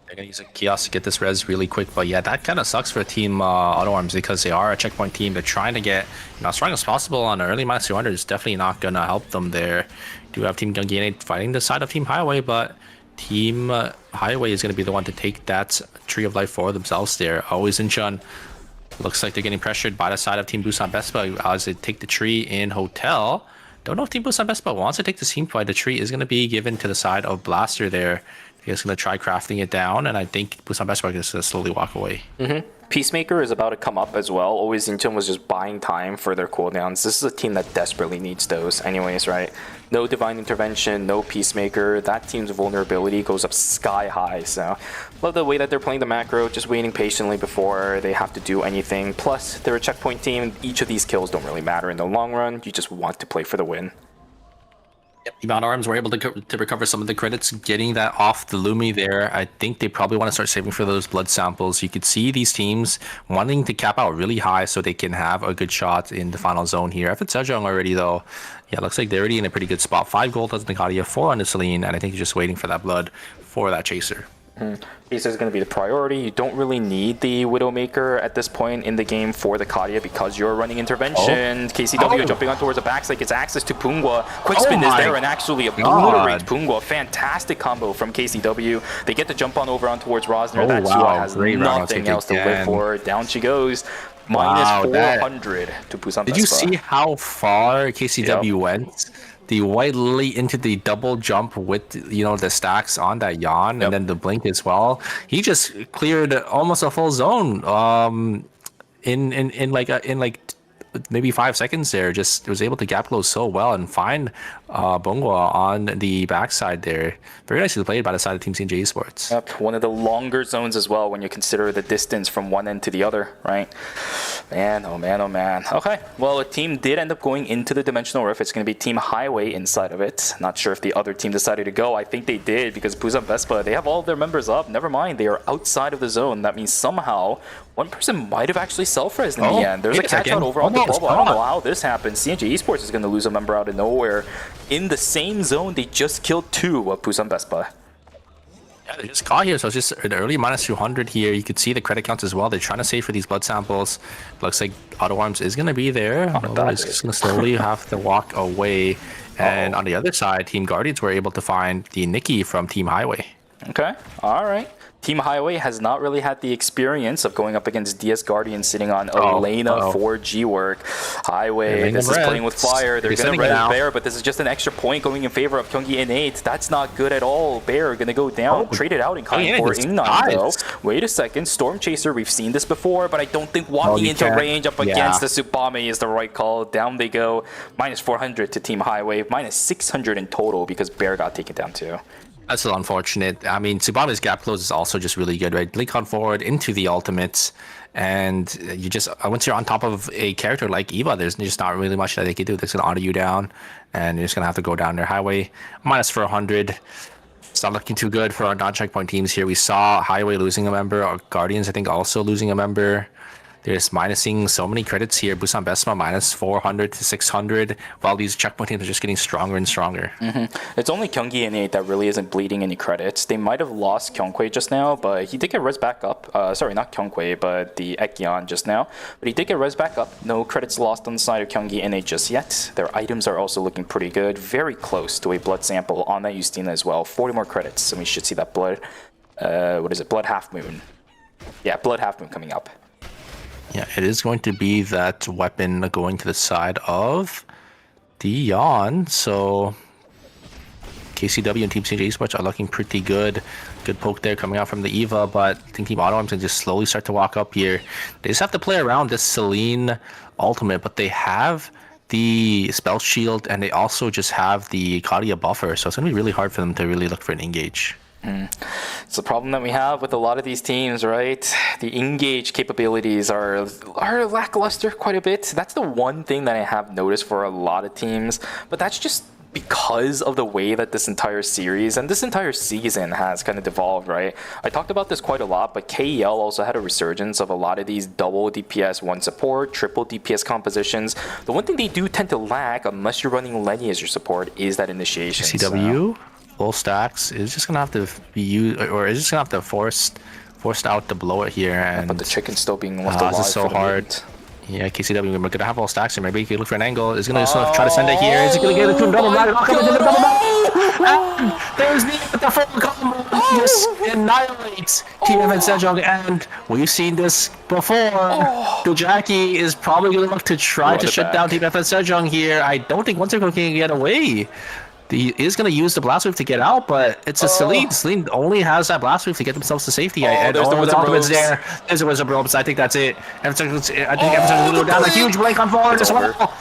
They're going to use a kiosk to get this res really quick, but yeah, that kind of sucks for Team Auto Arms because they are a checkpoint team. They're trying to get as strong as possible on an early -200. It's definitely not going to help them there. Do have Team Gangene fighting the side of Team Highway, but Team Highway is going to be the one to take that Tree of Life for themselves there. Always in Chun. Looks like they're getting pressured by the side of Team Busan Vespa as they take the tree in Hotel. Don't know if Team Busan Vespa wants to take the team fight. The tree is going to be given to the side of Blaster there. He's going to try crafting it down, and I think Busan Vespa is going to slowly walk away. Peacemaker is about to come up as well. Always Incheon was just buying time for their cooldowns. This is a team that desperately needs those anyways, right? No Divine Intervention, no Peacemaker. That team's vulnerability goes up sky high. So love the way that they're playing the macro, just waiting patiently before they have to do anything. Plus, they're a checkpoint team. Each of these kills don't really matter in the long run. You just want to play for the win. Team Auto Arms were able to recover some of the credits, getting that off the Lumi there. I think they probably want to start saving for those blood samples. You could see these teams wanting to cap out really high so they can have a good shot in the final zone here. If it's Sejong already though, yeah, looks like they're already in a pretty good spot. 5 gold on the Nakadia, 4 on the Celine, and I think he's just waiting for that blood for that chaser. Chaser is going to be the priority. You don't really need the Widowmaker at this point in the game for the Kadia because you're running intervention. KCW jumping on towards the backside, gets access to Pungwa. Quick spin is there and actually obliterates Pungwa. Fantastic combo from KCW. They get the jump on over on towards Rosner. That Chua has nothing else to live for. Down she goes. -400 to Busan Vespa. Did you see how far KCW went? The White Lily into the double jump with, the stacks on that Yawn, and then the blink as well. He just cleared almost a full zone. in maybe 5 seconds there, just was able to gap close so well and find Bongwa on the backside there. Very nicely played by the side of Team CNJ Esports. Yep, one of the longer zones as well when you consider the distance from one end to the other, right? Man, oh man, oh man. Okay, well, a team did end up going into the Dimensional Rift. It's going to be Team Highway inside of it. Not sure if the other team decided to go. I think they did because Busan Vespa, they have all of their members up. Never mind, they are outside of the zone. That means somehow one person might have actually self-resed in the end. There's a catch-out over on the bubble. I don't know how this happened. CNJ Esports is going to lose a member out of nowhere. In the same zone, they just killed 2 of Busan Vespa. Yeah, they just caught here, so it's just an early minus 200 here. You could see the credit counts as well. They're trying to save for these blood samples. Looks like Auto Arms is going to be there. It's just going to slowly have to walk away. And on the other side, Team Guardians were able to find the Nikki from Team Highway. Okay, all right. Team Highway has not really had the experience of going up against DS Guardian sitting on Elena for G-Work. Highway, this is playing with fire. They're going to red Bear, but this is just an extra point going in favor of Gyeonggi Innate. That's not good at all. Bear going to go down. Traded out in kind for Ingnan, though. Wait a second. Storm Chaser, we've seen this before, but I don't think walking into range up against the Tsubame is the right call. Down they go. Minus 400 to Team Highway. Minus 600 in total because Bear got taken down too. That's a little unfortunate. I mean, Tsubame's gap close is also just really good, right? Blink on forward into the ultimates, and you just once you're on top of a character like Eva, there's just not really much that they can do. They're just gonna auto you down, and you're just gonna have to go down their Highway. Minus 400. It's not looking too good for our non-checkpoint teams here. We saw Highway losing a member, our Guardians I think also losing a member. There's minusing so many credits here. Busan Besma minus 400 to 600, while these checkpoint teams are just getting stronger and stronger. It's only Gyeonggi Innate that really isn't bleeding any credits. They might have lost Kyungkwae just now, but he did get res back up. Sorry, not Kyungkwae, but the Ekyeon just now. But he did get res back up. No credits lost on the side of Gyeonggi Innate just yet. Their items are also looking pretty good. Very close to a blood sample on that Justina as well. 40 more credits, and we should see that blood. What is it? Blood Half Moon. Yeah, Blood Half Moon coming up. Yeah, it is going to be that weapon going to the side of Dion. So KCW and Team CJ Esports are looking pretty good. Good poke there coming out from the Eva, but I think Team Auto Arms can just slowly start to walk up here. They just have to play around this Celine ultimate, but they have the spell shield and they also just have the Kadia buffer. So it's going to be really hard for them to really look for an engage. It's the problem that we have with a lot of these teams, right? The engage capabilities are lackluster quite a bit. That's the one thing that I have noticed for a lot of teams, but that's just because of the way that this entire series and this entire season has kind of devolved, right? I talked about this quite a lot, but KEL also had a resurgence of a lot of these double DPS 1 support, triple DPS compositions. The one thing they do tend to lack, unless you're running Lenny as your support, is that initiation. CW? Full stacks is just gonna have to be used, or is just gonna have to forced out to blow it here. And but the chicken's still being left alive. This is so hard. Yeah, KCW, we're gonna have all stacks here. Maybe he can look for an angle. Is gonna try to send it here. Is he gonna get it to a double line? There's the full combo. Just annihilates Team FN Sejong, and we've seen this before. Dojaki is probably gonna look to try to shut down Team FN Sejong here. I don't think once they're can get away. He is going to use the blast wave to get out, but it's a Celine. Celine only has that blast wave to get themselves to safety. And there's the ultimate's there. There's a Wizard Robes. I think that's it. I think Everton's going to go down. A huge blink on forward as well.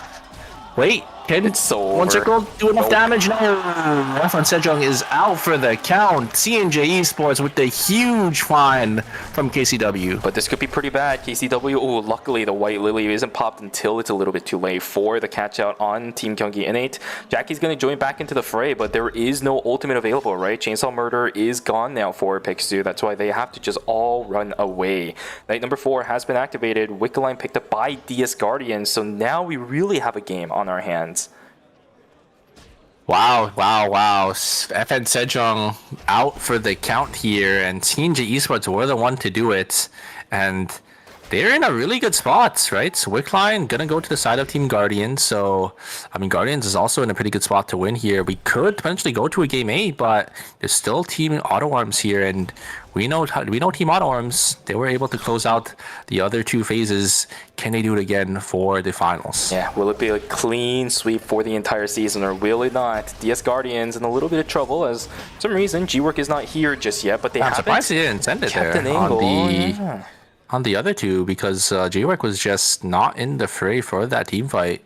Wait, can one circle do enough damage? No. FN Sejong is out for the count. CNJ Esports with the huge fine from KCW. But this could be pretty bad. KCW, oh, luckily the White Lily isn't popped until it's a little bit too late for the catch out on Team Gyeonggi Innate. Jackie's going to join back into the fray, but there is no ultimate available, right? Chainsaw Murder is gone now for Pixu. That's why they have to just all run away. Night number 4 has been activated. Wickeline picked up by DS Guardians, so now we really have a game on our hands. Wow. FN Sejong out for the count here, and CNJ Esports were the one to do it, and they're in a really good spot, right? So Wickline gonna go to the side of Team Guardians, so I mean Guardians is also in a pretty good spot to win here. We could potentially go to a game 8, but there's still Team Auto Arms here, and we know Team Auto Arms. They were able to close out the other 2 phases. Can they do it again for the finals? Yeah, will it be a clean sweep for the entire season, or will it not? DS Guardians in a little bit of trouble, as for some reason G-Work is not here just yet, but they I'm surprised they didn't send it there on the on the other two because J-Work was just not in the fray for that team fight.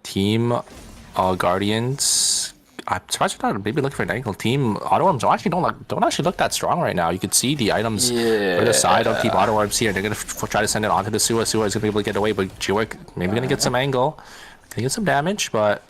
Team Guardians. I'm surprised they're not maybe looking for an angle. Team Autoworms don't actually look that strong right now. You could see the items for the side of Team Autoworms here. They're gonna try to send it onto the Sua. Sua is gonna be able to get away, but J-Work maybe gonna get some angle, gonna get some damage, but.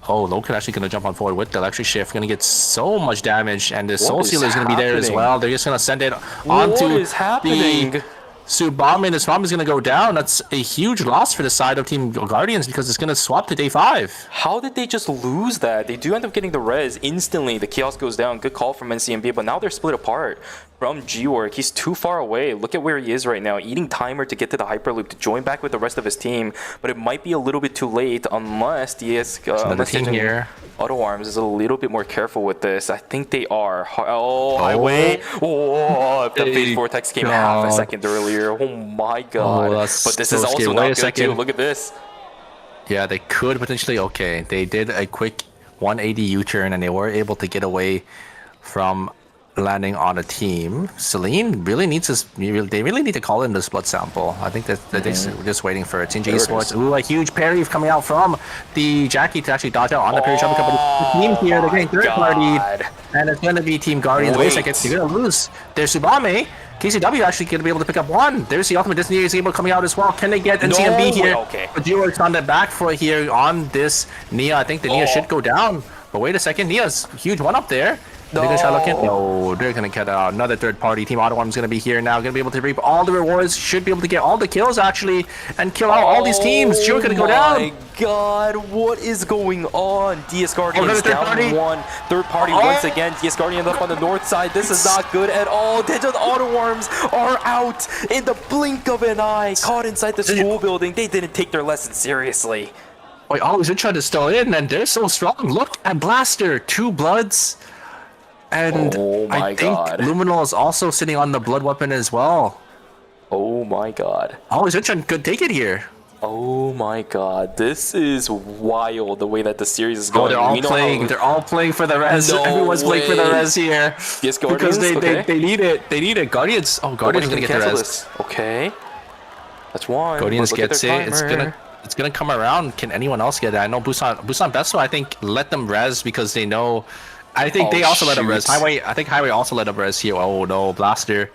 Oh, Loken actually gonna jump on forward with the electric shift. Gonna get so much damage, and the Soul Sealer is gonna be there as well. They're just gonna send it onto the Subame, and his farm is gonna go down. That's a huge loss for the side of Team Guardians because it's gonna swap to day 5. How did they just lose that? They do end up getting the res instantly. The chaos goes down. Good call from NCMB, but now they're split apart from G-Work. He's too far away. Look at where he is right now, eating timer to get to the Hyperloop to join back with the rest of his team. But it might be a little bit too late unless team here. Autoworms is a little bit more careful with this. I think they are. Oh, Highway. Oh, the Phase Vortex came half a second earlier. Oh my god. But this is also not good too. Look at this. Yeah, they could potentially. Okay, they did a quick 180 U-turn and they were able to get away from landing on a team. Celine really needs this. They really need to call in this blood sample. I think that they're just waiting for it. Tingy Sports. Ooh, a huge parry coming out from the Jackie to actually dodge out on the parry. The team here, they're getting third party, and it's going to be Team Guardians. Wait a second, they're going to lose. There's Subame. KCW actually going to be able to pick up one. There's the ultimate Disney is able coming out as well. Can they get NCMB here? Okay. But G-Work's on the back foot here on this Nia. I think the Nia should go down. But wait a second, Nia's huge one up there. They're gonna try looking. No, they're gonna get another third party. Team Autoworms gonna be here now, gonna be able to reap all the rewards. Should be able to get all the kills actually, and kill out all these teams. G-Work gonna go down. Oh my god, what is going on? DS Guardians down one. Third party once again. DS Guardians up on the north side. This is not good at all. Digital Autoworms are out in the blink of an eye. Caught inside the school building. They didn't take their lesson seriously. Wait, always in trying to still in, and they're so strong. Look at Blaster, 2 bloods. And I think Luminal is also sitting on the blood weapon as well. Oh my god. Always Inchan could take it here. Oh my god. This is wild the way that the series is going. They're all playing for the res. No Everyone's playing for the res here. Yes, Guardians. Because they need it. They need it. Guardians. Oh, Guardians gonna get the res. This. Okay. That's one. Guardians gets it. It's gonna come around. Can anyone else get it? I know Busan Besto, I think, let them res because they know. I think they also let him res. I think Highway also let him res here. Oh no, Blaster.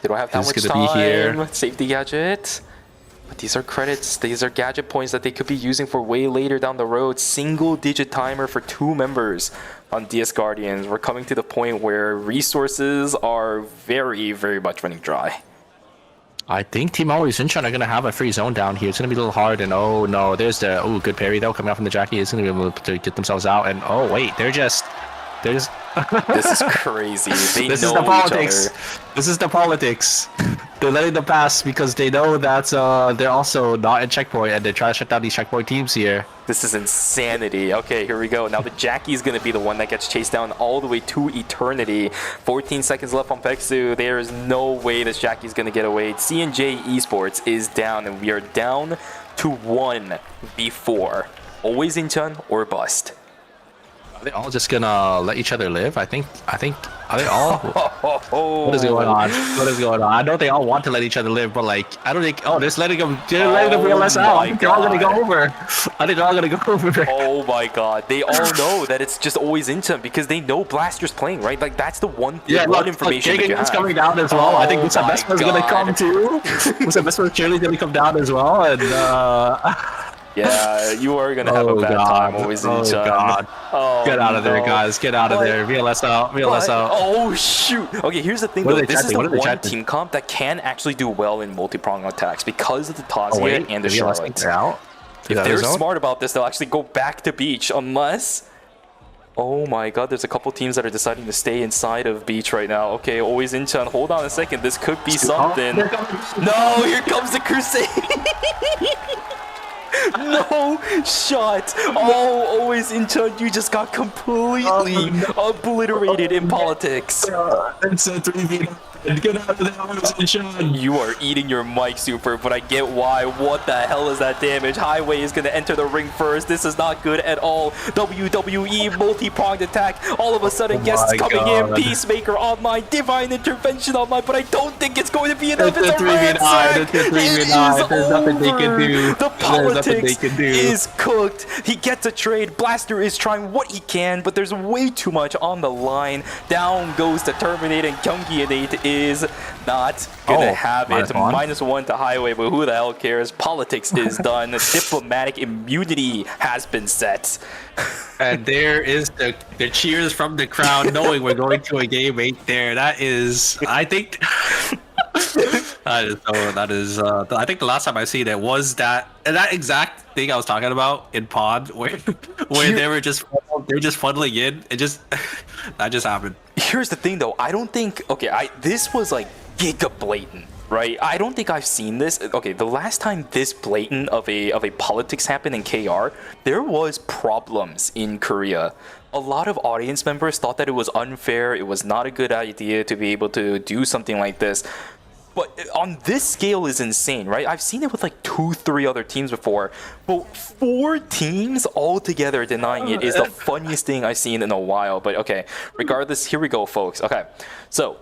They don't have that much time. Be here. Safety gadget. But these are credits. These are gadget points that they could be using for way later down the road. Single digit timer for 2 members on DS Guardians. We're coming to the point where resources are very, very much running dry. I think Team Always Inchan are going to have a free zone down here. It's going to be a little hard. And oh no, there's the good parry though coming out from the Jackie. It's going to be able to get themselves out. And oh wait, they're just this is crazy. This is the politics. This is the politics. They're letting them pass because they know that they're also not in checkpoint and they're trying to shut down these checkpoint teams here. This is insanity. Okay, here we go. Now the Jackie is going to be the one that gets chased down all the way to eternity. 14 seconds left on Peksu. There is no way this Jackie is going to get away. C&J Esports is down, and we are down to 1 before. Always Inchan or bust. Are they all just gonna let each other live? I think. Are they all? What is going on? What is going on? I know they all want to let each other live, but like, I don't think. Oh, they're letting them realize out. I think they're all gonna go over. I think they're all gonna go over. Oh my god! They all know that it's just always Inchan because they know Blaster's playing, right? Like that's the one information that you have. Coming down as well. I think Musa Besma's gonna come too. Musa Besma's surely gonna come down as well, and. Yeah, you are gonna have a bad time always in Inchan. God. Oh, get out of there, guys. Get out of there. VLS out. VLS out. Oh, shoot. Okay, here's the thing, though. This is the one team comp that can actually do well in multi-prong attacks because of the Tazia and the Charlotte. If they're smart about this, they'll actually go back to Beach unless... Oh my god, there's a couple teams that are deciding to stay inside of Beach right now. Okay, always Inchan. Hold on a second. This could be something. No, here comes the Crusade. No shot! Oh, always Inchan, you just got completely obliterated in politics. It's a 3v. Get out of there, Sean. You are eating your mic, Super, but I get why. What the hell is that damage? Highway is going to enter the ring first. This is not good at all. WWE multi-pronged attack. All of a sudden, guests coming in. Peacemaker online. Divine Intervention online, but I don't think it's going to be enough. It's a ransack. It is There's nothing they can do. The politics is cooked. He gets a trade. Blaster is trying what he can, but there's way too much on the line. Down goes the Terminate, and Kyunggi is not gonna have it. -1 to Highway, but who the hell cares? Politics is done. Diplomatic immunity has been set. And there is the cheers from the crowd, knowing we're going to a game 8 there. That is, I think, I think the last time I seen it was that exact thing I was talking about in Pod, where they were just funneling in. That just happened. Here's the thing, though. I don't think. Okay, this was like giga blatant, right? I don't think I've seen this. Okay, the last time this blatant of a politics happened in KR, there was problems in Korea. A lot of audience members thought that it was unfair. It was not a good idea to be able to do something like this. But on this scale is insane, right? I've seen it with like 2-3 other teams before, but 4 teams all together denying it is the funniest thing I've seen in a while. But okay, regardless, here we go, folks. Okay, so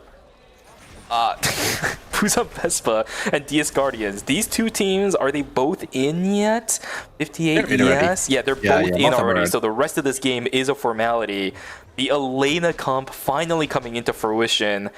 Busan Vespa and DS Guardians. These two teams, are they both in yet? 58, yes. Yeah, they're both in already. So the rest of this game is a formality. The Elena comp finally coming into fruition.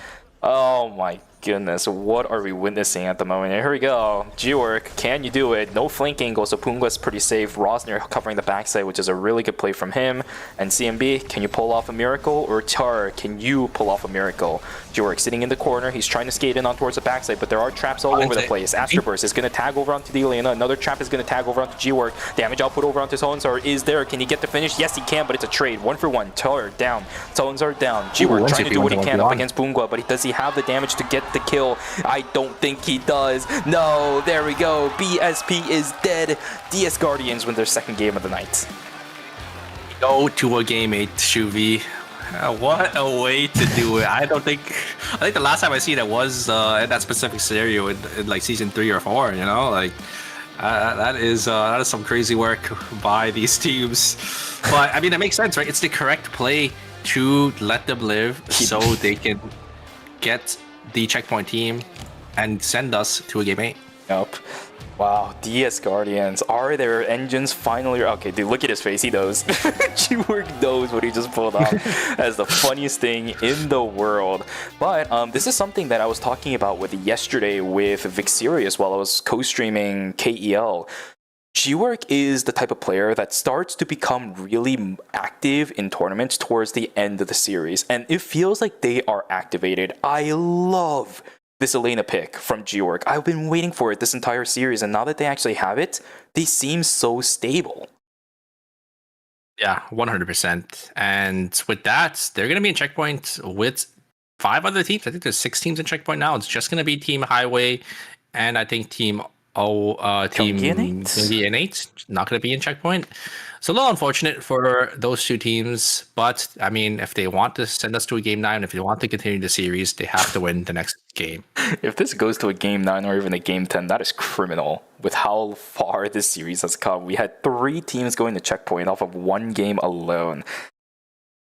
Oh my goodness, what are we witnessing at the moment? Here we go. G-Work, can you do it? No flank angle, so Punga's pretty safe. Rosner covering the backside, which is a really good play from him. And CMB, can you pull off a miracle? Or Char, can you pull off a miracle? G-Work sitting in the corner. He's trying to skate in on towards the backside, but there are traps all over the place. Astroburst is going to tag over onto the Elena. Another trap is going to tag over onto G-Work. Damage output over onto Solenzar is there. Can he get the finish? Yes, he can, but it's a trade. 1-for-1. Char down. Solenzar down. G-Work trying to do what he can up against Bunga, but does he have the damage to get the kill? I don't think he does. No, there we go. BSP is dead. DS Guardians win their second game of the night. Go to a game 8, Shuvi. What a way to do it. I think the last time I seen it was in that specific scenario in like season 3 or 4, you know, like that is some crazy work by these teams. But I mean, it makes sense, right? It's the correct play to let them live so they can get the checkpoint team and send us to a game 8. Yep. Wow, DS Guardians, are their engines finally... Okay, dude, look at his face, he knows. G-Work knows what he just pulled off. That's the funniest thing in the world. But this is something that I was talking about yesterday with Vixerius while I was co-streaming KEL. G-Work is the type of player that starts to become really active in tournaments towards the end of the series, and it feels like they are activated. I love this Elena pick from G-Work. I've been waiting for it this entire series, and now that they actually have it, they seem so stable. Yeah, 100%. And with that, they're going to be in checkpoint with 5 other teams. I think there's 6 teams in checkpoint now. It's just going to be Team Highway, and I think Team N8 not going to be in checkpoint. It's a little unfortunate for those 2 teams, but I mean, if they want to send us to a game 9, if they want to continue the series, they have to win the next game. If this goes to a game 9 or even a game 10, that is criminal with how far this series has come. We had 3 teams going to checkpoint off of 1 game alone.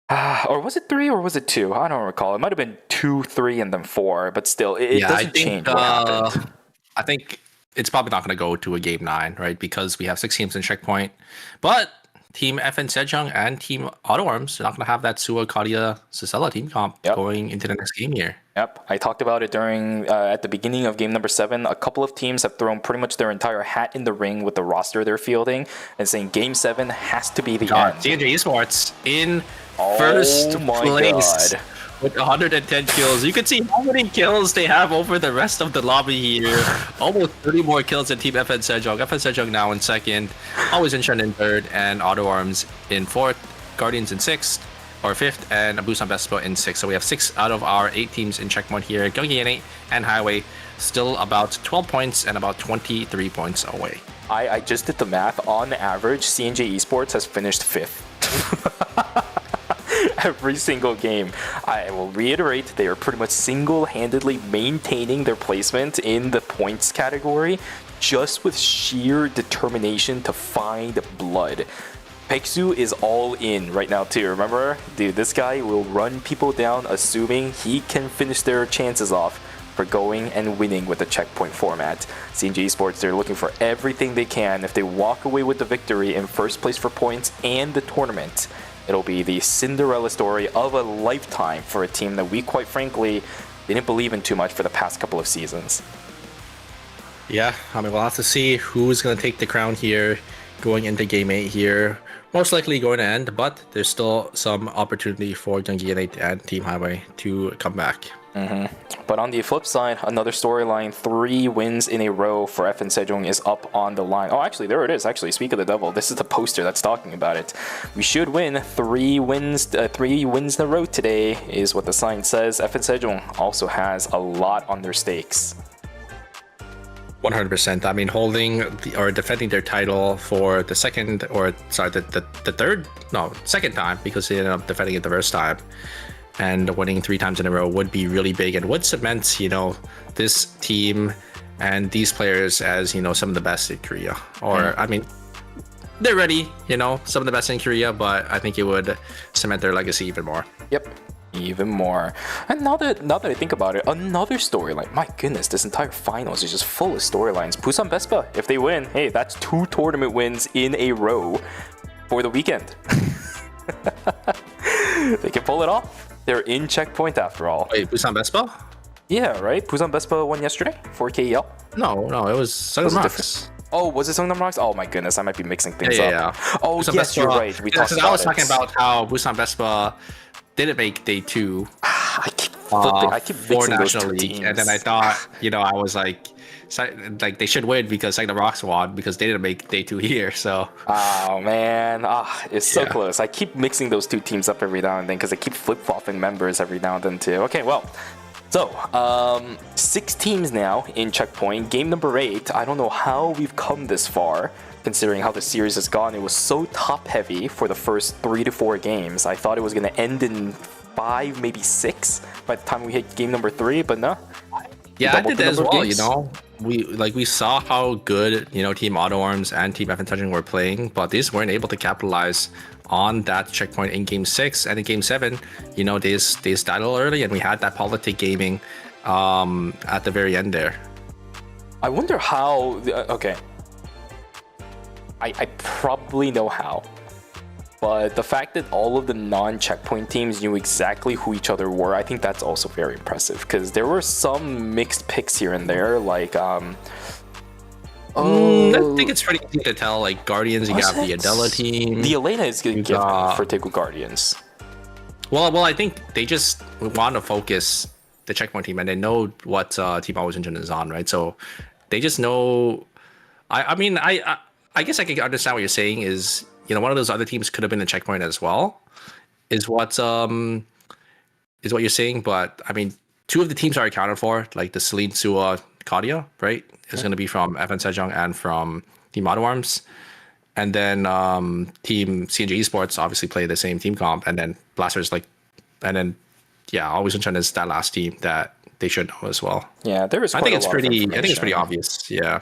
Or was it 3 or was it 2? I don't recall. It might have been 2, 3, and then 4, but still, it doesn't change what happened. I think it's probably not going to go to a game 9, right? Because we have 6 teams in checkpoint. But Team FN Sejong and Team Auto Arms are not going to have that Sua Kadia Sisela team comp going into the next game here. Yep, I talked about it during at the beginning of game number 7. A couple of teams have thrown pretty much their entire hat in the ring with the roster they're fielding and saying game 7 has to be the end. CNJ Esports in first place. God. With 110 kills. You can see how many kills they have over the rest of the lobby here. Almost 30 more kills than Team FN Sejong. FN Sejong now in 2nd. Always in Shen in 3rd. And Auto Arms in 4th. Guardians in 6th. Or 5th. And Busan Vespa in 6th. So we have 6 out of our 8 teams in checkpoint here. Gyeonggi N8 and Highway still about 12 points and about 23 points away. I just did the math. On average, CNJ Esports has finished 5th. every single game. I will reiterate, they are pretty much single-handedly maintaining their placement in the points category just with sheer determination to find blood. Peksu is all in right now too, remember? Dude, this guy will run people down assuming he can finish their chances off for going and winning with the checkpoint format. CNG Esports, they're looking for everything they can. If they walk away with the victory in first place for points and the tournament, it'll be the Cinderella story of a lifetime for a team that we quite frankly didn't believe in too much for the past couple of seasons. Yeah, I mean, we'll have to see who's going to take the crown here going into Game 8 here. Most likely going to end, but there's still some opportunity for Gyeonggi Innate and Team Highway to come back. But on the flip side, another storyline, 3 wins in a row for FN Sejong is up on the line. Oh, actually, there it is. Actually, speak of the devil, this is the poster that's talking about it. We should win 3 wins in a row today is what the sign says. FN Sejong also has a lot on their stakes. 100%. I mean, holding or defending their title for the second, or sorry, the third, no, second time, because they ended up defending it the first time, and winning 3 times in a row would be really big and would cement, you know, this team and these players as, you know, some of the best in Korea. Or, I mean, they're ready, you know, some of the best in Korea, but I think it would cement their legacy even more. Yep. Even more. And now that I think about it, another storyline. My goodness, this entire finals is just full of storylines. Busan Vespa, if they win, hey, that's 2 tournament wins in a row for the weekend. They can pull it off. They're in checkpoint after all. Wait, Busan Vespa? Yeah, right? Busan Vespa won yesterday for KEL. No, it was Sungnam Rocks. Oh, was it Sungnam Rocks? Oh my goodness, I might be mixing things up. Yeah. Oh, Busan yes, Vespa, you're right. We talked about I was talking about how Busan Vespa didn't make day 2. I keep flipping. I keep mixing those two teams. And then I thought, you know, I was like they should win because Sungnam Rocks won because they didn't make day 2 here. So. Oh man, it's so close. I keep mixing those 2 teams up every now and then because I keep flip-flopping members every now and then too. Okay, well. So, 6 teams now in checkpoint. Game number 8. I don't know how we've come this far, considering how the series has gone. It was so top-heavy for the first 3 to 4 games. I thought it was going to end in 5, maybe 6 by the time we hit game number 3, but no. Yeah, I did that as well, you know. We saw how good, you know, Team Auto Arms and Team FN Sejong were playing, but they just weren't able to capitalize on that checkpoint in game 6. And in game 7, you know, they died a little early, and we had that politic gaming at the very end there. I wonder how. Okay, I probably know how, but the fact that all of the non-checkpoint teams knew exactly who each other were, I think that's also very impressive, because there were some mixed picks here and there, like I think it's pretty easy to tell. Like Guardians, you got the Adela team. The Elena is given for Daegu Guardians. Well, I think they just want to focus the checkpoint team, and they know what Team Always Engine is on, right? So they just know. I mean, I guess I can understand what you're saying. Is, you know, one of those other teams could have been the checkpoint as well. Is what you're saying? But I mean, 2 of the teams are accounted for, like the Celine Sua Claudia, right? Is going to be from FN Sejong and from Team Auto Arms. And then Team CNG Esports obviously play the same team comp. And then Blasters, Always Sunshine is that last team that they should know as well. Yeah, there is. I think it's pretty obvious. Yeah.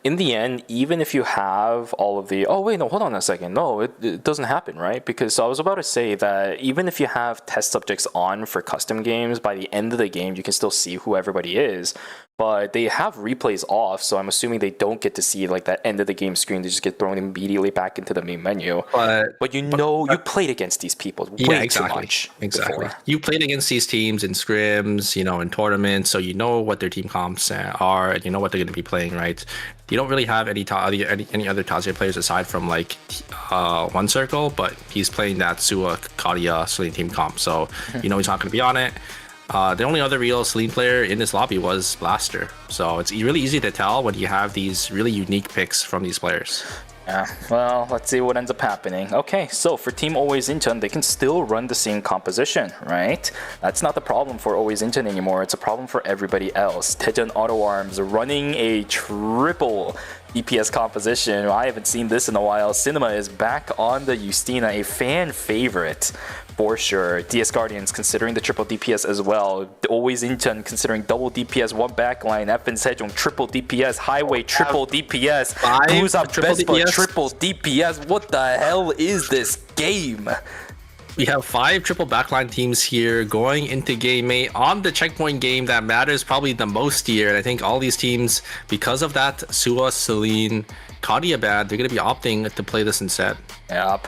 In the end, even if you have all of the... Oh, wait, no, hold on a second. No, it doesn't happen, right? Because I was about to say that even if you have test subjects on for custom games, by the end of the game, you can still see who everybody is. But they have replays off, so I'm assuming they don't get to see like that end of the game screen. They just get thrown immediately back into the main menu. But you played against these people way too much. Exactly. Before. You played against these teams in scrims, you know, in tournaments, so you know what their team comps are, and you know what they're going to be playing, right? You don't really have any other Tazia players aside from like One Circle, but he's playing that Sua Kadia Celine team comp, so you know he's not going to be on it. The only other real Celine player in this lobby was Blaster, so it's really easy to tell when you have these really unique picks from these players. Yeah, well, let's see what ends up happening. Okay, so for Team Always Incheon, they can still run the same composition, right? That's not the problem for Always Incheon anymore. It's a problem for everybody else. Daejeon Auto Arms running a triple DPS composition. I haven't seen this in a while. Cinema is back on the Justina, a fan favorite for sure. DS Guardians considering the triple DPS as well. Always Incheon considering double DPS, one backline. FN Sejong triple DPS, Highway triple DPS, Busan Vespa triple DPS. What the hell is this game? We have 5 triple backline teams here going into Game 8 on the checkpoint game that matters probably the most here. And I think all these teams, because of that Sua, Celine, Kadia ban, they're going to be opting to play this instead. Yep.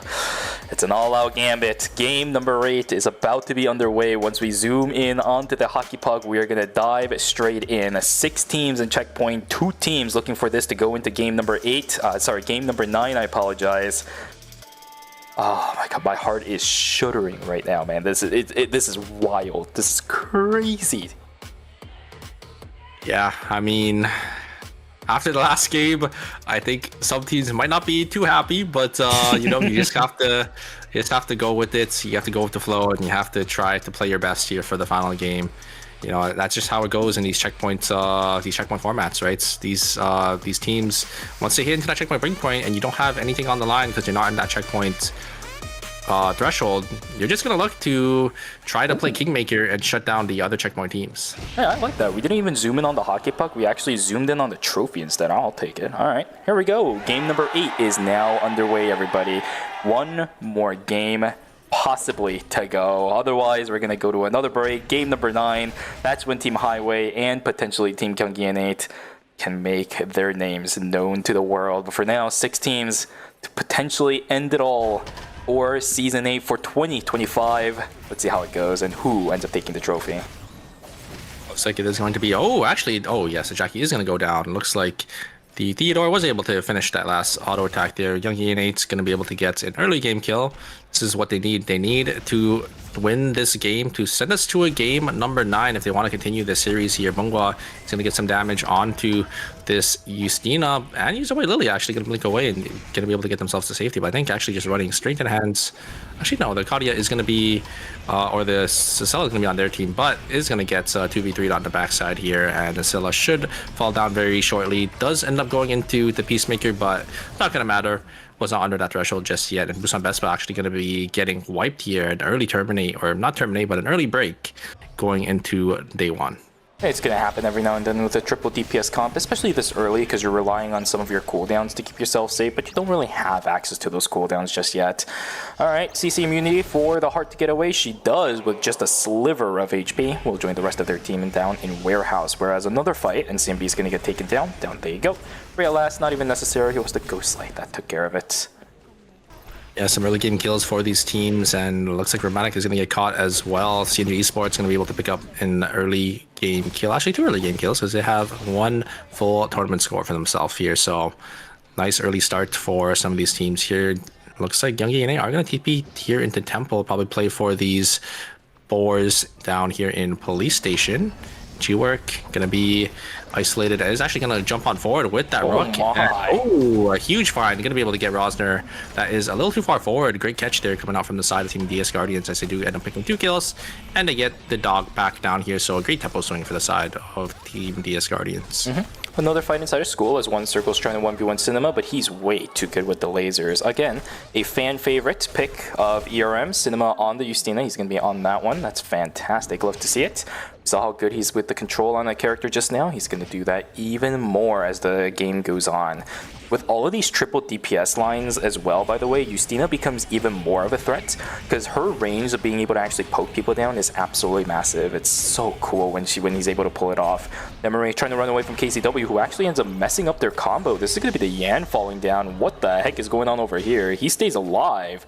It's an all-out gambit. Game number 8 is about to be underway. Once we zoom in onto the hockey puck, we are going to dive straight in. 6 teams in checkpoint, 2 teams looking for this to go into game number 9, I apologize. Oh my god, my heart is shuddering right now, man. This is wild. This is crazy. Yeah, I mean, after the last game, I think some teams might not be too happy, but you know, you just have to go with it. You have to go with the flow, and you have to try to play your best here for the final game. You know, that's just how it goes in these checkpoint formats, right? These teams, once they hit into that checkpoint breakpoint and you don't have anything on the line because you're not in that checkpoint threshold, you're just gonna look to try to play Kingmaker and shut down the other checkpoint teams. Yeah, I like that. We didn't even zoom in on the hockey puck. We actually zoomed in on the trophy instead. I'll take it. All right, here we go. Game number 8 is now underway, everybody. One more game possibly to go. Otherwise, we're going to go to another break. Game number 9. That's when Team Highway and potentially Team Gyeonggi 8 can make their names known to the world. But for now, 6 teams to potentially end it all for Season 8 for 2025. Let's see how it goes and who ends up taking the trophy. Looks like it is going to be... yes, Jackie is going to go down. Looks like the Theodore was able to finish that last auto attack there. Gyeonggi 8 is going to be able to get an early game kill. This is what they need. They need to win this game to send us to a game number 9 if they want to continue this series here. Bungwa is going to get some damage onto this Justina, and Yuzaway Lily actually going to blink away and going to be able to get themselves to safety. But I think actually just running straight in hands. Actually, no, the Kadia is going to be, or the Sicilla is going to be on their team, but is going to get 2v3'd on the backside here, and the Scylla should fall down very shortly. Does end up going into the Peacemaker, but not going to matter. Was not under that threshold just yet, and Busan Vespa actually going to be getting wiped here, an early terminate, or not terminate, but an early break going into day 1. It's going to happen every now and then with a triple DPS comp, especially this early because you're relying on some of your cooldowns to keep yourself safe, but you don't really have access to those cooldowns just yet. Alright, CC immunity for the Heart to get away. She does with just a sliver of HP. Will join the rest of their team down in Warehouse, whereas another fight and CMB is going to get taken down. There you go. Real last, not even necessary. It was the Ghost Light that took care of it. Yeah, some early game kills for these teams, and it looks like Romantic is going to get caught as well. CNG Esports going to be able to pick up an early game kill. Actually, 2 early game kills because they have 1 full tournament score for themselves here. So, nice early start for some of these teams here. Looks like Gyeonggi and A are going to TP here into Temple, probably play for these boars down here in Police Station. G-Work going to be isolated. Is actually going to jump on forward with that rook. A huge find. Going to be able to get Rosner. That is a little too far forward. Great catch there coming out from the side of Team DS Guardians as they do end up picking 2 kills. And they get the dog back down here. So a great tempo swing for the side of Team DS Guardians. Another fight inside of school as One Circle's trying to 1v1 Cinema, but he's way too good with the lasers. Again, a fan favorite pick of ERM. Cinema on the Justina. He's going to be on that one. That's fantastic. Love to see it. We saw how good he's with the control on that character just now. He's going to do that even more as the game goes on. With all of these triple DPS lines as well, by the way, Justina becomes even more of a threat because her range of being able to actually poke people down is absolutely massive. It's so cool when he's able to pull it off. Emery trying to run away from KCW, who actually ends up messing up their combo. This is going to be the Yan falling down. What the heck is going on over here? He stays alive.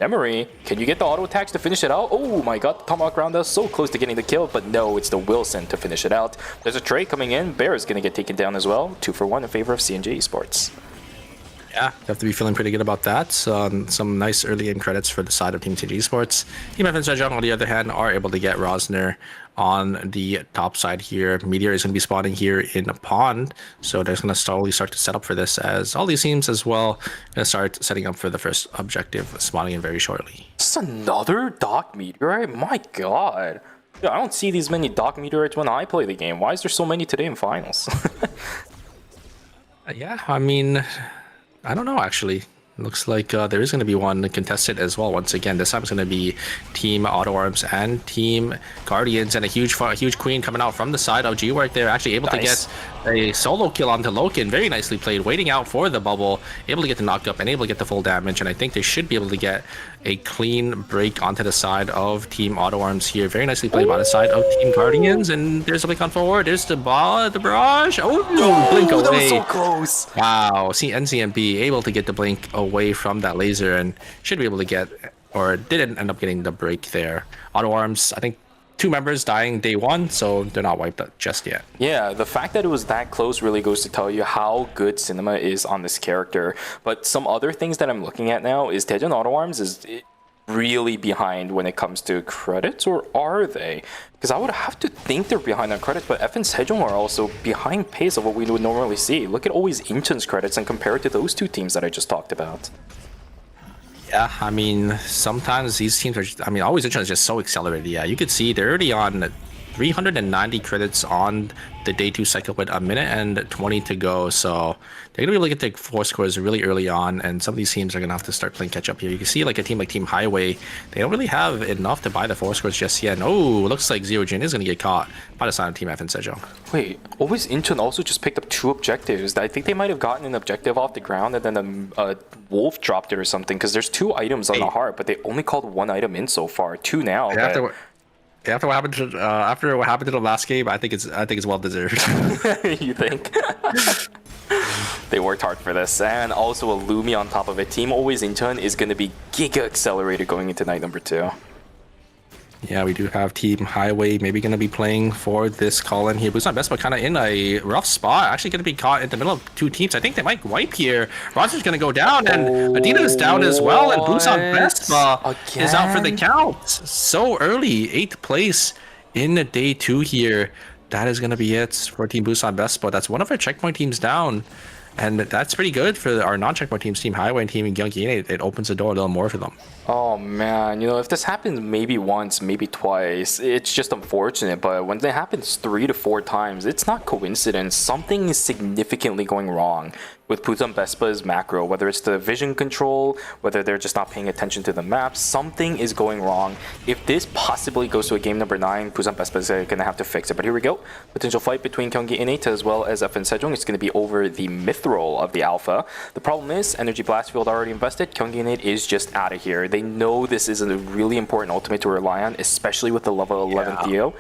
Emery, can you get the auto attacks to finish it out? Oh my god, the Tomahawk Roundhouse so close to getting the kill, but no, it's the Wilson to finish it out. There's a trade coming in. Bear is going to get taken down as well. 2 for 1 in favor of CNG Esports. Yeah, you have to be feeling pretty good about that. Some nice early game credits for the side of Team CNG Esports. Team FN Sejong, on the other hand, are able to get Rosner on the top side here. Meteor is going to be spawning here in a pond, so they're going to slowly start to set up for this as all these teams as well going to start setting up for the first objective, spawning in very shortly. Just another Dock Meteorite? My god. Yeah, I don't see these many Dock Meteorites when I play the game. Why is there so many today in finals? Yeah, I mean, I don't know actually. Looks like there is going to be one contested as well. Once again, this time it's going to be Team Auto Arms and Team Guardians, and a huge queen coming out from the side of G-Work. They're actually able to get a solo kill onto Loken. Very nicely played, waiting out for the bubble, able to get the knock up and able to get the full damage. And I think they should be able to get a clean break onto the side of Team Auto Arms here. Very nicely played by the side of Team Guardians. And there's a blink on forward. There's the barrage. Oh, blink away. That was so close. Wow, see NCMB able to get the blink away from that laser and should be able to get, or didn't end up getting the break there. Auto Arms, I think 2 members dying day 1, so they're not wiped out just yet. Yeah, the fact that it was that close really goes to tell you how good Cinema is on this character. But some other things that I'm looking at now is Daejeon Auto Arms is really behind when it comes to credits, or are they? Because I would have to think they're behind on credits, but FN Sejong are also behind pace of what we would normally see. Look at always Incheon's credits and compare it to those 2 teams that I just talked about. Yeah, I mean, sometimes these teams are, I mean, always Incheon is just so accelerated. Yeah, you could see they're already on 390 credits on the day 2 cycle with a minute and 20 to go. So they're going to be able to get their 4 scores really early on. And some of these teams are going to have to start playing catch up here. You can see like a team like Team Highway, they don't really have enough to buy the 4 scores just yet. And, oh, looks like Zero Jin is going to get caught by the side of Team FN Sejong. Wait, always Incheon also just picked up 2 objectives. I think they might have gotten an objective off the ground and then a wolf dropped it or something, because there's 2 items on the heart, but they only called 1 item in so far. 2 now. Yeah, after what happened to the last game, I think it's well deserved. You think? They worked hard for this, and also a Lumi on top of it. Team Always Incheon is going to be giga accelerated going into night number 2. Yeah, we do have Team Highway maybe going to be playing for this call-in here. Busan Best, but kind of in a rough spot. Actually going to be caught in the middle of 2 teams. I think they might wipe here. Roger's going to go down, and Adina is down as well. And Busan Best is out for the count. So early, 8th place in the day 2 here. That is going to be it for Team Busan Best, but that's one of our checkpoint teams down. And that's pretty good for our non-checkpoint teams, Team Highway and Team Gyeonggi. It opens the door a little more for them. Oh man, you know, if this happens maybe once, maybe twice, it's just unfortunate. But when it happens 3 to 4 times, it's not coincidence. Something is significantly going wrong with Busan Bespa's macro, whether it's the vision control, whether they're just not paying attention to the map. Something is going wrong. If this possibly goes to a game number 9, Busan Bespa is going to have to fix it. But here we go. Potential fight between Gyeonggi Innate as well as FN Sejong. It's going to be over the Mithril of the Alpha. The problem is, Energy Blast Field already invested. Gyeonggi Innate is just out of here. They know this is a really important ultimate to rely on, especially with the level 11 Theo.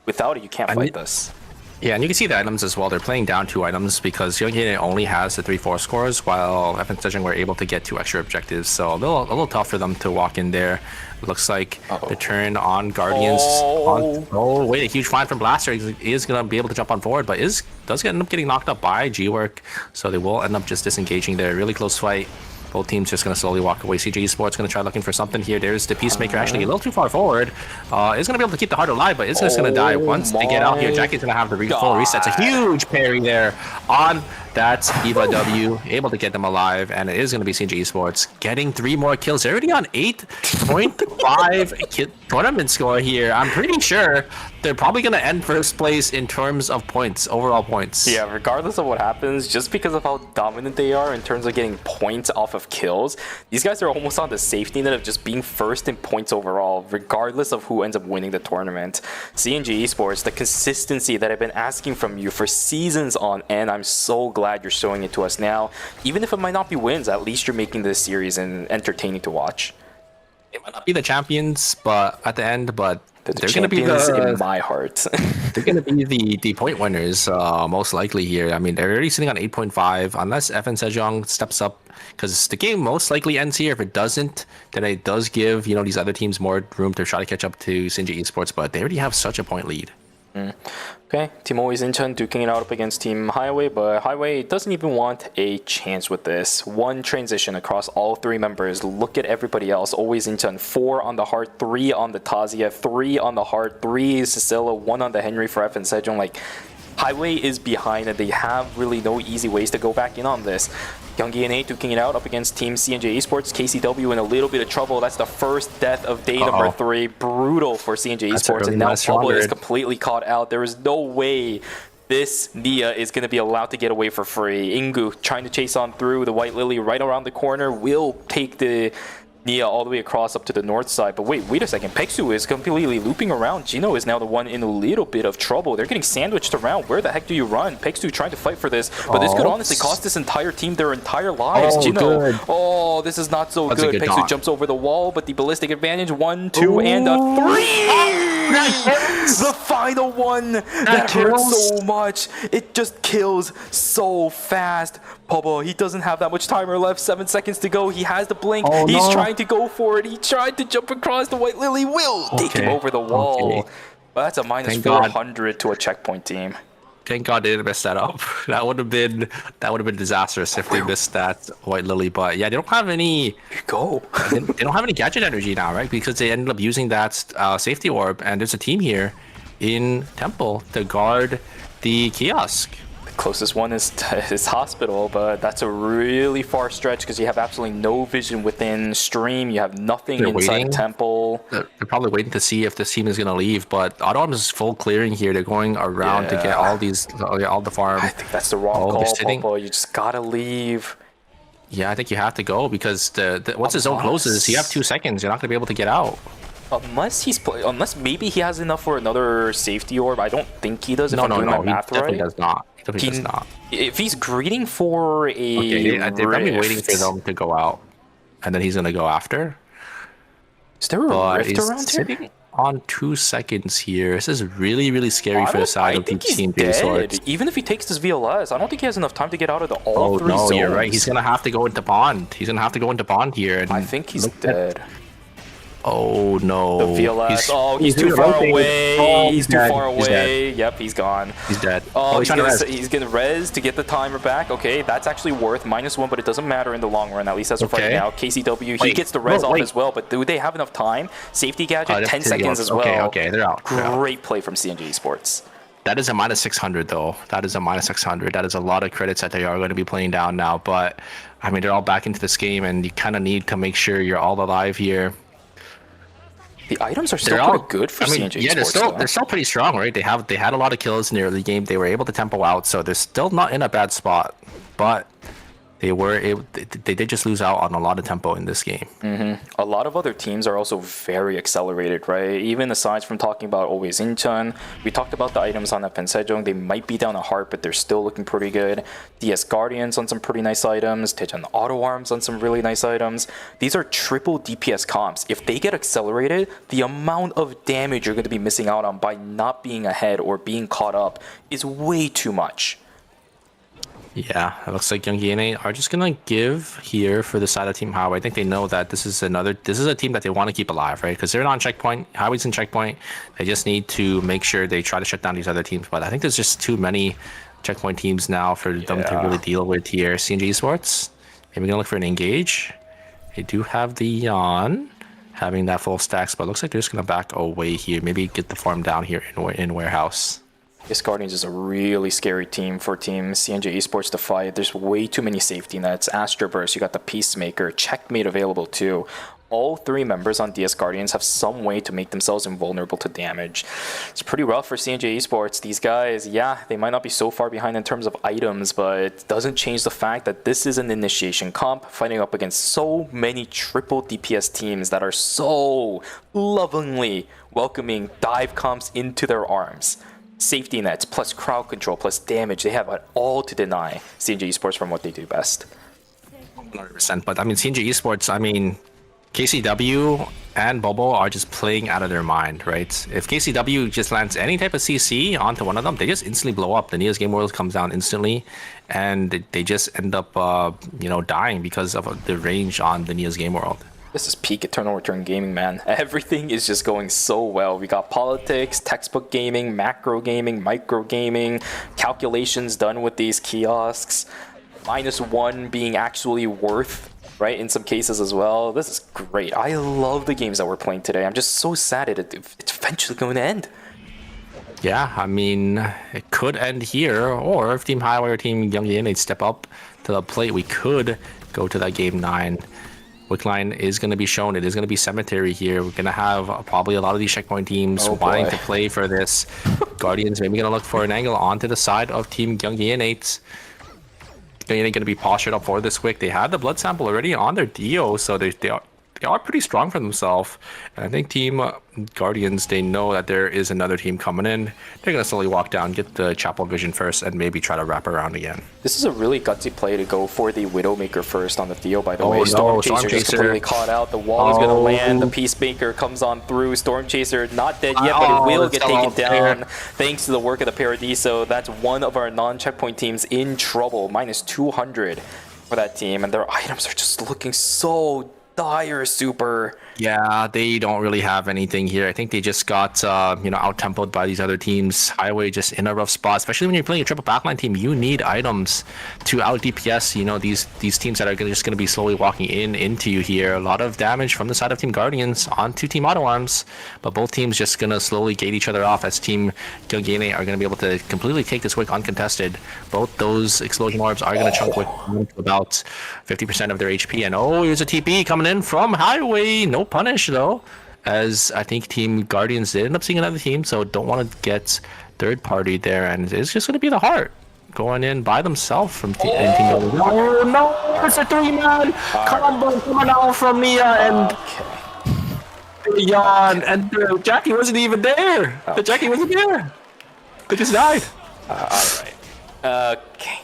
Without it, you can't fight this. Yeah, and you can see the items as well. They're playing down 2 items because Gyeonggi only has the 3-4 scores, while FN Sejong were able to get 2 extra objectives. So a little tough for them to walk in there. Looks like the turn on Guardians. Oh, wait, a huge find from Blaster. He is going to be able to jump on forward, but does end up getting knocked up by G-Work. So they will end up just disengaging there. Really close fight. Both teams just going to slowly walk away. CJ Esports going to try looking for something here. There's the Peacemaker actually a little too far forward. Is going to be able to keep the heart alive, but it's just going to die once they get out here. Jackie's going to have the full reset. It's a huge parry there on that Eva W. Able to get them alive, and it is going to be CJ Esports getting 3 more kills. They're already on 8.5 tournament score here. I'm pretty sure they're probably going to end first place in terms of points, overall points. Yeah, regardless of what happens, just because of how dominant they are in terms of getting points off of kills, these guys are almost on the safety net of just being first in points overall, regardless of who ends up winning the tournament. CNG Esports, the consistency that I've been asking from you for seasons on end, I'm so glad you're showing it to us now. Even if it might not be wins, at least you're making this series entertaining to watch. It might not be the champions, but at the end, but they're going to be in my heart. They're going to be the point winners, most likely here. I mean, they're already sitting on 8.5, unless FN Sejong steps up, because the game most likely ends here. If it doesn't, then it does give these other teams more room to try to catch up to Sinji Esports, but they already have such a point lead. Okay, Team Always Incheon duking it out up against Team Highway, but Highway doesn't even want a chance with this. 1 transition across all 3 members. Look at everybody else. Always Incheon, 4 on the heart, 3 on the Tazia, 3 on the heart, 3 Cecilia, 1 on the Henry for FN Sejong. Like, Highway is behind and they have really no easy ways to go back in on this. Gyeonggi NA duking it out up against Team CNJ Esports. KCW in a little bit of trouble. That's the first death of day number 3. Brutal for CNJ Esports. And now Bubble is completely caught out. There is no way this Nia is going to be allowed to get away for free. Ingu trying to chase on through. The White Lily right around the corner will take the Nia all the way across up to the north side. But wait a second. Peksu is completely looping around. Gino is now the one in a little bit of trouble. They're getting sandwiched around. Where the heck do you run? Peksu trying to fight for this. But this could honestly cost this entire team their entire lives. Gino. Good. Oh, this is not so That's a good. good Peksu taunt. jumps over the wall, but the ballistic advantage. 1, 2, and a 3! The final one! That hurts so much. It just kills so fast. Papa, he doesn't have that much timer left. 7 seconds to go. He has the blink. He's trying to go for it. He tried to jump across. The White Lily will take him over the wall. But that's a minus 400 to a checkpoint team. Thank God they didn't mess that up. That would have been disastrous if they missed that White Lily. But yeah, they don't have any. They don't have any gadget energy now, right? Because they ended up using that safety orb, and there's a team here in Temple to guard the kiosk. Closest one is Hospital, but that's a really far stretch because you have absolutely no vision within stream. You have nothing inside Temple. They're probably waiting to see if this team is going to leave, but AutoArms is full clearing here. They're going around to get all the farm. I think that's the wrong call, Papa. You just gotta leave. Yeah, I think you have to go because once the zone closes, you have 2 seconds. You're not going to be able to get out. Unless maybe he has enough for another safety orb. I don't think he does. No, he definitely does not. He does not. If he's greeting for a they're probably waiting for them to go out, and then he's gonna go after. Is there a rift around here? Sitting on 2 seconds here. This is really scary for the side of Team Swords. Even if he takes this VLS, I don't think he has enough time to get out of the all three zones. You're right. He's gonna have to go into Bond. He's gonna have to go into Bond here. And I think he's dead. Oh no. The VLS. He's too far away. He's too far away. Yep, he's gone. He's dead. He's gonna res to get the timer back. Okay, that's actually worth -1, but it doesn't matter in the long run, at least as of right now. KCW, he gets the res off as well, but do they have enough time? Safety gadget, 10 seconds as well. Okay, they're out. Great play from CNG Esports. That is a -600 though. That is a -600. That is a lot of credits that they are going to be playing down now, but I mean, they're all back into this game, and you kind of need to make sure you're all alive here. The items are still pretty good for CNG Esports. They're still pretty strong, right? They had a lot of kills in the early game. They were able to tempo out, so they're still not in a bad spot. But they did just lose out on a lot of tempo in this game. A lot of other teams are also very accelerated, right? Even aside from talking about always Incheon, we talked about the items on Epen Sejong. They might be down a heart, but they're still looking pretty good. DS Guardians on some pretty nice items. Tejan Auto Arms on some really nice items. These are triple DPS comps. If they get accelerated, the amount of damage you're going to be missing out on by not being ahead or being caught up is way too much. Yeah, it looks like Young ENA are just gonna give here for the side of Team Highway. I think they know that this is a team that they want to keep alive, right? Because they're not on checkpoint. Highway's in checkpoint. They just need to make sure they try to shut down these other teams. But I think there's just too many checkpoint teams now for them to really deal with here. CNG Esports, maybe gonna look for an engage. They do have the Yawn having that full stacks, but it looks like they're just gonna back away here. Maybe get the farm down here in warehouse. This Guardians is a really scary team for Team CNG Esports to fight. There's way too many safety nets. Astroverse, you got the Peacemaker, Checkmate available too. All 3 members on DS Guardians have some way to make themselves invulnerable to damage. It's pretty rough for CNG Esports. These guys, yeah, they might not be so far behind in terms of items, but it doesn't change the fact that this is an initiation comp fighting up against so many triple DPS teams that are so lovingly welcoming dive comps into their arms. Safety nets, plus crowd control, plus damage. They have it all to deny CNG Esports from what they do best. 100%. But I mean, CNG Esports, I mean, KCW and Bobo are just playing out of their mind, right? If KCW just lands any type of CC onto one of them, they just instantly blow up. The Neo's Game World comes down instantly, and they just end up, dying because of the range on the Neo's Game World. This is peak Eternal Return gaming, man. Everything is just going so well. We got politics, textbook gaming, macro gaming, micro gaming, calculations done with these kiosks, -1 being actually worth, right, in some cases as well. This is great. I love the games that we're playing today. I'm just so sad it's eventually going to end. Yeah, I mean, it could end here, or if Team Highway or Team Young ENA step up to the plate, we could go to that Game 9. Wick line is going to be shown. It is going to be Cemetery here. We're going to have probably a lot of these checkpoint teams wanting to play for this. Guardians maybe going to look for an angle onto the side of Team Gyeonggi Innate. They're going to be postured up for this Wick. They have the blood sample already on their Dio, so they are pretty strong for themselves. And I think Team Guardians, they know that there is another team coming in. They're going to slowly walk down, get the Chapel Vision first, and maybe try to wrap around again. This is a really gutsy play to go for the Widowmaker first on the Theo, by the way. Storm Chaser just completely caught out. The wall is going to land. The Peacemaker comes on through. Storm Chaser not dead yet, but it will get taken down thanks to the work of the Paradiso. That's one of our non-checkpoint teams in trouble. Minus 200 for that team, and their items are just looking so dire, super. Yeah, they don't really have anything here. I think they just got out-tempoed by these other teams. Highway just in a rough spot, especially when you're playing a triple backline team. You need items to out DPS. These teams that are just going to be slowly walking into you here. A lot of damage from the side of Team Guardians onto Team Auto Arms, but both teams just going to slowly gate each other off as Team Gyeonggi are going to be able to completely take this Wick uncontested. Both those explosion orbs are going to chunk Wick about 50% of their HP. And here's a TP coming in from Highway. No punish though, as I think Team Guardians did end up seeing another team, so don't want to get third party there, and it's just going to be the Heart going in by themselves from Team Guardians. Oh no, it's a 3-man combo coming out from Nia and Jan, and Jackie wasn't even there. The Jackie wasn't there. They just died. Alright. Okay.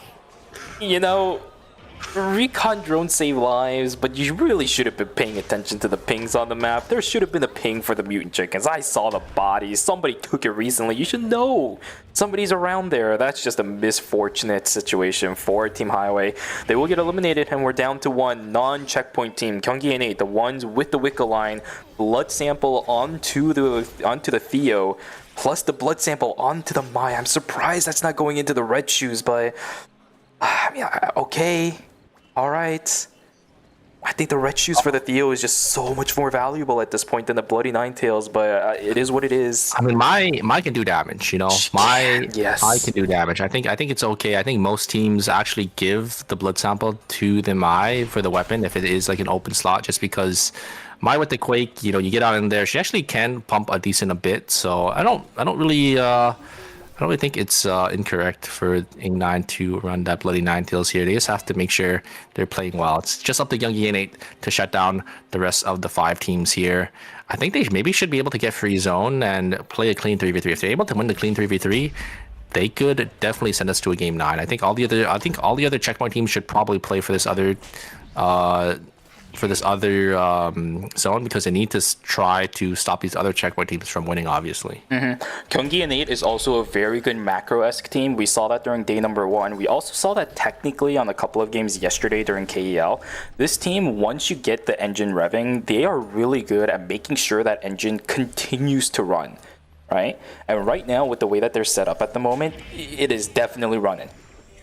Recon drones save lives, but you really should have been paying attention to the pings on the map. There should have been a ping for the mutant chickens. I saw the bodies. Somebody took it recently. You should know somebody's around there. That's just a misfortunate situation for Team Highway. They will get eliminated, and we're down to one non-checkpoint team. Gyeonggi Innate, the ones with the Wicca line, blood sample onto the Theo, plus the blood sample onto the Mai. I'm surprised that's not going into the red shoes, but okay. Alright. I think the red shoes for the Theo is just so much more valuable at this point than the Bloody Ninetails, but it is what it is. I mean, my can do damage, My can do damage. I think it's okay. I think most teams actually give the blood sample to the Mai for the weapon if it is like an open slot, just because Mai with the Quake, you get out in there, she actually can pump a decent bit. So I don't really think it's incorrect for Ing9 to run that Bloody Ninetails here. They just have to make sure they're playing well. It's just up to Gyeonggi Innate to shut down the rest of the 5 teams here. I think they maybe should be able to get free zone and play a clean 3v3. If they're able to win the clean 3v3, they could definitely send us to a game 9. I think all the other checkpoint teams should probably play for this other zone, because they need to try to stop these other checkpoint teams from winning, obviously. Gyeonggi Innate is also a very good macro-esque team. We saw that during day number 1. We also saw that technically on a couple of games yesterday during KEL. This team, once you get the engine revving, they are really good at making sure that engine continues to run, right? And right now, with the way that they're set up at the moment, it is definitely running.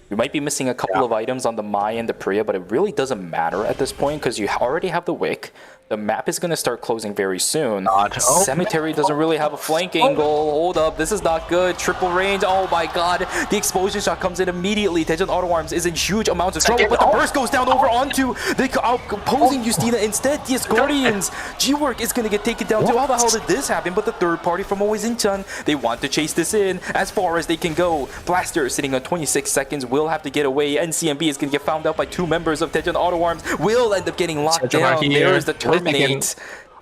We might be missing a couple of items on the Mai and the Priya, but it really doesn't matter at this point because you already have the Wick. The map is going to start closing very soon. Cemetery doesn't really have a flank angle. Hold up, this is not good. Triple range. Oh my god. The explosion shot comes in immediately. Daejeon Auto Arms is in huge amounts of trouble, but the burst goes down over onto the opposing Justina instead. DS Guardians. G-Work is going to get taken down too. How the hell did this happen? But the third party from Always Inchan, they want to chase this in as far as they can go. Blaster sitting on 26 seconds will have to get away. NCMB is going to get found out by 2 members of Daejeon Auto Arms. Will end up getting locked down. There's the Terminate.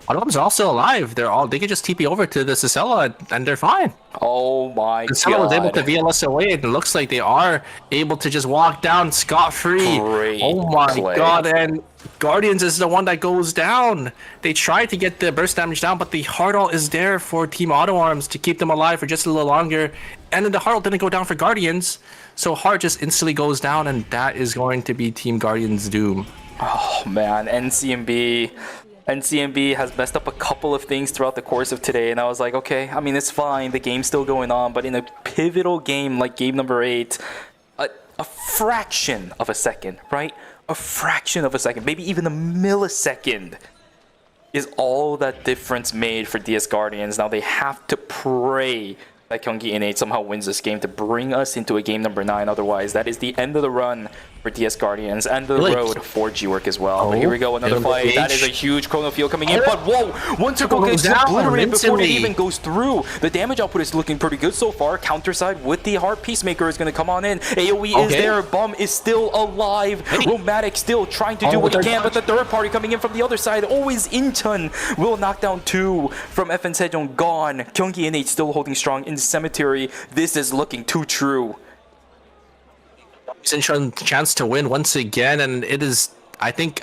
Autumn's are all still alive. They can just TP over to the Sicella and they're fine. Oh my god. Sicella was able to VLS away, and it looks like they are able to just walk down scot-free. Oh my god, and Guardians is the one that goes down. They tried to get the burst damage down, but the Heart Ult is there for Team Auto Arms to keep them alive for just a little longer. And then the Heart Ult didn't go down for Guardians, so Heart just instantly goes down, and that is going to be Team Guardians' doom. Oh man, NCMB has messed up a couple of things throughout the course of today, and I was like, okay, I mean, it's fine, the game's still going on, but in a pivotal game like game number 8, a fraction of a second, right? A fraction of a second, maybe even a millisecond is all that difference made for DS Guardians. Now they have to pray that Gyeonggi Innate somehow wins this game to bring us into a game number 9. Otherwise, that is the end of the run for DS Guardians and the Really? road for G-Work as well. But Oh, here we go, another it'll fight. engage. That is a huge Chrono Field coming in, but whoa! One circle Goes gets down obliterated before it instantly. even goes through. The damage output is looking pretty good so far. Counter side with the Heart Peacemaker is going to come on in. AoE is Okay. there. Bum is still alive. Romantic still trying to do what he can, but the third party coming in from the other side. Always Incheon will knock down 2 from FN Sejong. Gone. Gyeonggi NH still holding strong in the cemetery. This is looking too true. Incheon chance to win once again, and it is. I think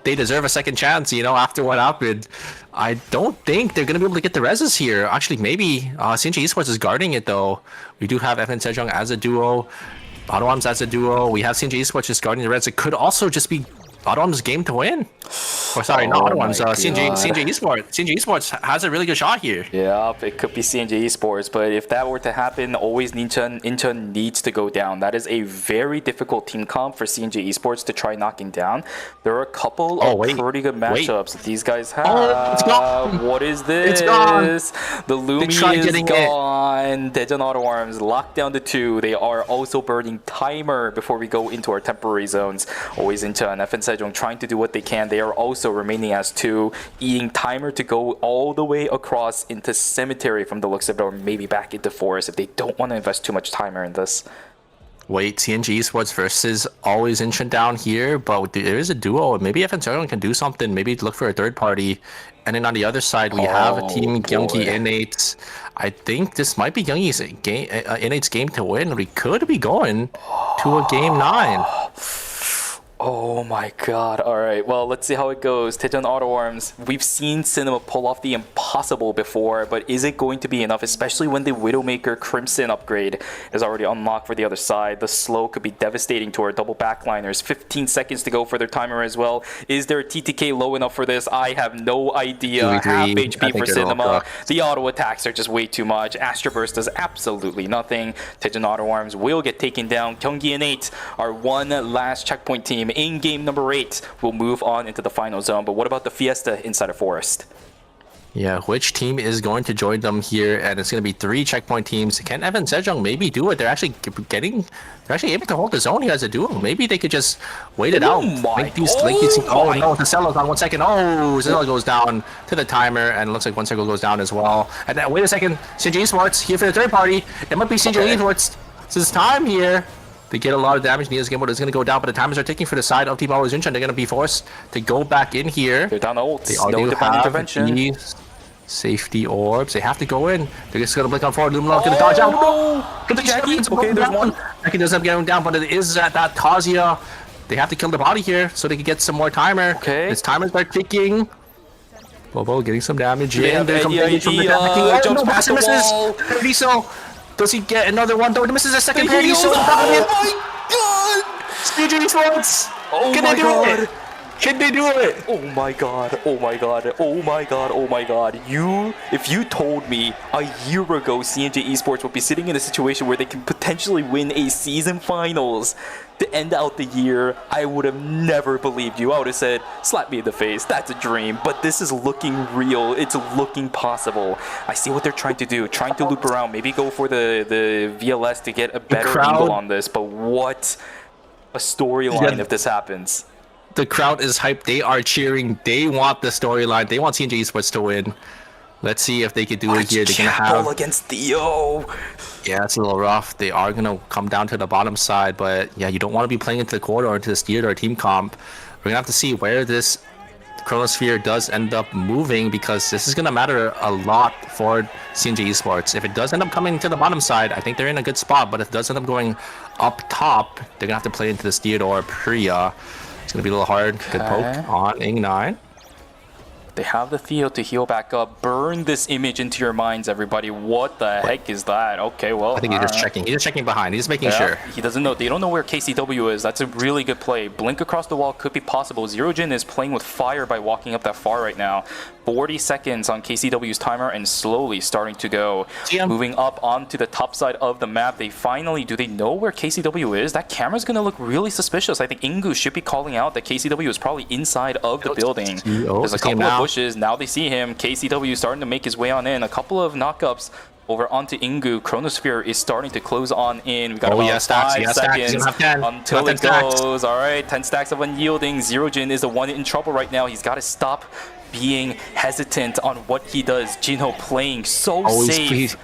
they deserve a second chance. You know, after what happened, I don't think they're gonna be able to get the reses here. Actually, maybe CNG Esports is guarding it though. We do have FN Sejong as a duo, Auto-Arms as a duo. We have CNG Esports just guarding the res. It could also just be Auto-Arms' game to win. Or sorry, not Auto-Arms. CNG Esports. CNG Esports has a really good shot here. Yep, it could be CNJ Esports, but if that were to happen, always Incheon needs to go down. That is a very difficult team comp for CNJ Esports to try knocking down. There are a couple of pretty good matchups that these guys have. It's gone. What is this? It's gone. The Lumi tried is getting gone. Daejeon Auto-Arms locked down to 2. They are also burning timer before we go into our temporary zones. Always Incheon, FN Sejong trying to do what they can. They are also remaining as 2, eating timer to go all the way across into cemetery from the looks of it, or maybe back into forest if they don't want to invest too much timer in this. Wait, CNG Esports versus always Incheon down here, but there is a duo. Maybe FN Sejong can do something. Maybe look for a third party. And then on the other side, we have a team Gyeonggi N8. I think this might be Gyeonggi's game, N8's game to win. We could be going to a game 9. Oh my god. Alright, well, let's see how it goes. Daejeon Auto-Arms. We've seen Cinema pull off the impossible before, but is it going to be enough, especially when the Widowmaker Crimson upgrade is already unlocked for the other side? The slow could be devastating to our double backliners. 15 seconds to go for their timer as well. Is their TTK low enough for this? I have no idea. Half HP for Cinema. The auto attacks are just way too much. Astro Burst does absolutely nothing. Daejeon Auto-Arms will get taken down. Gyeonggi N8, our one last checkpoint team in game number 8, will move on into the final zone. But what about the Fiesta inside of Forest? Yeah, which team is going to join them here? And it's going to be 3 checkpoint teams. Can FN Sejong maybe do it? They're actually able to hold the zone here as a duo. Maybe they could just wait it out. Oh no, the Cello's on 1 second. Oh, Cello goes down to the timer, and it looks like 1 circle goes down as well. And then, wait a second, CNG Esports here for the third party. It might be CNG Esports. It's his time here. They get a lot of damage. Nia's game is going to go down, but the timers are taking for the side of Team Always Incheon. They're going to be forced to go back in here. They're down to ults. They No divine intervention. The safety orbs. They have to go in. They're just going to blink on forward. Luminov going to dodge out. No! Jackie. Okay, there's one. Jackie does end up getting down, but it is at that Kazuya. They have to kill the body here so they can get some more timer. Okay. His timers are ticking. Bobo getting some damage in. There's some damage from the jumps past the wall. Paradiso. Does he get another one? Though misses a second Oh Paradiso. my god! CJ Esports! Oh Can my they do god! it? Can they do it? Oh my god, oh my god, oh my god, oh my god. If you told me a year ago CNJ Esports would be sitting in a situation where they can potentially win a season finals to end out the year, I would have never believed you. I would have said, slap me in the face, that's a dream. But this is looking real, it's looking possible. I see what they're trying to do, trying to loop around, maybe go for the VLS to get a better angle on this, but what a storyline if this happens. The crowd is hyped. They are cheering. They want the storyline. They want CNJ Esports to win. Let's see if they can do it here. They're gonna have against Theo. Yeah, it's a little rough. They are gonna come down to the bottom side, but yeah, you don't want to be playing into the quarter or into this theater or team comp. We're gonna have to see where this Chronosphere does end up moving, because this is gonna matter a lot for CNJ Esports. If it does end up coming to the bottom side, I think they're in a good spot. But if it does end up going up top, they're gonna have to play into this theater or Priya. It's gonna be a little hard. Good poke on Ing9. They have the Theo to heal back up. Burn this image into your minds, everybody. What the heck is that? Okay, well, I think he's just checking. He's just checking behind. He's making sure. He doesn't know. They don't know where KCW is. That's a really good play. Blink across the wall could be possible. Zero Jin is playing with fire by walking up that far right now. 40 seconds on KCW's timer and slowly starting to go. Moving up onto the top side of the map. They finally, do they know where KCW is? That camera's going to look really suspicious. I think Ingu should be calling out that KCW is probably inside of the building. There's a couple of bushes. Now they see him. KCW starting to make his way on in. A couple of knockups Over onto Ingu. Chronosphere is starting to close on in. We got Oh, about yeah, stacks. 5 Yeah, stacks. seconds He's gonna have 10. until He's it gonna have 10 goes. All right, 10 stacks of Unyielding. Zero Jin is the one in trouble right now. He's got to stop being hesitant on what he does. Jinho playing so safe.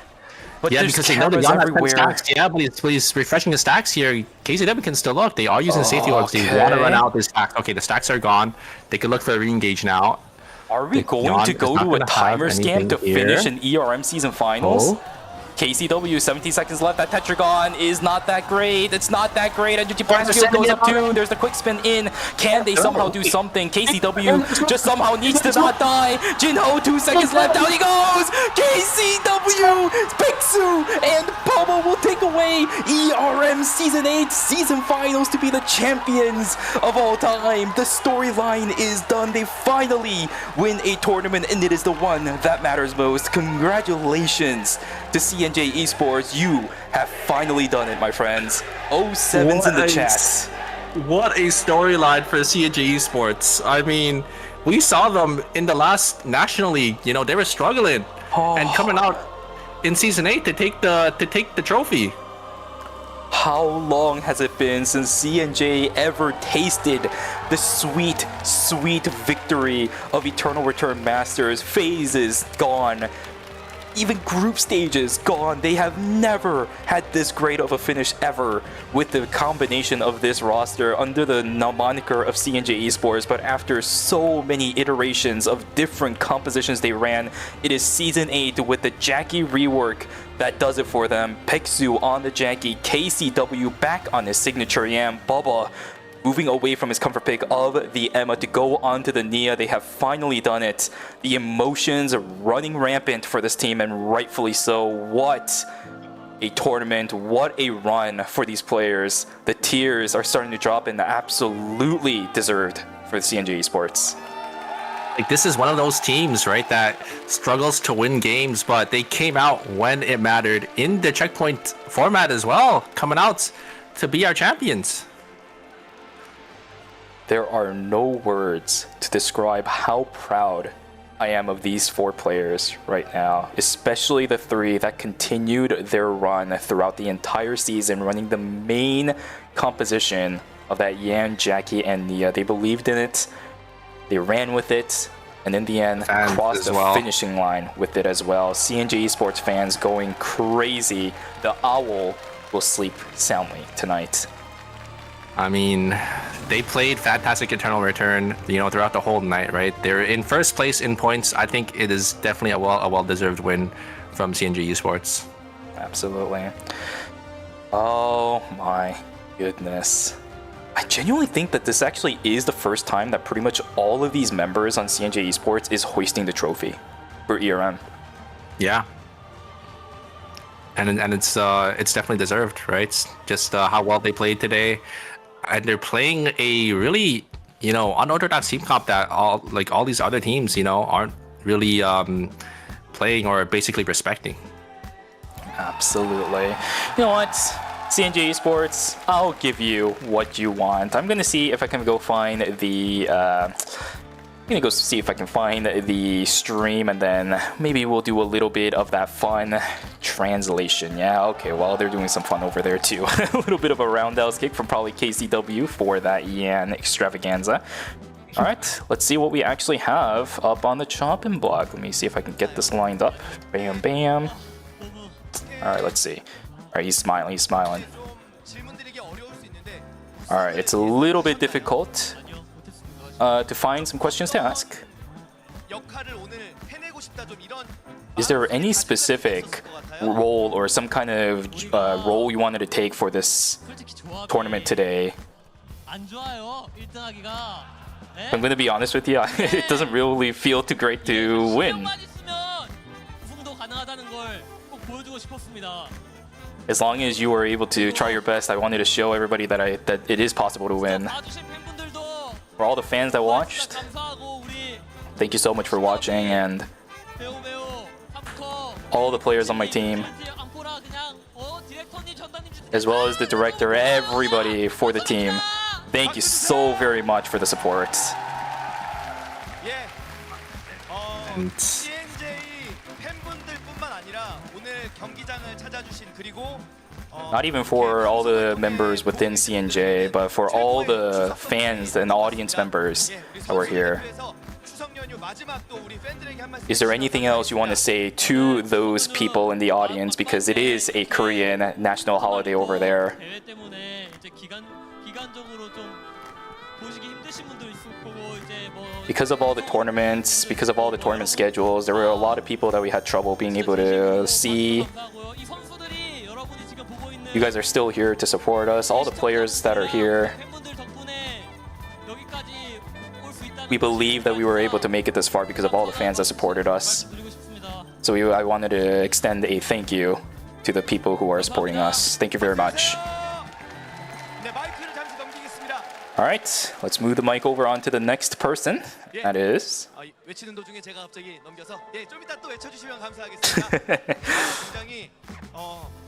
But yeah, there's because they know the cameras Yan has 10 everywhere. stacks. Yeah, but he's refreshing his stacks here. KCW can still look. They are using safety orbs. They want to run out their stacks. Okay, the stacks are gone. They can look for a re-engage now. Are we going to go to a timer scam to finish an ERM season finals? KCW, 17 seconds left. That Tetragon is not that great. It's not that great. Energy Blast Field goes up too. There's the quick spin in. Can they somehow do something? KCW just somehow needs to not die. Jinho, 2 seconds left. Down he goes. KCW, Pixu, and Pomo will take away ERM Season 8 season finals to be the champions of all time. The storyline is done. They finally win a tournament, and it is the one that matters most. Congratulations to CNJ Esports. You have finally done it, my friends. 07's in the chat. What a storyline for CNJ Esports. I mean, we saw them in the last National League. You know, they were struggling and coming out in Season 8 to take the trophy. How long has it been since CNJ ever tasted the sweet, sweet victory of Eternal Return Masters? Phases gone. Even group stages gone. They have never had this great of a finish ever with the combination of this roster under the moniker of CNJ Esports. But after so many iterations of different compositions they ran, it is Season 8 with the Jackie rework that does it for them. Pixu on the Jackie, KCW back on his signature Yam, Bubba moving away from his comfort pick of the Emma to go onto the Nia. They have finally done it. The emotions are running rampant for this team, and rightfully so. What a tournament, what a run for these players. The tears are starting to drop, and absolutely deserved for the CNJ Esports. Like, this is one of those teams, right, that struggles to win games, but they came out when it mattered in the checkpoint format as well, coming out to be our champions. There are no words to describe how proud I am of these 4 players right now, especially the 3 that continued their run throughout the entire season, running the main composition of that Yan, Jackie, and Nia. They believed in it, they ran with it, and in the end, crossed the finishing line with it as well. CNJ Esports fans going crazy. The owl will sleep soundly tonight. I mean, they played fantastic Eternal Return, you know, throughout the whole night, right? They're in first place in points. I think it is definitely a well-deserved win from CNJ Esports. Absolutely. Oh my goodness. I genuinely think that this actually is the first time that pretty much all of these members on CNJ Esports is hoisting the trophy for ERM. Yeah. And it's definitely deserved, right? It's just how well they played today. And they're playing a really, you know, unorthodox team comp that all these other teams, you know, aren't really playing or basically respecting. Absolutely. You know what? CNJ Esports, I'll give you what you want. I'm gonna see if I can go find the stream, and then maybe we'll do a little bit of that fun translation. Yeah, okay, well, they're doing some fun over there too. A little bit of a roundhouse kick from probably KCW for that Yan extravaganza. All right, let's see what we actually have up on the chopping block. Let me see if I can get this lined up. Bam, bam. All right, let's see. All right, he's smiling. All right, it's a little bit difficult to find some questions to ask. Is there any specific role or some kind of role you wanted to take for this tournament today? I'm going to be honest with you, it doesn't really feel too great to win. As long as you were able to try your best, I wanted to show everybody that it is possible to win. For all the fans that watched, thank you so much for watching, and all the players on my team, as well as the director, everybody for the team, thank you so very much for the support. Not even for all the members within CNJ, but for all the fans and audience members that were here. Is there anything else you want to say to those people in the audience, because it is a Korean national holiday over there? Because of all the tournaments, because of all the tournament schedules, there were a lot of people that we had trouble being able to see. You guys are still here to support us, all the players that are here. We believe that we were able to make it this far because of all the fans that supported us. So I wanted to extend a thank you to the people who are supporting us. Thank you very much. Alright, let's move the mic over on to the next person. That is... 외치는 도중에 제가 갑자기 넘겨서 좀 이따 또 외쳐주시면 감사하겠습니다. 굉장히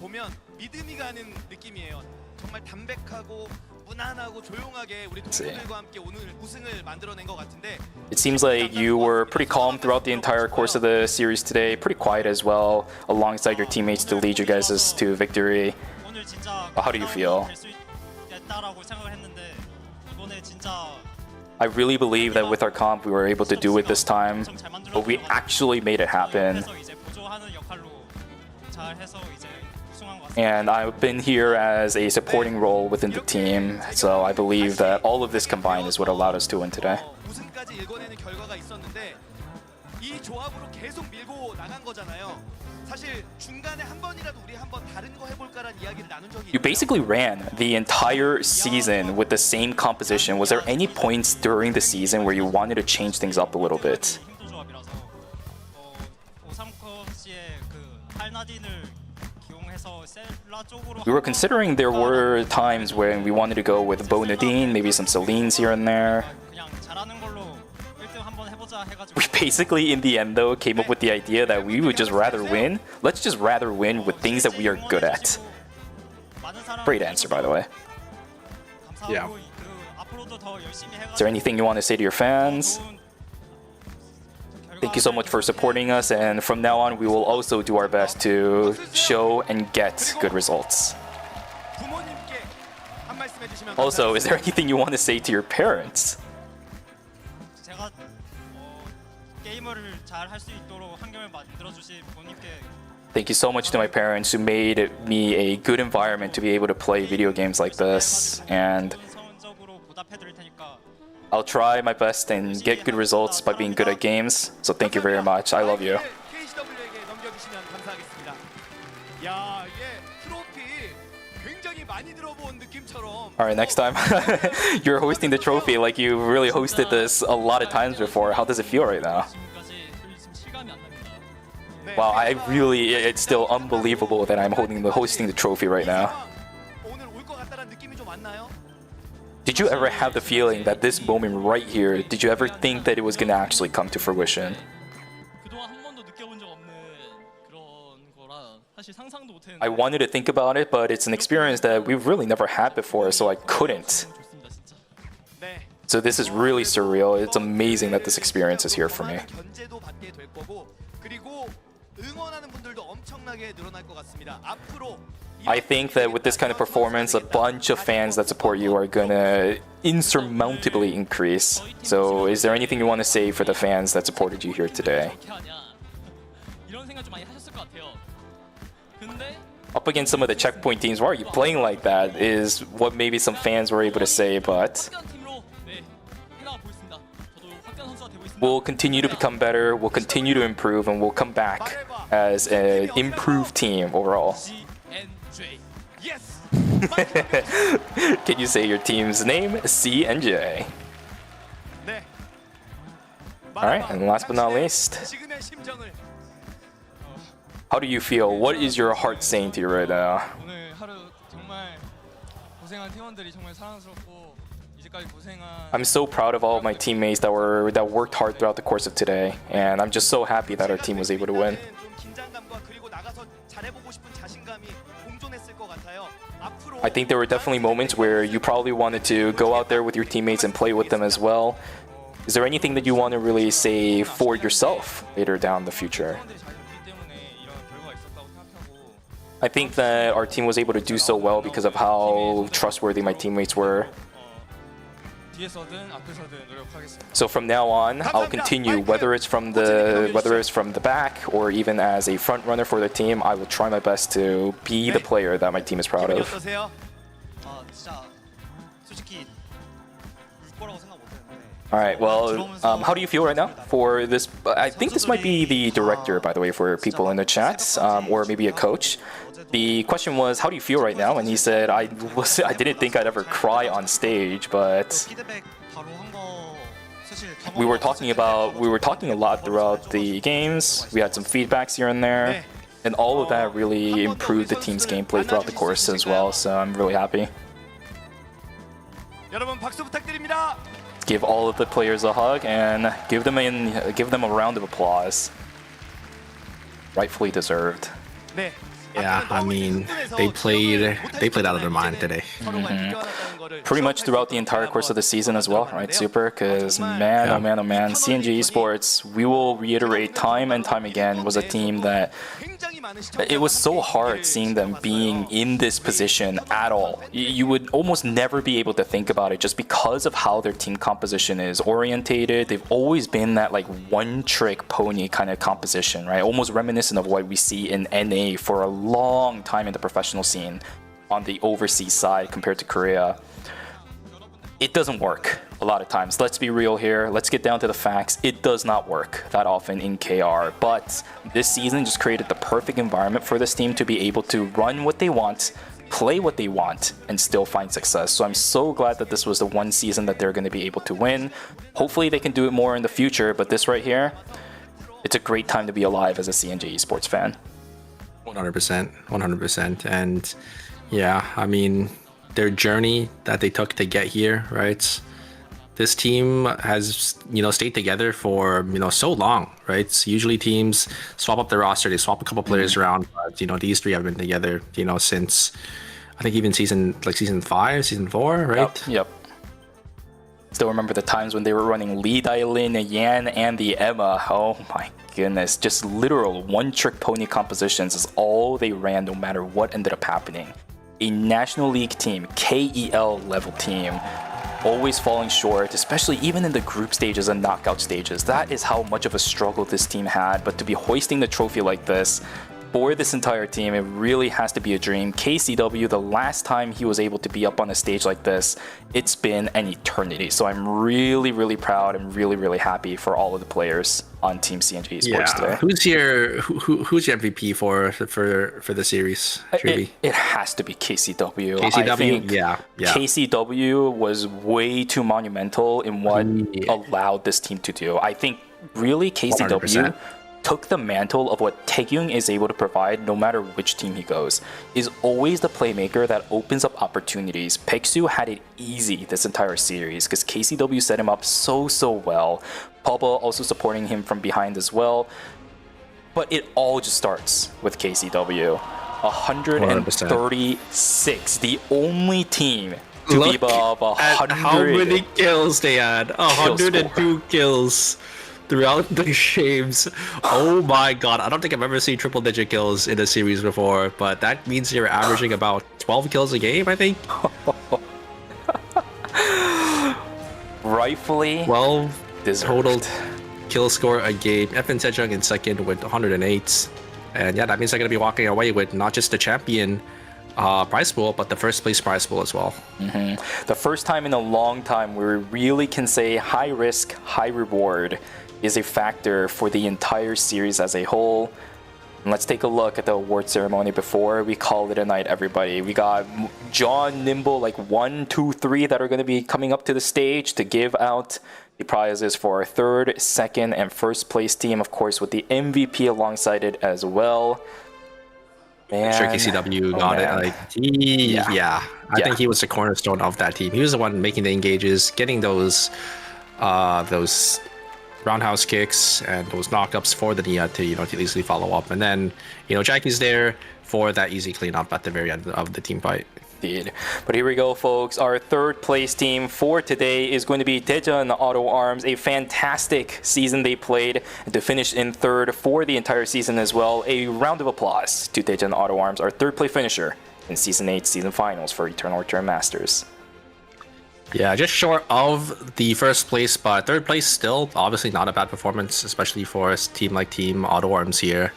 보면 믿음이 가는 느낌이에요. 정말 담백하고 무난하고 조용하게 우리 동료들과 함께 오늘 우승을 만들어낸 것 같은데. It seems like you were pretty calm throughout the entire course of the series today, pretty quiet as well, alongside your teammates to lead you guys to victory. How do you feel? I really believe that with our comp we were able to do it this time, but we actually made it happen. And I've been here as a supporting role within the team, so I believe that all of this combined is what allowed us to win today. You basically ran the entire season with the same composition. Was there any points during the season where you wanted to change things up a little bit? We were considering there were times when we wanted to go with Bo Nadine, maybe some Celines here and there. We basically, in the end though, came up with the idea that we would just rather win. Let's just rather win with things that we are good at. Great answer, by the way. Yeah. Is there anything you want to say to your fans? Thank you so much for supporting us, and from now on we will also do our best to show and get good results. Also, is there anything you want to say to your parents? Thank you so much to my parents who made me a good environment to be able to play video games like this, and I'll try my best and get good results by being good at games. So thank you very much. I love you. Alright, next time you're hosting the trophy like you really hosted this a lot of times before. How does it feel right now? Wow, it's still unbelievable that I'm hosting the trophy right now. Did you ever have the feeling that this moment right here, did you ever think that it was going to actually come to fruition? I wanted to think about it, but it's an experience that we've really never had before, so I couldn't. So this is really surreal. It's amazing that this experience is here for me. I think that with this kind of performance, a bunch of fans that support you are gonna insurmountably increase. So is there anything you want to say for the fans that supported you here today? Up against some of the checkpoint teams, why are you playing like that, is what maybe some fans were able to say, but we'll continue to become better, we'll continue to improve, and we'll come back as an improved team overall. Can you say your team's name? C and J. Alright, and last but not least, how do you feel? What is your heart saying to you right now? I'm so proud of all of my teammates that worked hard throughout the course of today, and I'm just so happy that our team was able to win. I think there were definitely moments where you probably wanted to go out there with your teammates and play with them as well. Is there anything that you want to really say for yourself later down the future? I think that our team was able to do so well because of how trustworthy my teammates were. 뒤에서든 앞에서든 노력하겠습니다. So from now on, I'll continue whether it's from the back or even as a front runner for the team. I will try my best to be the player that my team is proud 기분이 of. 어떠세요? 진짜 솔직히 울 거라고 생각 못 했는데. All right. Well, how do you feel right now for this? I think this might be the director, by the way, for people in the chat, or maybe a coach. The question was, how do you feel right now? And he said, I didn't think I'd ever cry on stage, but 피드백 바로 한 거 사실 we were talking a lot throughout the games. We had some feedbacks here and there, and all of that really improved the team's gameplay throughout the course as well. So I'm really happy. 여러분 박수 부탁드립니다. Give all of the players a hug and give them a round of applause. Rightfully deserved. 네. Yeah, I mean, they played out of their mind today. Pretty much throughout the entire course of the season as well, right, Super? Because man, oh man, oh man, CNG Esports, we will reiterate time and time again, was a team that it was so hard seeing them being in this position at all. You would almost never be able to think about it just because of how their team composition is orientated. They've always been that like one-trick pony kind of composition, right? Almost reminiscent of what we see in NA for a long time in the professional scene on the overseas side compared to Korea. It doesn't work a lot of times. Let's be real here. Let's get down to the facts. It does not work that often in KR. But this season just created the perfect environment for this team to be able to run what they want, play what they want, and still find success. So I'm so glad that this was the one season that they're going to be able to win. Hopefully they can do it more in the future. But this right here, it's a great time to be alive as a CNG Esports fan. 100%. And yeah, I mean, their journey that they took to get here, right? This team has, stayed together for, so long, right? So usually teams swap up their roster, they swap a couple players around, but, these three have been together, since, I think even season 5, season 4, right? Yep. Still remember the times when they were running Lee Dailin, Yan, and the Emma. Oh my goodness, just literal one-trick pony compositions is all they ran no matter what ended up happening. A National League team, KEL level team, always falling short, especially even in the group stages and knockout stages. That is how much of a struggle this team had, but to be hoisting the trophy like this, for this entire team, it really has to be a dream. KCW, the last time he was able to be up on a stage like this, it's been an eternity. So I'm really, really proud and really, really happy for all of the players on Team CNG Esports today. Who's your MVP for the series? It has to be KCW. KCW, I think yeah. KCW was way too monumental in what allowed this team to do. I think really KCW 100%. took the mantle of what Taegyung is able to provide no matter which team he goes, is always the playmaker that opens up opportunities. Peksu had it easy this entire series because KCW set him up so well. Papa also supporting him from behind as well. But it all just starts with KCW. 136, the only team to be above 100. How many kills they had? 102 kills. Throughout the games. Oh my god, I don't think I've ever seen triple-digit kills in a series before, but that means you're averaging about 12 kills a game, I think. Rightfully 12 deserved. total kill score a game. FN Sejong in second with 108. And yeah, that means they're going to be walking away with not just the champion prize pool, but the first place prize pool as well. The first time in a long time where we really can say high risk, high reward is a factor for the entire series as a whole. And let's take a look at the award ceremony before we call it a night, everybody. We got John, Nimble, like 1, 2, 3 that are going to be coming up to the stage to give out the prizes for our third, second, and first place team, of course, with the MVP alongside it as well. Man. Sure, KCW got it. Like, I think he was the cornerstone of that team. He was the one making the engages, getting those roundhouse kicks and those knockups for the Nia to to easily follow up. And then Jackie's there for that easy cleanup at the very end of the team fight. Indeed. But here we go, folks. Our third place team for today is going to be Daejeon Auto Arms. A fantastic season they played, and to finish in third for the entire season as well. A round of applause to Daejeon Auto Arms, our third place finisher in Season 8 season finals for Eternal Return Masters. Yeah, just short of the first place, but third place still obviously not a bad performance, especially for a team like Team Auto Arms here.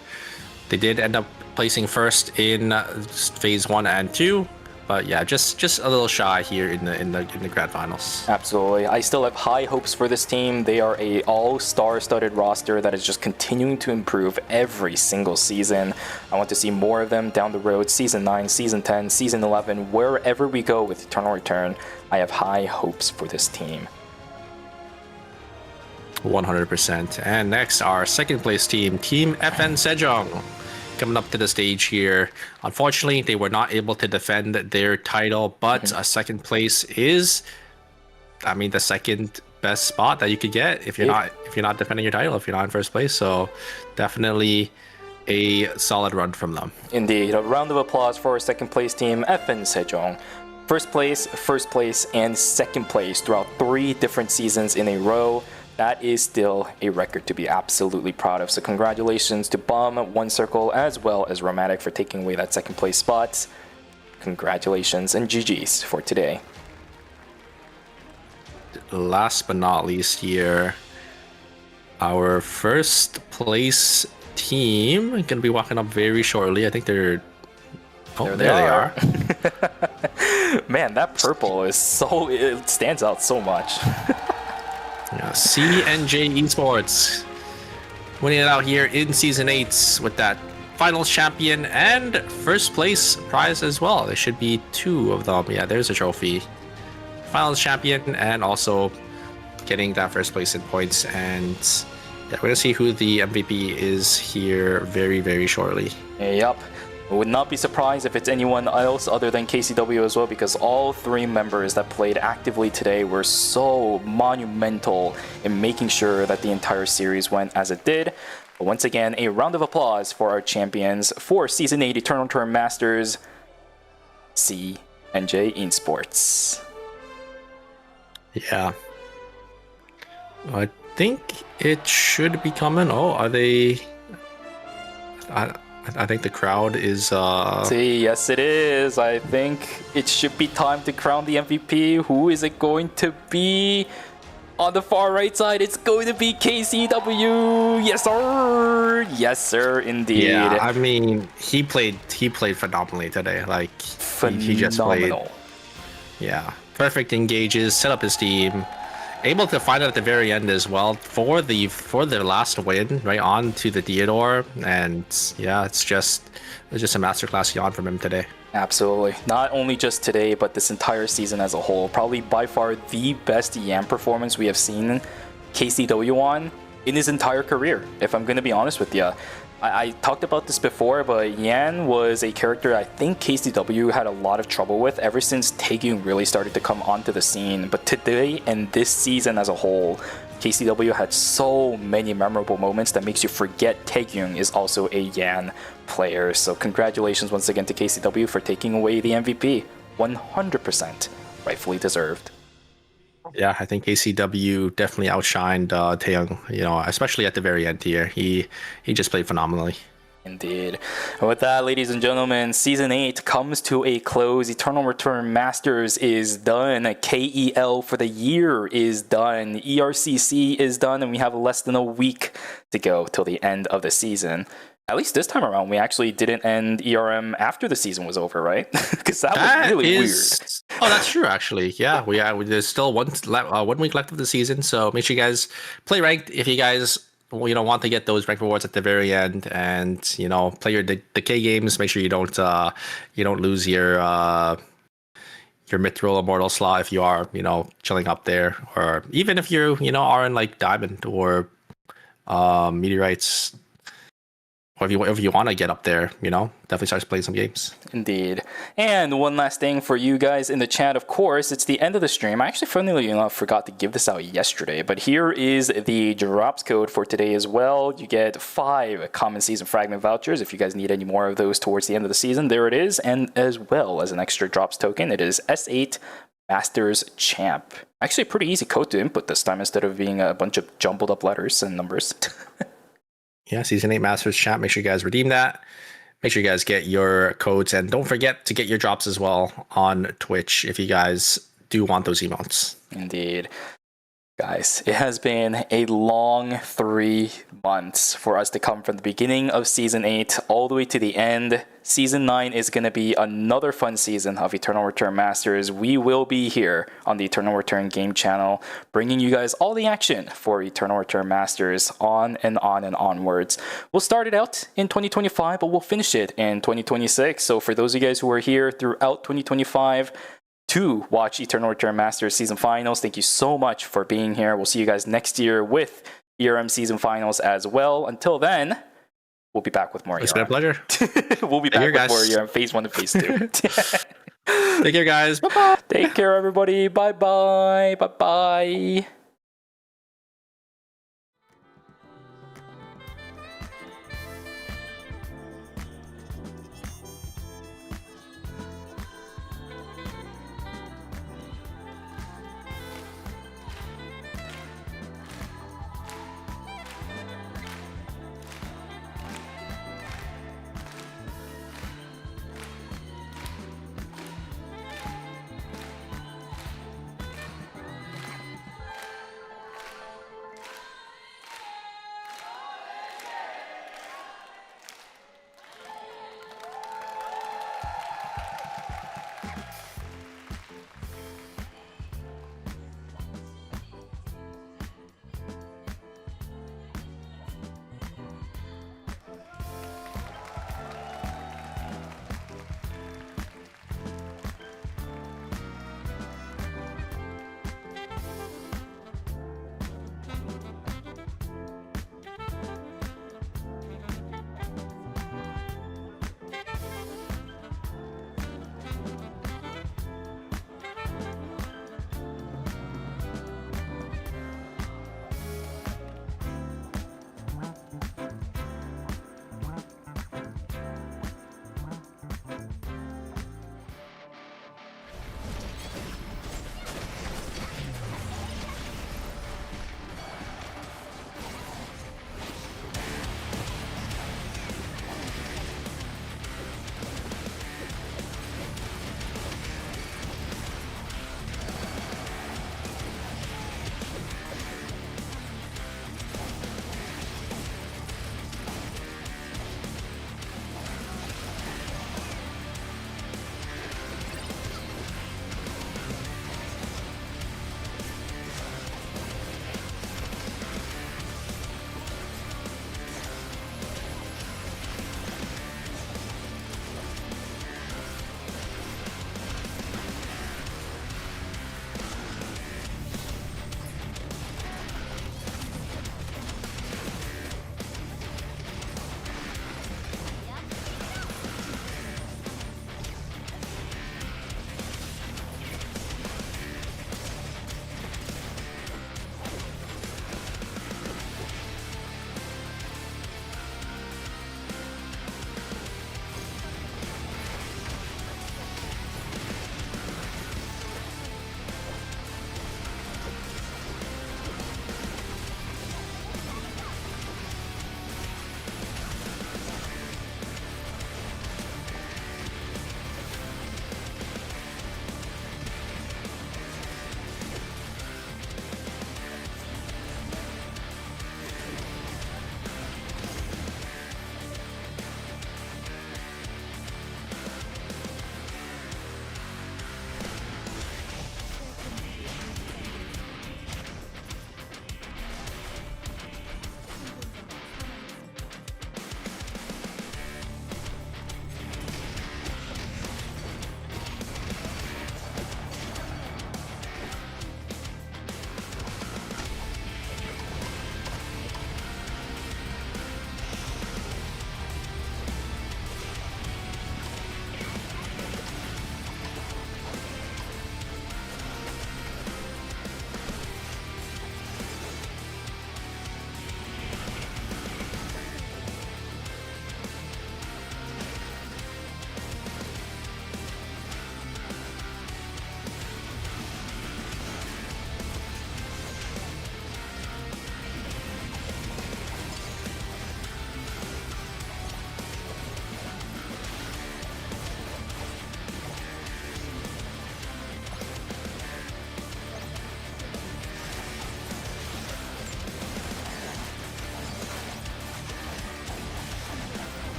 They did end up placing first in phase 1 and 2. But yeah, just a little shy here in the grand finals. Absolutely. I still have high hopes for this team. They are a all-star studded roster that is just continuing to improve every single season. I want to see more of them down the road. Season 9, Season 10, Season 11, wherever we go with Eternal Return, I have high hopes for this team. 100%. And next, our second place team, Team FN Sejong. Coming up to the stage here. Unfortunately, they were not able to defend their title, but a second place is, I mean, the second best spot that you could get if you're not defending your title, if you're not in first place. So definitely a solid run from them. Indeed. A round of applause for our second place team, FN Sejong. First place, and second place throughout 3 different seasons in a row. That is still a record to be absolutely proud of. So congratulations to Bum, One Circle, as well as Romantic for taking away that second place spot. Congratulations and GG's for today. Last but not least here, our first place team going to be walking up very shortly. I think they're... Oh, there they are. Man, that purple is it stands out so much. Yeah, CNJ Esports winning it out here in Season 8 with that Finals Champion and first place prize as well. There should be 2 of them. Yeah, there's a trophy. Finals Champion and also getting that first place in points. And yeah, we're going to see who the MVP is here very, very shortly. Yep. I would not be surprised if it's anyone else other than KCW as well, because all 3 members that played actively today were so monumental in making sure that the entire series went as it did. But once again, a round of applause for our champions for Season 8 Eternal Return Masters, CNJ Esports. Yeah. I think it should be coming. Oh, are they... I think the crowd is... See, yes it is. I think it should be time to crown the MVP. Who is it going to be? On the far right side, it's going to be KCW. Yes, sir. Yes, sir, indeed. Yeah, I mean, he played phenomenally today. Like, he just played... Yeah, perfect engages, set up his team. Able to find it at the very end as well for their last win, right on to the Theodore, and yeah, it's just a masterclass yawn from him today. Absolutely. Not only just today, but this entire season as a whole. Probably by far the best Yan performance we have seen KCW on in his entire career, if I'm going to be honest with you. I talked about this before, but Yan was a character I think KCW had a lot of trouble with ever since Taegyung really started to come onto the scene. But today and this season as a whole, KCW had so many memorable moments that makes you forget Taegyung is also a Yan player. So congratulations once again to KCW for taking away the MVP. 100% rightfully deserved. Yeah, I think KCW definitely outshined Taeyong, you know, especially at the very end here. He just played phenomenally. Indeed. And with that, ladies and gentlemen, Season 8 comes to a close. Eternal Return Masters is done. KEL for the year is done. ERCC is done, and we have less than a week to go till the end of the season. At least this time around, we actually didn't end ERM after the season was over, right? Because that was really weird. Oh, that's true, actually. Yeah, there's still 1 week left of the season, so make sure you guys play ranked if you guys want to get those rank rewards at the very end, and play the K games. Make sure you don't lose your Mithril Immortal slot if you are chilling up there, or even if you are in like Diamond or Meteorites. or if you want to get up there, definitely start playing some games. Indeed. And one last thing for you guys in the chat, of course, it's the end of the stream. I actually, funnily enough, forgot to give this out yesterday, but here is the drops code for today as well. You get 5 common season fragment vouchers if you guys need any more of those towards the end of the season. There it is. And as well as an extra drops token, it is S8 Masters Champ. Actually, a pretty easy code to input this time instead of being a bunch of jumbled up letters and numbers. Yeah, Season 8 Masters Champ. Make sure you guys redeem that. Make sure you guys get your codes. And don't forget to get your drops as well on Twitch if you guys do want those emotes. Indeed. Guys, it has been a long 3 months for us to come from the beginning of Season 8 all the way to the end. Season 9 is going to be another fun season of Eternal Return Masters. We will be here on the Eternal Return game channel, bringing you guys all the action for Eternal Return Masters on and onwards. We'll start it out in 2025, but we'll finish it in 2026. So for those of you guys who are here throughout 2025, to watch Eternal Return Masters Season Finals, thank you so much for being here. We'll see you guys next year with ERM Season Finals as well. Until then, we'll be back with more It's ERM. been a pleasure. We'll be back with more ERM Phase 1 and Phase 2. Take care, guys. Bye-bye. Take care, everybody. Bye-bye. Bye-bye.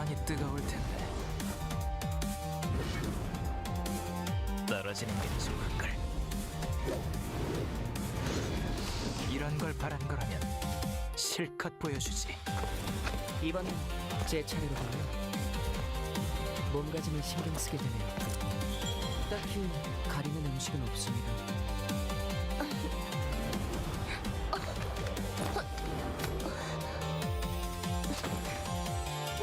많이 뜨거울 텐데. 떨어지는 게 좋을걸. 이런 걸 바란 거라면 실컷 보여주지. 이번엔 제 차례로군요. 몸가짐을 신경 쓰게 되네요. 딱히 가리는 음식은 없습니다.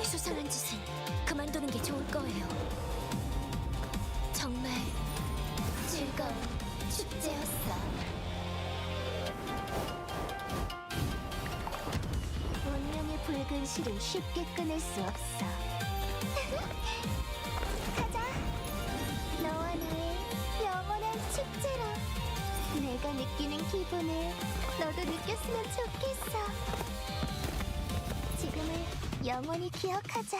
수상한 짓은 그만두는 게 좋을 거예요. 정말 즐거운 축제였어. 운명의 붉은 실은 쉽게 끊을 수 없어. 가자. 너와 나의 영원한 축제로. 내가 느끼는 기분을 너도 느꼈으면 좋겠어. 지금을 영원히 기억하자.